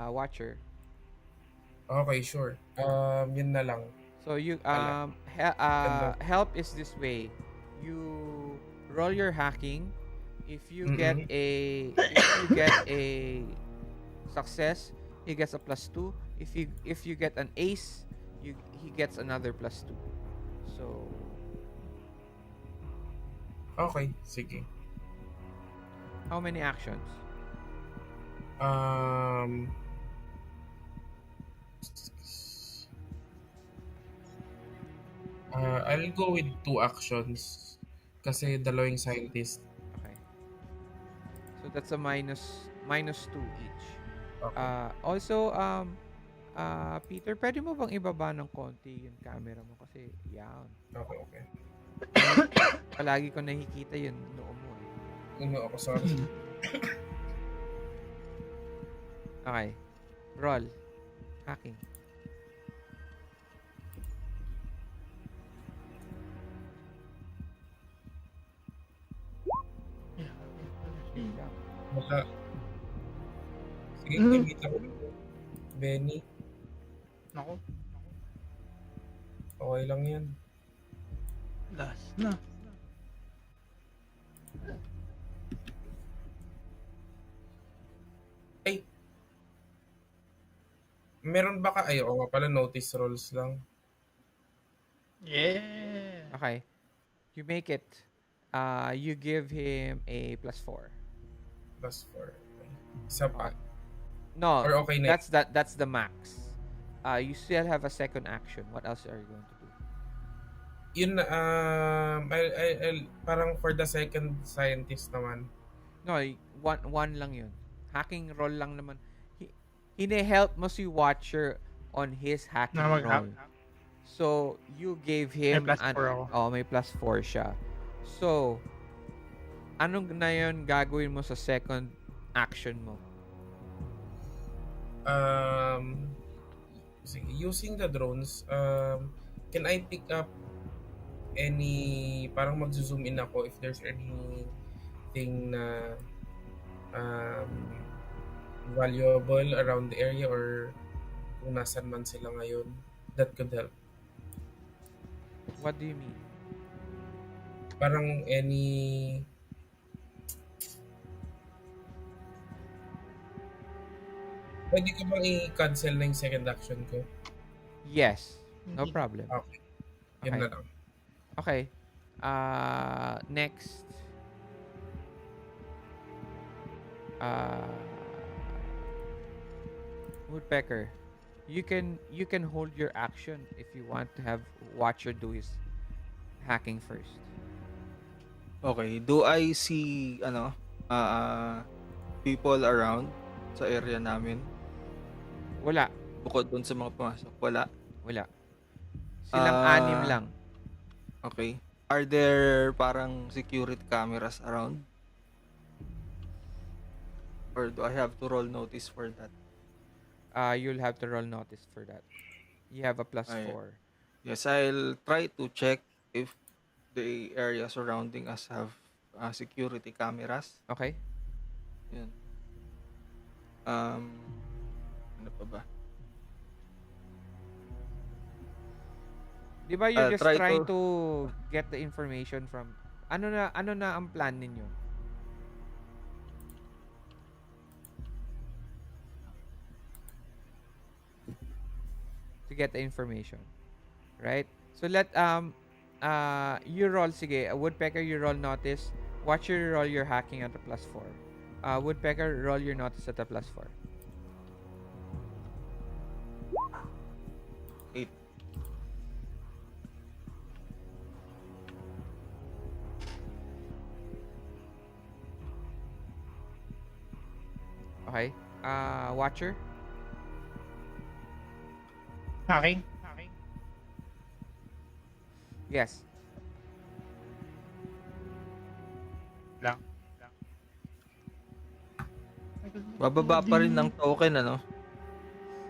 C: Watcher.
D: Okay, sure. Yun na lang.
C: So you
D: Wala.
C: help is this way. You roll your hacking. If you get a success, he gets a +2. If you get an ace, he gets another +2. So
D: Okay, sige.
C: how many actions?
D: I'll go with 2 actions kasi dalawang scientist.
C: Okay. So that's a -2 each.
D: Okay.
C: Also Peter, pwede mo bang ibaba ng konti yung camera mo kasi yan.
D: Okay.
C: Palagi ko nakikita yun noo mo eh.
D: Ako, sorry.
C: Okay. Roll. Hacking.
E: Yeah.
D: Baka. Sige, kumita ko. Benny,
E: Nako,
D: okay lang yan.
E: last na.
D: Meron ba ka? Ay, oo nga pala, notice rolls lang.
E: Yeah.
C: Okay. You make it. You give him a +4.
D: +4. Okay. Isa pa.
C: Okay. No,
D: Or okay na yun?
C: that's the max. You still have a second action. What else are you going to do?
D: Yun, parang for the second scientist naman.
C: No, one lang yun. Hacking roll lang naman. Hine-help mo si Watcher on his
E: Na
C: hacking
E: mag-hack.
C: roll. So, you gave
E: May
C: him
E: +4 ako.
C: may +4 siya. So, anong na yun gagawin mo sa second action mo?
D: Sige, using the drones, can I pick up any, parang mag-zoom in ako if there's anything na valuable around the area or kung nasan man sila ngayon that could help.
C: What do you mean?
D: Parang any pwede ko bang i-cancel na yung second action ko?
C: Yes. No problem.
D: Okay. Yun
C: Okay.
D: na lang.
C: Okay. Next. Woodpecker. You can hold your action if you want to have Watcher do his hacking first.
A: Okay, do I see people around sa area namin
C: Wala.
A: bukod dun sa mga pumasok? Wala.
C: Wala. Silang anim
A: Ah,
C: lang.
A: Okay. Are there parang security cameras around? Or do I have to roll notice for that?
C: You'll have to roll notice for that. You have a +4.
A: Yes, I'll try to check if the area surrounding us have security cameras.
C: Okay?
A: Yun. Ano pa ba?
C: Di ba you're just
A: Try
C: trying
A: to-
C: to get the information from ano na ang plan ninyo? To get the information. Right? So let you roll sige, Woodpecker you roll notice. Watcher roll your hacking at a +4. Woodpecker roll your notice at a +4.
A: 8.
C: Okay? Watcher?
E: Hacking.
C: Yes.
E: Lang.
A: Bababa pa rin ng token, ano?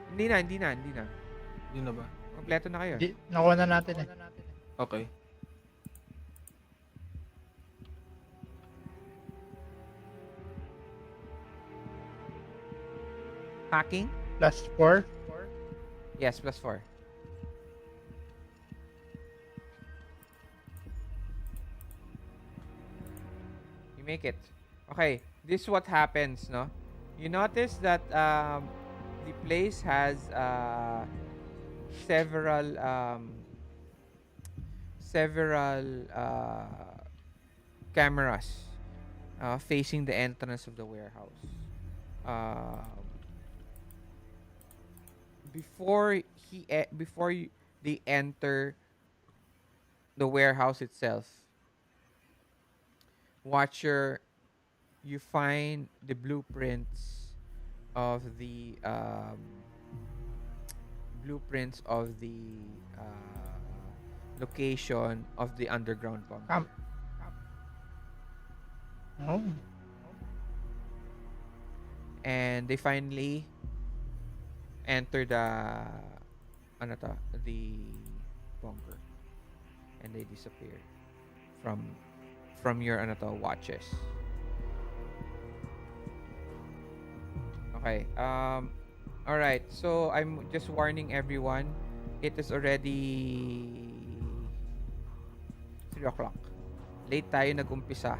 C: Hindi na.
A: Yun na ba?
C: Kompleto na kayo.
E: Nakuha na natin eh.
A: Okay.
C: Hacking?
E: +4.
C: Yes, +4. You make it. Okay, this is what happens, no? You notice that the place has several cameras facing the entrance of the warehouse. Before they enter the warehouse itself, Watcher, you find the blueprints of the location of the underground bunker.
E: Oh.
C: And they finally enter the bunker, and they disappear from your watches. Okay. All right. So I'm just warning everyone. It is already 3 o'clock. Late tayo nag-umpisa.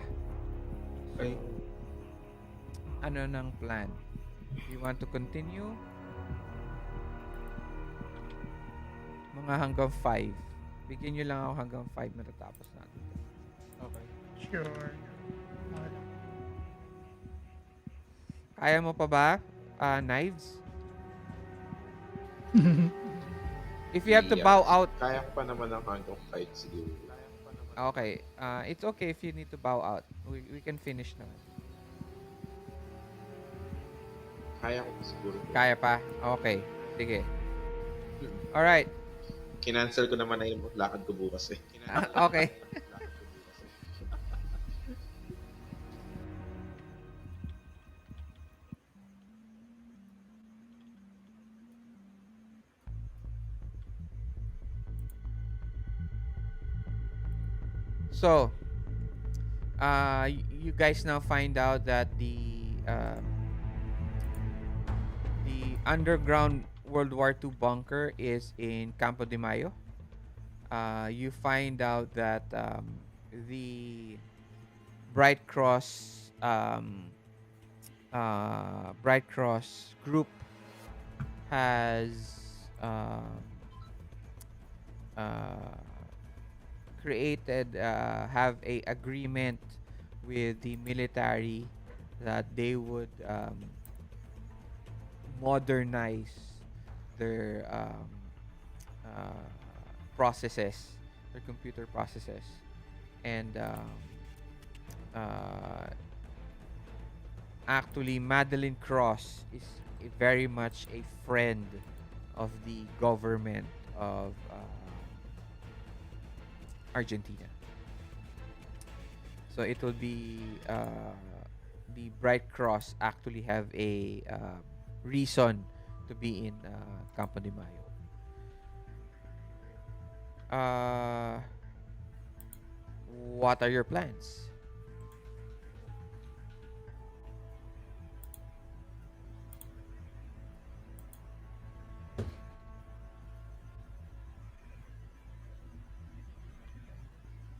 A: Okay.
C: Ano nang plan? You want to continue? Mga hanggang 5. Bigyan nyo lang ako hanggang 5 matatapos natin to.
A: Okay.
E: Sure. Okay lang.
C: Kaya mo pa ba, Knives? If you have to
B: Yeah.
C: bow out,
B: Kaya ko pa naman ng hanggang 5 siguro.
C: okay. It's okay if you need to bow out. We can finish naman.
B: Kaya ko pa siguro.
C: Kaya pa? Okay. Sige. Alright.
B: Kinancel ko naman na yung lakad ko bukas eh.
C: Okay. So, you guys now find out that the underground World War II bunker is in Campo de Mayo. You find out that the Bright Cross Bright Cross group has uh, created have a agreement with the military that they would modernize their uh, processes, their computer processes, and uh, actually Madeline Cross is very much a friend of the government of Argentina. So it will be the Bright Cross actually have a reason to be in Campo de Mayo. What are your plans?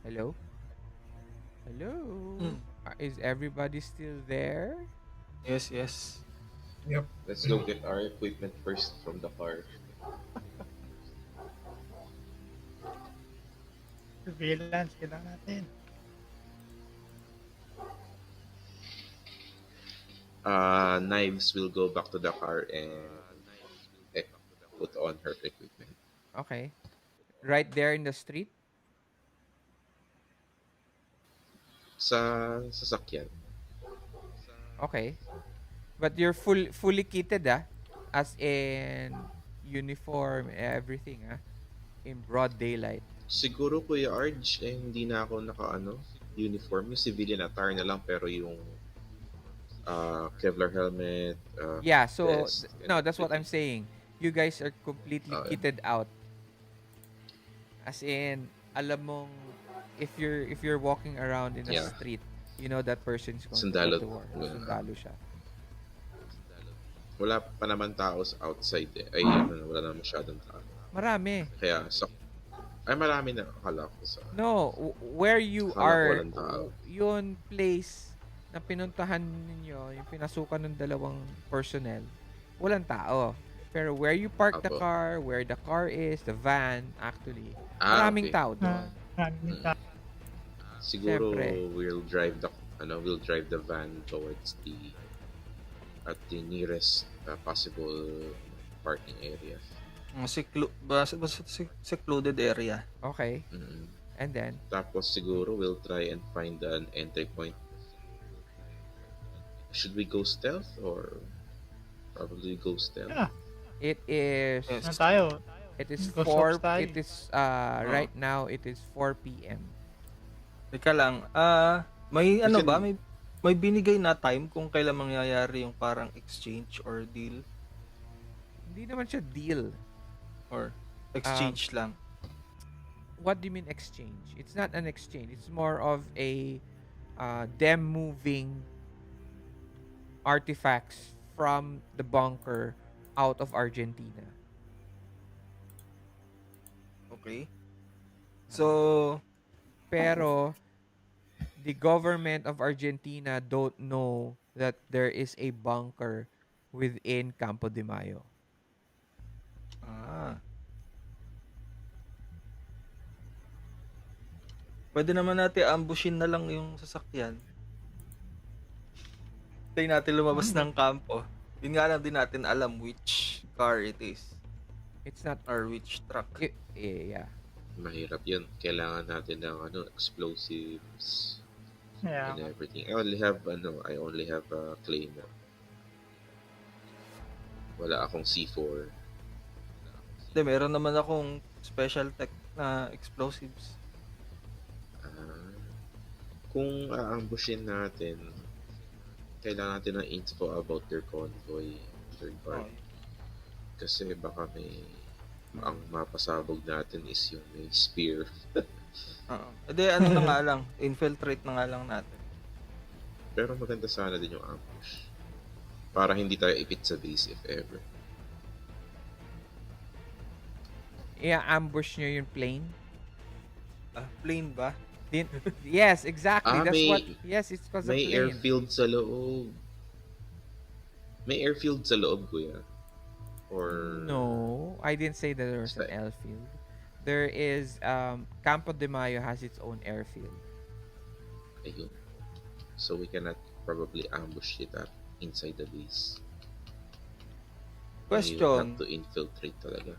C: Hello? Hello?
A: Mm.
C: Is everybody still there?
A: Yes, yes.
D: Yep.
B: Let's go get our equipment first from the car.
E: Surveillance, kailangan natin.
B: Knives will go back to the car and eh, put on her equipment.
C: Okay. Right there in the street?
B: Sa sasakyan.
C: Okay. But you're fully kitted, as in uniform, everything, in broad daylight.
B: Siguro Kuya Arj, hindi na ako naka uniform. Yung civilian attire na lang pero yung Kevlar helmet,
C: Yeah, so
B: vest, and
C: no, that's what I'm
B: everything.
C: saying. You guys are completely
B: Uh,
C: kitted out. As in, alam mong if you're walking around in a
B: yeah,
C: street, you know that person's going to go
B: sundalo.
C: to war. Sundalo siya.
B: Wala pa naman tao sa outside eh. Ay, wala na masyadong tao.
C: Marami.
B: Kaya, ay marami na akala ko sa,
C: No, where you
B: akala ko
C: are,
B: walang tao.
C: yun place na pinuntahan ninyo, yung pinasukan ng dalawang personnel, walang tao. Pero where you park the
B: Apo.
C: car, where the car is, the van, actually,
B: Ah,
C: maraming
B: okay.
C: tao doon.
E: Maraming
B: Mm.
E: tao.
B: Siguro
C: Siyempre.
B: we'll drive the van towards the nearest possible parking area.
A: Secluded area.
C: Okay.
B: Mm.
C: And then,
B: Tapos siguro we'll try and find an entry point. Should we go stealth or probably go stealth?
E: Yeah,
C: it is
A: Yes.
E: na tayo.
C: it is
E: Go
C: 4
E: soft tayo.
C: it is right now it is 4 p.m.
A: Teka lang. May
B: We
A: ano
B: can-
A: ba? May binigay na time kung kailan mangyayari yung parang exchange or deal
C: Hindi naman siya deal.
A: or exchange lang.
C: What do you mean exchange? It's not an exchange. It's more of a them moving artifacts from the bunker out of Argentina.
A: Okay. So,
C: Pero the government of Argentina don't know that there is a bunker within Campo de Mayo.
A: ah, Pwede naman natin ambushin na lang yung sasakyan. Tayo natin lumabas
E: Ambush.
A: ng kampo. Yun nga lang din natin alam which car it is.
C: It's not...
A: Or which truck.
C: Yeah.
B: Mahirap yun. Kailangan natin ng explosives
E: Yeah.
B: and everything. I only have a claymore. Wala akong C4.
A: Hindi, meron naman akong special tech na explosives.
B: Ah, kung aambushin natin, kailangan natin ng info about their convoy, third party. Kasi baka ang mapasabog natin is yung may spear.
A: Oo. Hindi, ano na nga lang. Infiltrate na nga lang natin.
B: Pero maganda sana din yung ambush. Para hindi tayo ipit sa base if ever.
C: I-ambush nyo yung plane.
A: Plane ba?
C: Yes, exactly.
B: Ah,
C: That's
B: may-
C: what... Yes, it's because of
B: May
C: plane.
B: airfield sa loob. May airfield sa loob, kuya. Or...
C: No, I didn't say that there was an
B: Basta-
C: airfield. There is... Campo de Mayo has its own airfield.
B: Ayun. So we cannot probably ambush it inside the base. You have
A: Question.
B: to infiltrate talaga.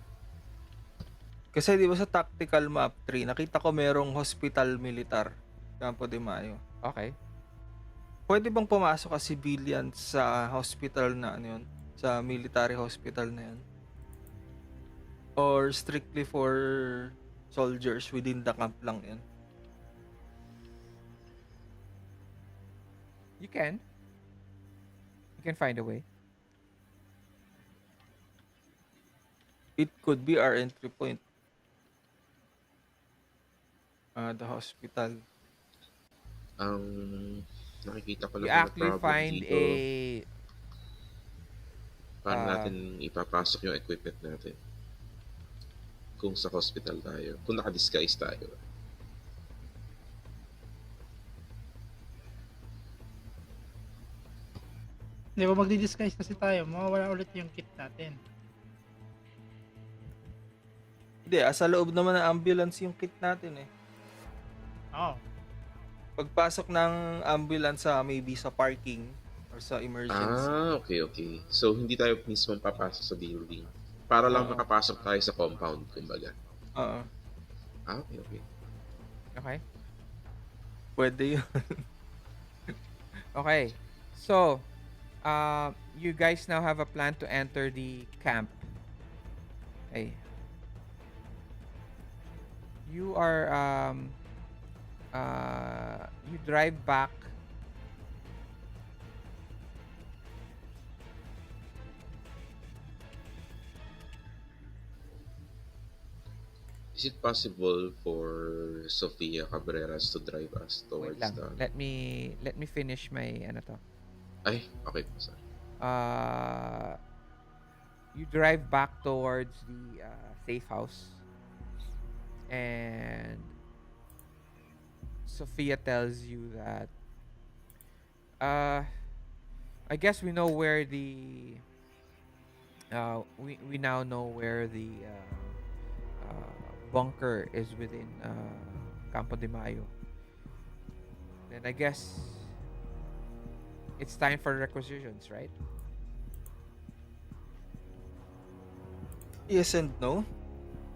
A: Kasi di ba sa tactical map 3, nakita ko merong hospital militar. Campo de Mayo.
C: Okay.
A: Pwede bang pumasok ka civilian sa hospital na ano yun? Sa military hospital na yun? Or strictly for soldiers within the camp lang yun?
C: You can. You can find a way.
A: It could be our entry point. The hospital.
B: Ang nakikita ko
C: You
B: lang na
C: actually
B: problem
C: find
B: dito, paano
C: um,
B: natin ipapasok yung equipment natin. Kung sa hospital tayo. Kung naka-disguise tayo.
E: Di ba magdi-disguise kasi tayo, mawawala ulit yung kit natin.
A: Hindi, sa loob naman ng ambulance yung kit natin eh.
E: Oo.
A: Pagpasok ng ambulance maybe sa parking or sa emergency.
B: Okay. So, hindi tayo mismo papasok sa building. Para lang
A: Oo.
B: makapasok tayo sa compound, kumbaga.
A: Oo.
B: Okay.
C: okay.
A: Pwede yun.
C: Okay. So, you guys now have a plan to enter the camp. Okay. You are you drive back.
B: Is it possible for Sofia Cabreras to drive us
C: Wait
B: towards
C: lang.
B: the...
C: Let me finish my ano to.
B: Ay, okay po, sorry.
C: You drive back towards the safe house, and Sophia tells you that I guess we know where the we now know where the bunker is within Campo de Mayo. Then I guess it's time for requisitions, right?
A: Yes and no.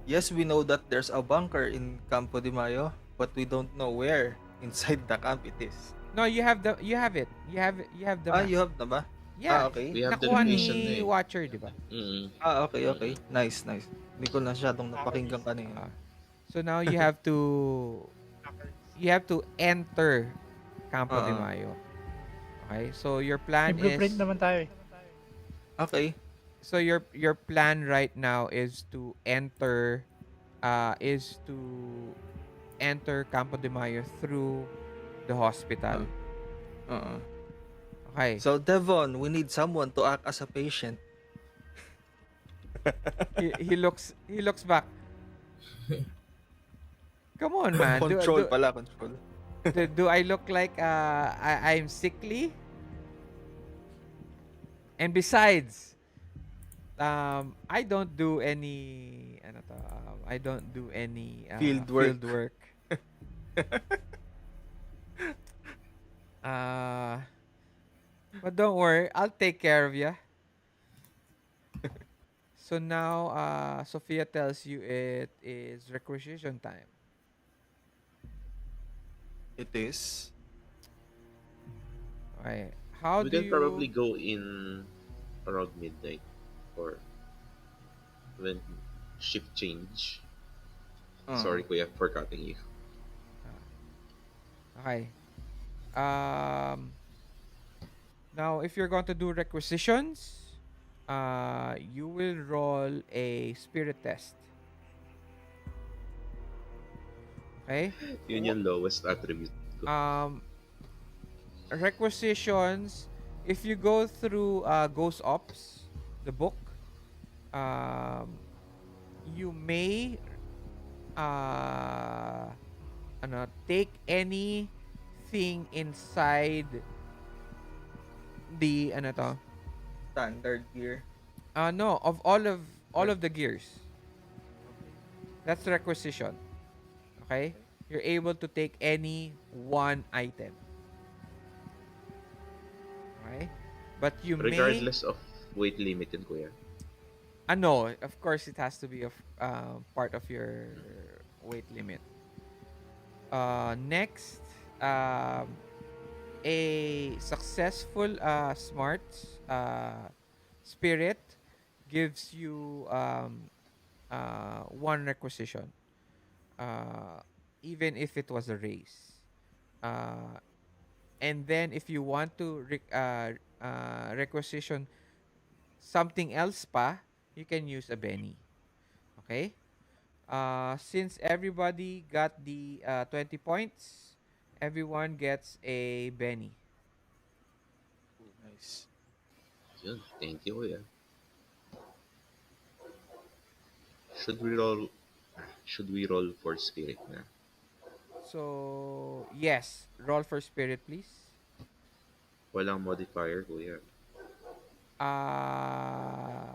A: Yes, we know that there's a bunker in Campo de Mayo, but we don't know where inside the camp it is.
C: No, you have it. You have the map.
A: You have na ba?
C: Yeah.
A: Okay.
B: We have the
C: Nakuha
B: location
C: ni
B: eh.
C: Watcher, di ba?
A: Okay. Nice. Hindi ko na masyadong napakinggan kanina.
C: So now you have to enter Campo de
A: Oo.
C: Mayo. Okay? So your plan
E: May blueprint
C: is
E: naman tayo eh.
C: so
A: Okay.
C: your plan right now is to enter Campo de Mayo through the hospital.
A: Oo.
C: Okay.
A: So Devon, we need someone to act as a patient.
C: he looks back. Come on, man.
A: Control.
C: Do I look like I'm sickly? And besides, I don't do any field work. Uh, but don't worry, I'll take care of you. So now, Sophia tells you it is requisition time.
A: It is.
C: Okay. How
B: We
C: do
B: can probably
C: you?
B: go in around midnight or when shift change.
A: Uh,
B: Sorry, Kuya, for cutting you.
C: Okay. Um. Now, if you're going to do requisitions, you will roll a spirit test. Okay.
B: Yun yung lowest attribute ko.
C: Um, requisitions. If you go through Ghost Ops, the book, um, you may take anything inside the ano to?
A: standard gear.
C: No, of all
A: Or,
C: of the gears.
A: okay.
C: That's requisition. Okay?
A: Okay.
C: You're able to take any one item. Okay? But you may
B: Regardless of weight limit yun, Kuya.
C: no, of course it has to be of part of your weight limit. Next, a successful smart spirit gives you one requisition, uh, even if it was a race. Uh, and then if you want to requisition something else pa, you can use a Benny. Okay? Since everybody got the 20 points, everyone gets a Benny.
A: Oh, nice.
B: Yun, thank you, Kuya. Should we roll should we roll for spirit na?
C: So, yes, roll for spirit, please.
B: Walang modifier, Kuya.
C: Uh,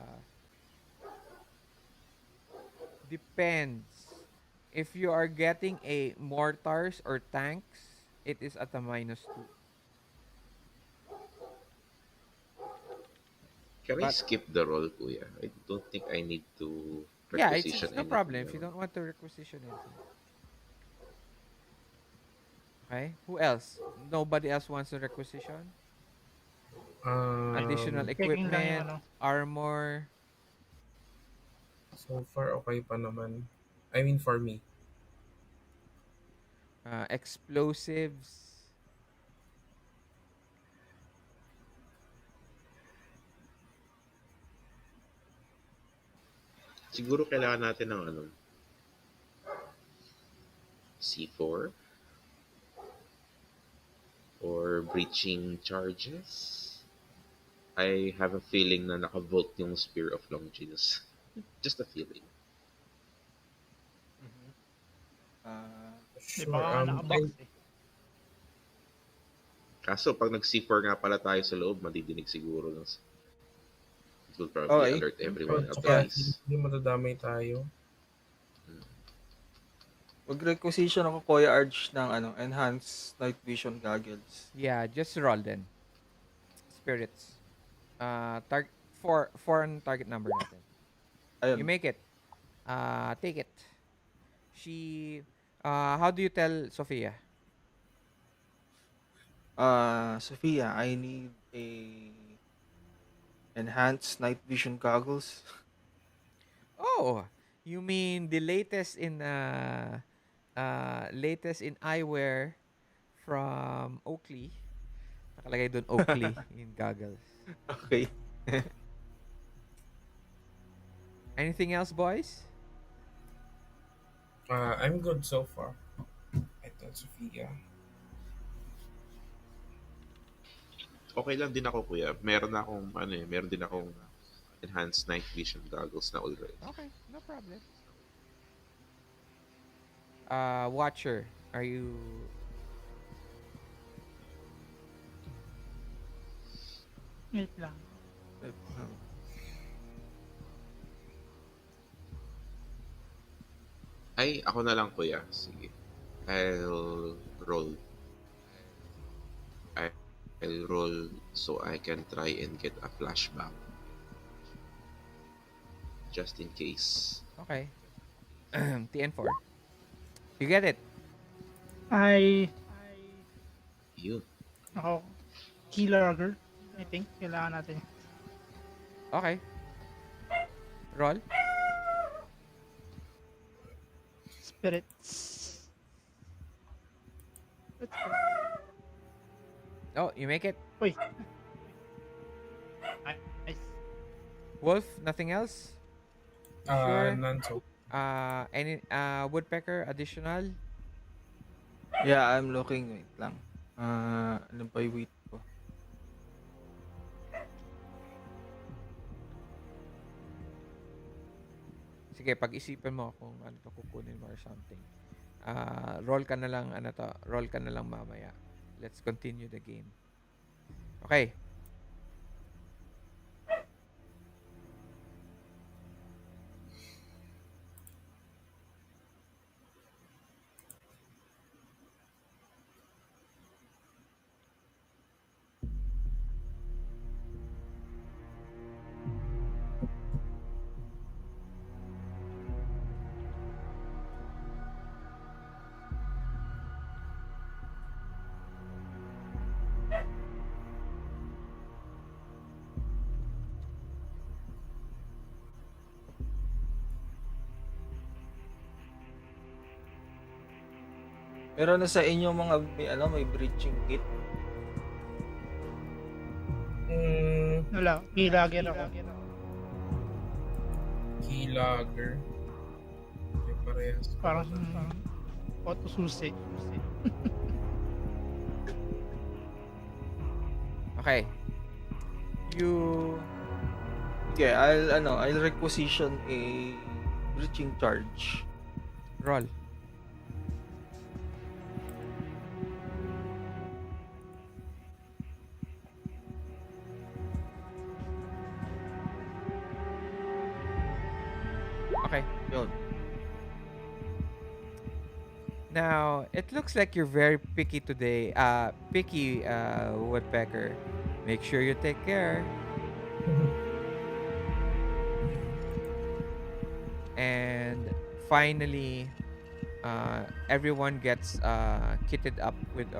C: Depends. If you are getting a mortars or tanks, it is at a -2.
B: Can I
C: But
B: skip the roll, Kuya? I don't think I need to
C: yeah,
B: requisition
C: it's no problem
B: anything
C: if you
B: now.
C: don't want to requisition anything. Okay? Who else? Nobody else wants to requisition? Additional
E: Checking lang yung
C: equipment,
E: ano.
C: armor,
D: So far, okay pa naman. I mean, for me.
C: explosives.
B: Siguro kailangan natin ng ano, C4 or breaching charges. I have a feeling na nakavolt yung Spear of Longinus. Just a feeling.
A: Mhm. Ah,
E: Di ba
D: Sure.
E: nga nakabox eh.
B: Kaso pag nag-C4 nga pala tayo sa loob, madidinig siguro. No? It will probably
A: okay.
B: alert
D: At
B: everyone of the
D: saka,
A: Yeah.
B: base.
D: hindi madadamay tayo.
A: Mag-requisition ako, Kuya Arch, ng ano, enhanced night vision goggles.
C: Yeah, just roll then. Spirits. Four ang target number natin. You
A: Ayun.
C: make it. Take it. How do you tell Sophia?
A: Sophia, I need a enhanced night vision goggles.
C: Oh, you mean the latest in eyewear from Oakley. Nakalagay doon Oakley in goggles.
A: Okay.
C: Anything else, boys?
D: I'm good so far. I tell Sophia.
B: Okay lang din ako, kuya. Meron din akong enhanced night vision goggles na already.
C: Okay, no problem. Watcher, are you?
E: Wait lang.
B: Ay, ako na lang, kuya. Sige. I'll roll. I'll roll so I can try and get a flashback just in case.
C: Okay. TN4. You get it.
E: Ay,
B: Yun.
E: ako, keylogger. I think, kailangan natin.
C: Okay. Roll.
E: Spirits. Let's go.
C: Oh, you make it.
E: Uy. Nice.
C: Wolf, nothing else? Sure.
D: None so.
C: Any woodpecker additional?
A: Yeah, I'm looking. Wait lang. Ano pa yung wait ko?
C: Sige, pag-isipan mo kung ano to kukunin mo or something. Roll ka na lang roll ka na lang mamaya. Let's continue the game. Okay.
A: Meron na sa inyo mga may breaching kit.
E: Wala, keylogger ako.
D: Keylogger. Okay, parehas.
E: Parang auto susi.
C: Okay. You
A: Okay, I'll requisition a breaching charge.
C: roll. Okay.
A: Yun.
C: Now, it looks like you're very picky today. Picky woodpecker. Make sure you take care. And finally, everyone gets kitted up with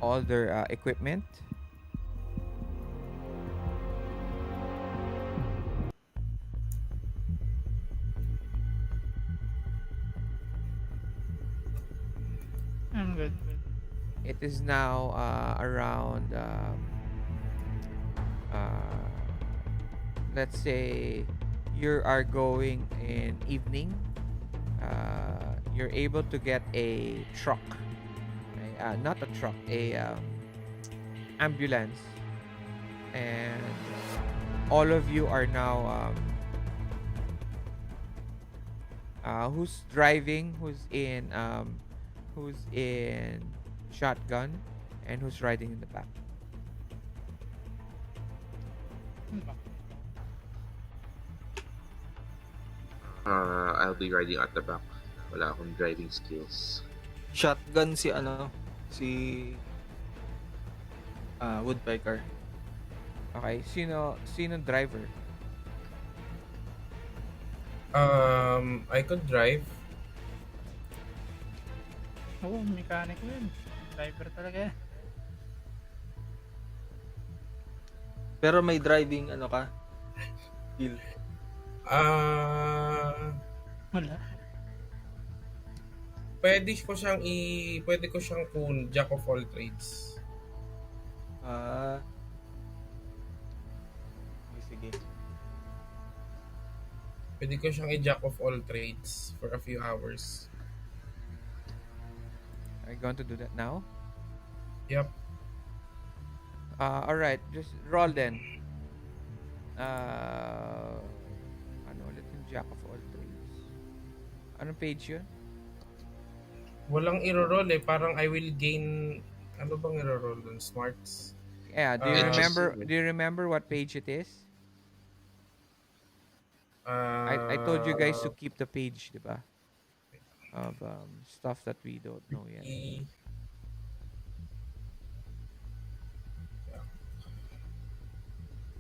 C: all their equipment.
E: I'm good.
C: It is now around, let's say, you are going in evening. You're able to get a truck. Okay? Not a truck, a ambulance. And all of you are now who's driving, who's in shotgun, and who's riding in the back.
B: I'll be riding at the back. Wala akong driving skills.
A: Shotgun si woodpecker.
C: Okay, sino driver?
D: I could drive.
E: Oo, mechanic yun. Driver talaga.
A: Pero may driving ka? Skill.
E: Wala.
D: Pwede ko siyang jack of all trades.
A: Sige.
D: Pwede ko siyang i-jack of all trades for a few hours.
C: Are you going to do that now?
D: Yep.
C: Alright, just roll then. Ano ulit yung jack of all trades? Anong page yun?
D: Walang i-roll eh. Parang I will gain... Ano bang i-roll dun? Smarts?
C: Yeah, do you remember what page it is? I told you guys to keep the page, di ba? of stuff that we don't know yet.
D: E-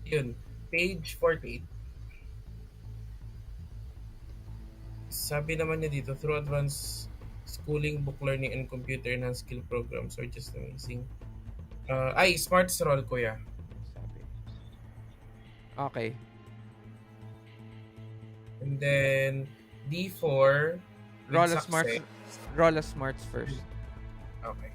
D: Yun. Page 48. Sabi naman niya dito, through advanced schooling, book learning, and computer-enhanced skill programs are just amazing. Smart Roll, kuya.
C: Ano sabi? Okay.
D: And then, D4 with
C: Roll a smarts.
D: success.
C: Roll a smarts first.
D: Okay.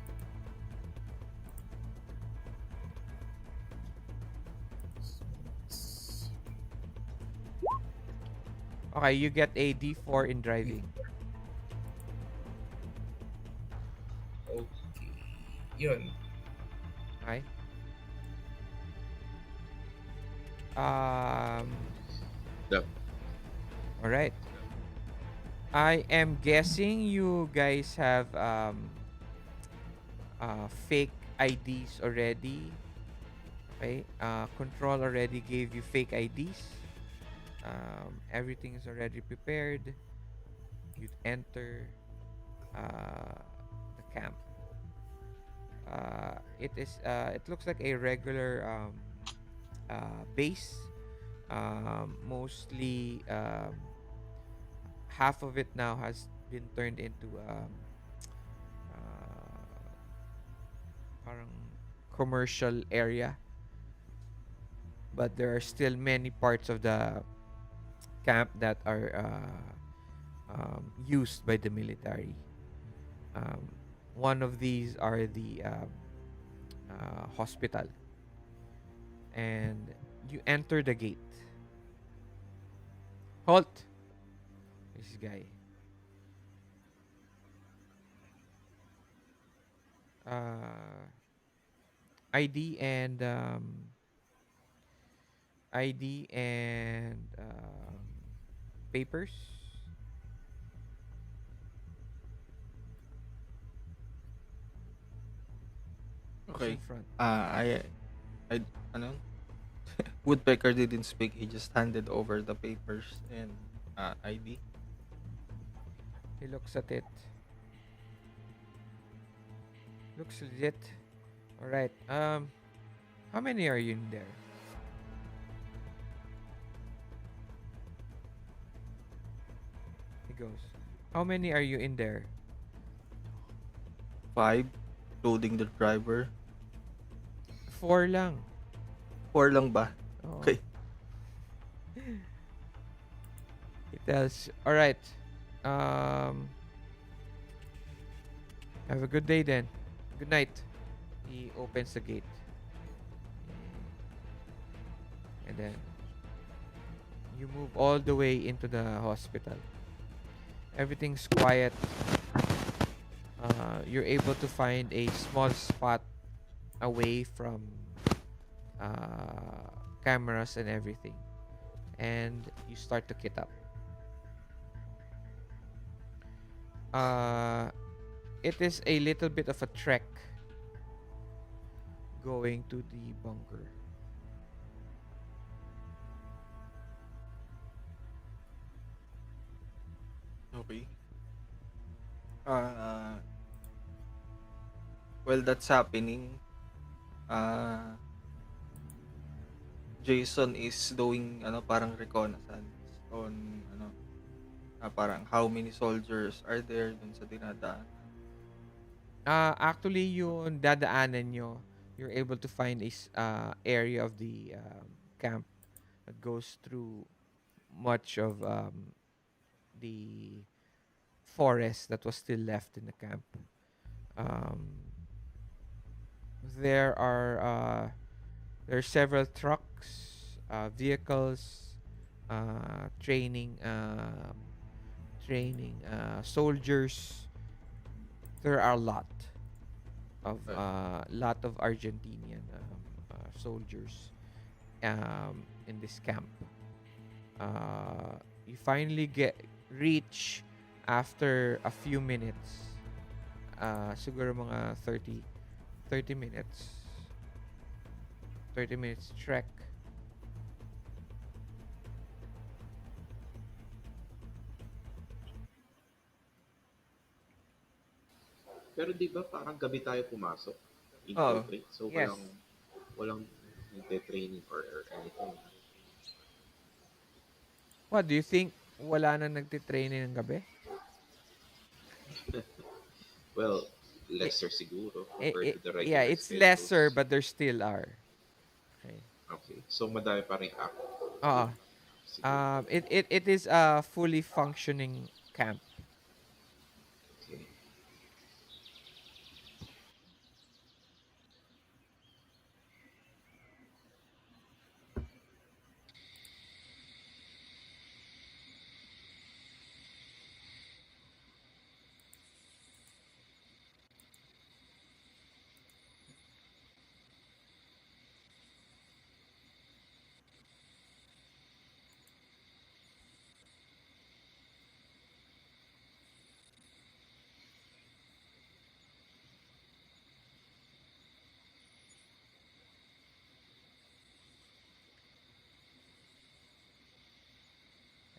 C: Okay, you get a D4 in driving.
D: Okay. Yun.
C: Okay. Um.
B: The
C: All right. I am guessing you guys have fake IDs already. Okay. Control already gave you fake IDs. Everything is already prepared. You'd enter the camp. It is. It looks like a regular base. Mostly, half of it now has been turned into uh, parang commercial area, but there are still many parts of the camp that are used by the military. Um, One of these are the hospital, and you enter the gate. Halt! This guy. Uh, ID and ID and papers. Who's in
A: Okay.
C: front?
A: I ano, Woodpecker didn't speak. He just handed over the papers and ID.
C: He looks at it. Looks legit. All right. How many are you in there? He goes. How many are you in there?
A: 5, including the driver.
C: 4 lang.
A: 4 lang ba?
C: Oh.
A: Okay.
C: He tells, all right. Have a good day then. Good night. He opens the gate. And then you move all the way into the hospital. Everything's quiet. You're able to find a small spot away from cameras and everything. And you start to kit up. It is a little bit of a trek going to the bunker.
A: Okay. Uh, while that's happening, uh, Jason is doing parang reconnaissance on parang how many soldiers are there dun sa dinadaan.
C: Actually, yung dadaanan nyo, you're able to find a area of the camp that goes through much of the forest that was still left in the camp. Um, there are there are several trucks, vehicles, training soldiers. There are a lot of Argentinian soldiers in this camp. You finally get reach after a few minutes. Siguro mga 30 minutes. 30 minutes trek.
B: Pero di ba parang gabi tayo pumasok?
A: Oo.
B: Infiltrate. So
C: Yes.
B: walang nagte-training or anything.
C: What, do you think wala na nagtitraining ng gabi?
B: Well,
C: I-
B: lesser siguro compared to the
C: yeah,
B: regular
C: it's lesser,
B: schedules.
C: but there still are. Okay.
B: Okay. So madami pa rin
C: Uh,
B: active siguro.
C: it is a fully functioning camp.
B: Okay.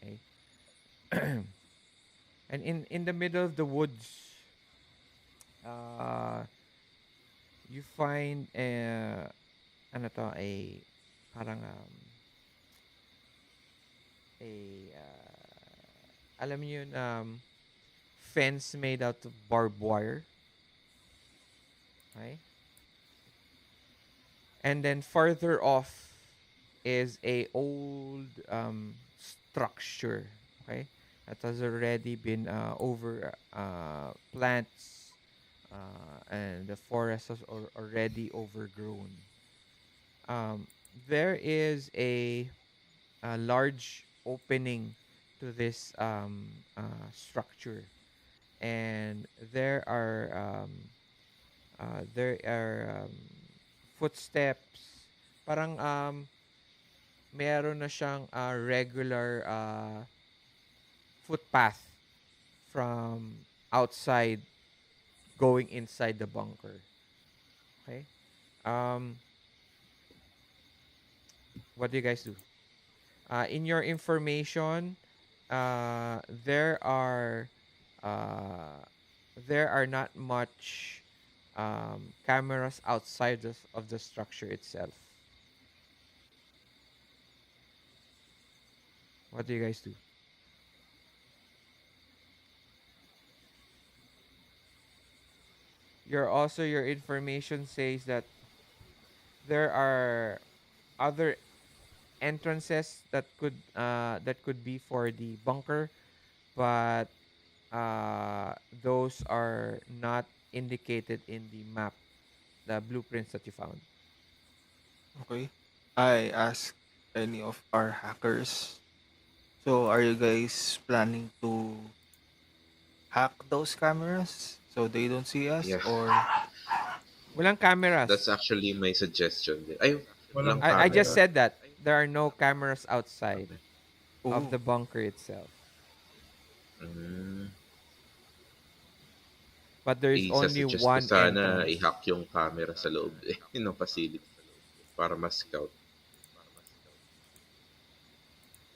C: Okay. And in the middle of the woods, uh, you find ano to, a parang alam niyo yun, fence made out of barbed wire. Okay? And then further off is a old structure. Okay? That has already been over plants, and the forest has already overgrown. Um, there is a large opening to this structure, and there are footsteps. Parang meron na siyang regular footpath from outside going inside the bunker. Okay. Um, what do you guys do? In your information, uh, there are uh, there are not much cameras outside of the structure itself. What do you guys do? Your information says that there are other entrances that could be for the bunker, but those are not indicated in the map, the blueprints that you found.
A: Okay. I asked any of our hackers. So are you guys planning to hack those cameras so they don't see us
B: Yeah.
A: or
C: Walang
B: That's
C: cameras.
B: actually my suggestion. Ay,
D: Walang
B: walang
C: I just
B: camera.
D: camera.
C: said that there are no cameras outside
B: Okay.
C: of
A: oh,
C: the bunker itself,
B: Mm.
C: but there is only
B: Isa-suggest ko
C: one
B: sana
C: entrance.
B: i-hack yung camera sa loob ng facility para mas-scout.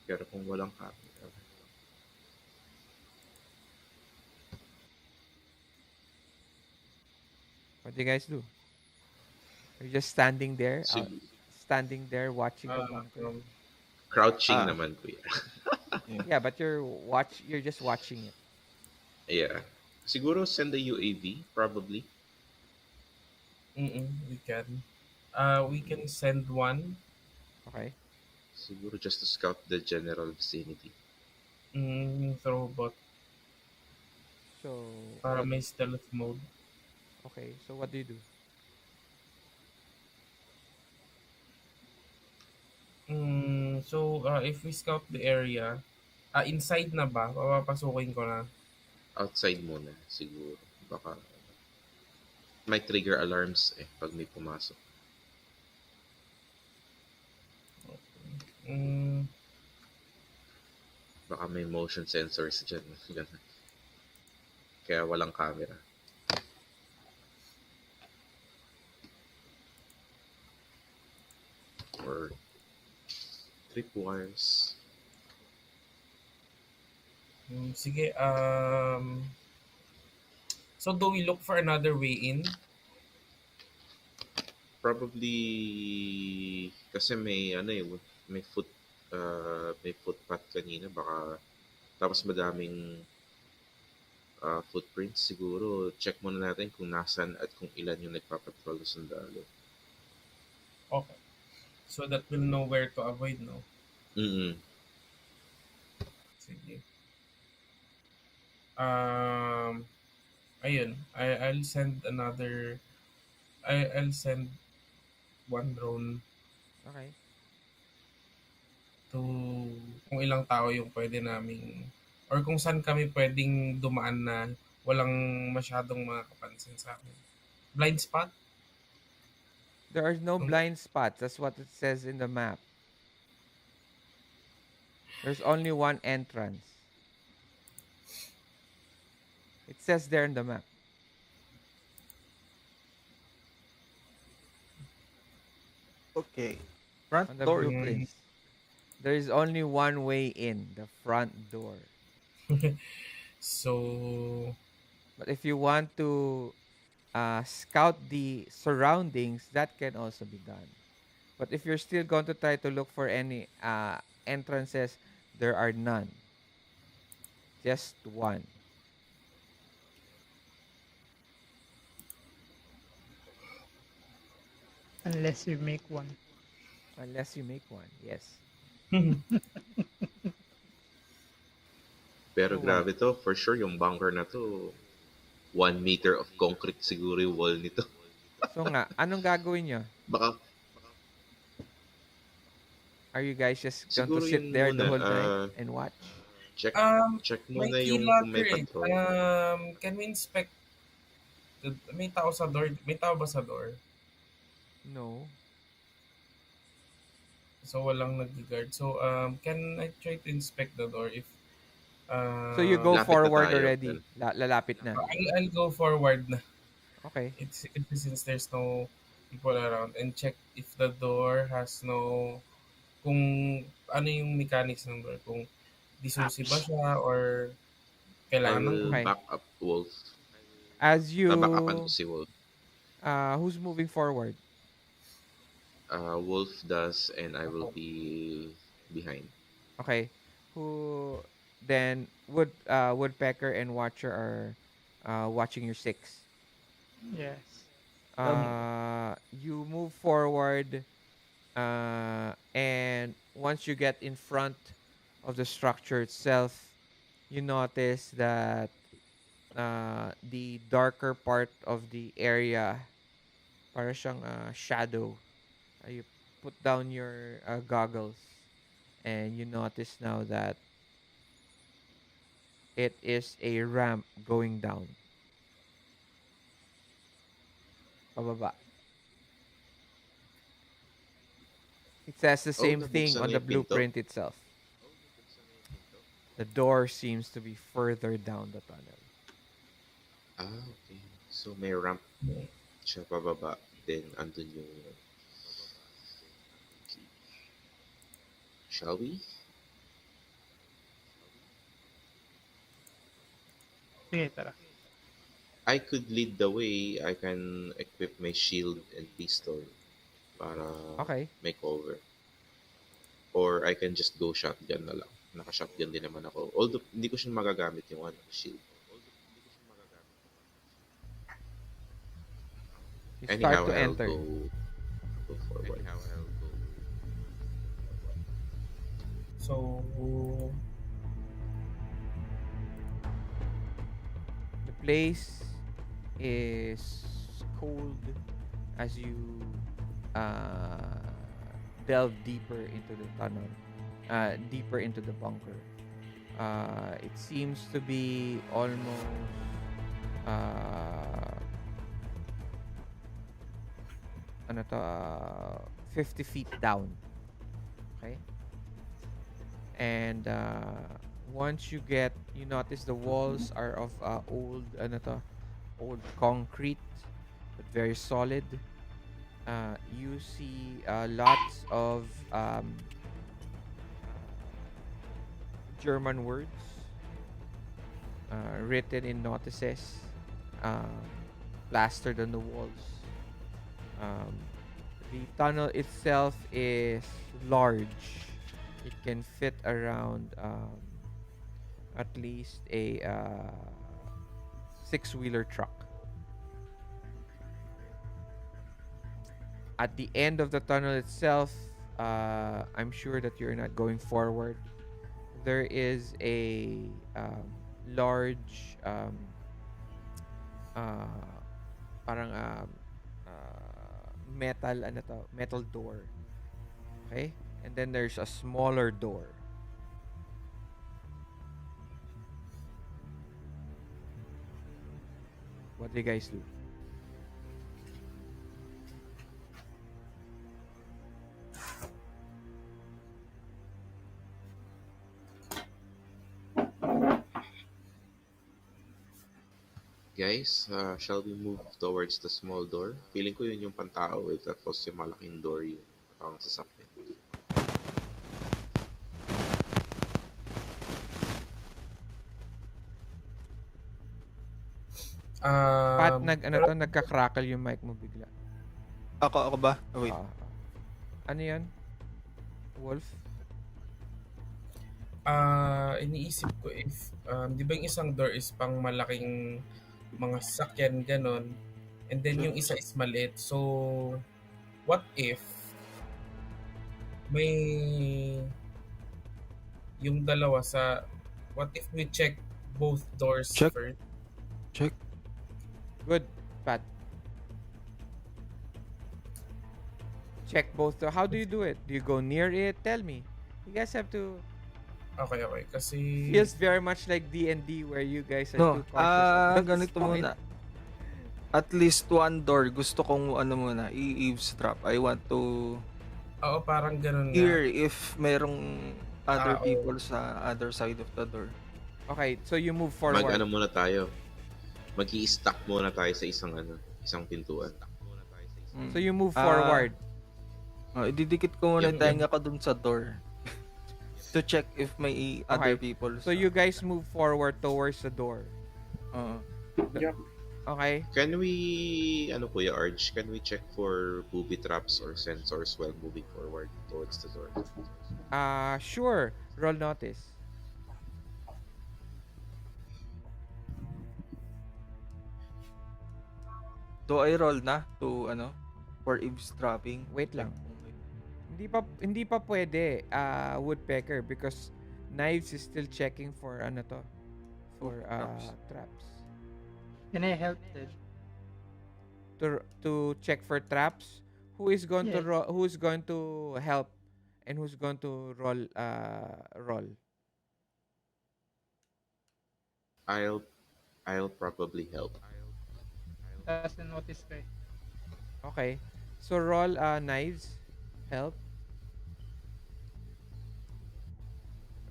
B: Pero kung walang camera,
C: What do you guys do? Are you just standing there,
B: sig-
C: standing there watching the bunker?
D: From
B: crouching
A: ah,
B: naman kuya.
A: yeah.
C: Yeah, but you're just watching it.
B: Yeah. Siguro send the UAV, probably.
D: we can. We can send one.
C: Okay.
B: Siguro just to scout the general vicinity.
D: Yung throwbot
C: So
D: para
C: what?
D: may stealth mode.
C: Okay. So what do you do?
D: If we scout the area, inside na ba? Papapasukin ko na.
B: Outside muna, siguro. Baka may trigger alarms pag may pumasok.
D: Mm,
B: Baka may motion sensors dyan. Ganun. Kaya walang camera. Or tripwires.
D: sige, So do we look for another way in?
B: Probably kasi may ano eh, may may footpath kanina baka tapos madaming footprints siguro. Check muna natin kung nasan at kung ilan yung nagpapatrol sa sundalo.
D: Okay. So that we'll know where to avoid, no?
B: Mm.
D: Sige. Um, ayun. I'll send another... I'll send one drone
C: Okay.
D: to kung ilang tao yung pwede naming or kung saan kami pwedeng dumaan na walang masyadong makakapansin sa amin. Blind spot?
C: There are no
D: Hindi.
C: blind spots. That's what it says in the map. There's only one entrance. It says there in the map.
A: Okay. Front
C: On the
A: door.
D: Mm,
C: blueprints. There is only one way in, the front door.
D: so,
C: But if you want to scout the surroundings, that can also be done. But if you're still going to try to look for any entrances, there are none. Just one.
E: Unless you make one.
C: Unless you make one. Yes.
B: Pero
C: So what?
B: grabe to, for sure yung bunker na to, 1 meter of concrete siguro yung wall nito.
C: So nga, anong gagawin nyo?
B: Baka
C: Are you guys just going to
B: siguro
C: sit
B: yun
C: there the
B: muna,
C: whole night and watch?
B: check check
D: may
B: muna
D: key
B: yung kung may
D: locker eh.
B: patrol.
D: Can we inspect may tao sa door? May tao ba sa door?
C: No.
D: So walang nag-guard. So can I try to inspect the door if
C: So you go
B: Lapit na
C: forward
B: tayo.
C: already. Lalapit na.
D: I'll go forward na.
C: Okay.
D: Since there's no people around and check if the door has no kung ano yung mechanics ng door, kung disusi ba siya or
B: I
D: kailangan ng
B: will
C: Okay.
B: back up Wolf.
C: As
B: Back upan ko
C: you
B: si Wolf.
C: who's moving forward?
B: Wolf does and I will
D: ako.
B: be behind.
C: Okay. Who then woodpecker and watcher are watching your six.
E: Yes.
C: You move forward and once you get in front of the structure itself, you notice that the darker part of the area para siyang shadow. You put down your goggles and you notice now that it is a ramp going down. Pababa. It says the
B: Oh,
C: same thing
B: nabuksan
C: on
B: na
C: the
B: yung pinto.
C: blueprint itself. The door seems to be further down the tunnel.
B: Okay. So may ramp siya pababa. Then andun yung... Shall we?
E: Sige, tara.
B: I could lead the way. I can equip my shield and pistol para
C: Okay.
B: may cover. Or I can just go shotgun na lang. Naka-shotgun din naman ako. Although, hindi ko siya magagamit yung shield.
C: You start
B: Anyhow,
C: to
B: I'll
C: enter.
B: go forward.
D: So
C: The place is cold as you delve deeper into the tunnel, deeper into the bunker. It seems to be almost ano to, 50 feet down. Okay? And once you notice the walls are of old ano to, old concrete but very solid. You see lots of German words written in notices um, plastered on the walls. Um, the tunnel itself is large. It can fit around at least a six-wheeler truck. At the end of the tunnel itself, I'm sure that you're not going forward. There is a large uh, parang metal door. Okay? And then there's a smaller door. What do you guys do?
B: Guys, shall we move towards the small door? Feeling ko yun yung pantao eh. Tapos yung malaking door yung pang sasakyan.
C: Pat,
D: Um,
C: nagka-crackle yung mic mo bigla.
A: Ako ba? Oh, wait.
C: Ano yan? Wolf?
D: iniisip ko if, di ba yung isang door is pang malaking mga sasakyan ganon, and then yung isa is maliit. So, what if may yung dalawa sa, what if we check both doors
A: Check.
D: first?
A: Check.
C: Good, Pat. Check both. How do you do it? Do you go near it? Tell me. You guys have to.
D: Okay, kasi
C: Feels very much like D&D where you guys are
A: No,
C: too cautious.
A: ganito muna. At least one door, gusto kong muna, i-eavesdrop. I want to
D: oo, parang ganun nga.
A: hear if merong other
D: Oo.
A: people sa other side of the door.
C: Okay, so you move forward.
B: Mag-ano muna tayo. Mag-i-stack muna tayo sa isang pintuan.
A: Mm.
C: So you move forward.
A: Ididikit ko muna yung
D: Yung-
A: tenga ko dun sa door. To check if may other
C: Okay.
A: people.
C: So you guys move forward towards the door.
A: Oo.
C: Okay?
B: Can we, Kuya Arj, can we check for booby traps or sensors while moving forward towards the door?
C: Sure. Roll notice.
A: Do I roll na to for eavesdropping?
C: Wait lang. Hindi pa pwede woodpecker because knives is still checking for for
A: Traps.
C: traps.
E: Can I help them?
C: To check for traps, who is going to
E: Yeah.
C: who is going to help and who's going to roll?
B: I'll probably help.
E: Doesn't notice ko eh.
C: Okay. So roll knives. Help.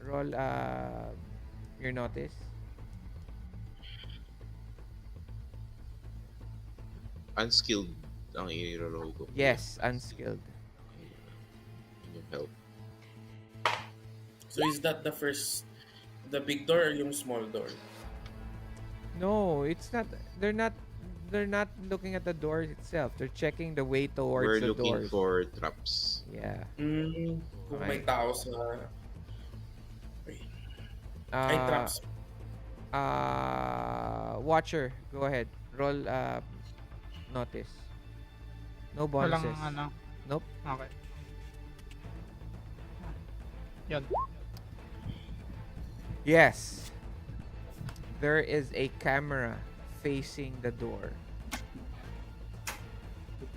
C: Roll your notice.
B: Unskilled ang i-roll ko.
C: Yes, unskilled.
B: Yung help.
D: So is that the big door or yung small door?
C: No, it's not. They're not. They're not looking at the doors itself. They're checking the way towards
B: We're
C: the
B: looking
C: doors.
B: for traps.
C: Yeah.
D: Kung
C: Okay.
D: may tao sa... Ay, traps.
C: Watcher, go ahead. Roll notice. No bonuses.
E: Walang
C: Nope.
E: Okay. Yun.
C: Yes. There is a camera facing the door.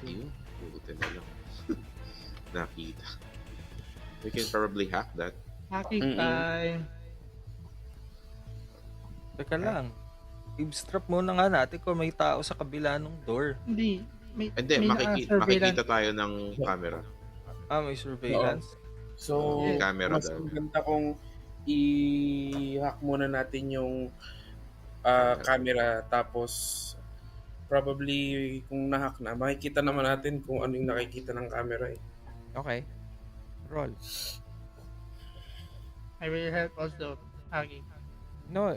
B: Ayun, buti na lang. Nakita. We can probably hack that.
E: Hacking time.
A: Teka lang. Eavesdrop muna nga natin kung may tao sa kabila ng door.
E: Hindi.
B: Hindi,
E: may
B: makikita tayo ng camera.
A: May surveillance.
D: So,
B: Yung camera
D: mas
B: daw.
D: maganda kung i-hack muna natin yung camera, tapos probably kung na-hack na, makikita naman natin kung ano yung nakikita ng camera eh.
C: Okay. Roll.
E: I will help also hacking.
C: No,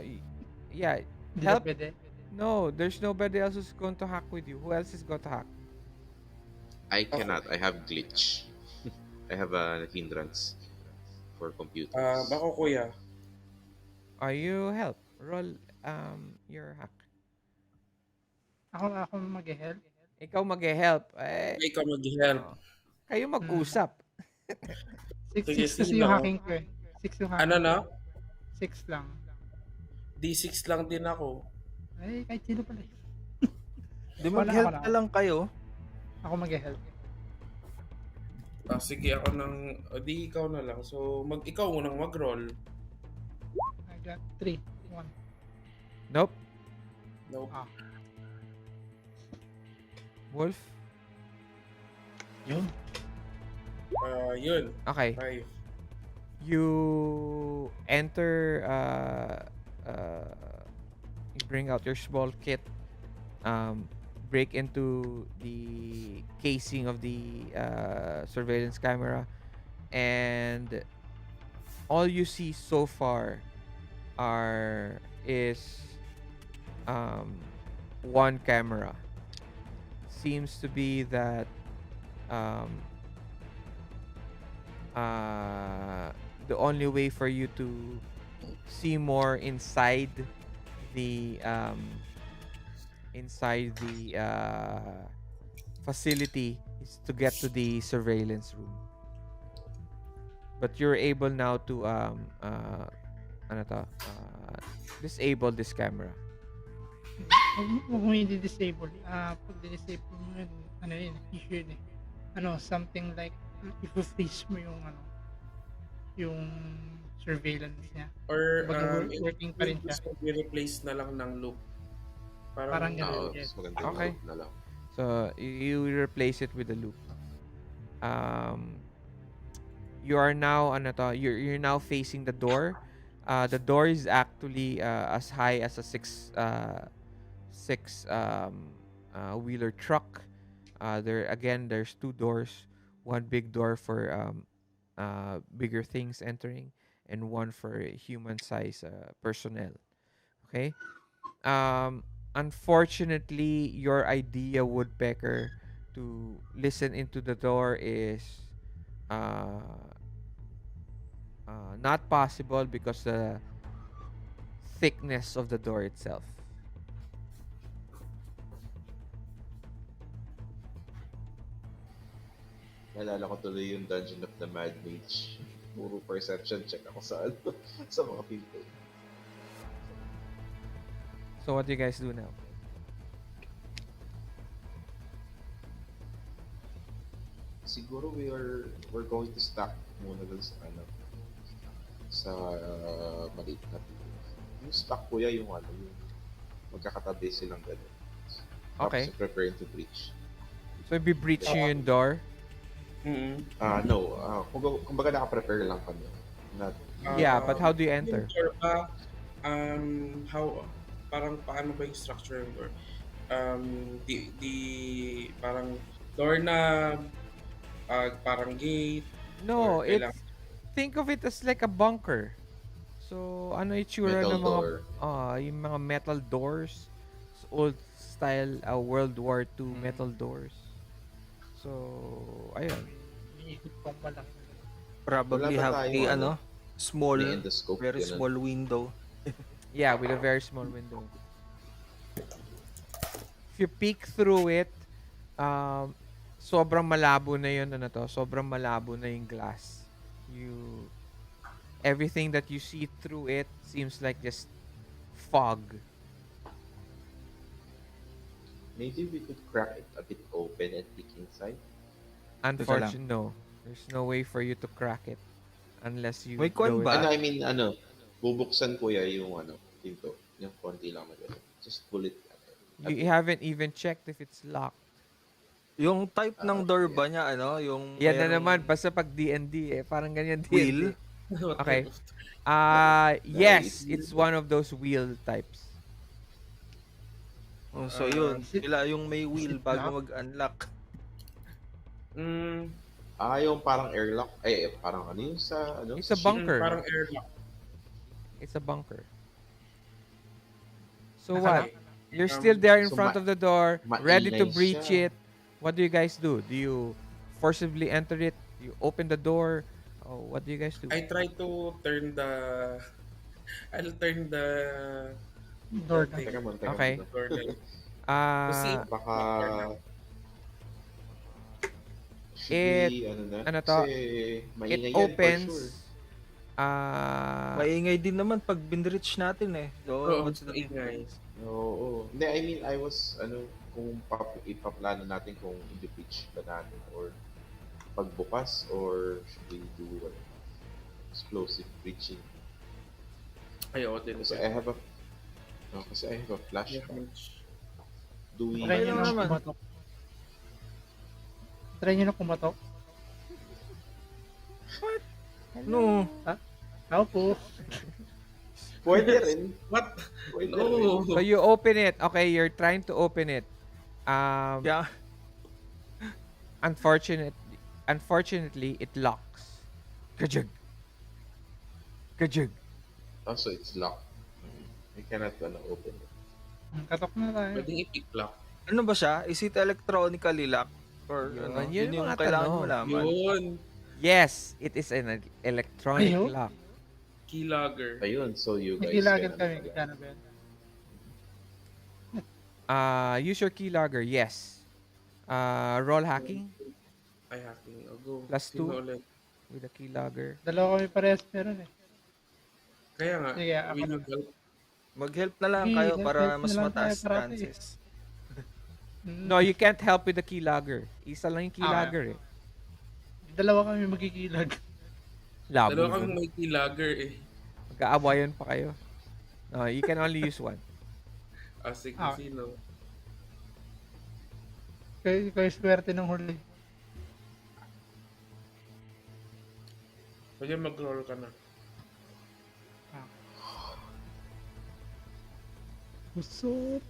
C: yeah.
E: Hindi
C: Help.
E: na pwede.
C: No, there's nobody else who's going to hack with you. Who else is going to hack?
B: I
F: Ako.
B: cannot. I have glitch. I have a hindrance for computers.
F: Ako kuya.
C: Are you help? Roll your hack.
E: Ako mag-help.
C: Ikaw mag-help. Eh,
F: Ikaw mag-help.
C: oh, kayo
E: Hmm.
C: mag-usap.
F: Sige,
E: 6 kasi yung
F: sino?
E: hacking ko eh. 6 yung
F: Ano
E: hacking ko
F: na?
E: eh. 6 lang.
F: D6 lang din ako.
E: Ay, kahit sino pala eh.
A: Di
E: Ako
A: mag-help
E: na.
A: na lang kayo.
E: Ako mag-help.
F: Sige, ako nang... di ikaw na lang. So, ikaw unang mag-roll.
E: I got 3. 1.
C: Nope.
F: Nope.
E: Ah.
C: Wolf.
A: Yun.
F: Yun.
C: Okay.
F: 5.
C: You enter you bring out your small kit, break into the casing of the surveillance camera, and all you see so far is one camera. Seems to be that um, the only way for you to see more inside the facility is to get to the surveillance room. But you're able now to disable this camera.
E: Huwag mo i-disable. Pag disable mo yun, issue yun eh. Something like, i-freeze mo yung surveillance niya.
F: Or,
E: Baga working pa rin siya.
F: gusto ko i-replace na lang ng loop.
E: Parang ganun.
B: Oo,
E: Yes.
B: mas maganda yung
C: Okay.
B: loop na lang.
C: So you replace it with a loop. You are now you're now facing the door. The door is actually as high as a six wheeler truck. There's two doors. One big door for bigger things entering, and one for human size personnel. Okay. Unfortunately, your idea, Woodpecker, to listen into the door is uh, not possible because the thickness of the door itself.
B: Naalala ko tuloy yung Dungeon of the Mad Mage. Puro perception check ako sa sa mga people.
C: So what do you guys do now?
B: Siguro we're going to stack muna dun sa sa maliit na people. Yung stack kuya yung yung magkakatabi silang gano'n.
C: Okay.
B: Tapos preparing to breach.
C: So i-breach nyo yung door.
B: No. Kumbaga naka-prepare lang kami. Not,
C: Yeah, but how do you enter?
F: Yung door ba, parang paano ba yung structure ng door? Parang door na parang gate.
C: No,
F: or
C: it's think of it as like a bunker. So ano itsura
B: Metal
C: ng mga
B: door.
C: yung mga metal doors, old style World War II metal doors. So ayun.
E: Iikot pang malaki.
A: Probably
B: Wala ba
A: have
B: tayong
A: a small,
B: may endoscope,
A: very
B: ganun?
A: small window.
C: Yeah, with a very small window. If you peek through it, sobrang malabo na yun, sobrang malabo na yung glass. Everything that you see through it seems like just fog.
B: Maybe we could crack it a bit open and peek inside.
C: Unfortunately, no. There's no way for you to crack it unless you
A: May kwan
C: blow it
A: ba?
C: up.
B: I mean, bubuksan kuya yung pinto. Yung konti lang na gano'n. Just pull it.
C: You haven't even checked if it's locked.
A: Yung type ng door ba niya, yung
C: Yan na
A: merong
C: naman, basta pag D&D parang ganyan D&D.
A: wheel?
C: Okay. Yes, it's one of those wheel types.
A: Oh, so yun,
E: Is it-
A: sila yung may
E: is
A: wheel
E: it
A: bago
E: locked?
A: mag-unlock.
B: Yung parang airlock. Parang yung sa,
C: It's
B: sa
C: a
B: ship.
C: bunker.
F: Parang airlock.
C: It's a bunker. So what? You're still there in
B: So,
C: front of the door, ready to
B: maingay
C: breach
B: siya.
C: it. What do you guys do? Do you forcibly enter it? You open the door? Oh, what do you guys do?
F: I try to turn the... I'll turn the
E: Door na.
F: thing,
B: Teka
C: Okay.
B: muna.
F: door na yun. Kasi,
C: Ah,
B: Baka, should
C: it
B: we, ano na?
C: ano to?
B: Kasi,
C: It
B: maingay yan for
C: opens
B: sure.
A: Maingay din naman pag binreach natin eh. So,
F: Oo,
A: what's the
F: maingay.
A: difference?
B: Oo. Hindi, I mean, I was, kung ipaplano natin kung i-pitch ba natin or pagbukas or should we do explosive breaching.
F: Ay, oo din.
B: Kasi I have a, no, kasi I have a
F: Yeah,
B: flashbang. Do we,
E: Try
A: Okay
E: nyo
A: lang
E: nang
A: naman.
E: kumatok. Try nyo nang kumatok.
A: No.
E: Ako po.
B: pwede rin.
F: What?
B: Pwede rin.
F: No.
C: So you open it. Okay, you're trying to open it.
A: Yeah.
C: Unfortunately, it locks. Kajug. Kajug.
B: Also, it's locked. We cannot open it.
E: Katok na tayo.
F: Pwedeng i-pick lock.
A: Ano ba siya? Is it electronically locked? Or
C: Yun,
A: ano?
C: yun
A: Yun
C: yung
A: yung
C: mga
A: kailangan
C: tanong.
A: mo malaman.
F: Yun.
C: Yes, it is an electronic
E: Ayo.
C: lock.
F: Keylogger.
B: Ayun, so you guys
E: Nagilagan
B: can,
E: kami. Kano ba yan?
C: Use your keylogger. Yes. Roll hacking
F: Ay, hacking. I'll go.
C: Plus
F: Sino
C: 2.
F: ulit?
C: with a keylogger.
E: Dalawa kami parehas meron eh.
F: Kaya nga.
E: Sige, ako
F: will
E: na.
F: you help?
A: Mag-help na lang
E: Sige,
A: kayo
E: help
A: para
E: na
A: mas
E: lang tayo
A: mataas
E: parati.
A: chances.
C: No, you can't help with the keylogger. Isa lang yung keylogger eh.
E: Dalawa kami magkikilag.
C: Labo
F: Dalawa kang
C: nun.
F: may keylogger eh.
C: Magkaawayan pa kayo. No, you can only use one.
F: Ah, sige,
E: Ah.
F: sino?
E: Kayo swerte ng huli.
F: Pwede mag-roll ka na.
E: Usop.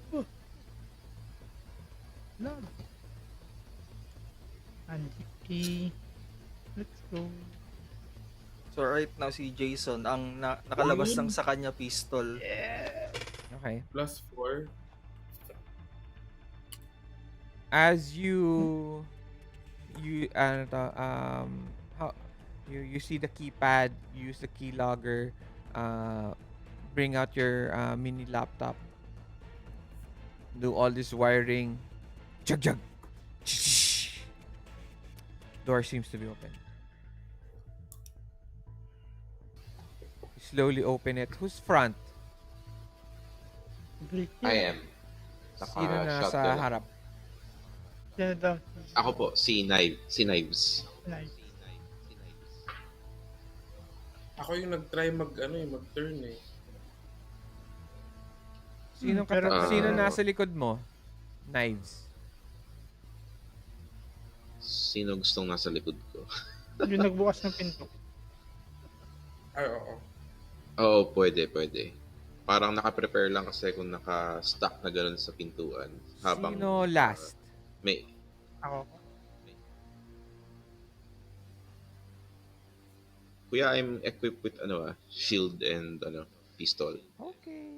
E: Lag. Anjiki. Let's go.
A: So right now si Jason ang nakalabas lang sa kanya pistol.
C: Okay.
F: Plus 4.
C: As you ano to, how you see the keypad, use the keylogger, bring out your mini laptop, do all this wiring. Jug jug. Door seems to be open. You slowly open it. Who's front?
E: Break
B: I am.
C: Sino na sa
B: Naka-shotgun.
C: harap?
E: Yan daw.
B: Ako po, si Knives.
E: Nice.
F: Ako yung nag-try mag-turn eh.
C: Sino
E: Pero-
C: sino nasa likod mo? Knives.
B: Sino gustong nasa likod ko?
E: Yung nagbukas ng pinto.
F: Ay, oo.
B: Oo, pwede. Parang naka-prepare lang kasi kung naka-stack na gano'n sa pintuan. Habang
C: Sino last?
B: may
E: Ako.
B: Kuya, I'm equipped with shield and pistol.
C: Okay.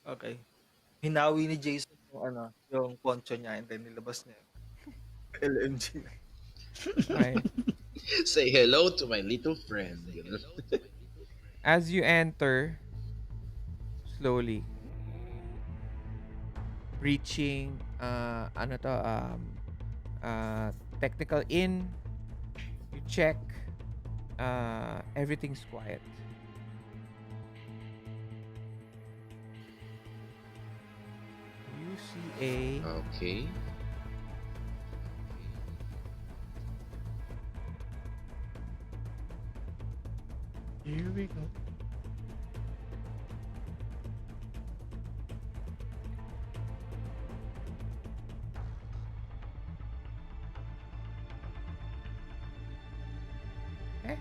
A: Okay. Hinawi ni Jason yung poncho niya and then nilabas niya yung LMG.
C: Okay.
B: Say hello to my little friend. Ganun.
C: As you enter, slowly, reaching, technical in, you check, everything's quiet. You see
B: Okay.
E: Here we go.
C: Eh?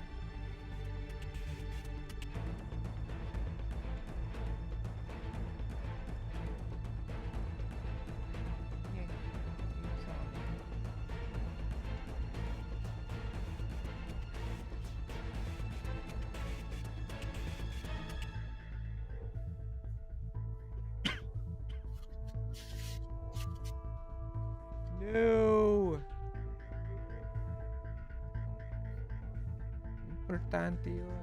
C: No! Importante yun.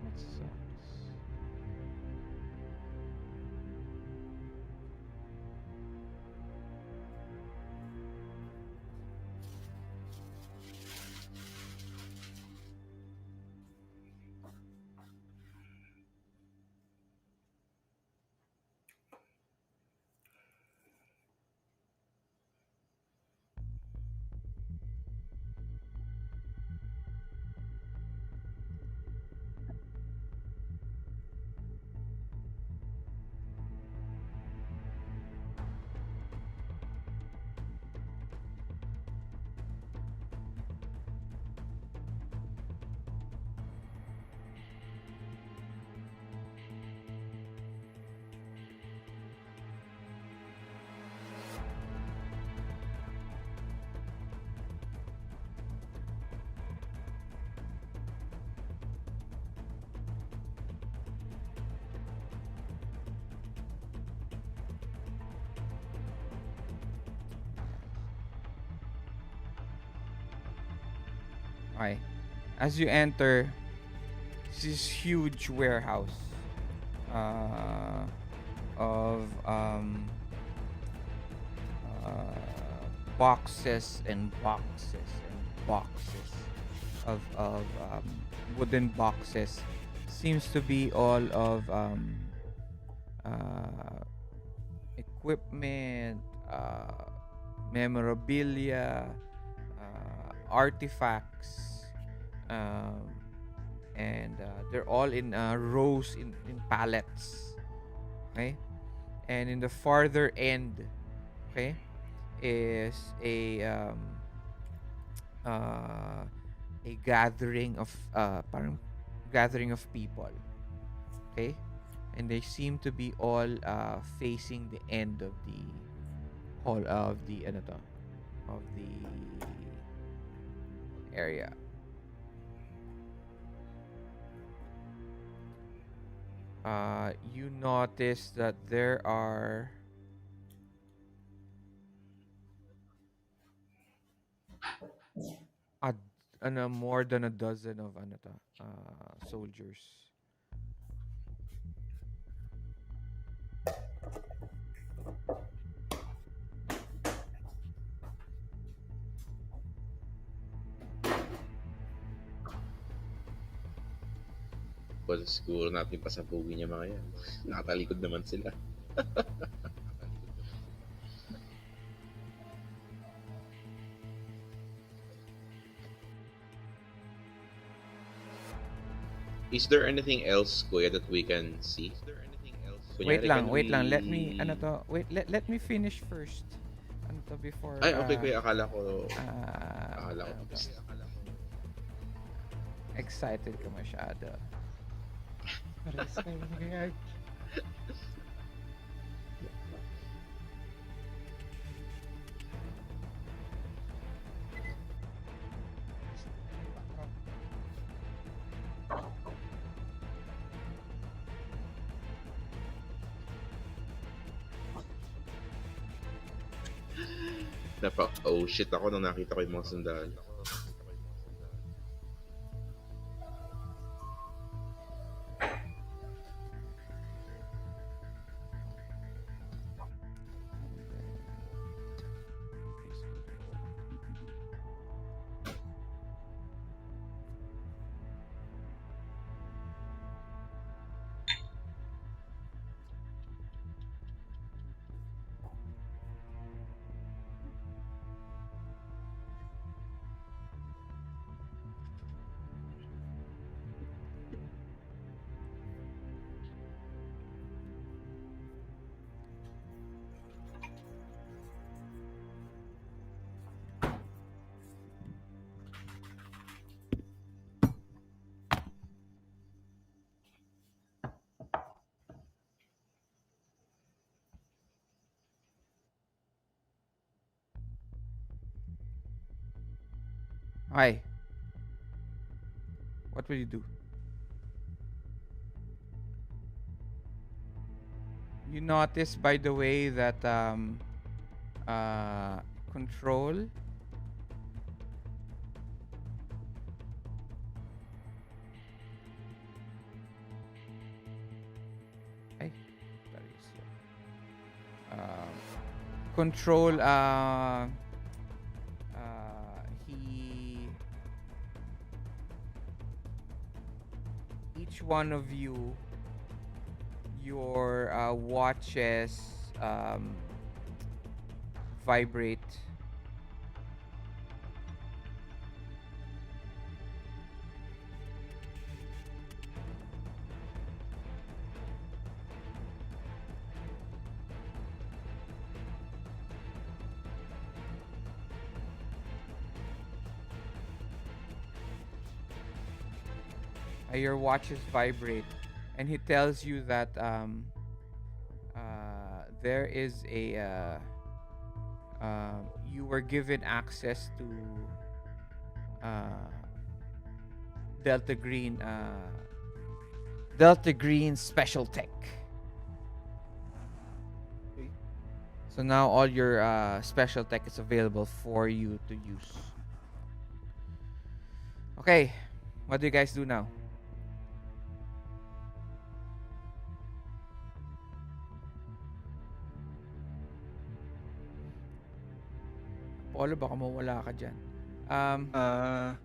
C: What sucks? Okay. As you enter this huge warehouse uh, of boxes and boxes and boxes of wooden boxes, seems to be all of uh, equipment, memorabilia, artifacts, um, and they're all in rows in pallets. Okay, and in the farther end, okay, is uh, a gathering of parang gathering of people. Okay, and they seem to be all facing the end of the hall of the ano to, of the area. You notice that there are a more than a dozen of ano to, soldiers.
B: Pwede siguro natin pasabugin yung mga yan. Nakatalikod naman sila. Is there anything else, Kuya, that we can see?
C: Wait
B: Kunyari,
C: lang,
B: can
C: wait lang. Let
B: we...
C: me ano to, let me finish first. Ano to before
B: Ay, okay, Kuya. Akala ko
C: ano to,
B: tapos na.
C: excited ka masyado.
E: Pares kayo ni Arch.
B: Oh shit ako nung nakita ko yung mga sundalo.
C: Okay. What will you do? You notice, by the way, that control. Ay, sorry, control. He. Each one of you, your watches vibrate. Your watches vibrate, and he tells you that there is a you were given access to uh, Delta Green Delta Green special tech.
A: Okay.
C: So now all your special tech is available for you to use. Okay, what do you guys do now? Polo, baka mawala ka dyan. Um,
A: Ah,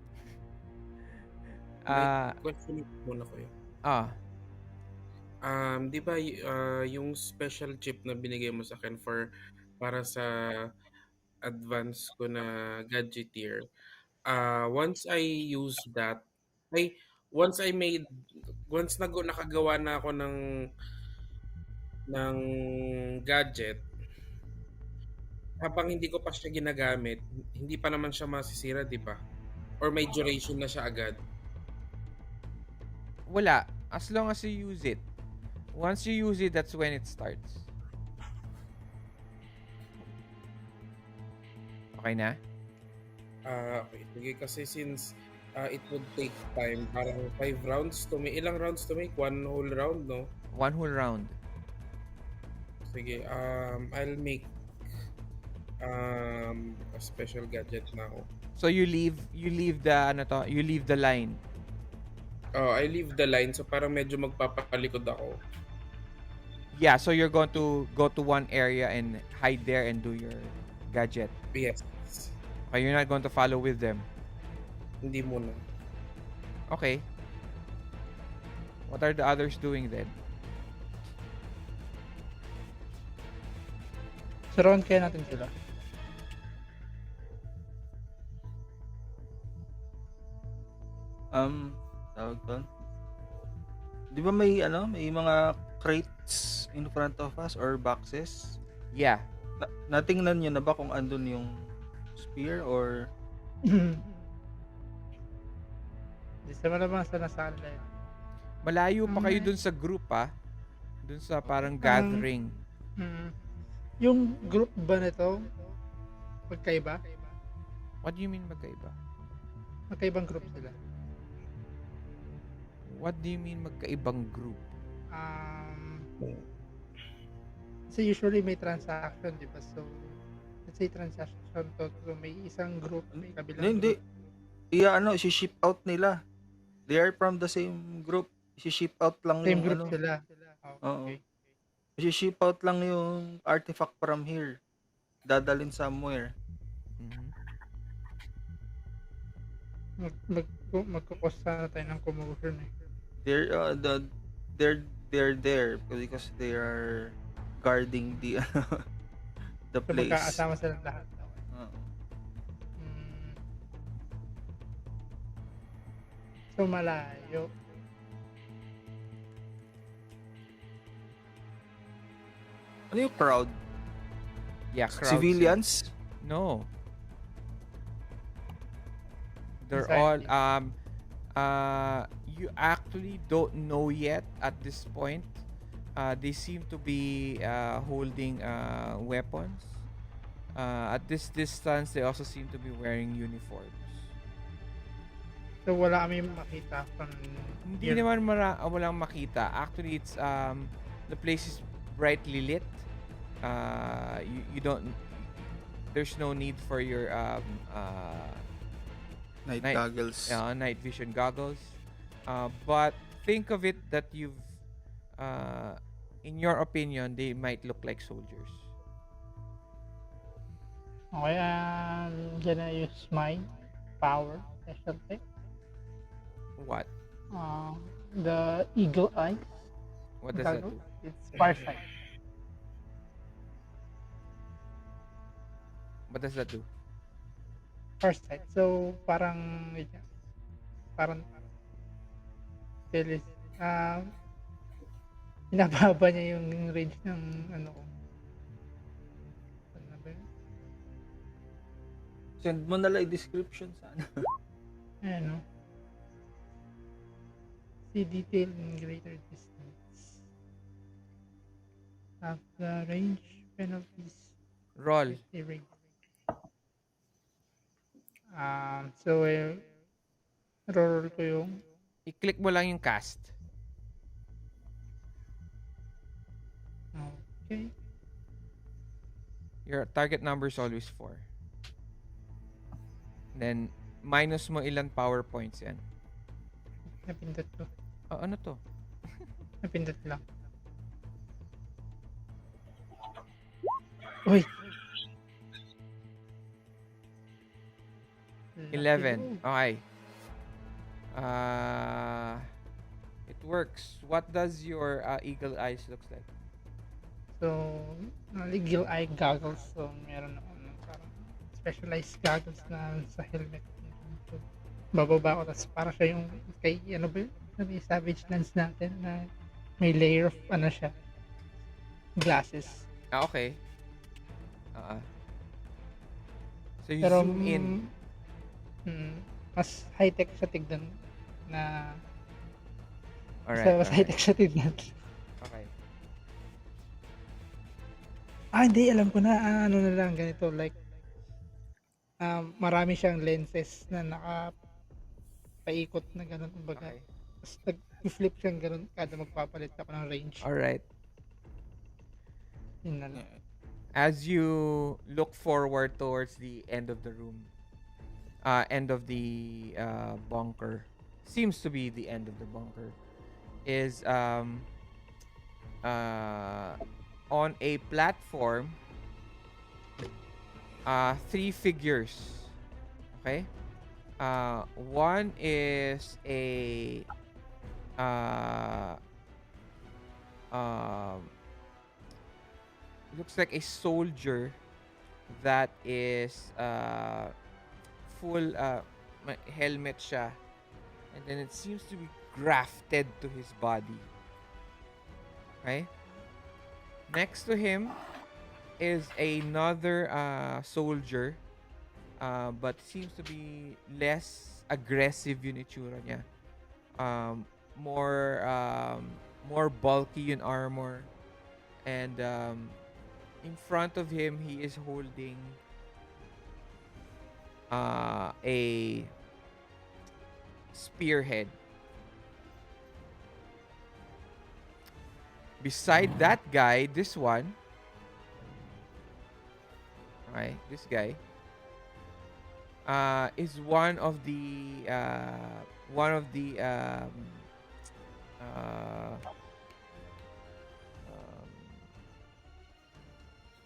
F: May
C: uh,
F: question muna ko
C: ah,
F: Di ba yung special chip na binigay mo sa akin para sa advance ko na gadgeteer, once I use that, ay, once I made, once nakagawa na ako ng gadget, habang hindi ko pa siya ginagamit, hindi pa naman siya masisira, di ba? Or may duration na siya agad.
C: wala. As long as you use it. Once you use it, that's when it starts. Okay na?
F: Okay. Sige, kasi since it would take time, parang 5 rounds to make. Ilang rounds to make? One whole round, no?
C: One whole round.
F: Sige, I'll make a special gadget now.
C: So you leave the ano to, you leave the line.
F: Oh, I leave the line, so parang medyo magpapalikod ako.
C: Yeah, so you're going to go to one area and hide there and do your gadget.
F: Yes.
C: Okay, you're not going to follow with them.
F: Hindi muna.
C: Okay. What are the others doing then?
E: Surround kaya natin sila.
A: Tawag doon. Di ba may may mga crates in front of us or boxes?
C: Yeah.
A: Natingnan niyo na ba kung andun yung spear or
E: Di sa malamang sa nasa kanila yun.
C: Malayo pa kayo dun sa group dun sa parang gathering.
E: Yung group ba nito magkaiba?
C: What do you mean magkaiba?
E: Magkaibang group sila.
C: What do you mean magkaibang group?
E: Kasi usually may transaction, di ba? So, let's say transaction to, so may isang group, may kabilang
A: hindi.
E: group.
A: I-ship out nila. They are from the same group. I-ship out lang
E: Same
A: yung
E: group sila.
A: Oo.
E: Okay.
A: I-ship out lang yung artifact from here. Dadalhin somewhere.
C: Mhm.
E: Magkukos sana tayo ng commotion eh.
A: They're there because they are guarding the the
E: So
A: place.
E: magkakasama sila lahat.
A: Oo.
E: So malayo.
A: Ano yung crowd?
C: Yeah, crowds.
A: Civilians?
C: No. They're
E: Exactly.
C: all you actually don't know yet at this point. They seem to be holding weapons. At this distance, they also seem to be wearing uniforms.
E: So wala kami makita from
C: Hindi
E: here.
C: naman walang makita. Actually, it's the place is brightly lit. You don't there's no need for your
A: Night
C: night
A: goggles.
C: night vision goggles. But think of it that uh, in your opinion, they might look like soldiers.
E: Okay, I'm gonna use my power special tech.
C: What?
E: Uh, the eagle eyes
C: What does that
E: goggles.
C: do?
E: It's farsight.
C: What does that do?
E: Farsight. So parang teles binababa niya yung range ng ano ko. Ano ba yun?
A: Send mo na lang yung description sana.
E: Ayan, no? See detail in greater distance. Have the range penalties
C: Roll.
E: get erased. So, roll ko yung
C: I-click mo lang yung cast.
E: okay.
C: Your target number is always 4. Then, minus mo ilan power points yan.
E: Napindot ko.
C: Oh, ano to?
E: Napindot lang. Uy!
C: 11. Okay. It works. What does your eagle eyes looks like?
E: So, eagle eye goggles. So, meron ako ng parang specialized goggles na sa helmet. So, bababa ko. Tapos para siya yung kay, ano ba yun? Sabi, Savage Lands natin na may layer of, ano siya, glasses.
C: Okay. So, you
E: Pero,
C: zoom in.
E: mas high-tech siya tignan na
C: Alright.
E: mas high-tech siya tignan.
C: Okay.
E: Hindi, alam ko na, ano na lang, ganito, like, marami siyang lenses na nakapaikot na gano'n, kumbaga.
C: Okay.
E: Tapos nag-flip siyang gano'n kada magpapalit ako ng range.
C: Alright.
E: Yun na lang.
C: As you look forward towards the end of the room, end of the bunker, seems to be the end of the bunker, is on a platform, 3 figures. Okay? One is a looks like a soldier that is full helmet siya, and then it seems to be grafted to his body. Okay? Next to him is another soldier, but seems to be less aggressive yung itsura niya. More bulky yung armor, and in front of him he is holding a spearhead. Beside that guy, this one, okay, this guy, is one of the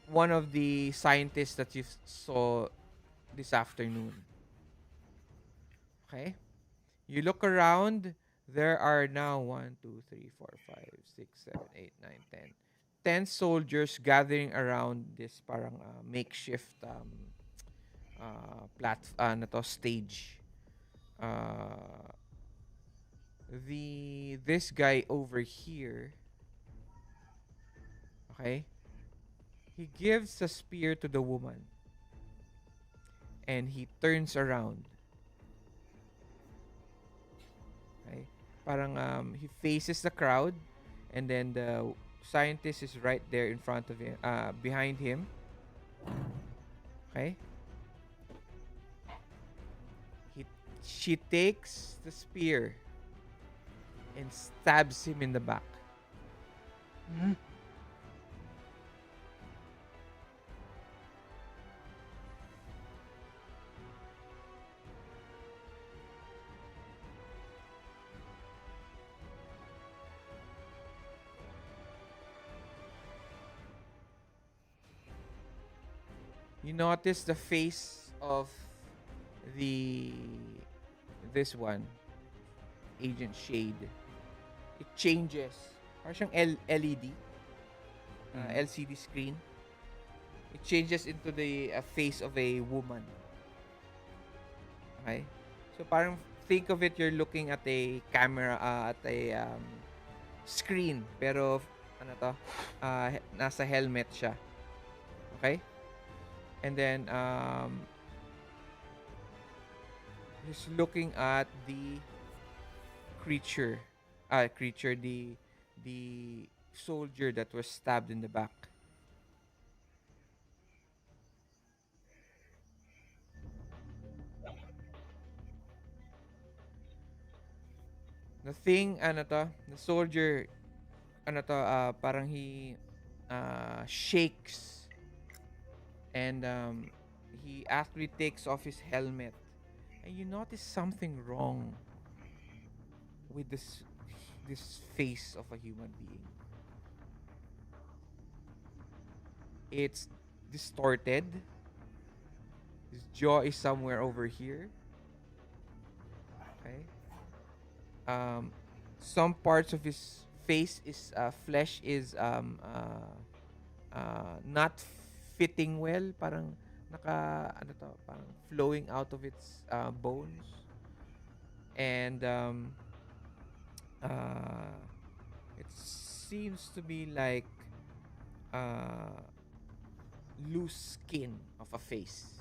C: one of the scientists that you saw this afternoon. Okay? You look around, there are now 1, 2, 3, 4, 5, 6, 7, 8, 9, 10. 10 soldiers gathering around this parang makeshift stage. This guy over here, okay? He gives a spear to the woman, and he turns around. Okay? Parang he faces the crowd, and then the scientist is right there in front of him, behind him. Okay? He She takes the spear and stabs him in the back.
E: Hmm?
C: You notice the face of the this one, Agent Shade. It changes. Parang siyang LED,
A: Mm.
C: LCD screen. It changes into the face of a woman. Okay? So parang think of it, you're looking at a camera, at a screen, pero ano to, nasa helmet siya. Okay? And then he's looking at the creature, the soldier that was stabbed in the back. The thing, ano to, the soldier, ano to, parang he shakes, and he actually takes off his helmet, and you notice something wrong with this face of a human being. It's distorted. His jaw is somewhere over here. Okay. Um, some parts of his face is flesh is not fitting well. Parang ano to, parang flowing out of its bones, and uh, it seems to be like uh, loose skin of a face,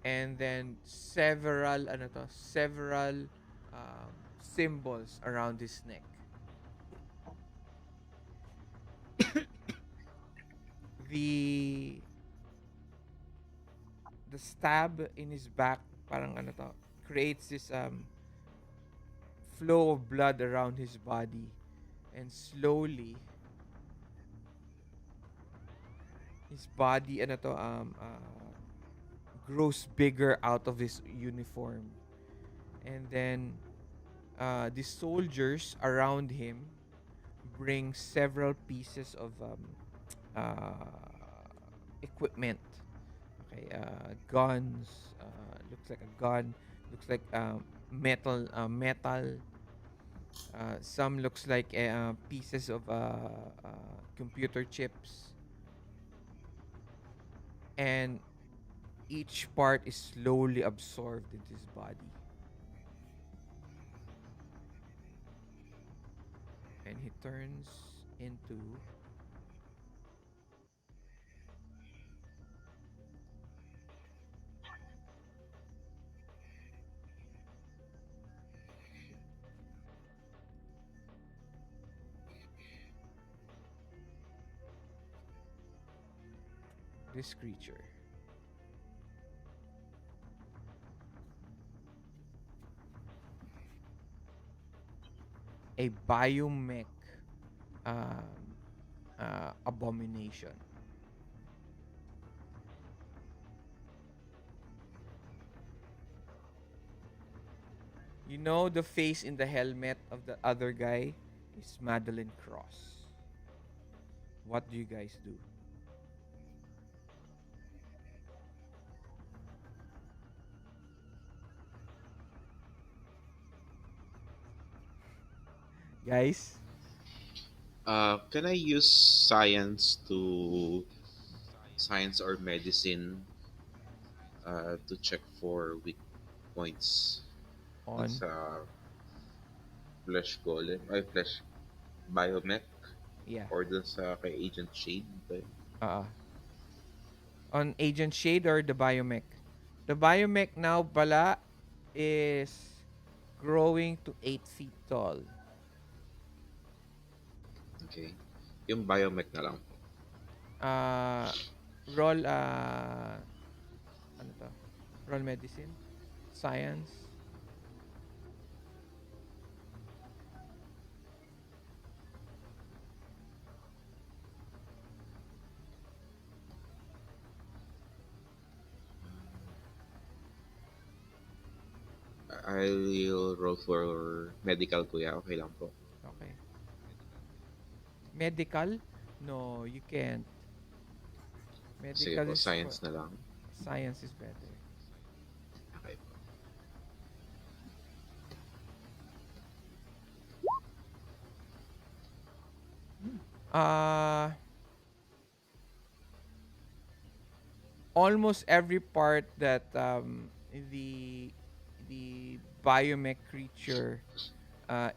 C: and then several symbols around his neck. The the stab in his back, parang ano to, creates this flow of blood around his body, and slowly his body, ano to, grows bigger out of his uniform, and then the soldiers around him bring several pieces of equipment. Okay, guns. Looks like a gun. Looks like metal. Some looks like pieces of computer chips, and each part is slowly absorbed into his body, and he turns into this creature, a biomech um, abomination. You know the face in the helmet of the other guy is Madeline Cross. What do you guys do? Guys,
B: Can I use science or medicine to check for weak points dun
C: on,
B: sa flesh golem, ay flesh biomech
C: yeah,
B: or dun sa kay Agent Shade ba yun?
C: uh, on Agent Shade or the biomech. The biomech now pala is growing to 8 feet tall.
B: Okay. Yung biomech na lang.
C: Uh, roll ano to? Roll medicine. Science.
B: I'll roll for medical, kuya. Okay lang po.
C: Okay. Medical? No, you can't.
B: Sige
C: Medical
B: po,
C: is for
B: science na lang.
C: science is better.
B: Okay po.
C: Uh almost every part that the the biomech creature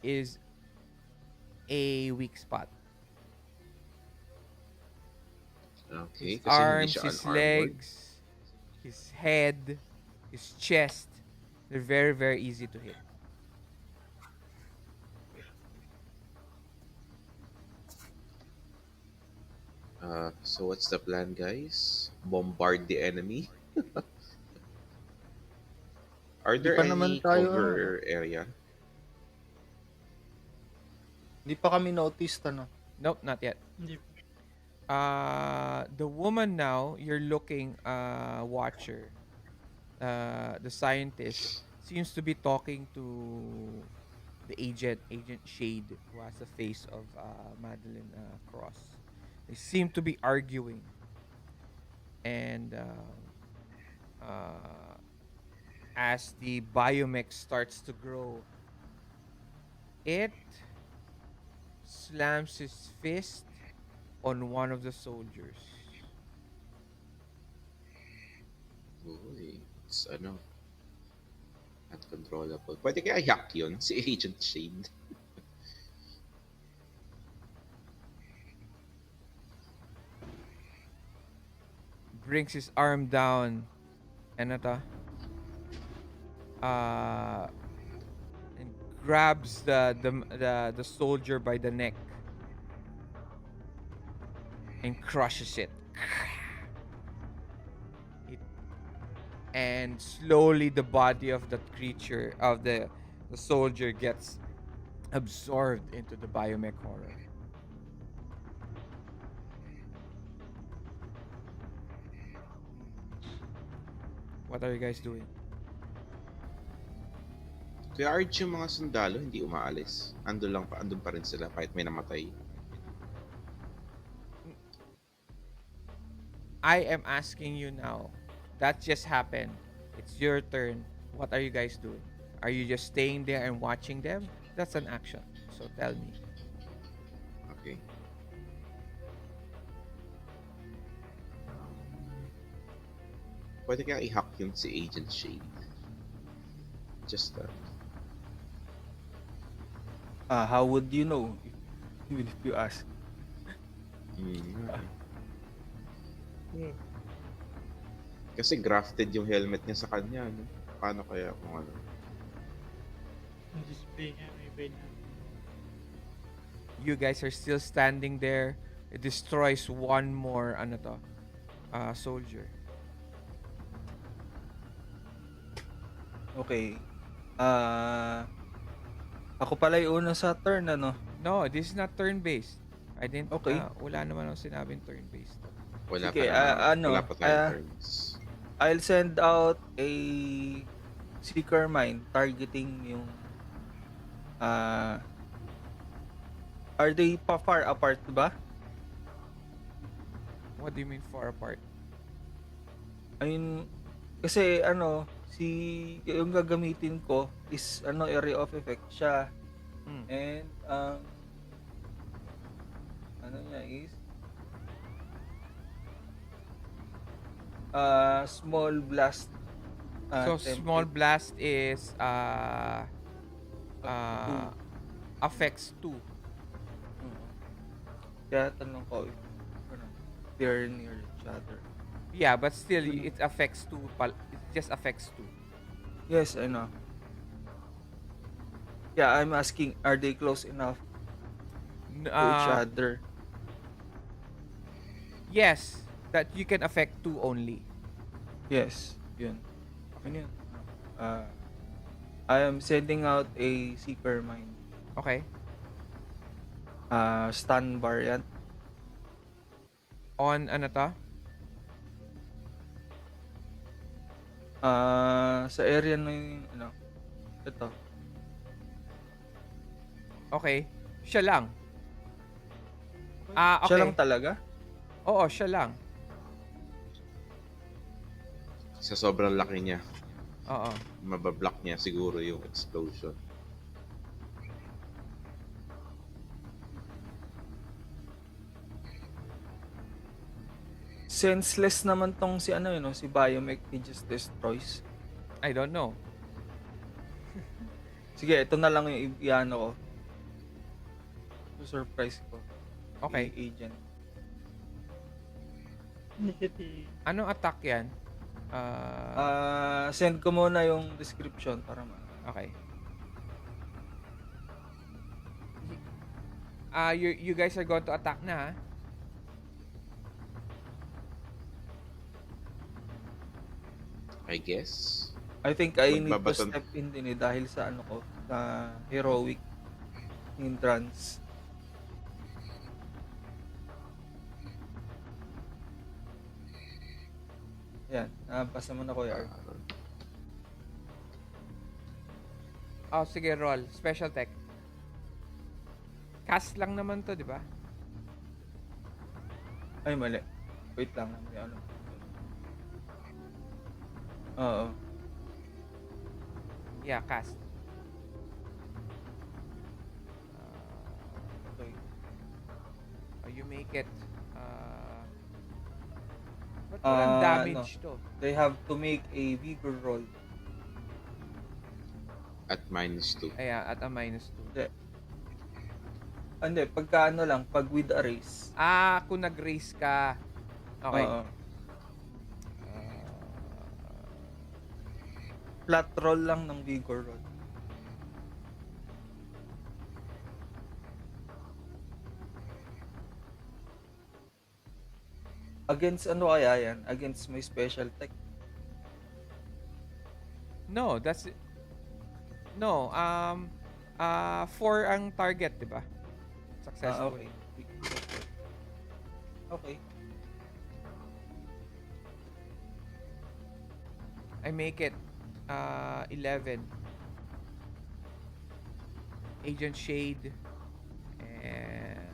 C: is a weak spot.
B: Okay,
C: His
B: kasi hindi
C: arms,
B: siya
C: his
B: unarmored.
C: legs, his head, his chest, they're very, very easy to hit.
B: So what's the plan, guys? Bombard the enemy? Are
A: Hindi
B: there
A: pa naman
B: any
A: tayo ano,
B: cover area?
A: hindi pa kami noticed ano.
C: Nope, not yet.
E: Hindi.
C: The woman now, you're looking, watcher, the scientist, seems to be talking to the Agent Shade, who has the face of Madeline Cross. They seem to be arguing, and as the biomech starts to grow, it slams his fist on one of the soldiers.
B: Uy, it's ano, uncontrollable. Pwede kaya hack yun, si Agent Shade.
C: Brings his arm down, and uh and grabs the soldier by the neck and crushes it. It and slowly the body of that creature of the soldier gets absorbed into the biomech horror. What are you guys doing?
B: Kaya Arch, yung mga sundalo hindi umaalis. Andun pa rin sila kahit may namatay.
C: I am asking you now. That just happened. It's your turn. What are you guys doing? Are you just staying there and watching them? That's an action. So tell me.
B: Okay. Pwede kaya i-hack yun si Agent Shade. Just that.
A: How would you know even if you ask?
B: Mm.
E: Hmm.
B: Kasi grafted yung helmet niya sa kanya, no? Paano kaya kung ano?
E: Yung display niya, may iba na.
C: You guys are still standing there. It destroys one more soldier.
A: Okay. Ako pala yung una sa turn ano.
C: No, this is not turn-based. I didn't,
A: Okay.
C: wala naman akong sinabing turn-based.
B: Wala
A: Sige,
B: pa
A: ano,
B: wala pa tayong turns.
A: I'll send out a seeker mine targeting yung are they pa far apart ba?
C: What do you mean far apart?
A: I mean, kasi ano, yung gagamitin ko is area of effect siya. And ano niya is small blast.
C: So small
A: template.
C: blast is
A: Two.
C: affects 2.
A: Kaya tanong ko if they're near each other.
C: Yeah, but still it affects 2. It just affects 2.
A: Yes, I know. Yeah, I'm asking, are they close enough to each other?
C: Yes, that you can affect 2 only.
A: Yes, yun. Ano yun? Ah, I am sending out a seeker mine.
C: Okay.
A: Stun variant.
C: On ano to?
A: Sa area na yung ano, ito.
C: Okay. Siya lang.
A: Siya lang
C: Okay.
A: talaga?
C: Oo, siya lang.
B: Sa sobrang laki niya,
C: Oo.
B: mabablock niya siguro yung explosion.
A: Senseless naman tong si ano yun, no? Si Biomech, he just destroys.
C: I don't know.
A: Sige, ito na lang yung iano ko. Surprise ko.
C: Okay.
A: Agent.
E: Initiative.
C: Anong attack yan?
A: Send ko muna yung description para
C: Okay. You guys are going to attack na, ha?
B: I guess.
A: I think I need to
B: Magbabaton.
A: step in din dahil sa ano ko, sa heroic hindrance. Yan, basa mo na ko yard.
C: Oh, sige, roll. Special tech. Cast lang naman to, di ba?
A: Ay, mali. Wait lang, may ano. Oo.
C: Yeah, cast.
A: Okay.
C: You make it. Ba't walang damage to?
A: They have to make a vigor roll.
B: At -2.
C: Ayan, at a -2.
A: Hindi, pagka ano lang, pag with a race.
C: Kung nag-race ka. Okay.
A: Oo. Flat roll lang ng vigor roll. Against ano kaya yan? Against my special tech.
C: No, that's... No, 4 ang target, di ba? Successful.
A: Okay. Okay.
C: I make it 11. Agent Shade and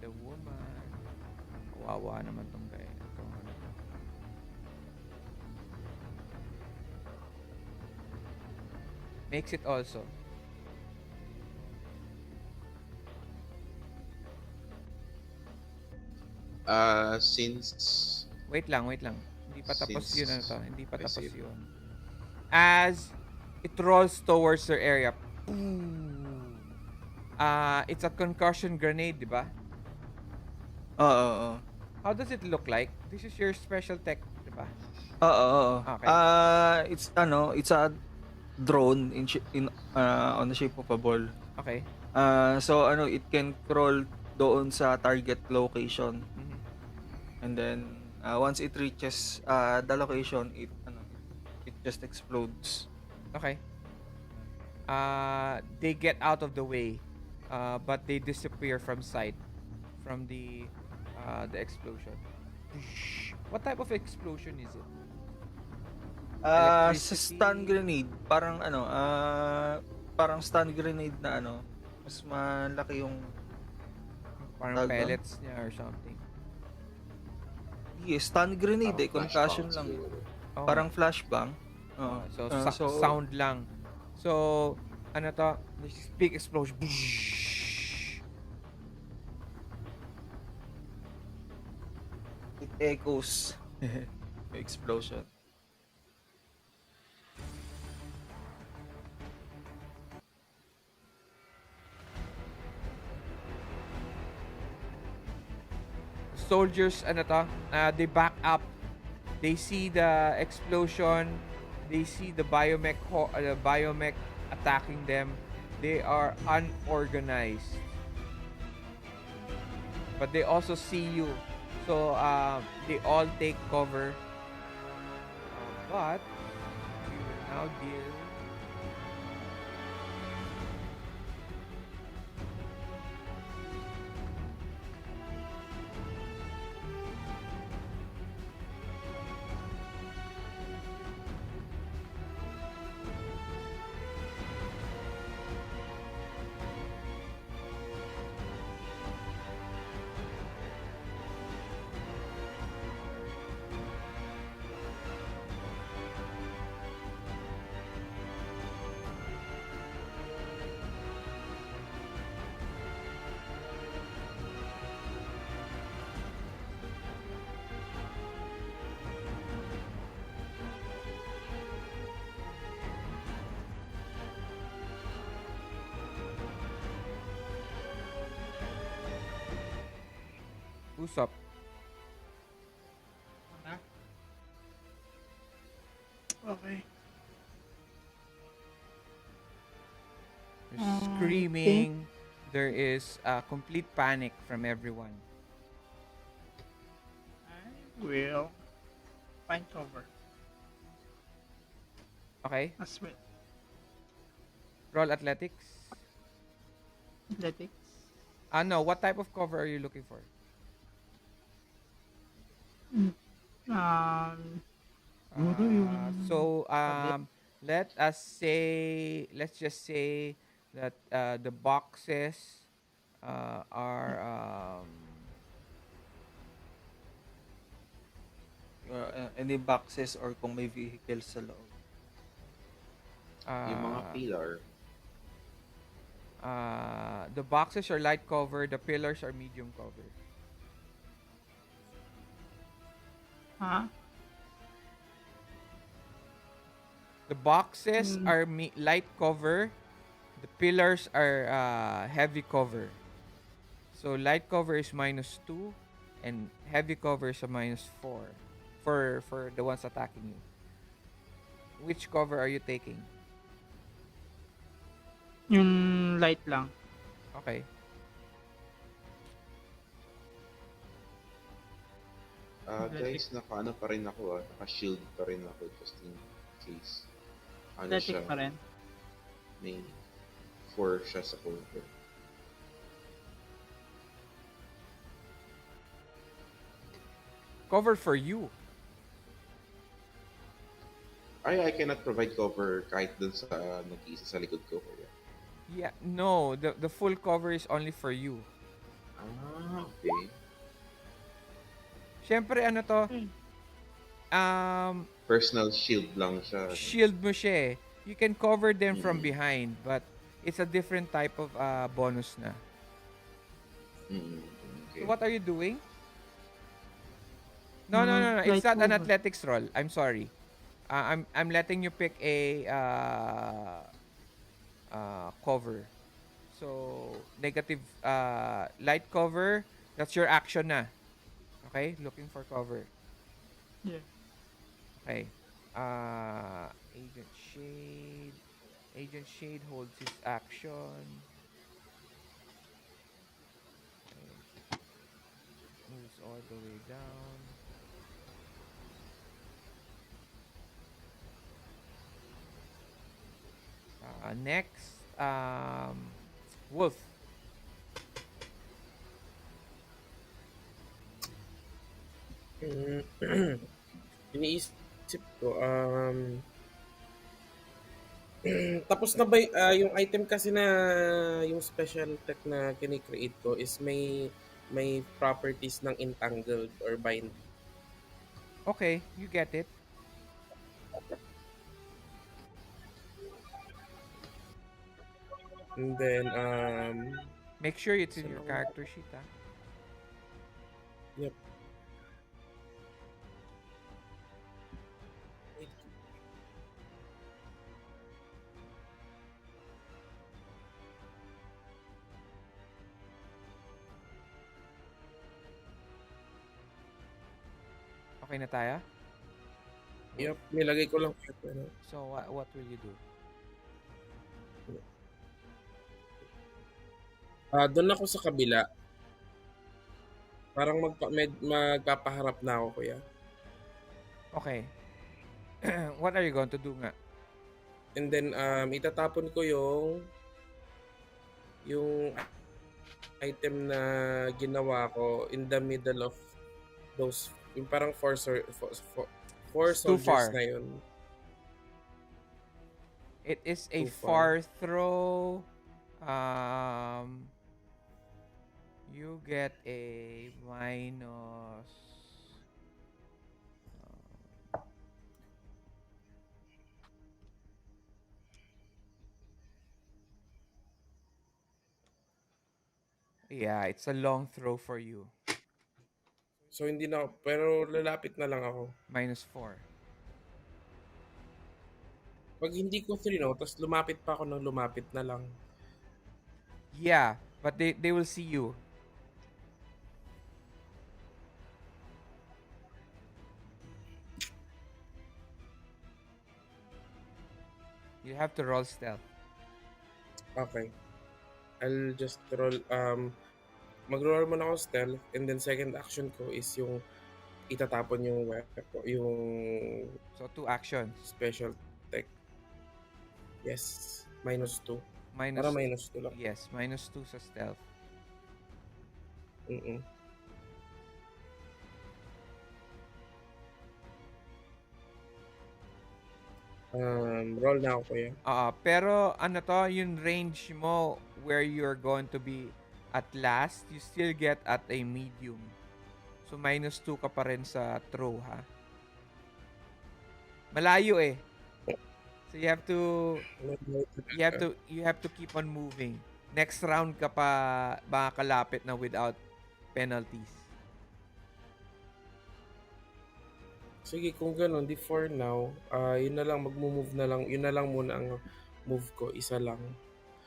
C: the woman. Kawawa naman tong guy. Makes it also.
B: Since
C: Wait lang. Hindi pa tapos
B: Since-
C: yun ano to. Hindi pa
B: I
C: tapos
B: see.
C: yun. As it rolls towards their area. Boom. It's a concussion grenade, di ba?
A: Oo.
C: How does it look like? This is your special tech, di ba?
A: Oo.
C: Okay.
A: It's a drone on the shape of a ball.
C: Okay.
A: So it can crawl doon sa target location,
C: Mhm.
A: and then once it reaches the location, it just explodes.
C: Okay. They get out of the way, but they disappear from sight from the explosion. What type of explosion is it?
A: Sa
C: Electricity.
A: stun grenade, parang stun grenade na mas malaki yung
C: Parang
A: Tawag doon?
C: pellets niya or something.
A: stun grenade
B: parang
A: concussion
B: flashbang
A: lang.
B: siguro.
C: Oh.
A: Parang flashbang. Oo.
C: So, sound lang. So, ano to? This big explosion.
A: It echoes. Yung explosion.
C: Soldiers, ano to? They back up. They see the explosion. They see the biomech attacking them. They are unorganized. But they also see you. So, they all take cover. But, now deal. Who's up?
E: Ah, okay.
C: There's
E: I think
C: screaming. There is complete panic from everyone.
E: I will find cover
C: Okay?
E: as well.
C: Roll athletics.
E: Athletics.
C: No, what type of cover are you looking for?
E: Mm. Siguro yung
C: So
E: tabi.
C: let's just say that the boxes are
A: Any boxes or kung may vehicles sa loob.
B: Yung mga
C: uh,
B: pillar.
C: the boxes are light cover, the pillars are medium cover.
E: Ah,
C: The boxes
E: mm,
C: are light cover, the pillars are heavy cover. So light cover is -2 and heavy cover is a -4 for the ones attacking you. Which cover are you taking?
E: yung light lang.
C: Okay.
B: Guys,
E: Athletic.
B: naka-ano pa rin ako Naka-shield pa rin ako just in case. Ano
E: Athletic
B: siya,
E: pa rin.
B: may 4 siya sa cover.
C: Cover for you.
B: I cannot provide cover kahit dun sa nag-iisa sa likod ko.
C: Yeah, no, the full cover is only for you.
B: Okay.
C: Syempre ano to,
E: Hmm.
B: Personal shield lang siya.
C: shield mo siya eh. You can cover them from
B: Mm.
C: behind, but it's a different type of bonus na.
B: Mm.
C: So
B: Okay.
C: what are you doing? No. It's
E: Light
C: not an
E: cover.
C: athletics roll. I'm sorry. I'm letting you pick a cover. So negative light cover. That's your action na. Okay, looking for cover.
E: Yeah.
C: Okay. Agent Shade. Agent Shade holds his action. Okay. Moves all the way down. Next, Wolf.
F: Mm, iniisip ko, tapos na ba yung item kasi na yung special tech na kini-create ko is may properties ng entangled or bind.
C: Okay, you get it.
F: And then,
C: Make sure it's in
F: saan
C: your
F: ako?
C: character sheet, ah.
F: Yep.
C: Okay na tayo?
F: Yep, nilagay ko lang. Ano.
C: So, what will you do?
F: Doon ako sa kabila. Parang magpapaharap na ako, kuya.
C: Okay. What are you going to do nga?
F: And then itatapon ko yung item na ginawa ko in the middle of those yung parang four
C: It's too
F: soldiers
C: far.
F: na yun.
C: It is a
F: Too far.
C: far throw. Um, you get a minus. Yeah, it's a long throw for you.
F: So hindi na pero lalapit na lang ako.
C: -4.
F: Pag hindi ko 3 no, tapos lumapit pa ako ng lumapit na lang.
C: Yeah, but they will see you. You have to roll stealth.
F: Okay. I'll just roll mag-roll muna ako stealth and then second action ko is yung itatapon yung weapon, yung
C: So 2 actions.
F: special tech. Yes, -2. Para
C: Minus
F: -2 lang.
C: Yes, -2 sa stealth.
F: Mm. Roll na ako kuya.
C: Pero ano to, yung range mo where you're going to be at last, you still get at a medium. So -2 ka pa rin sa throw, ha? Malayo eh. So you have to keep on moving. Next round ka pa makakalapit na without penalties.
F: Sige, kung gano'n, di for now, yun na lang, mag-move na lang, yun na lang muna ang move ko, isa lang.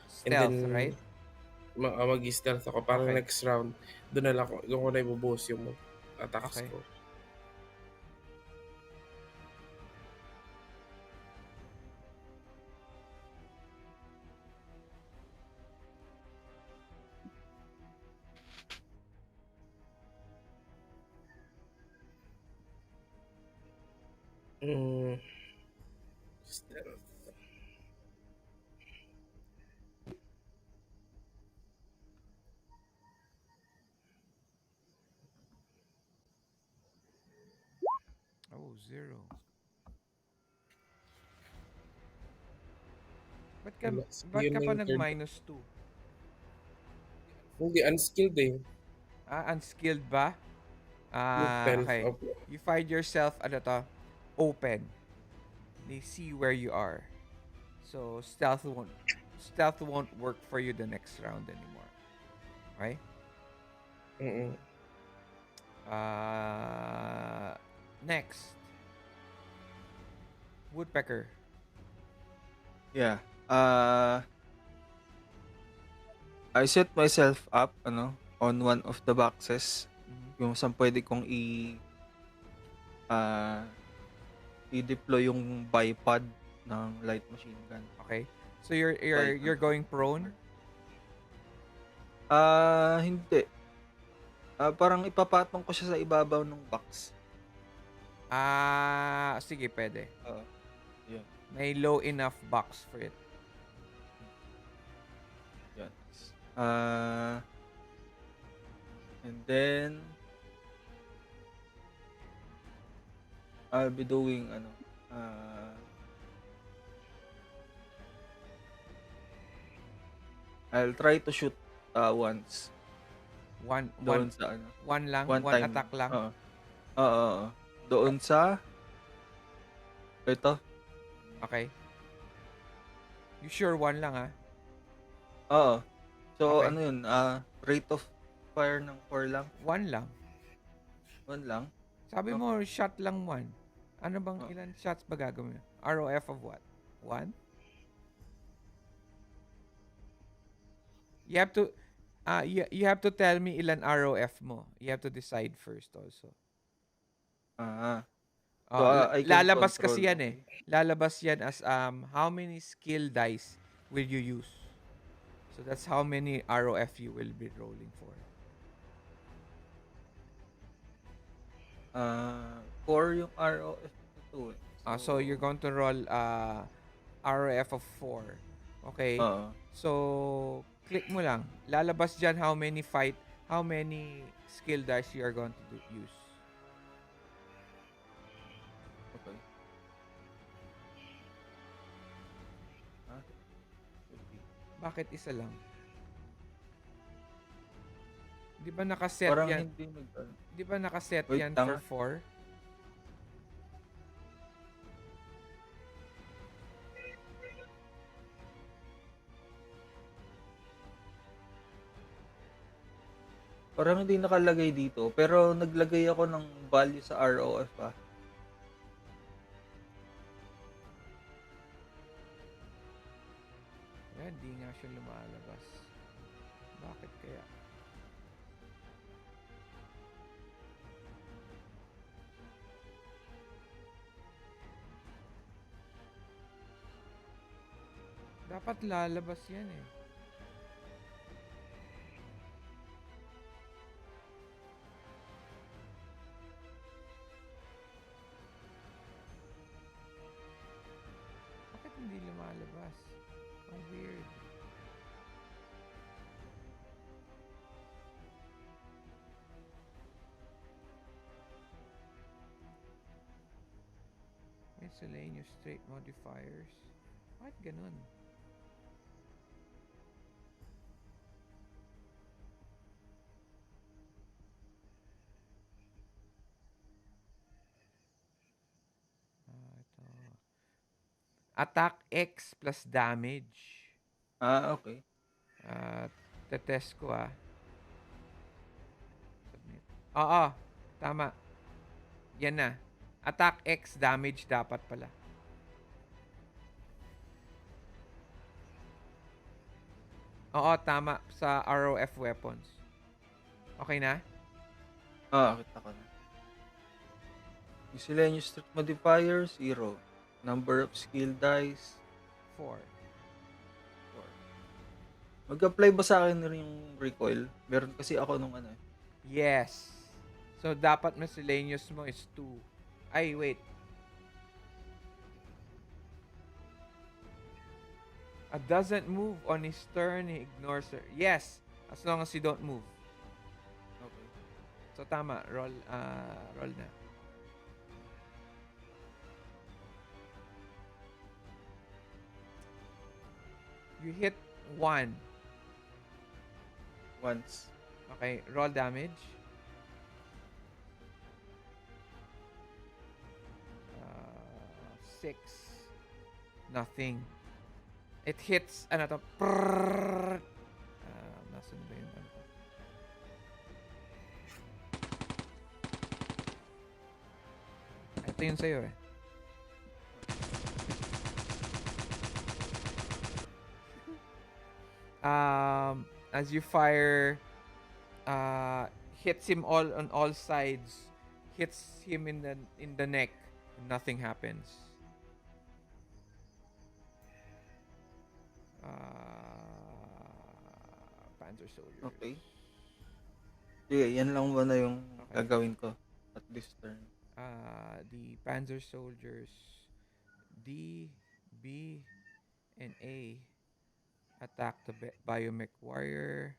C: Stealth, right?
F: Mag-stealth ako, parang
C: Okay.
F: next round, doon ko na ibubuhos yung attacks
C: Okay.
F: ko. Stealth.
C: Oh, 0.
F: Wala.
C: Ba't
F: Yun
C: ka
F: na
C: pa
F: yung third.
C: nag-2?
F: Hindi, unskilled eh.
C: Unskilled ba?
F: Yung stealth.
C: Okay. You find yourself, open. They see where you are. So, stealth won't work for you the next round anymore. Okay?
F: Mm-mm.
C: Next. Woodpecker.
A: Yeah. I set myself up on one of the boxes. Yung saan pwede kong i-deploy yung bipod ng light machine gun.
C: Okay. So you're going prone?
A: Hindi. Parang ipapatong ko siya sa ibabaw ng box.
C: Sige, pwede.
A: Yeah.
C: May low enough box for it.
A: Yan. And then I'll be doing I'll try to shoot once.
C: One
A: Sa
C: one lang,
A: one
C: one
A: time.
C: attack lang.
A: Oo. Doon sa ito.
C: Okay. You sure one lang, ha?
A: Oo. So
C: Okay.
A: yun? Rate of fire ng 4 lang.
C: One lang.
A: 1 lang.
C: Sabi mo, shot lang one. Ano bang ilan shots ba gagawin? ROF of what? 1? You have to you have to tell me ilan ROF mo. You have to decide first also.
A: So I can
C: Lalabas
A: control.
C: kasi yan eh. Lalabas yan as how many skill dice will you use. So that's how many ROF you will be rolling for.
A: 4 yung ROF nito eh.
C: So you're going to roll RF of 4. Okay?
A: Oo.
C: So, click mo lang. Lalabas dyan how many skill dice you are going to use.
A: Okay. Ah, okay.
C: Bakit isa lang? Di ba nakaset
A: Parang
C: yan?
A: hindi
C: Di ba nakaset
A: wait
C: yan
A: lang
C: for
A: ah.
C: 4?
A: Parang hindi nakalagay dito, pero naglagay ako ng value sa ROF ah.
C: Ayan, di nga siya lumalabas. Bakit kaya? Dapat lalabas yan eh. Bakit hindi lumalabas? Ang weird. Miscellaneous trait modifiers. Bakit ganun? Ito. Attack X plus damage.
A: Ah, okay.
C: Tetest ko ah. Submit. Oo, tama. Yan na. Attack X damage dapat pala. Oo, tama. Sa ROF weapons. Okay na?
A: Kita ko na. Miscellaneous trait modifier, 0. Number of skill dice,
C: 4.
A: 4. Mag-apply ba sa akin rin yung recoil? Meron kasi ako nung ano eh.
C: Yes. So, dapat miscellaneous mo is 2. Ay, wait. Doesn't move on his turn, he ignores her. Yes, as long as you don't move.
A: Okay.
C: So, tama. Roll na. You hit 1.
A: Once.
C: Okay, roll damage. 6. Nothing. It hits, ano to? Nasaan ba yun? Ito yun sa'yo eh. As you fire, hits him on all sides, hits him in the neck, nothing happens. Panzer soldiers.
A: Okay. Sige, yan lang muna yung
C: Okay.
A: gagawin ko at this turn.
C: The Panzer soldiers D, B, and A attack the biomech warrior,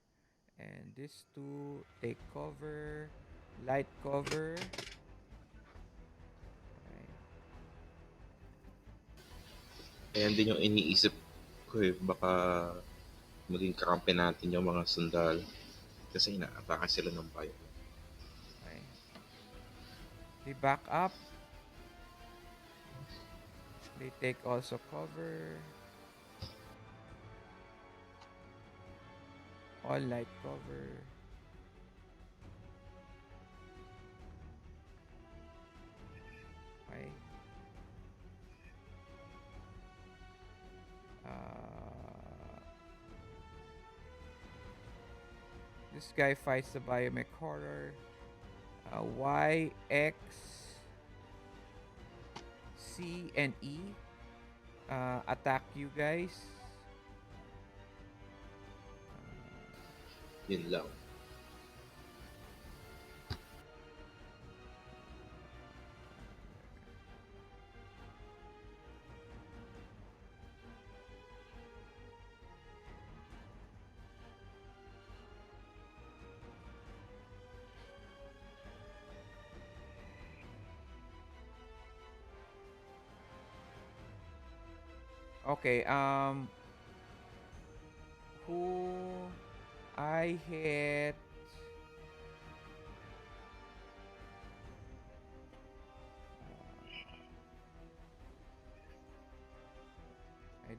C: and these two take cover, light cover. Okay.
B: Ayan din yung iniisip ko eh, baka maging kakampi natin yung mga sundalo. Kasi inaatake sila ng bayo.
C: Okay. They back up. They take also cover. All light cover. Okay. This guy fights the biomech horror. Y, X, C, and E attack you guys.
B: Yun lang.
C: Okay, who I hit.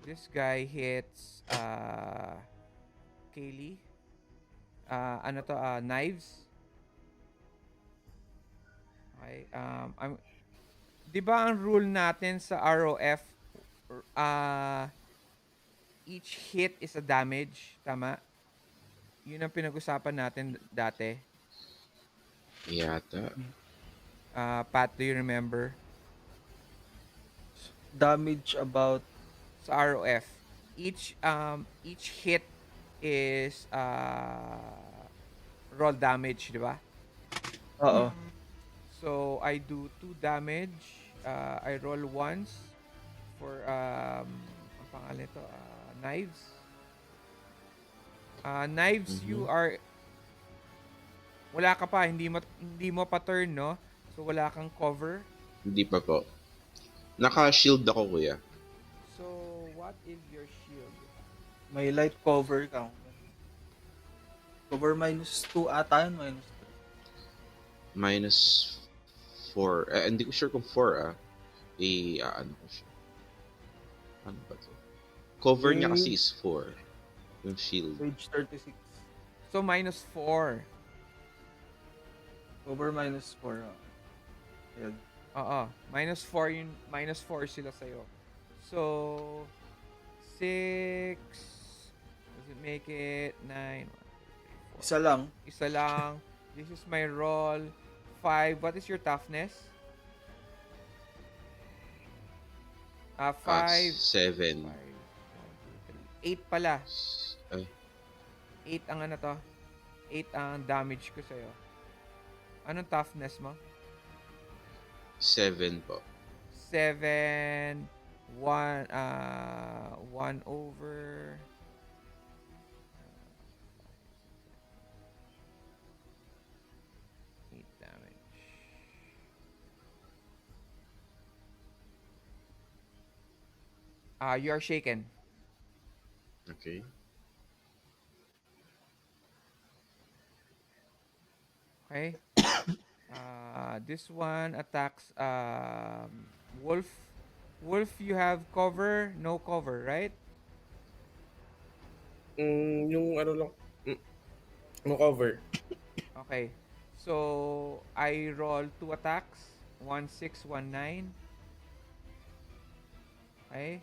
C: This guy hits Kaylee. Ano to? Knives. Okay. 'Di ba ang rule natin sa ROF, uh, each hit is a damage, tama? 'Yun ang pinag-usapan natin dati.
B: Yata.
A: Hmm.
C: Pat, do you remember?
A: Damage about
C: Sa ROF, each hit is roll damage, 'di ba?
A: oo.
C: So I do 2 damage. I roll once for ang pangalan nito, knives. Knives,
B: Mhm.
C: you are wala ka pa, hindi mo pa turn, no? So wala kang cover.
B: Hindi pa po. Naka-shield ako, kuya.
C: So what is your shield?
A: May light cover ka. Cover -2 ata yun, -3.
B: Minus 4. Hindi ko sure kung 4 ah. Ano ko siya. Ano ba to? Cover niya kasi is 4. Yung shield.
A: Page 36.
C: So -4.
A: Cover -4. Ayan.
C: Oo, -4 yun, -4 sila sa'yo. So 6, does it make it 9? 1, 2, 3, 4.
A: Isa lang.
C: Isa lang. This is my roll. 5. What is your toughness? 5.
B: 7.
C: 8 pala.
B: Ay,
C: 8 ang ano to. 8 ang damage ko sa'yo. Anong toughness mo?
B: 7 po.
C: 7. 1 over 8 damage. You are shaken.
B: Okay.
C: Okay? This one attacks Wolf. Wolf, you have cover, no cover, right?
F: Yung ano lang, no cover.
C: Okay. So, I roll 2 attacks. 1, 6, 1, 9. Okay.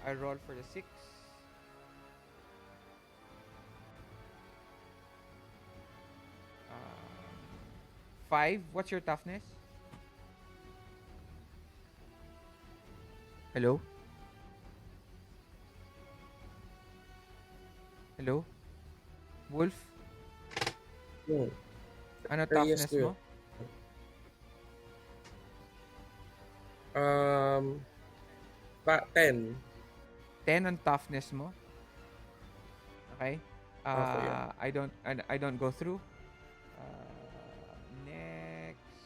C: I roll for the 6. 5. What's your toughness? Hello? Hello? Wolf?
F: Yung,
C: Ano
F: yes,
C: toughness
F: kuya.
C: mo?
F: Um, 10.
C: 10 ang toughness mo. Okay?
F: Okay, yeah.
C: I don't go through. Next.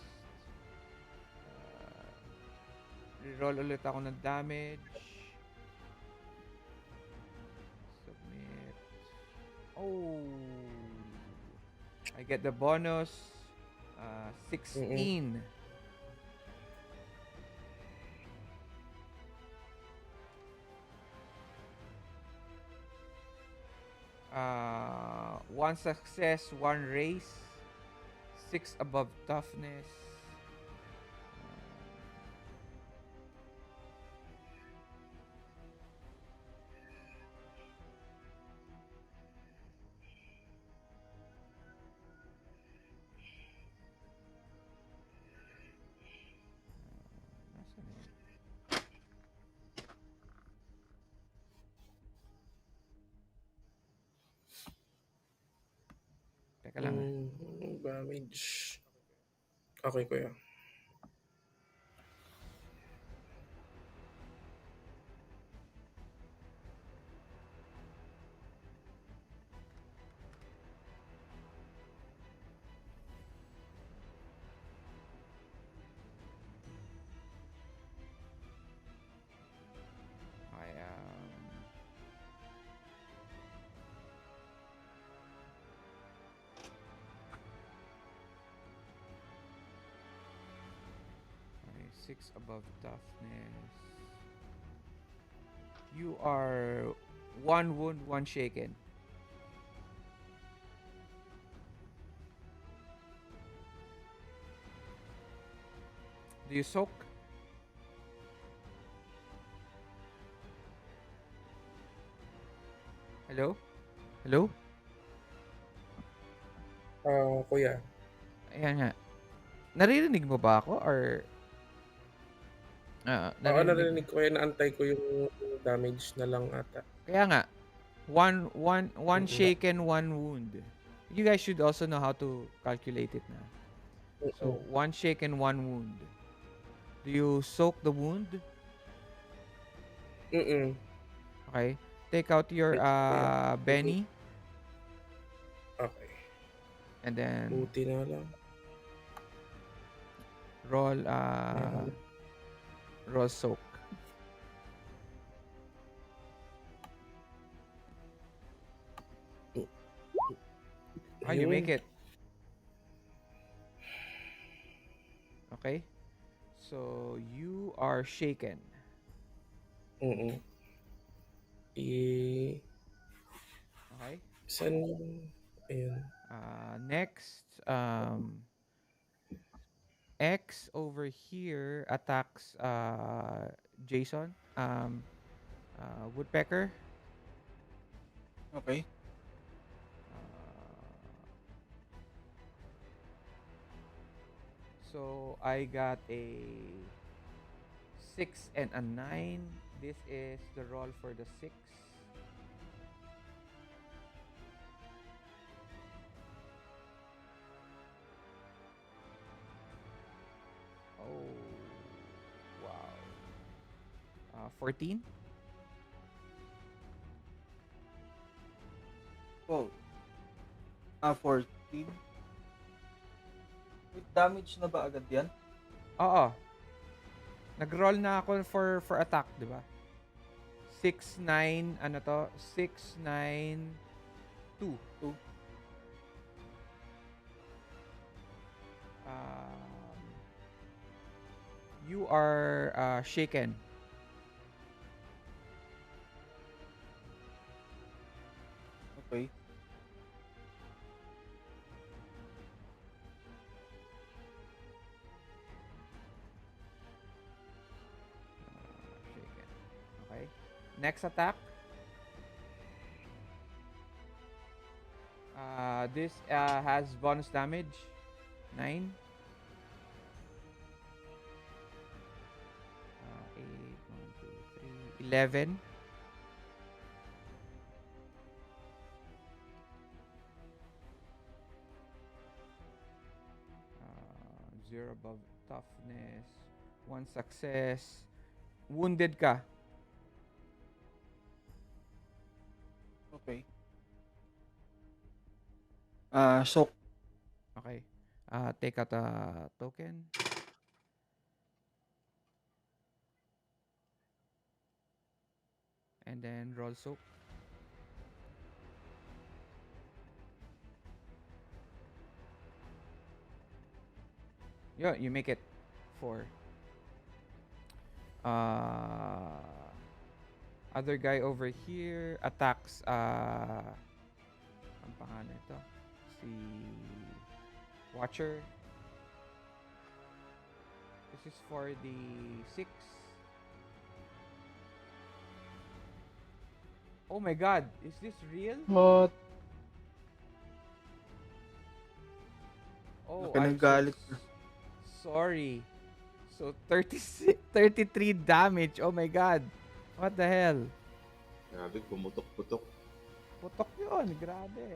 C: Reroll ulit ako ng damage. Submit. Oh. I get the bonus. 16. One success, one race. 6 above toughness. Nasaan yun? Teka lang ah.
F: Damage. Okay, kuya.
C: 6 above toughness. You are 1 wound, 1 shaken. Do you soak? Hello? Hello?
F: Kuya.
C: Ayan nga. Naririnig mo ba ako or
F: Oo,
C: naririnig mo?
F: narinig ko. Kaya naantay ko yung damage na lang ata.
C: Kaya nga, one
F: Mm,
C: shaken, 1 wound. You guys should also know how to calculate it na. So,
F: mm,
C: 1 shaken, 1 wound. Do you soak the wound?
F: mm.
C: Okay. Take out your
F: Wait, kuya.
C: Benny
F: Okay.
C: and then
F: Buti na lang.
C: roll
F: Meron.
C: roll soak. Ah, you make
F: Ayun.
C: it. Okay. So, you are shaken.
F: Mm. I...
C: Okay.
F: Saan? Ayun.
C: Next, X over here attacks Jason, Woodpecker.
A: Okay.
C: Uh, so I got a 6 and a 9. This is the roll for the 6. Oh, wow. 14.
A: Oh, 14. With damage na ba agad yan?
C: Oo. Nag-roll na ako for attack, di ba? 6, 9, ano to? 6, 9, 2.
A: 2.
C: You are shaken.
A: Okay.
C: Shaken. Okay. Next attack. This has bonus damage. 9. 8, 1, 2, 3, 11. 0 above toughness. 1 success. Wounded ka.
A: Okay. So,
C: Okay. Take out a token. And then roll soap. Yeah, you make it 4. Other guy over here attacks ang pangalan ito? Si Watcher. This is for the 6. Oh my god, is this real?
E: What?
C: Oh,
A: laki ng
C: I'm so
A: galit.
C: sorry. So 36, 33 damage. Oh my god. What the hell?
B: Grabe, pumutok-putok.
C: Putok yun. Grabe.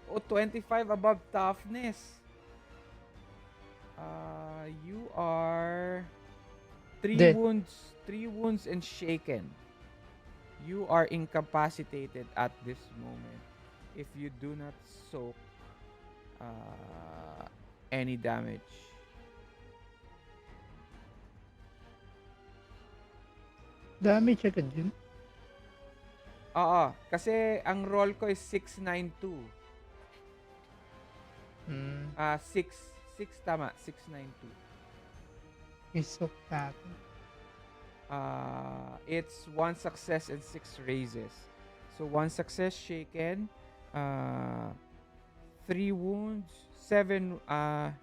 C: Oh, 25 above toughness. You are 3
E: Dead.
C: wounds. 3 wounds and shaken. You are incapacitated at this moment if you do not soak any damage.
E: Damage agad yun.
C: Oo, kasi ang roll ko is 692.
E: Hmm.
C: 6 6 tama, 692.
E: Isok natin.
C: It's one success and 6 raises. So one success shaken, uh, 3 wounds, 7 1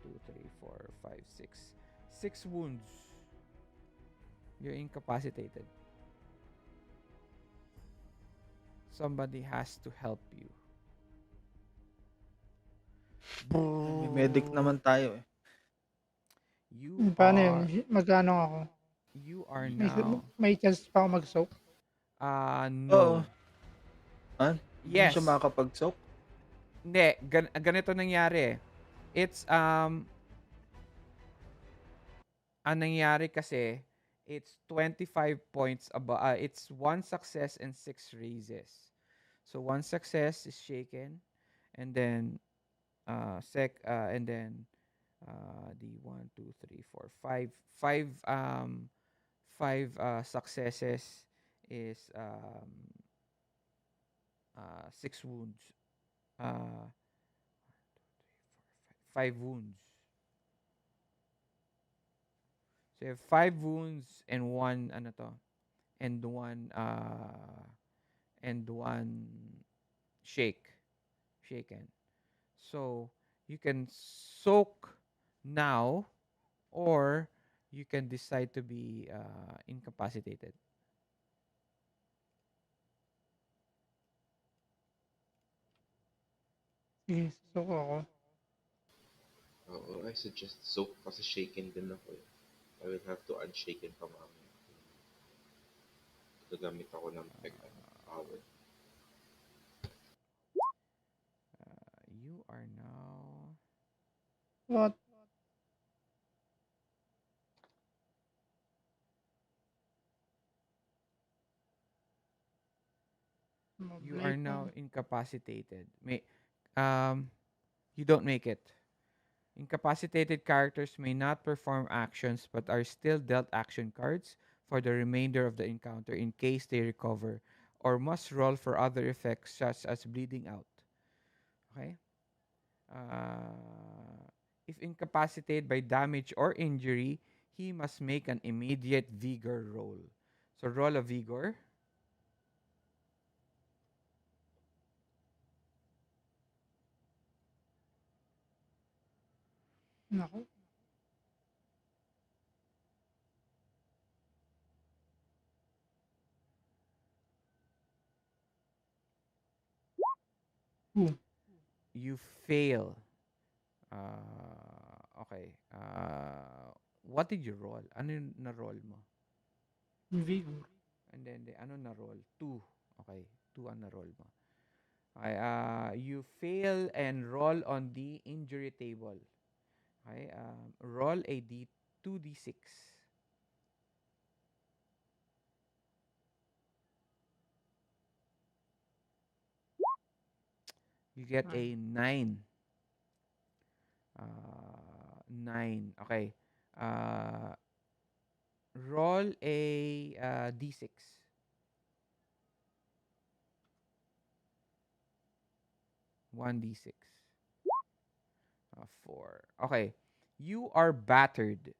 C: 2 3 4 5 6 6 wounds. You're incapacitated. Somebody has to help you.
A: May medic naman tayo, eh.
C: You
E: Paano yun?
C: are
E: Magkano ako?
C: you are
E: May,
C: now
E: may chance pa ako mag-soak?
A: Oo.
C: no.
A: Hindi siya
C: Yes.
A: makakapag-soak?
C: Hindi, ganito nangyari. It's ang nangyari kasi it's 25 points above, it's one success and 6 raises. So one success is shaken, and then and then the one, two, three, four, five successes is 6 wounds. 5 wounds. So you have 5 wounds and one ano to, and one shaken. So you can soak now, or you can decide to be incapacitated.
E: Sige, susuko ako.
B: Oo, I suggest soak kasi shaken din ako eh. I will have to add shaken pa mamaya. Gagamit ako ng power.
C: You are now
E: What?
C: you are
E: Mablay
C: now
E: ko.
C: incapacitated. You don't make it. Incapacitated characters may not perform actions but are still dealt action cards for the remainder of the encounter in case they recover, or must roll for other effects such as bleeding out. Okay? If incapacitated by damage or injury, he must make an immediate vigor roll. So roll a vigor.
E: Naku.
C: You fail. Okay. What did you roll? Ano yung na-roll mo?
E: Vigor.
C: And then, ano na-roll? 2. Okay. 2 ang na-roll mo. Okay. You fail and roll on the injury table. Okay. Roll a 2d6. You get a 9. 9. Okay. Uh, roll a d6. 1d6. 4. Okay. You are battered.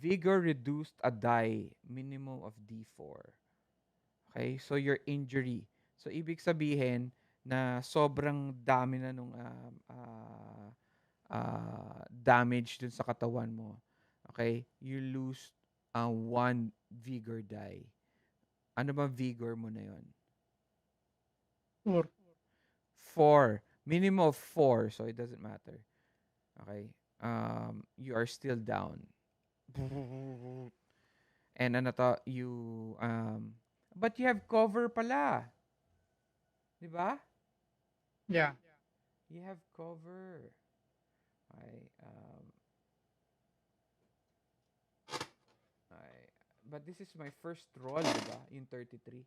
C: Vigor reduced a die. Minimum of d4. Okay? So, your injury. So, ibig sabihin na sobrang dami na nung damage dun sa katawan mo. Okay? You lose one vigor die. Ano ba vigor mo na yon?
E: 4.
C: 4. Minimum of 4. So, it doesn't matter. Okay? You are still down. And ano to, but you have cover pala. Di ba?
E: Yeah.
C: You have cover. Okay. But this is my first roll, di ba? Yung 33.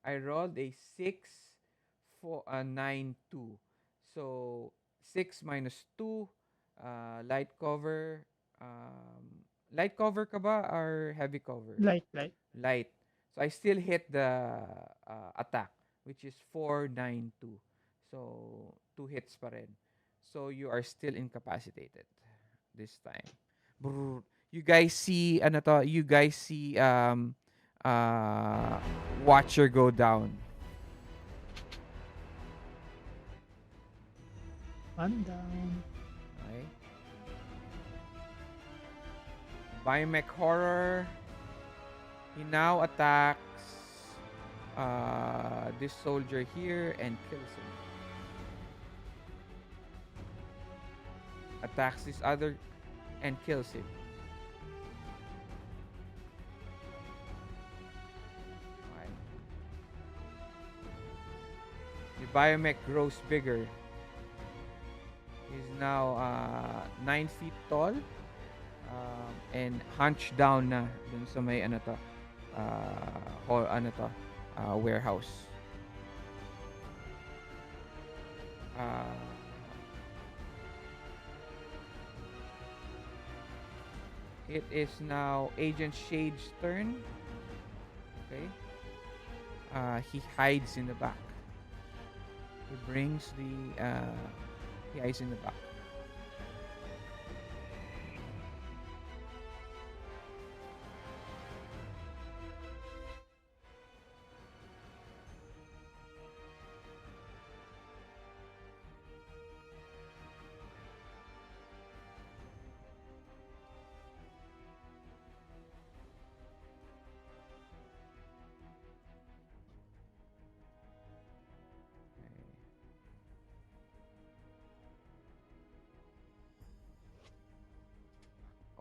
C: I rolled a 6, 4, 9, 2. So, 6 minus 2, light cover. Light cover ka ba or heavy cover?
E: Light.
C: Light. So, I still hit the attack. which is 492. So, 2 hits pa rin. So, you are still incapacitated this time. Brrr. You guys see, ano to, you guys see, uh, Watcher go down.
E: One down.
C: Okay. Biomech Horror. He now attacks this soldier here and kills him. Attacks this other and kills him. Okay. The biomech grows bigger. He's now 9 feet tall and hunched down na dun sa may ano to warehouse. It is now Agent Shade's turn. Okay. He hides in the back. He brings the he hides in the back.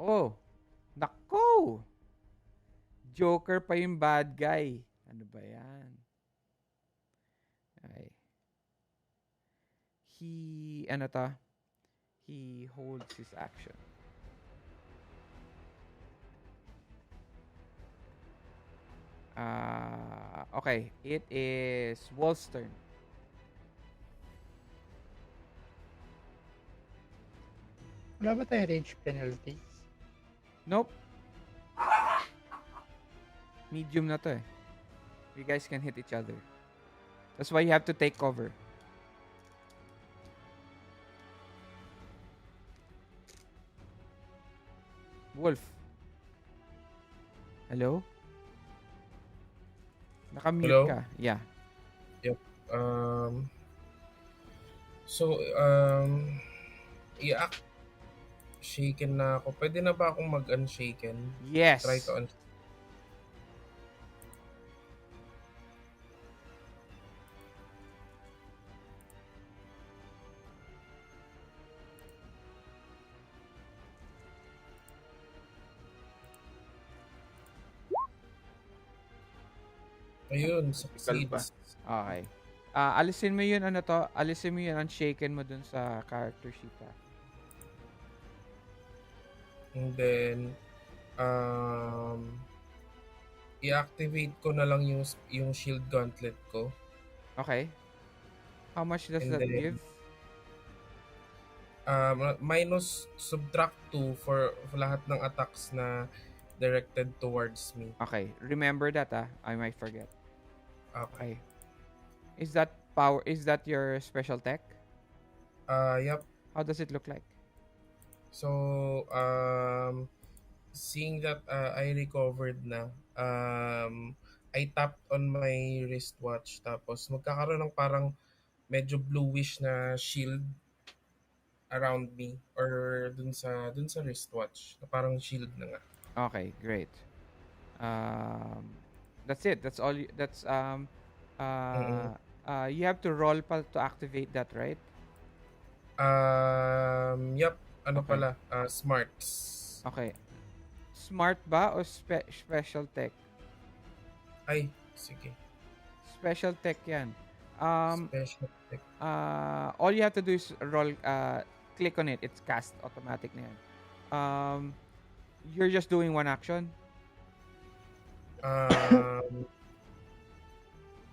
C: Oh, nako! Joker pa yung bad guy. Ano ba yan? Okay. He holds his action. Okay. It is Wolf's turn.
E: Wala ba tayo range penalties?
C: Nope. Medium na to eh. You guys can hit each other. That's why you have to take cover. Wolf. Hello? Nakamute
D: Hello?
C: ka. Yeah.
D: Yep. So, i-act shaken na ako. Pwede na ba akong mag-unshaken?
C: Yes.
D: Try to Ayun, succeeds.
C: Okay. Alisin mo yun alisin mo yun unshaken mo dun sa character sheet.
D: And then, i-activate ko na lang yung shield gauntlet ko.
C: Okay. How much does
D: And
C: that
D: then,
C: give?
D: Minus subtract 2 for lahat ng attacks na directed towards me.
C: Okay. Remember that I might forget.
D: Okay.
C: Is that your special tech?
D: Yep.
C: How does it look like?
D: So, seeing that I recovered na, I tapped on my wristwatch tapos magkakaroon ng parang medyo bluish na shield around me or dun sa wristwatch na parang shield na nga.
C: Okay, great. That's it. That's all. You have to roll to activate that, right?
D: Yep. Ano
C: Okay.
D: pala? Smarts.
C: Okay. Smart ba o special tech?
D: Ay, sige.
C: Special tech yan.
D: Special tech.
C: All you have to do is roll, click on it. It's cast automatic na yan. You're just doing one action?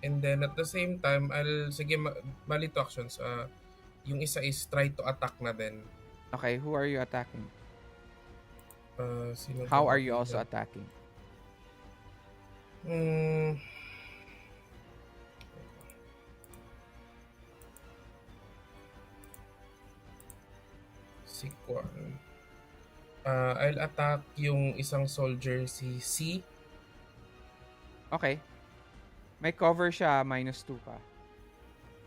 D: And then at the same time, sige, bali two actions. Yung isa is try to attack na din.
C: Okay, who are you attacking?
D: Sino
C: How
D: ba
C: are you also
D: nakita?
C: attacking?
F: Si Kwan. I'll attack yung isang soldier, si C.
C: Okay. May cover siya, -2 ka.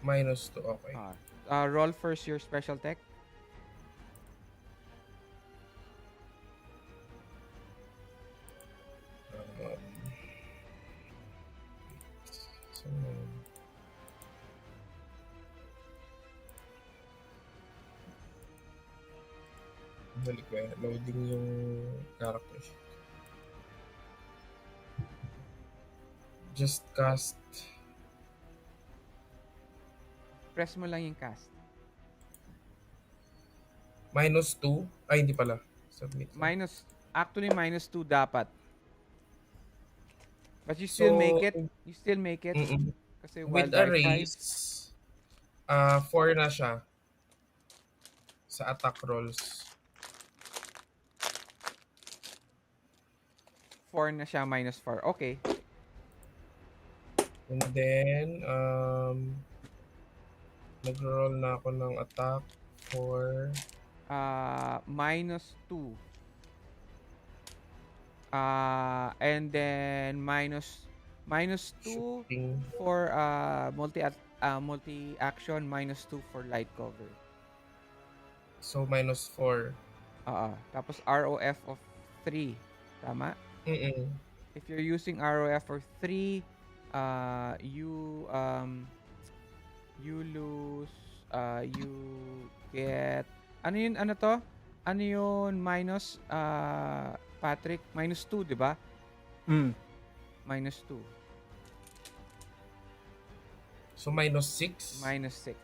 F: -2, okay.
C: Roll first your special tech.
F: Um, so, balik ko loading yung character sheet. Just cast.
C: Press mo lang yung cast.
F: -2. Ay, hindi pala. Submit.
C: Actually, -2 dapat. But you still make
F: So,
C: it. You still make it.
F: mm-mm.
C: Kasi
F: With
C: wild
F: a
C: die 5.
F: raise, 4 na siya sa attack rolls.
C: 4 na siya, -4. Okay.
F: And then, nag-roll na ako ng attack for
C: -2. And then -2
F: shooting.
C: for multi action, -2 for light cover.
F: So, -4.
C: Tapos ROF of 3. Tama?
F: Mm-mm.
C: If you're using ROF of 3, you lose, you get, ano to? Ano yun minus, Patrick? -2, di ba? -2.
F: So, -6.
C: -6.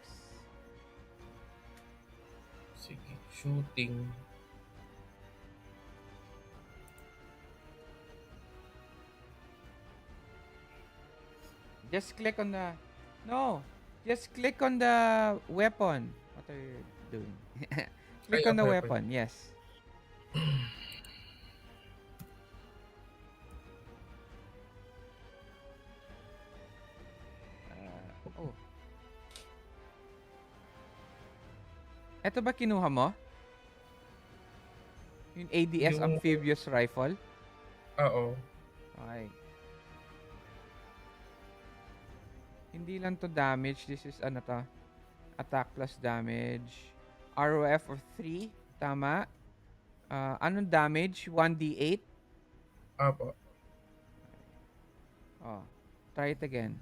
F: Sige, shooting.
C: Just click on the... No! Just click on the weapon. What are you doing? Click on the weapon. Yes. Oh. Ito ba kinuha mo? Yung ADS
F: Yung-
C: amphibious rifle?
F: Oo.
C: Okay. Hindi lang to damage. This is ano to? Attack plus damage. ROF of 3. Tama. Anong damage? 1d8?
F: Apo.
C: Oh. Try it again.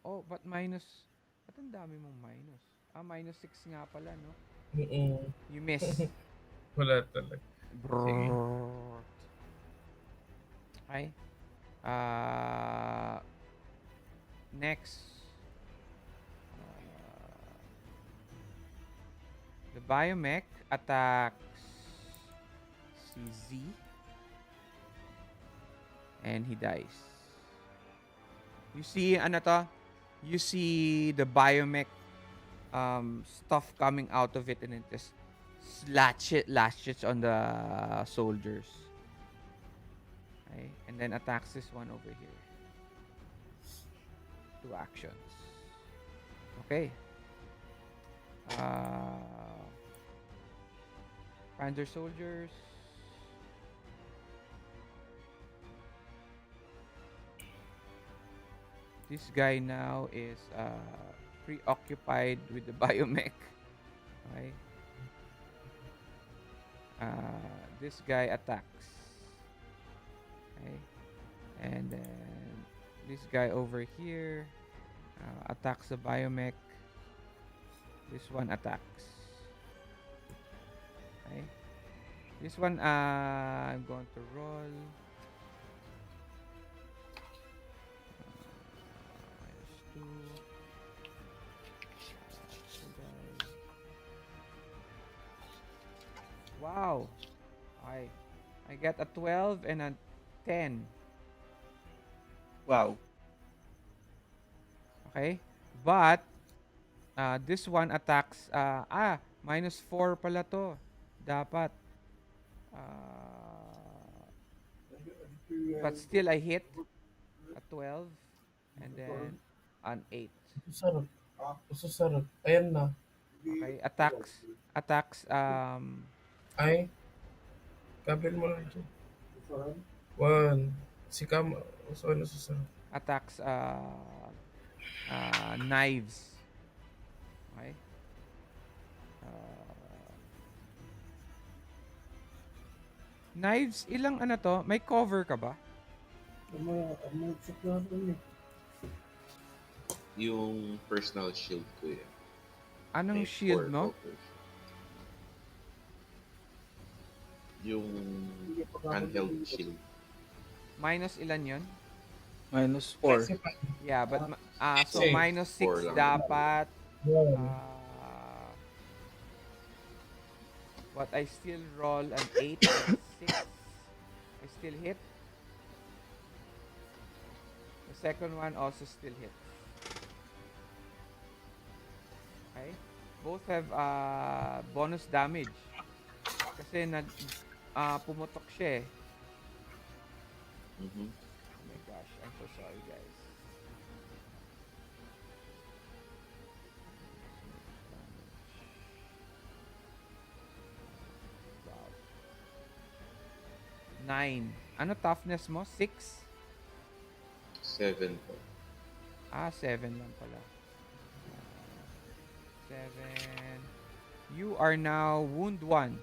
C: Oh, but minus... Ba't ang dami mong minus? -6 nga pala, no?
F: Mm-mm.
C: You miss.
F: Wala talaga. Sige.
C: Brrrt. Okay. Next. The biomech attacks si Z. And he dies. You see, ano to? You see the biomech stuff coming out of it and it just lashes on the soldiers. Okay. And then attacks this one over here. 2 actions. Okay. Panzer soldiers. This guy now is preoccupied with the biomech. Okay. This guy attacks. Okay. And then this guy over here attacks the biomech. This one attacks. Okay. This one I'm going to roll. Wow. I get a 12 and a 10.
A: Wow.
C: Okay? But this one attacks -4 pala to. Dapat but still I hit a 12 and then an 8.
F: Sarap. Sarap. Ayan na.
C: Okay, attacks
F: Ay, kabel mo lang dyan. One. Si Kam, so ano sa sarap?
C: attacks knives. Okay? Uh, knives, ilang ano to? May cover ka ba?
B: Yung personal shield ko yan.
C: Anong
B: May
C: shield
B: 4
C: mo?
B: cover. Yung handheld shield.
C: Minus ilan yon?
A: -4.
C: Yeah, but so
F: Six.
C: minus 6
B: 4 lang.
C: dapat.
F: One.
C: What I still roll an 8 and 6. I still hit. The second one also still hits. Okay? Both have bonus damage. Kasi pumutok siya eh.
B: Mhm.
C: Oh my gosh, I'm so sorry guys. Wow. 9. Ano toughness mo? 6?
B: 7 po.
C: 7 lang pala. 7. You are now wound 1.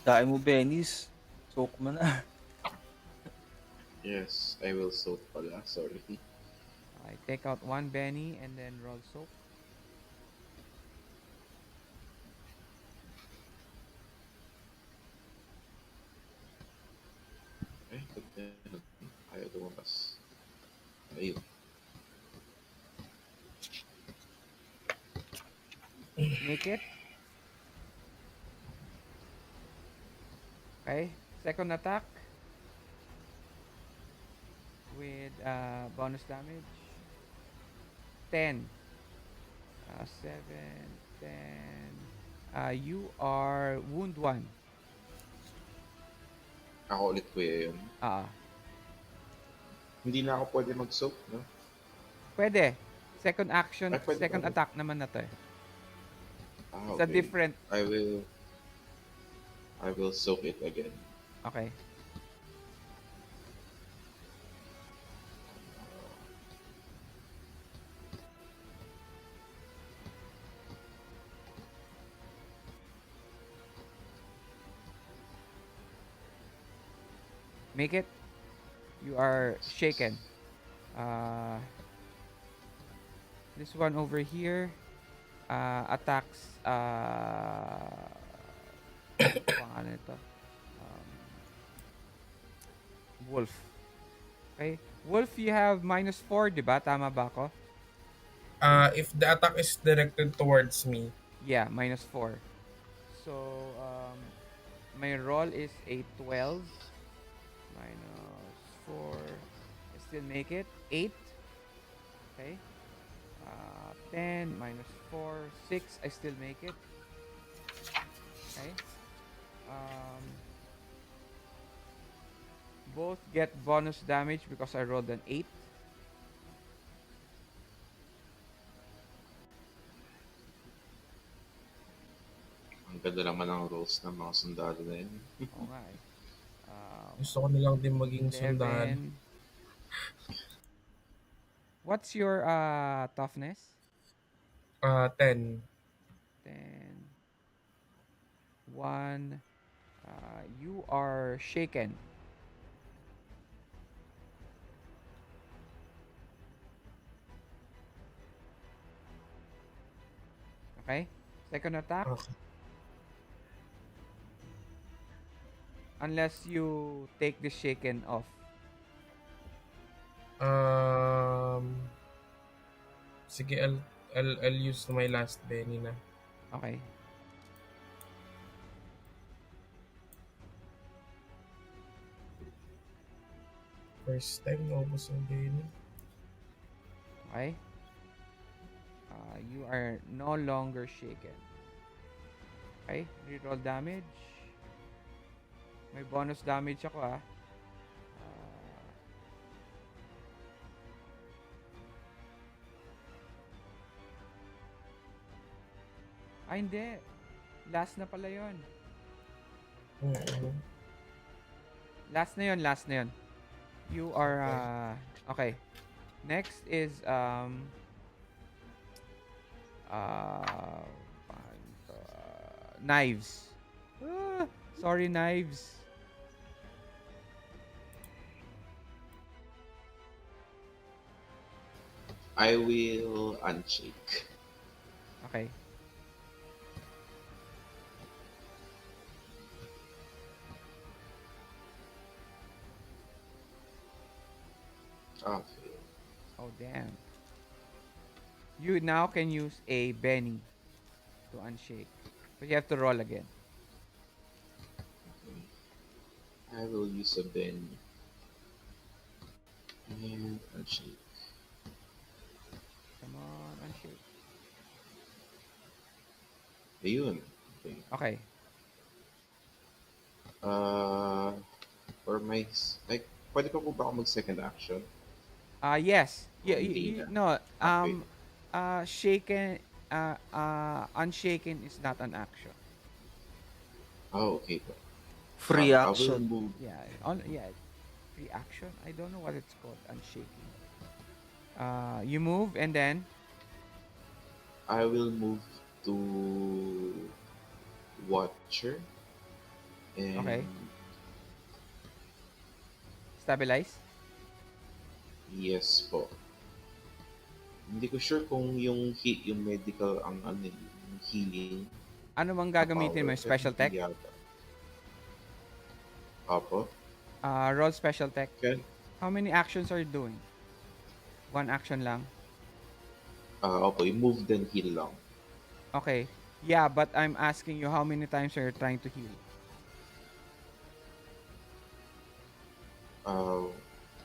A: Dahil mo, Benis. Soak mo na.
B: Yes, I will soak pala. Sorry.
C: I take out 1 Benny and then roll soap.
B: Ay, ba't yan? Ayaw lumabas. Ayun.
C: Make it. Okay. Second attack. With bonus damage. 10. 7, 10. You are wound 1.
B: Ako ulit kuya yun. Hindi na ako pwede mag-soak, no?
C: Pwede. Second action,
B: Ay, pwede,
C: second
B: pwede.
C: attack naman na to eh.
B: Ah,
C: It's a
B: okay.
C: different.
B: I will soak it again.
C: Okay. Make it. You are shaken. This one over here attacks pangalan ito? Wolf. Okay. Wolf, you have -4, di ba? Tama ba ako?
F: If the attack is directed towards me,
C: Yeah, -4. So, my roll is a 12 -4. I still make it. 8. Okay. 10 -4. 6. I still make it. Okay. Both get bonus damage because I rolled an 8.
B: Ang ganda naman ng rolls ng mga sundalo na yun.
C: Oo nga eh.
F: gusto ko nilang din maging
C: 11.
F: sundalo.
C: What's your toughness?
F: 10.
C: 10. 1. You are shaken. Okay? Second attack.
F: Okay.
C: Unless you take the shaken off.
F: Sige, I'll use my last Benny na.
C: Okay.
F: First time naubos yung Benny.
C: Okay? You are no longer shaken. Okay? Reroll damage. May bonus damage ako ah. Hindi. Last na pala yon.
B: Mm-mm.
C: Last na yon. You are,
B: Okay.
C: okay. Next is, uh, knives. Sorry, knives.
B: I will unshake.
C: Okay.
B: Okay.
C: Oh, damn. You now can use a Benny to unshake. But you have to roll again.
B: I will use a Ben and unshake.
C: Come on, unshake.
B: Ayun. Okay.
C: Okay.
B: Uh, for my... Like, pwede pa po ba ako mag-second action?
C: Yes.
B: O
C: Yeah,
B: hindi na?
C: no,
B: Okay.
C: shaken, unshaken is not an action.
B: Oh, okay po.
A: Free
B: I will
A: action.
B: move.
C: Yeah, free action. I don't know what it's called, unshaking. You move and then,
B: I will move to Watcher and
C: okay, stabilize.
B: yes po. Hindi ko sure kung yung medical ang ano yung healing
C: Ano mang
B: na
C: gagamitin mo?
B: power. Pero
C: Special tech?
B: hindi yata. Opo.
C: Roll special tech.
B: Okay.
C: How many actions are you doing? One action lang.
B: Opo, yung move then heal lang.
C: Okay. Yeah, but I'm asking you how many times are you trying to heal?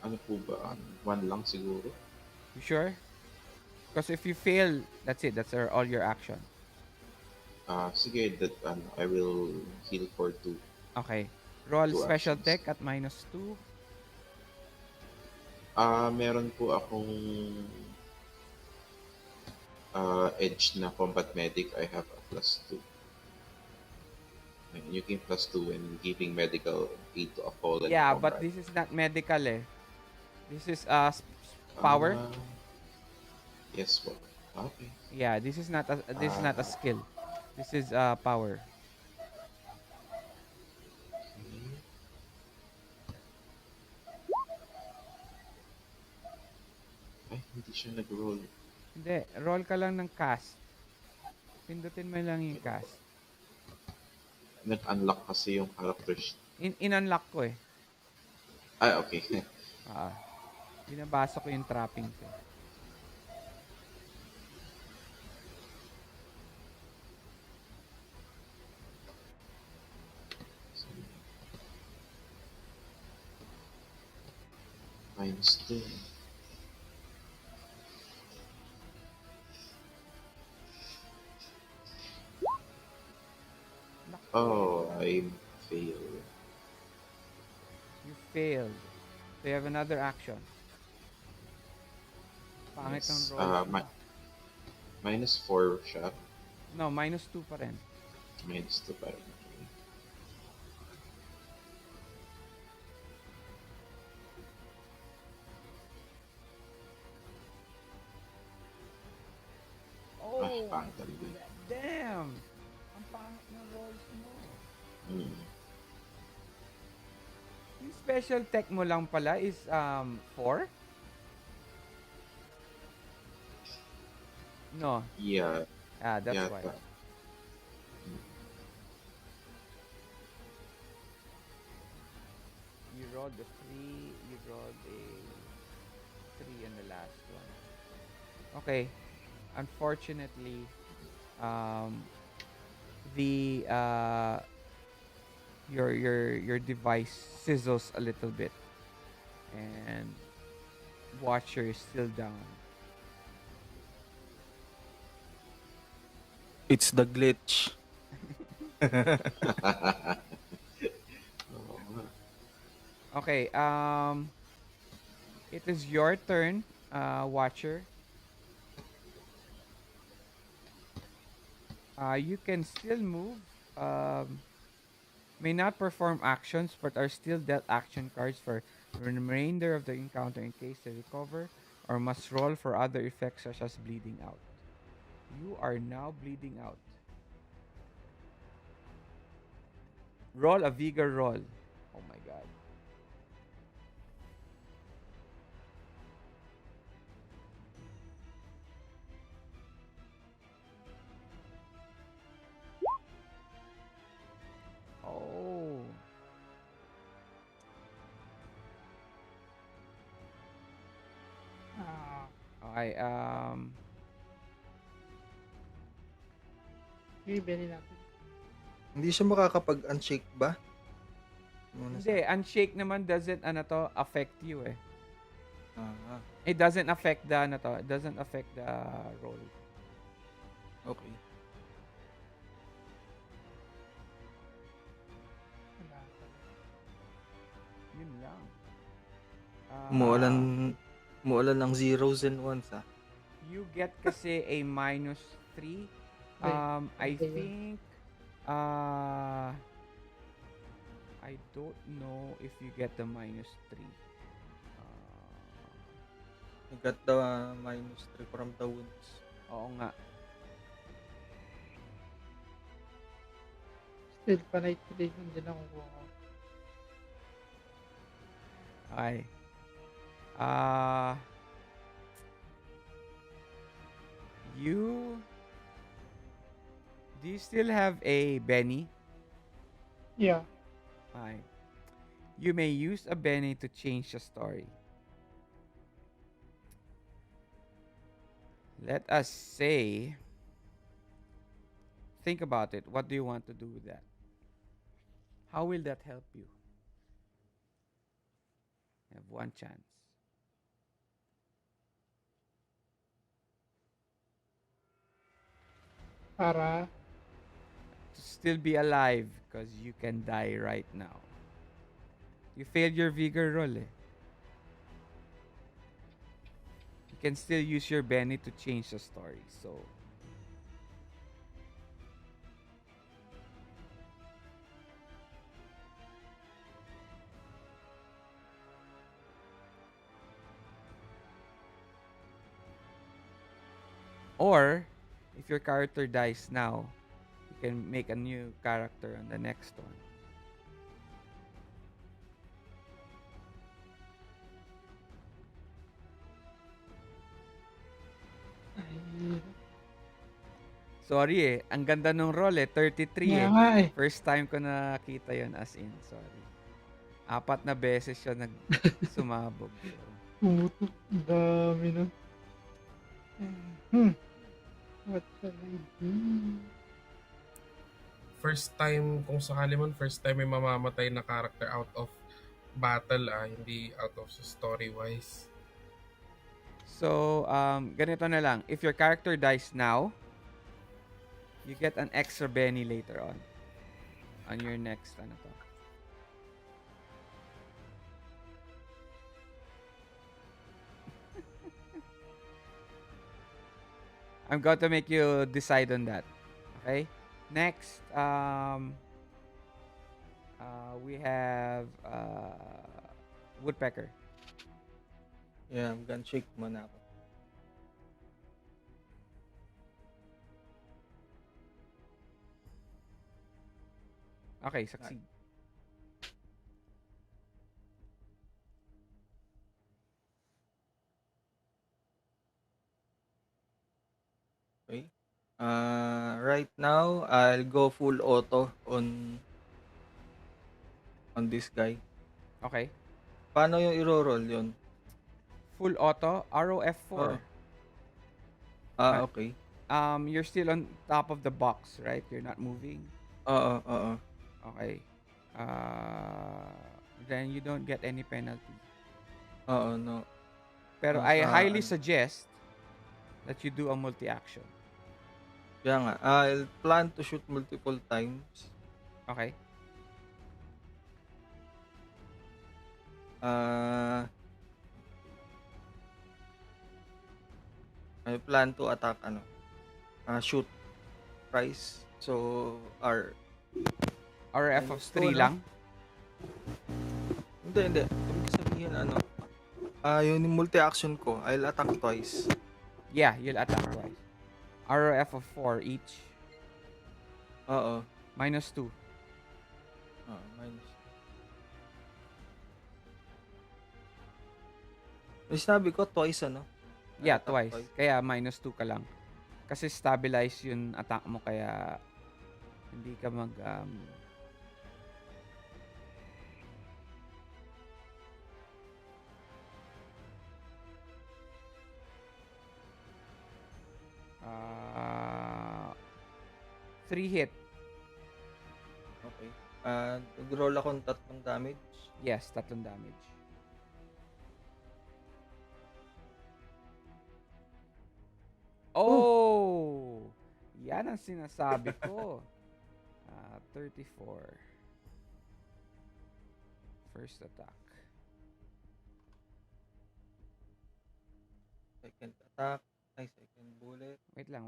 B: Ano po ba? One lang siguro.
C: You sure? Because if you fail, that's it. That's all your action.
B: Sige, that I will heal for two.
C: Okay. Roll
B: Two
C: special
B: actions.
C: tech at -2.
B: Meron po akong edge na combat medic. I have a +2. And you gain +2 when giving medical aid to a fallen
C: Yeah,
B: combat.
C: but this is not medical eh. This is power.
B: Yes po. Okay.
C: Yeah, this is not a skill. This is power.
B: Okay. Ay, hindi siya nag-roll.
C: Hindi, roll ka lang ng cast. Pindutin mo lang yung cast.
B: Nag-unlock kasi yung character sheet.
C: In-unlock ko eh.
B: Ay, okay.
C: Binabasa ko yung trappings eh.
B: -2. Oh, I failed.
C: You failed. So you have another action. Pangit ng
B: Yes.
C: roll.
B: -4 siya.
C: No, -2 pa rin.
B: -2 pa rin.
C: Oh,
B: pangit talaga.
C: damn! Ang pangit ng rolls mo. Yung special tech mo lang pala is 4? No.
B: Yeah,
C: That's
B: yata.
C: why. You rolled a 3, you rolled a 3 in the last one. Okay. Unfortunately, the your device sizzles a little bit, and Watcher is still down.
A: It's the glitch.
C: Okay, it is your turn, Watcher. You can still move. Um, may not perform actions, but are still dealt action cards for the remainder of the encounter in case they recover, or must roll for other effects such as bleeding out. You are now bleeding out. Roll a vigor roll. Oh my god. Oh.
E: Ah,
C: Okay,
E: i-belly natin.
A: Hindi siya makakapag-unshake ba? Muna sa...
C: hindi, unshake naman doesn't ano to affect you eh.
A: Ah,
C: It doesn't affect the ano to, it doesn't affect the roll.
A: okay.
E: Wala pa.
C: Yun lang.
A: Umuulan, umuulan ng zeros and ones
C: You get kasi a -3. I
E: Ano yun?
C: think uh I don't know if you get the -3.
A: I got the -3 from the wounds.
C: Oo nga.
E: Still, panay lang din ako kuha ko.
C: Okay. Uh, you do you still have a Benny?
E: Yeah.
C: Okay. You may use a Benny to change the story. Let us say, think about it. What do you want to do with that? How will that help you? You have one chance.
E: Para,
C: To still be alive because you can die right now. You failed your vigor roll eh. You can still use your Benny to change the story. So, or if your character dies now, you can make a new character on the next one.
E: ay,
C: Sorry eh, ang ganda nung roll eh, 33
E: nga
C: eh.
E: nga eh.
C: First time ko nakita yon as in, sorry. 4 na beses siya sumabog. So.
E: Pumutok. Ang dami nun. Hmm. What shall I do?
F: First time, kung sakali man, first time may mamamatay na character out of battle, hindi out of story-wise.
C: So, ganito na lang. If your character dies now, you get an extra Benny later on your next ano to. I'm going to make you decide on that. Okay? Next, we have Woodpecker.
A: Yeah, I'm gonna shake muna ako.
C: Okay, succeed.
A: Okay. Right now, I'll go full auto on this guy.
C: Okay.
A: Paano yung iro-roll yun?
C: Full auto, ROF4.
A: Oo.
C: Ah,
A: Okay.
C: You're still on top of the box, right? You're not moving.
A: Oo.
C: Okay. Then you don't get any penalty.
A: Oo, no.
C: Pero I
A: Nasa,
C: highly suggest that you do a multi-action.
A: Kaya nga, I'll plan to shoot multiple times.
C: Okay?
A: Ah, I plan to attack shoot price. So R
C: RF of
A: minus 2
C: 3 lang?
A: Hindi. Ibig sabihin yung multi-action ko, I'll attack twice.
C: Yeah, you'll attack twice. RF of 4 each.
A: Oo.
C: Minus 2.
A: Minus. Yung sabi ko twice
C: Yeah,
A: I'll attack
C: twice. Kaya minus 2 ka lang. Kasi stabilize yung attack mo kaya hindi ka mag uh, 3 hit.
A: Okay. Nag-roll ako ng 3 damage.
C: Yes, 3 damage. Oh! Yan ang sinasabi ko. 34. First attack.
A: Second attack. Second bullet.
C: Wait lang.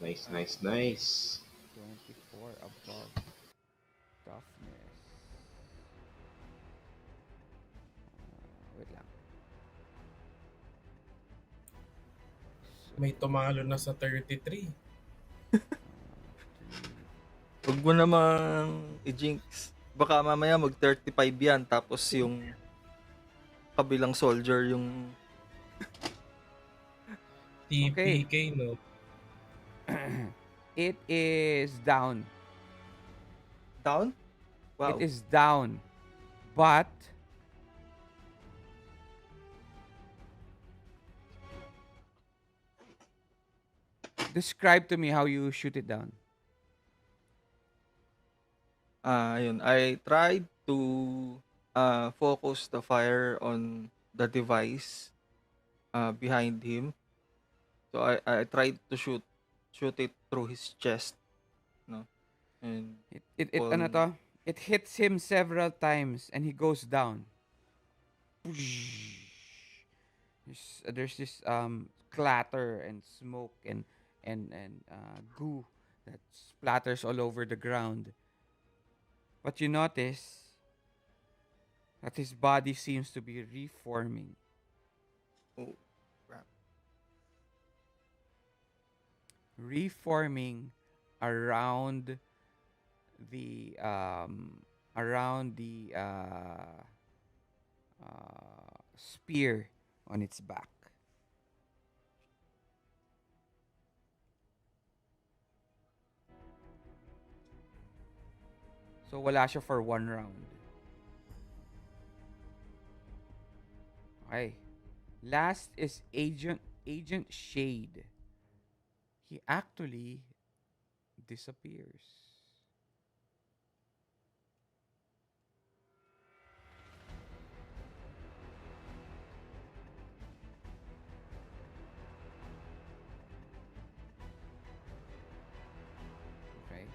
B: Nice, nice, nice.
C: 24 above toughness. Wait lang.
F: May tumalo na sa 33.
A: Huwag mo namang i-jinx. Baka mamaya mag-35 yan. Tapos yung kabilang soldier yung...
F: TPK, no?
C: It is down.
A: Down? Wow.
C: It is down. But describe to me how you shoot it down.
A: Ayun. I tried to focus the fire on the device behind him. So I tried to shoot it through his chest, no? And
C: Ano to? It hits him several times and he goes down. There's this clatter and smoke and goo that splatters all over the ground. But you notice that his body seems to be reforming.
A: oh crap.
C: Reforming around the spear on its back. So wala siya for 1 round. Okay. Last is Agent Shade. He actually disappears. Okay.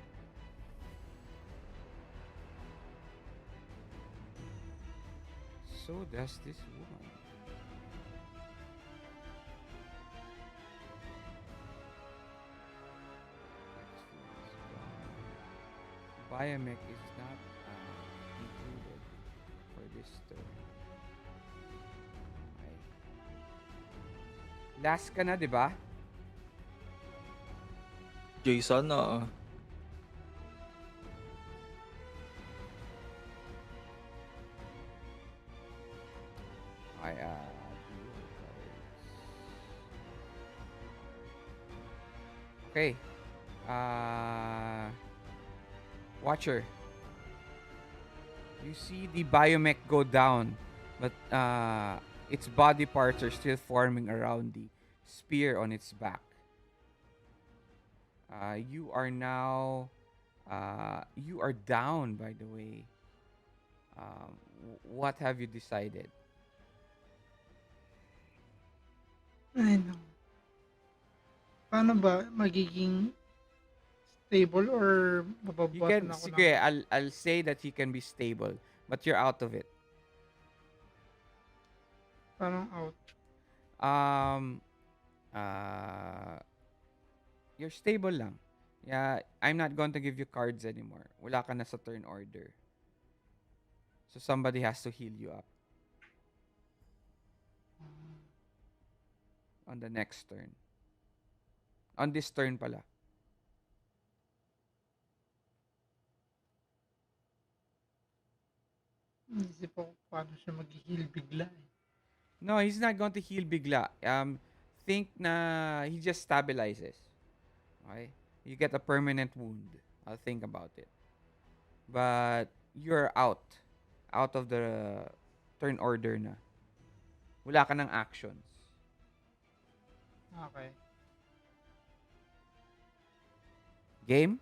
C: So does this woman. Biomech is not included for this turn. Okay. Last ka na, di ba?
A: Jason,
C: Okay, okay. Watcher. You see the biomech go down, but its body parts are still forming around the spear on its back. You are now you are down, by the way. What have you decided?
E: Ay, no. Paano ba magiging stable or
C: You can
E: mababawasan ako
C: sige, I'll say that he can be stable, but you're out of it.
E: Parang out.
C: Um, uh, you're stable lang. Yeah, I'm not going to give you cards anymore. Wala ka na sa turn order. So somebody has to heal you up on the next turn. On this turn pala.
E: Isip ako paano siya mag-heal bigla eh.
C: No, he's not going to heal bigla. Think na he just stabilizes. Okay? You get a permanent wound. I'll think about it. But you're out. Out of the turn order na. Wala ka ng actions.
E: Okay.
C: Game?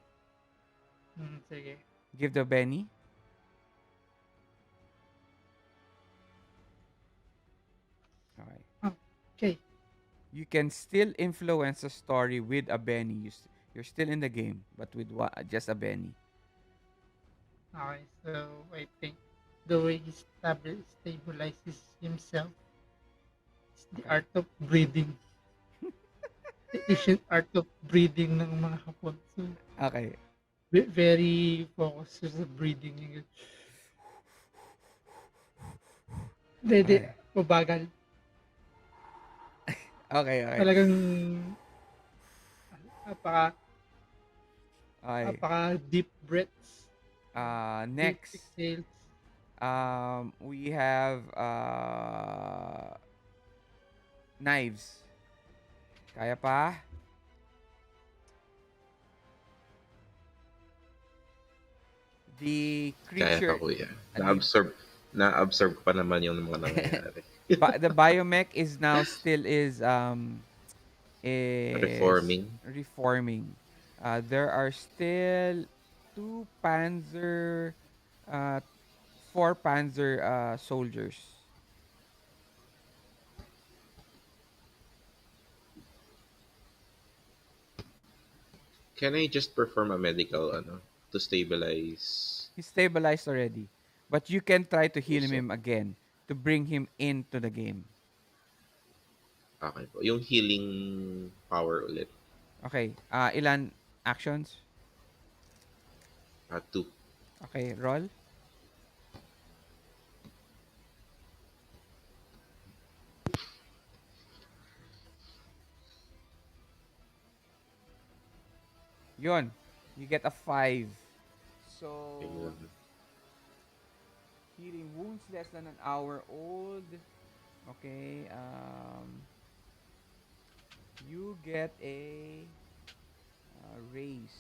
E: Sige.
C: Give the Benny. Okay.
E: Okay.
C: You can still influence a story with a Benny. You're still in the game, but with just a Benny.
E: Okay. So, I think the way he stabilizes himself is the
C: Okay.
E: art of breathing. The ancient art of breathing ng mga Hapon. So,
C: Okay.
E: very focused sa breathing niya. Hindi,
C: Okay.
E: mabagal.
C: Okay, okay.
E: Talagang napaka,
C: Okay.
E: napaka deep breaths. Deep
C: Next,
E: exhales.
C: we have knives. Kaya pa? The
B: Kaya pa
C: creature,
B: kuya.
C: the
B: Na-absorb ko pa naman yung mga nangyayari.
C: the biomech is now still is
B: Reforming.
C: reforming. There are still two Panzer, uh, four Panzer soldiers.
B: Can I just perform a medical to stabilize
C: He's stabilized already, but you can try to heal
B: puso?
C: him again to bring him into the game.
B: Okay po. Yung healing power ulit.
C: Okay. Ilan actions?
B: Two.
C: Okay, roll. Yun. You get a 5. So,
B: Ayun.
C: healing wounds less than an hour old. Okay. You get a raise.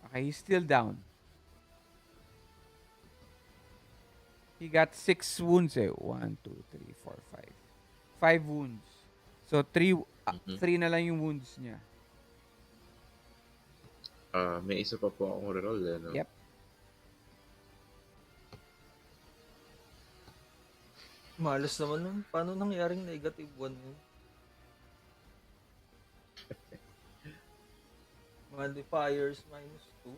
C: Okay, he's still down. He got 6 wounds. One, two, three, four, five. 5 wounds. So,
B: Mhm.
C: 3 na lang yung wounds niya.
B: May isa pa po akong reroll. Ano?
C: Yep.
A: Malas naman nun. Paano nangyaring negative 1 yun? Modifiers -2?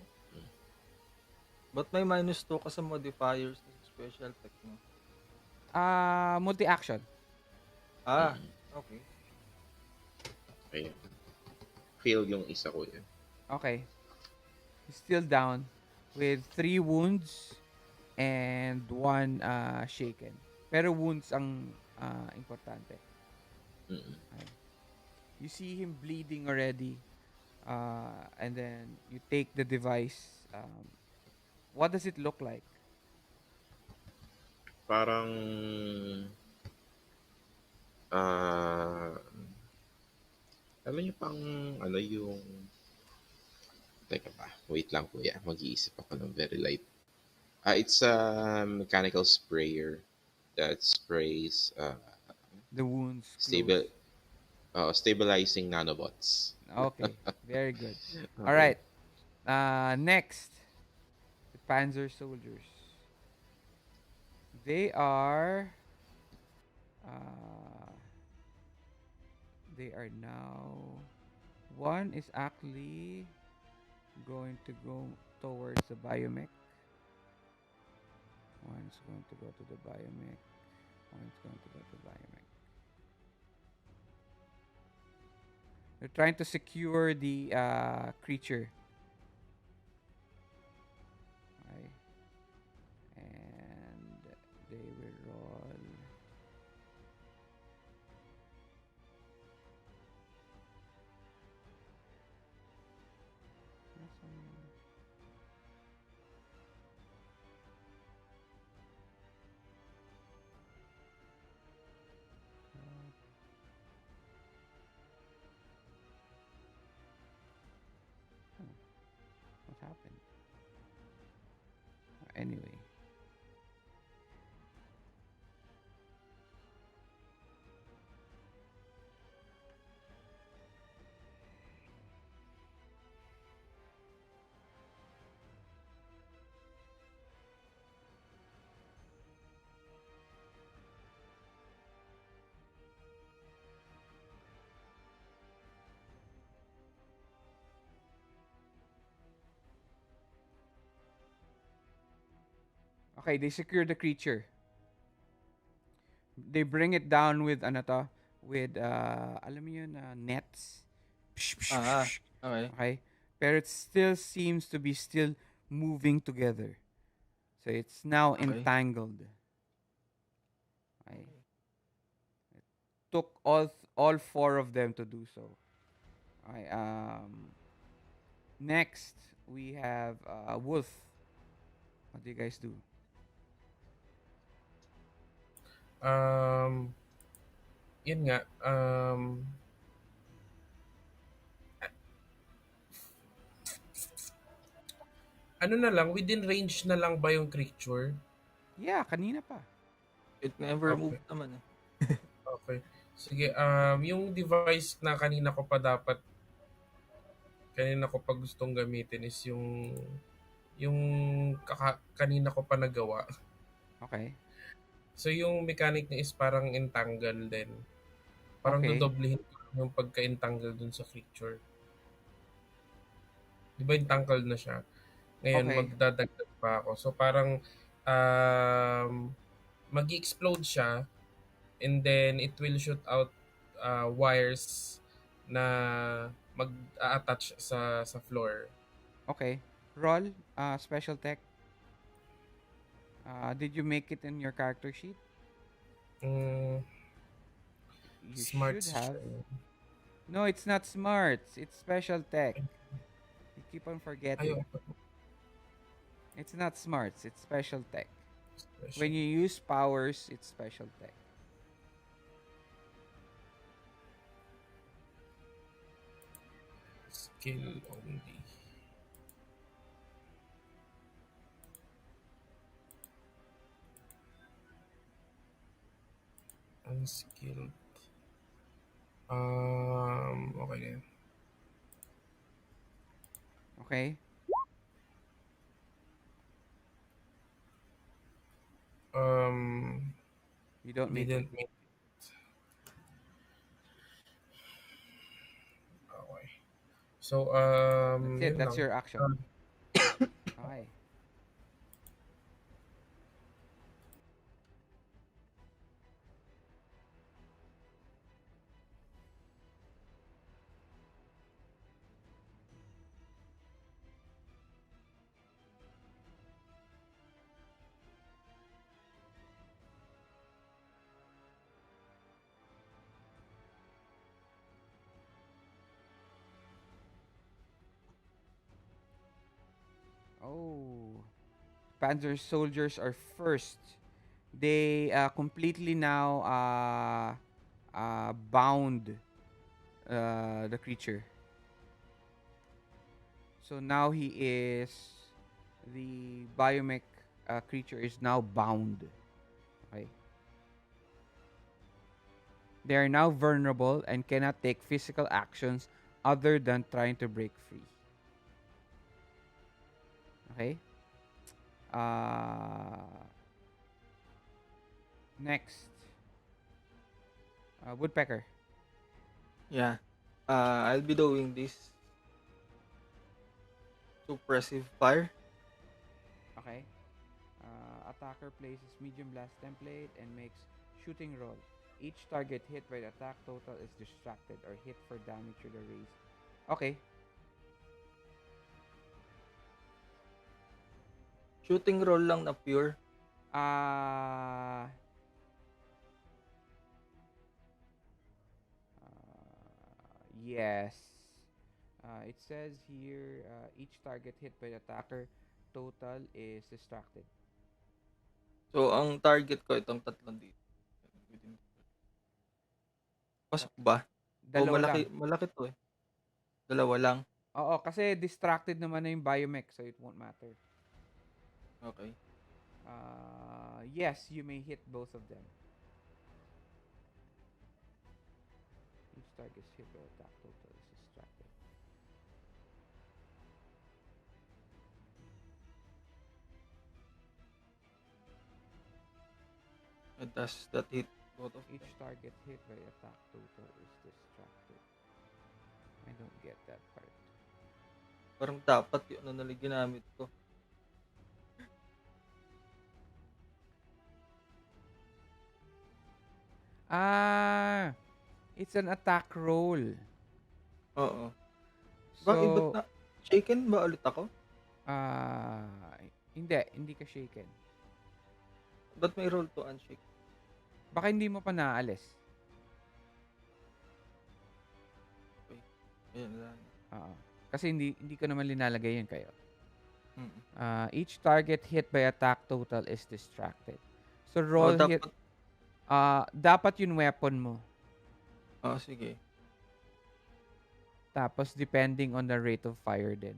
A: Ba't may -2 ka sa modifiers sa special tech mo?
C: Multi-action.
B: Mm.
A: Okay.
B: Ayun. Fail yung isa ko yan.
C: Okay. He's still down with 3 wounds and 1 shaken. Pero wounds ang importante.
B: Mm-mm.
C: Okay. You see him bleeding already. And then you take the device. What does it look like?
B: Parang alam niyo pang yung teka pa, wait lang kuya, mag-iisip ako ng very light. It's a mechanical sprayer that sprays
C: The wounds close.
B: stable stabilizing nanobots.
C: Okay. Very good. All
B: Okay.
C: right. Next, the Panzer soldiers. They are uh, they are now, one is actually going to go towards the biomech. One's going to go to the biomech. One's going to go to biomech. They're trying to secure the creature. Okay. And they will roll. What happened? Anyway. Okay, they secure the creature. They bring it down with ano to, with alam mo yun, nets.
A: Ah, okay.
C: Okay? Pero it still seems to be still moving together. So it's now
A: Okay.
C: entangled. Okay? Took all four of them to do so. Okay, next we have Wolf. What do you guys do?
F: Um, Yun nga, ano na lang, within range na lang ba yung creature?
C: Yeah, kanina pa.
A: It never
F: Okay,
A: moved naman eh.
F: okay. Sige, yung device na kanina ko pa gustong gamitin is yung kanina ko pa nagawa.
C: Okay.
F: So yung mechanic niya is parang entangle din. Parang
C: Okay.
F: dodoblehin ko yung pagka-entangle dun sa creature. Di ba entangled na siya? Ngayon,
C: Okay.
F: magdadagdag pa ako. So parang um, mag-explode siya and then it will shoot out wires na mag-attach sa floor.
C: Okay. Roll special tech. Did you make it in your character sheet?
F: Mm,
C: You
F: smart
C: should
F: siya.
C: have. No, it's not smarts. It's special tech. You keep on forgetting.
F: Ayun.
C: It's not smarts. It's special tech.
F: Special.
C: When you use powers, it's special tech.
F: Skill only. Unskilled. Okay na.
C: Okay? You don't make it.
F: Didn't make okay. So,
C: That's it.
F: yun
C: That's
F: lang.
C: your action. Okay. Oh. Panzer soldiers are first. They completely now bound the creature. So now he is the biomech creature is now bound. Okay. They are now vulnerable and cannot take physical actions other than trying to break free. Okay. Uh, Next, woodpecker.
A: Yeah. I'll be doing this suppressive fire.
C: Okay. Attack attacker places medium blast template and makes shooting roll. Each target hit by the attack total is distracted or hit for damage with a raise. Okay.
A: Shooting roll lang na pure.
C: Uh, yes. It says here each target hit by the attacker total is distracted.
A: So, ang target ko itong tatlong dito. Pasok ba? O
C: Dalawa lang.
A: malaki to eh. Dalawa lang.
C: Oo, kasi distracted naman na yung biomech, so it won't matter.
A: Okay.
C: Yes, you may hit both of them. Each target is hit by attack total is distracted.
A: And does that hit both of
C: Each
A: them?
C: target hit by attack total is distracted. I don't get that part.
A: Parang dapat yun ano na ginamit ko.
C: It's an attack roll.
A: Oo.
C: So,
A: Bakit ba't na? Shaken ba ulit ako?
C: hindi ka shaken.
A: Ba't may roll to unshake?
C: Baka hindi mo pa naalis.
A: Okay. Ayan lang.
C: Kasi hindi ko naman linalagay yun kayo.
A: Mm.
C: Each target hit by attack total is distracted. So roll hit.
A: Dapat.
C: Dapat yung weapon mo.
A: Sige.
C: Tapos depending on the rate of fire din.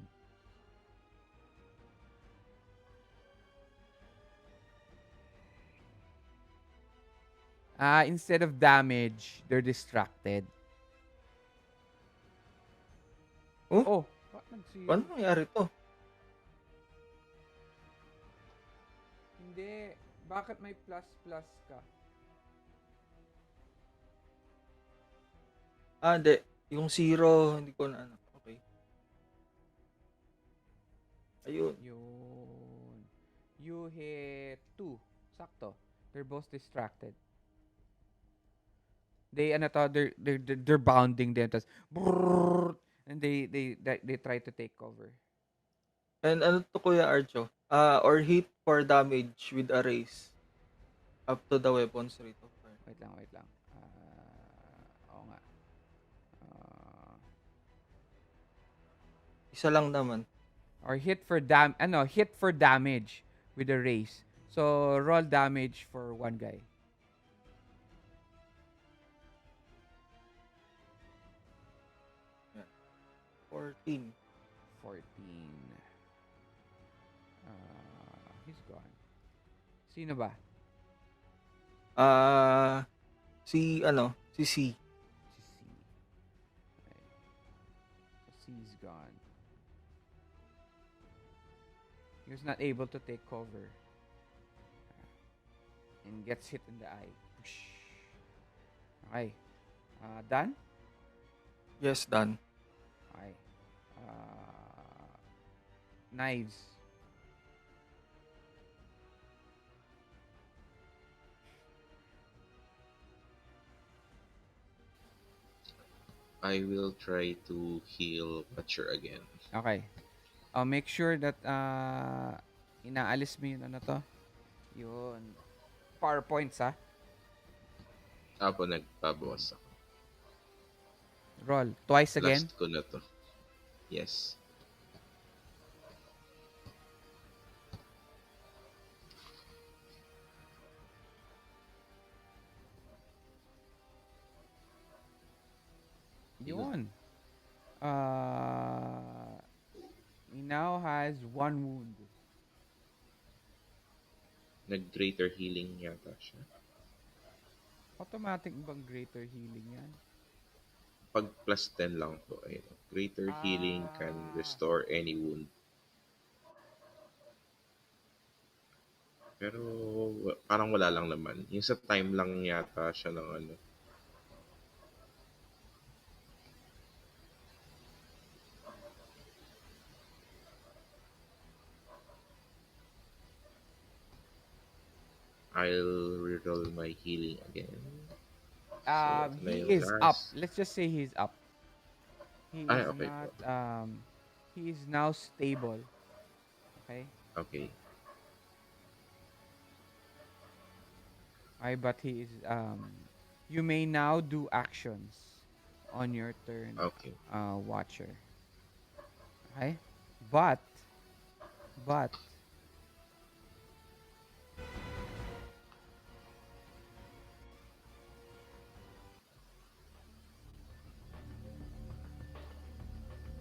C: Instead of damage, they're distracted.
A: Oh?
C: Ba't nag-zero?
A: Paano nangyari to?
C: Hindi. Bakit may plus ka?
A: Hindi. Yung zero, hindi ko na ano. Okay. Ayun.
C: Yun. You hit 2. Sakto. They're both distracted. They're bounding them. Tas, and they try to take cover.
A: And ano to Kuya Archo? Or hit for damage with a raise. Up to the weapon's rate of fire.
C: Wait lang. Oo nga.
A: Isa lang naman.
C: Or hit for damage with a raise. So roll damage for one guy.
A: 14.
C: He's gone. Sino ba?
A: Si C.
C: Si C. Okay. So C's gone. He was not able to take cover. And gets hit in the eye. Okay. Done?
A: Yes, done.
C: Okay. Knives.
B: I will try to heal Butcher again.
C: Okay. Make sure that inaalis mo yun Yun. Power points
B: Apo nagpabawas ako.
C: Roll. Twice again.
B: Last ko na to. Yes.
C: Yun. He now has 1 wound.
B: Nag-greater healing yata siya.
C: Automatic bang greater healing yan?
B: Pag plus 10 lang to. Ayun. Greater healing can restore any wound. Pero parang wala lang naman. Yung sa time lang yata siya ng ano. I'll reroll my healing again. So, ito na
C: He
B: yung
C: is up.
B: last.
C: Let's just say he's up. He
B: Ay,
C: is
B: okay
C: not
B: po.
C: he is now stable. Okay?
B: Okay.
C: Okay, but he is you may now do actions on your turn,
B: Okay.
C: watcher. Okay? But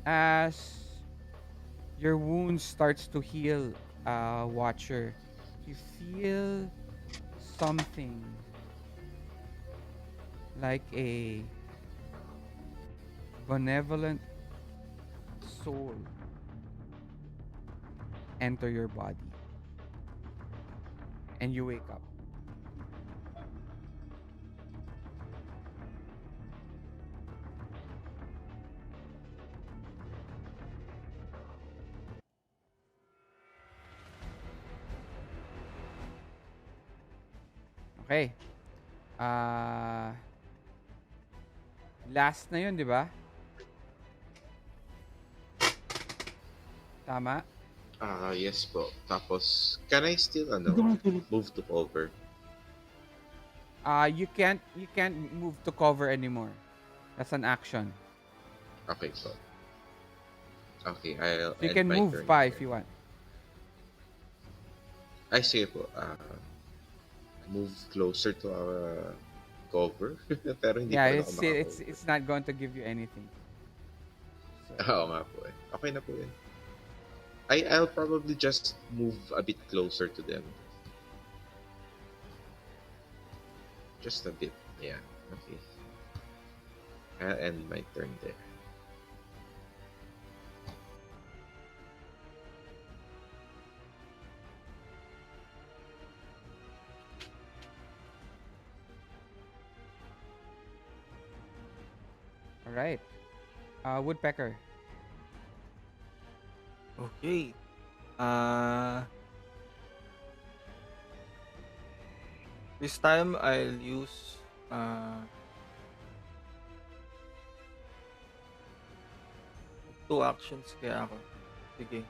C: as your wound starts to heal, watcher, you feel something like a benevolent soul enter your body and you wake up. Okay. Ah, last na 'yun, 'di ba? Tama?
B: Yes po. Tapos, can I still,
E: Dito ka tulog.
B: move to cover?
C: You can't move to cover anymore. That's an action.
B: Okay po. Okay, I'll
C: So you
B: end
C: can
B: my
C: move
B: turn
C: pa if
B: here.
C: you want.
B: Ay, sige po. Move closer to our cover. Pero hindi
C: Yeah,
B: pa rin ako
C: it's
B: maka-cover.
C: it's not going to give you anything. So,
B: Oo nga po eh. Okay na po yun. I'll probably just move a bit closer to them. Just a bit. Yeah. Okay. I'll end my turn there.
C: all right. Woodpecker.
A: Okay. Uh, this time I'll use two actions kaya ako. Sige.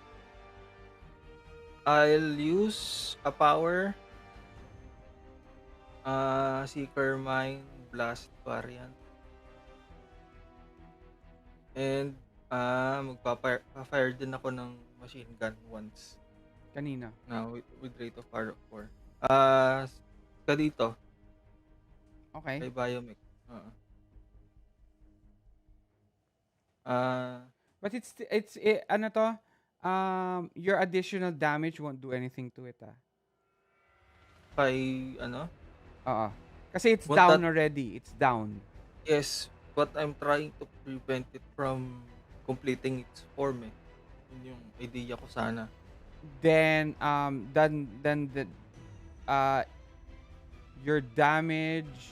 A: I'll use a power Seeker Mine Blast variant. And magpa-fire din ako ng machine gun once.
C: Kanina.
A: Na with rate of fire of 4. Ka dito,
C: Okay.
A: kay Biomech. Oo. Ah,
C: But ano to? Your additional damage won't do anything to it, ah.
A: kay ano?
C: Oo. Kasi it's
A: Won't
C: down
A: that
C: already. It's down.
A: yes, but I'm trying to prevent it from completing its form eh. Yun yung idea ko sana.
C: Then uh your damage,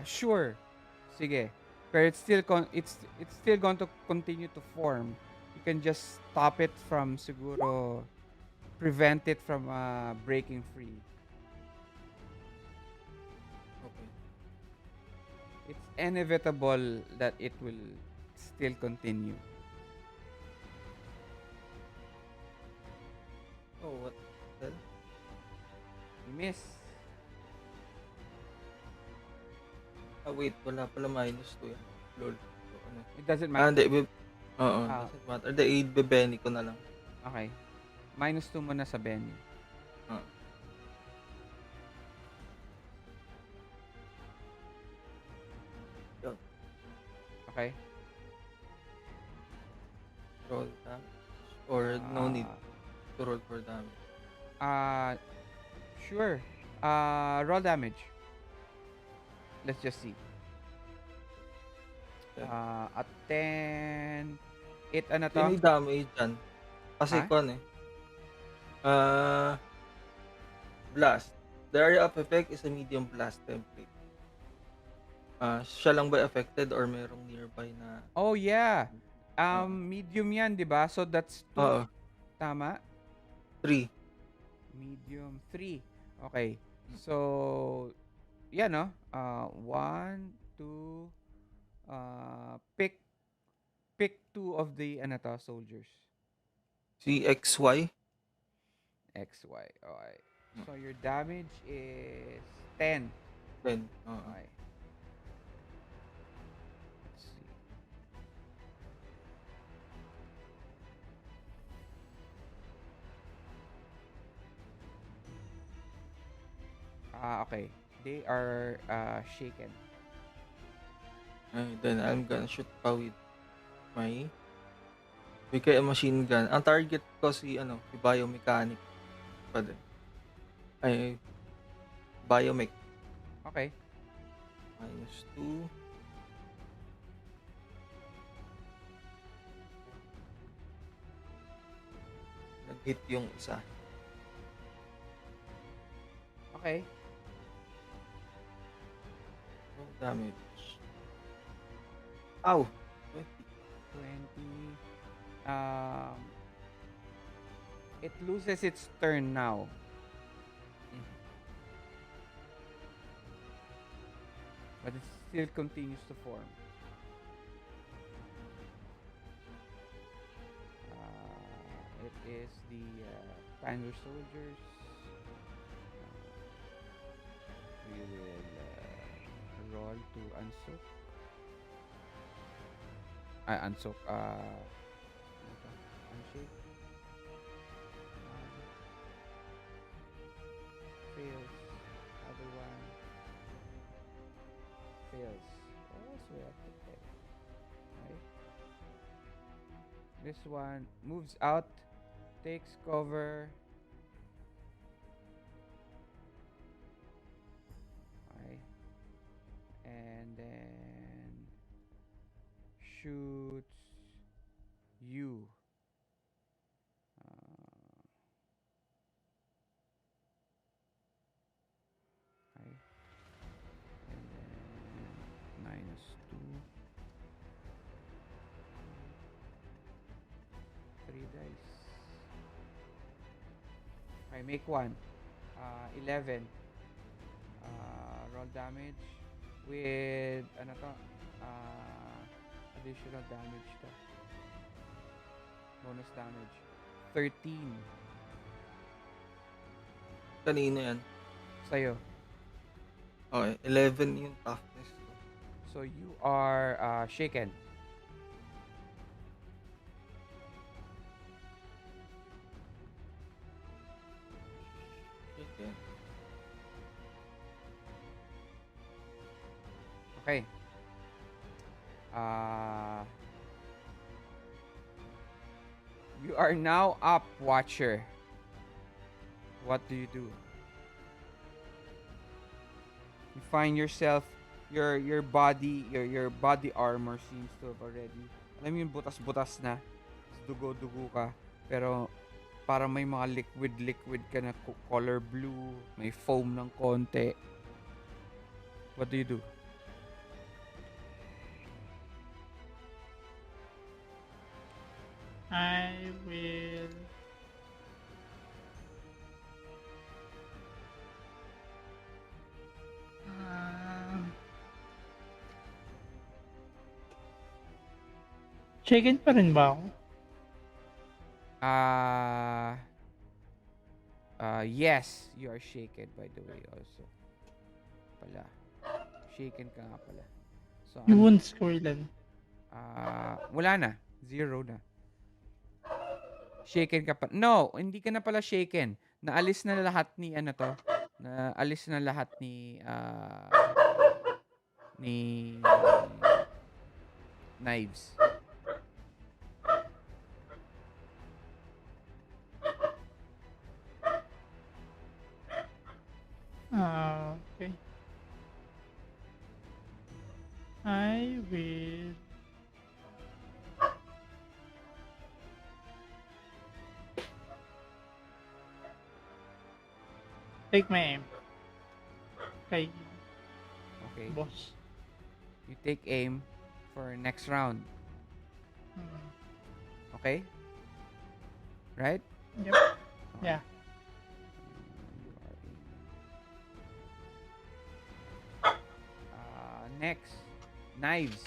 C: sure. Sige. Pero it's still going to continue to form. You can just stop it from siguro prevent it from breaking free.
A: Okay.
C: It's inevitable that it will still continue.
A: Oh, what the hell?
C: You miss.
A: Wait, wala pala minus 2 yan. Lol. So, ano?
C: It doesn't matter.
A: Hindi. Oo,
C: Ah,
A: doesn't matter. Hindi, i-bebeni ko na lang.
C: okay. -2 mo na sa Benny.
A: Ah. Yun.
C: Okay?
A: Roll damage. Or no need
C: Ah,
A: to roll for damage.
C: sure. Roll damage. Let's just see.
A: Okay.
C: At 10. It ano to?
A: Any damage dyan. Kasi
C: Ha?
A: kon eh. Blast. The area of effect is a medium blast template. Siya lang ba affected or merong nearby na
C: Oh yeah.
A: Oo.
C: Medium yan, 'di ba? So that's 2.
A: Oo.
C: Tama?
A: 3.
C: Medium 3. Okay. So, yan no. 1, 2, pick two of the ano to, soldiers.
A: Si XY.
C: XY. Okay. So, your damage is 10.
A: 10.
C: Okay. Let's see. Okay. They are shaken.
A: Then I'm gonna shoot pa with my machine gun. Ang target ko si biomechanic pa din. Ay, biomech.
C: Okay.
A: -2. Nag-hit yung isa.
C: Okay.
A: No damage. Ow! 20.
C: 20. It loses its turn now. But it still continues to form. It is the Panther soldiers. We will roll to unsoak. Unsoak. Unshake. Fails. Other one. Fails. Oh, so we have to pay. Right. This one moves out, takes cover. Okay. And then shoots you. Okay. And then -2. 3 dice. Okay, make one. 11. Roll damage with ano to? Additional damage to. Bonus damage. 13
A: Kanino yan?
C: sa'yo.
A: Okay, 11 yung toughness ko.
C: So you are shaken.
A: Okay.
C: Okay. You are now up, Watcher. What do you do? You find yourself, your body, your body armor seems to have already, alam mo yung butas-butas na, dugo-dugo ka, pero parang may mga liquid ka na color blue, may foam ng konti. What do you do?
E: I will chicken pa rin ba ako?
C: Yes, you are shaken by the way also. Pala. Shaken ka nga pala. So,
E: Yung wounds ko ilan?
C: wala na. 0 na. Shaken ka pa. No, hindi ka na pala shaken. Naalis na lahat ni ano to. Naalis na lahat ni knives.
E: Okay. I will take my aim. Okay,
C: Okay.
E: boss.
C: You take aim for next round.
E: Hmm.
C: Okay? Right?
E: Yep. Yeah.
C: You are in. Next, knives.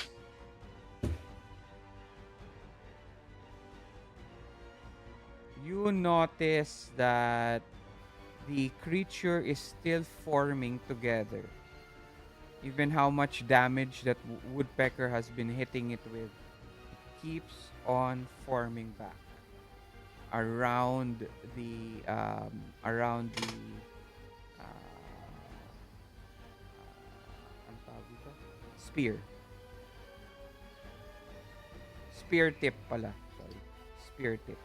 C: You notice that the creature is still forming together. Even how much damage that woodpecker has been hitting it with, keeps on forming back around the ang tawag dito? Spear. Spear tip pala. Sorry. Spear tip.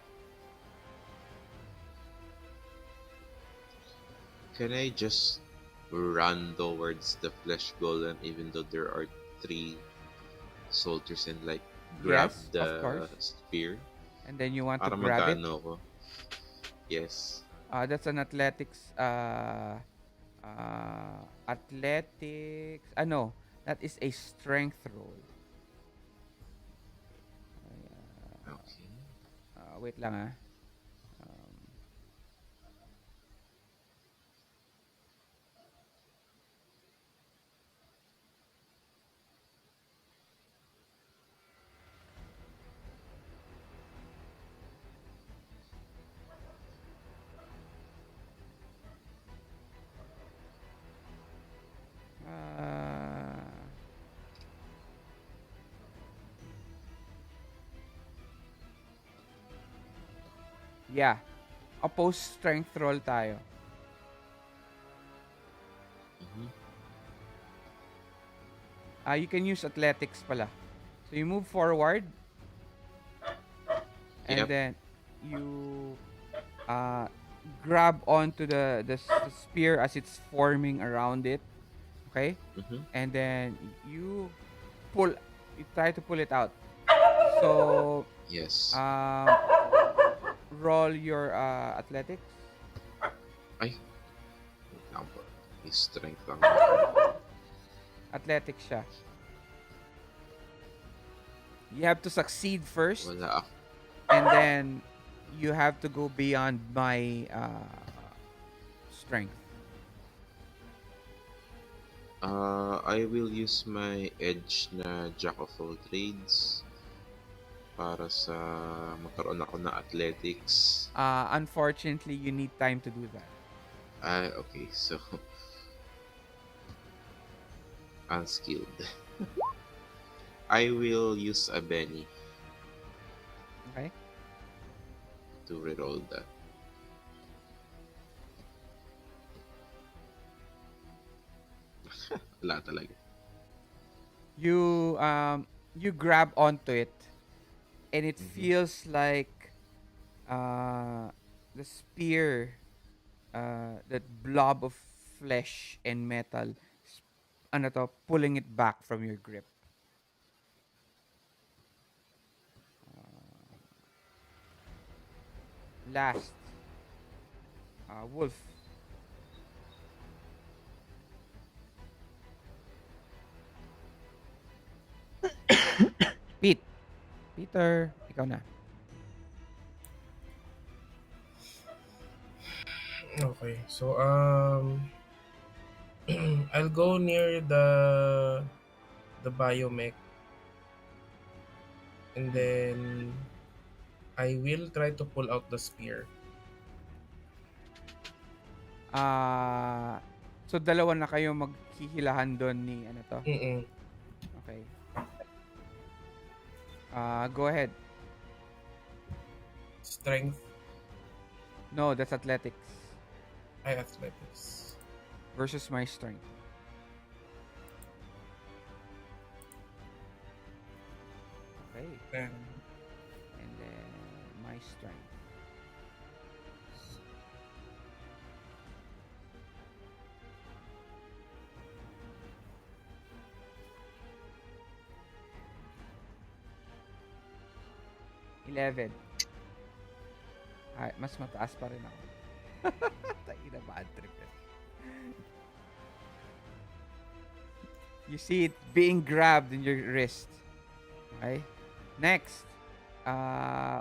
B: Can I just run towards the flesh golem even though there are three soldiers and like grab
C: Yes, of
B: the
C: course.
B: spear?
C: And then you want to
B: Para
C: grab it.
B: magkaano ko. Yes.
C: That's an athletics. Ano? That is a strength roll.
B: Okay.
C: Wait lang ah. Um, uh, yeah. Oppose strength roll tayo.
B: Mhm.
C: You can use athletics pala. So you move forward and
B: Yep.
C: then you uh, grab onto the spear as it's forming around it. Okay?
B: Mm-hmm.
C: And then pull, you try to pull it out. So,
B: Yes.
C: um, roll your athletics.
B: Ay, wait lang po. May strength lang ako.
C: Athletics siya. You have to succeed first,
B: Wala ako.
C: and then you have to go beyond my strength.
B: I will use my edge na Jack of all trades para sa magkaroon ako ng athletics.
C: Unfortunately, you need time to do that.
B: Okay. So, unskilled. I will use a Benny
C: Okay?
B: to reroll that. Wala talaga.
C: You grab onto it, and it
B: Mhm.
C: feels like the spear, that blob of flesh and metal, ano to, pulling it back from your grip. Last, Wolf. Pete. Peter, ikaw na.
F: Okay. So I'll go near the biomech, and then I will try to pull out the spear.
C: So dalawa na kayo maghihilahan doon ni ano to.
F: Mm-mm.
C: Okay. Go ahead.
F: Strength.
C: No, that's athletics
F: Athletics.
C: versus my strength. Okay.
F: 10.
C: And then my strength. $11. Mas mataas pa rin ako. Tayo bad trip yan. You see it being grabbed in your wrist. Okay? Next.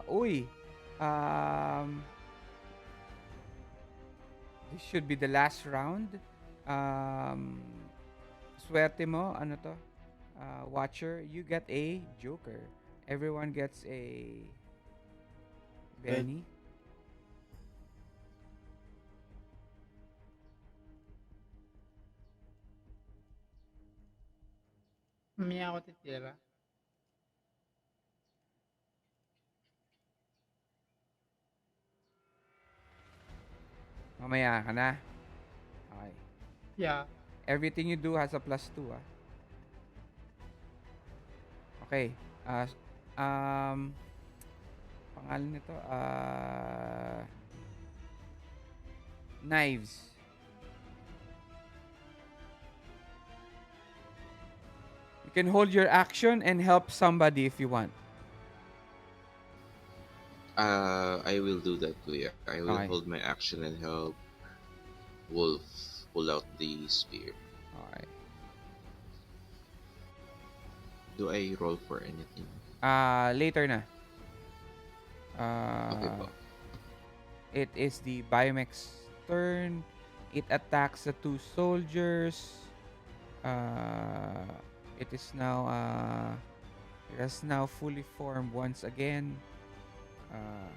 C: Uy. This should be the last round. Um, Swerte mo, ano to? Watcher, you get a Joker. Everyone gets a
A: Right.
C: Benny.
E: Mamaya ako titira.
C: Mamaya ka na. Okay.
E: Yeah.
C: Everything you do has a +2, ah. Okay. Um, pangalan nito, knives. You can hold your action and help somebody if you want.
B: I will do that, Kuya. I will
C: Okay.
B: hold my action and help Wolf pull out the spear.
C: Okay.
B: Do I roll for anything?
C: Later na.
B: Okay po.
C: It is the Biomech's turn. It attacks the two soldiers. Uh, it is now it has now fully formed once again. Uh,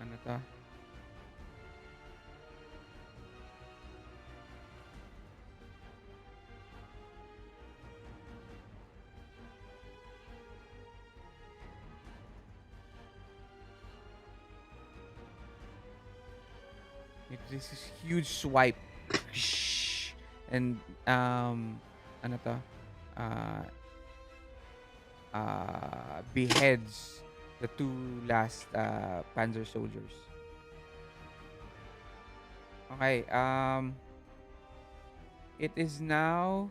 C: ano to? This is huge swipe. And ano to? Uh, beheads the two last Panzer soldiers. Okay, it is now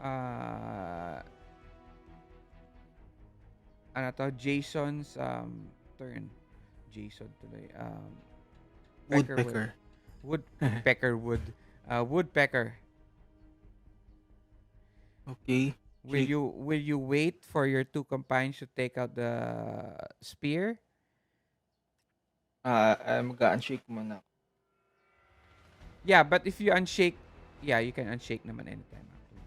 C: uh ano to, Jason's turn. Jason tuloy. Peckerwood.
A: Woodpecker.
C: Woodpecker. Woodpecker.
A: Okay. Shake.
C: Will you wait for your two companions to take out the spear?
A: Mag-unshake muna ako.
C: Yeah, but if you unshake, yeah, you can unshake naman anytime actually.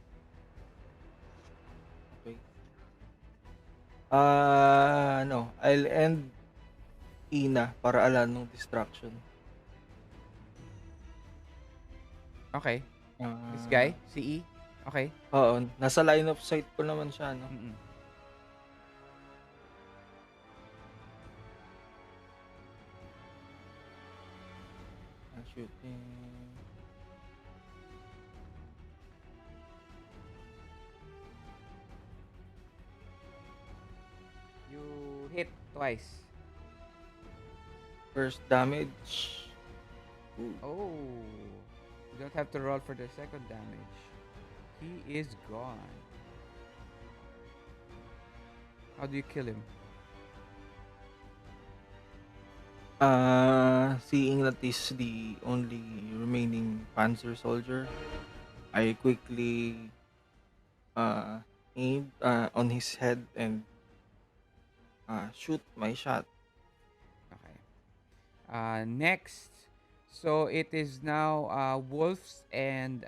A: Okay. I'll end Ina para ala nung distraction.
C: Okay.
A: Ah,
C: This guy, si E. Okay.
A: Oo, nasa line of sight ko naman siya, no?
C: Mm-mm.
A: I'm shooting.
C: You hit twice.
A: First damage. Ooh.
C: Oh. You don't have to roll for the second damage. He is gone. How do you kill him?
A: Seeing that is the only remaining Panzer soldier, I quickly aim on his head and shoot my shot.
C: Okay. Next, so it is now uh, Wolves and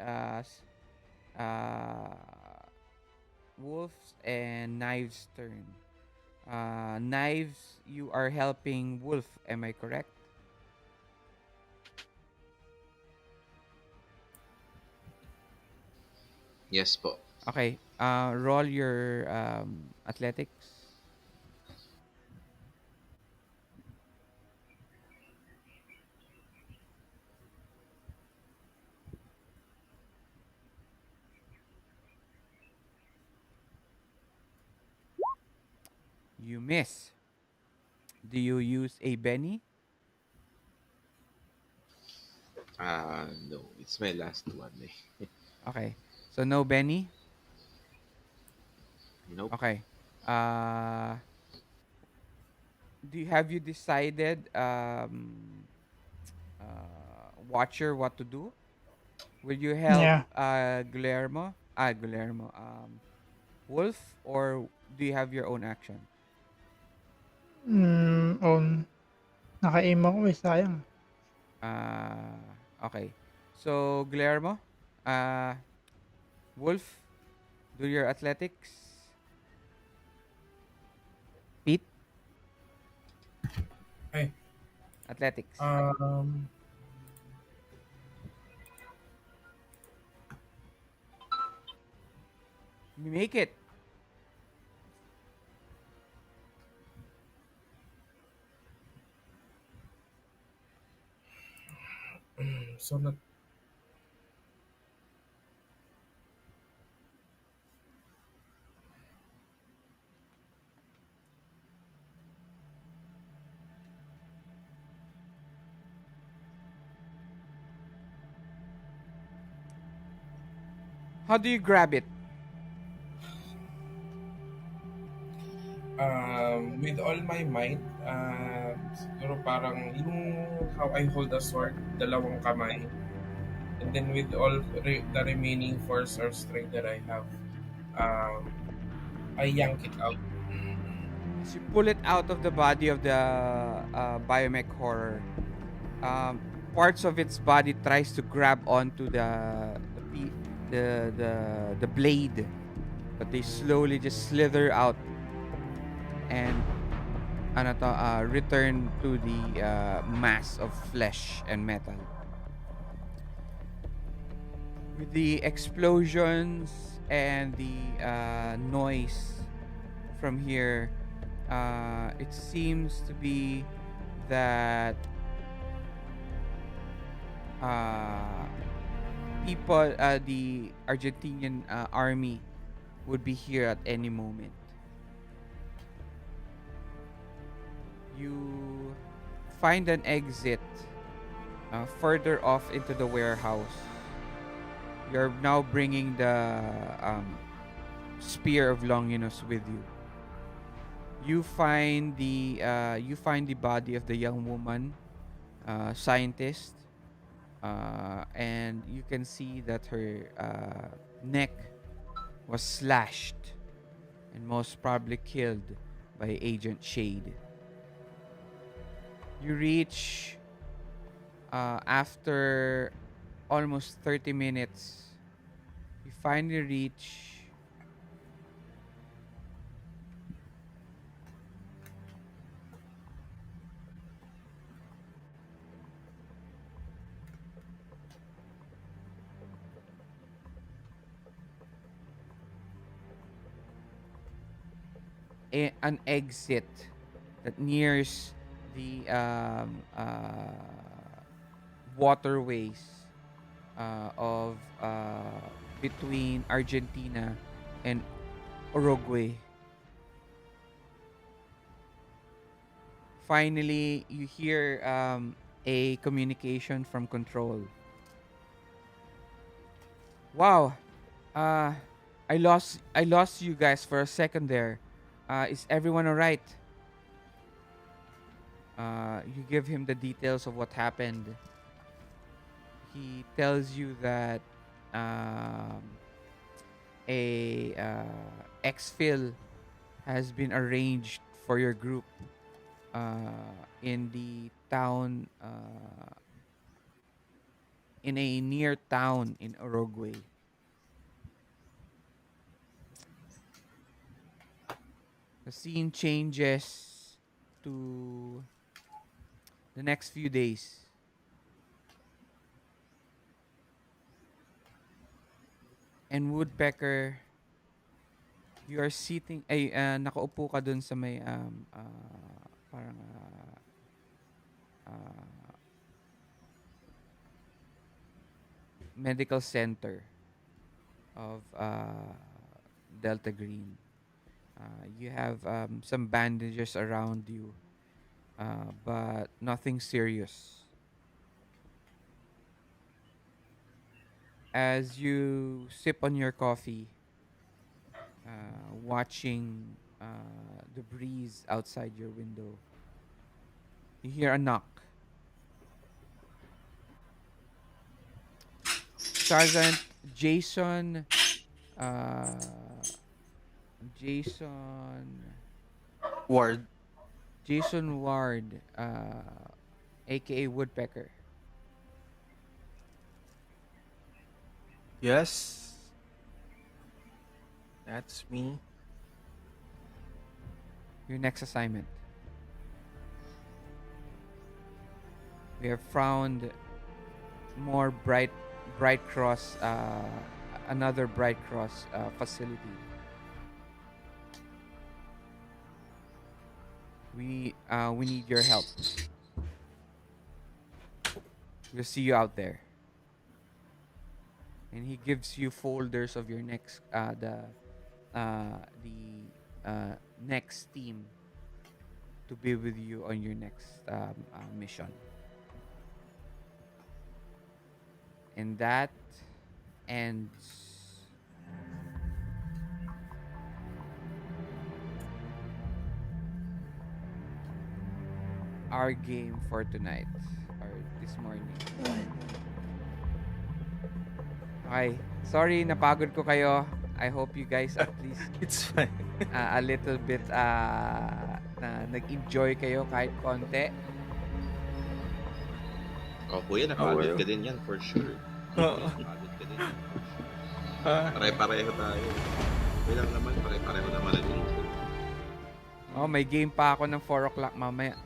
C: Knives' turn. Knives, you are helping Wolf. Am I correct?
B: Yes po.
C: Okay. Roll your athletics. You miss. Do you use a Benny?
B: No, it's my last one.
C: Okay. So no Benny?
B: Nope.
C: Okay. Uh have you decided Watcher what to do? Will you help
E: Yeah.
C: Guillermo Wolf, or do you have your own action?
E: On. Naka-aim ako eh, sayang.
C: Okay. So, Guillermo, uh, Wolf, do your athletics. Pete,
F: Ay,
C: athletics.
F: um,
C: You make it.
F: so not,
C: How do you grab it?
F: with all my might, siguro parang yung how I hold a sword, dalawang kamay, and then with all the remaining force or strength that I have, um, I yank it out.
C: As you pull it out of the body of the biomech horror, um, parts of its body tries to grab onto the blade, but they slowly just slither out and return to the mass of flesh and metal. With the explosions and the noise from here, it seems to be that uh, the Argentinian army would be here at any moment. You find an exit further off into the warehouse. You're now bringing the um, Spear of Longinus with you. You find the body of the young woman scientist, and you can see that her neck was slashed and most probably killed by Agent Shade. You reach after almost 30 minutes. You finally reach an exit that nears the waterways of between Argentina and Uruguay. Finally, you hear a communication from control. Wow, uh, I lost you guys for a second there. Is everyone alright? You give him the details of what happened. He tells you that um, a exfil has been arranged for your group in the town, in a near town in Uruguay. The scene changes to the next few days. And Woodpecker, you are sitting, ay, nakaupo ka dun sa may, parang, uh, medical center of Delta Green. You have some bandages around you, but nothing serious. As you sip on your coffee, watching the breeze outside your window, you hear a knock. Sergeant Jason, uh, Jason,
A: Ward.
C: Jason Ward, aka Woodpecker.
A: Yes, that's me.
C: Your next assignment. We have found more bright cross another bright cross facility. We need your help. We'll see you out there. And he gives you folders of your next next team to be with you on your next mission. And that ends our game for tonight or this morning. Okay. Sorry, napagod ko kayo. I hope you guys at least
A: It's fine.
C: a little bit na nag-enjoy kayo kahit konti.
B: Oh, kuya,
A: Oh,
B: napagod
A: well.
B: ka din yan for sure.
A: Oo. Ah,
B: Pare-pareho tayo. Okay lang naman, pare-pareho naman ang intro.
C: Oh, may game pa ako ng 4 o'clock mamaya.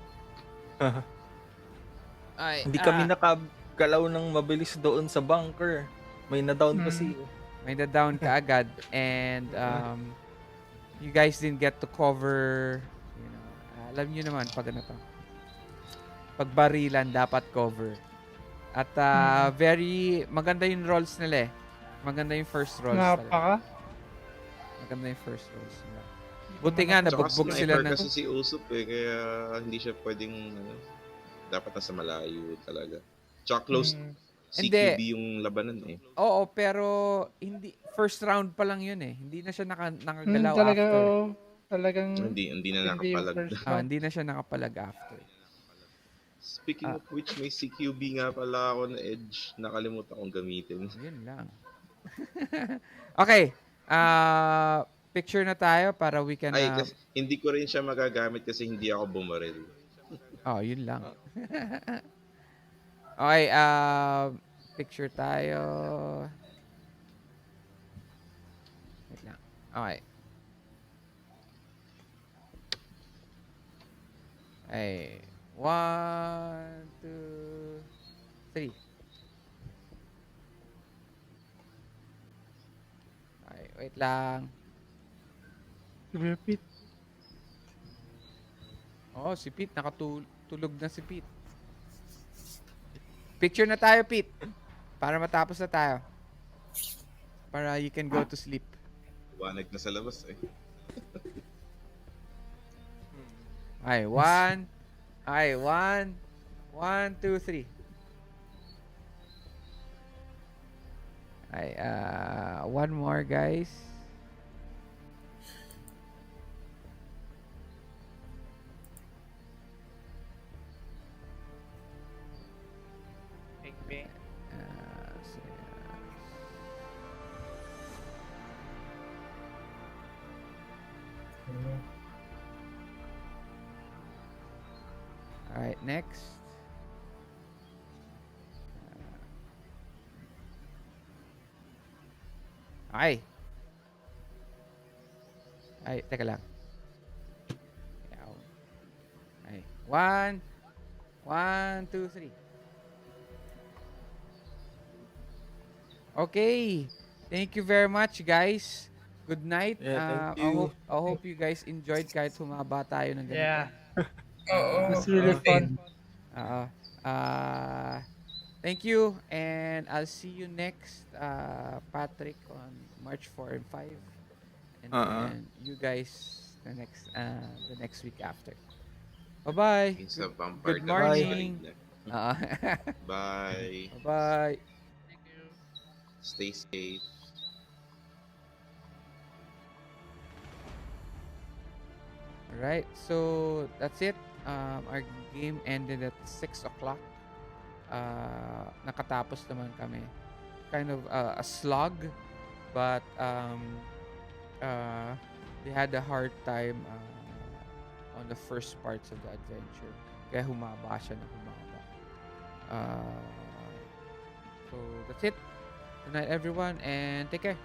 C: Ay,
A: hindi kami nakagalaw ng mabilis doon sa bunker. May na-down kasi.
C: may na-down ka agad and you guys didn't get to cover, you know, alam niyo naman pag ano to. Pag barilan dapat cover. At very maganda yung rolls nila eh. Maganda yung first rolls talaga. Maganda yung first rolls nila. Buti nga nabugbog sila
B: na.
C: ng
B: Kasi si Usopp eh, kaya hindi siya pwedeng dapat nasa malayo talaga. Tsaka close CQB yung labanan eh.
C: Oo, pero hindi first round pa lang yun eh. Hindi na siya nakagalaw
E: talaga,
C: after.
E: Talagang
B: hindi na nakapalag.
C: Hindi na siya nakapalag after.
B: Speaking of which, may CQB nga pala ako na Edge. Nakalimutan kong gamitin.
C: Yun lang. Okay. Picture na tayo para we can...
B: kasi hindi ko rin siya magagamit kasi hindi ako bumaril.
C: Yun lang. Okay, picture tayo. Wait lang. Okay. Ay, 1, 2, 3. Okay, wait lang.
E: Repeat.
C: Oh, si Pete. Nakatulog na si Pete. Picture na tayo, Pete. Para matapos na tayo. Para you can go to sleep.
B: Wanag na sa labas eh.
C: Ay, 1. Ay, 1. 1, 2, 3. Ay, one more, guys.
E: Bing.
C: Alright, next. Ay, teka lang. Ay, 1, 1, 2, 3. Okay. Thank you very much, guys. Good night.
A: Yeah, thank you.
C: I hope you guys enjoyed kahit humaba tayo ng ganito.
E: Yeah.
D: Oo.
E: It's really fun.
C: Thank you, and I'll see you next, Patrick, on March 4 and 5, and then you guys the next week after. Bye-bye. Good morning.
B: Bye.
C: Bye.
E: Thank you.
B: Stay safe.
C: Alright, so that's it. Our game ended at 6 o'clock. Nakatapos naman kami. Kind of a slog, but they had a hard time on the first parts of the adventure. Kaya humaba siya na humaba. So that's it. Good night, everyone, and take care.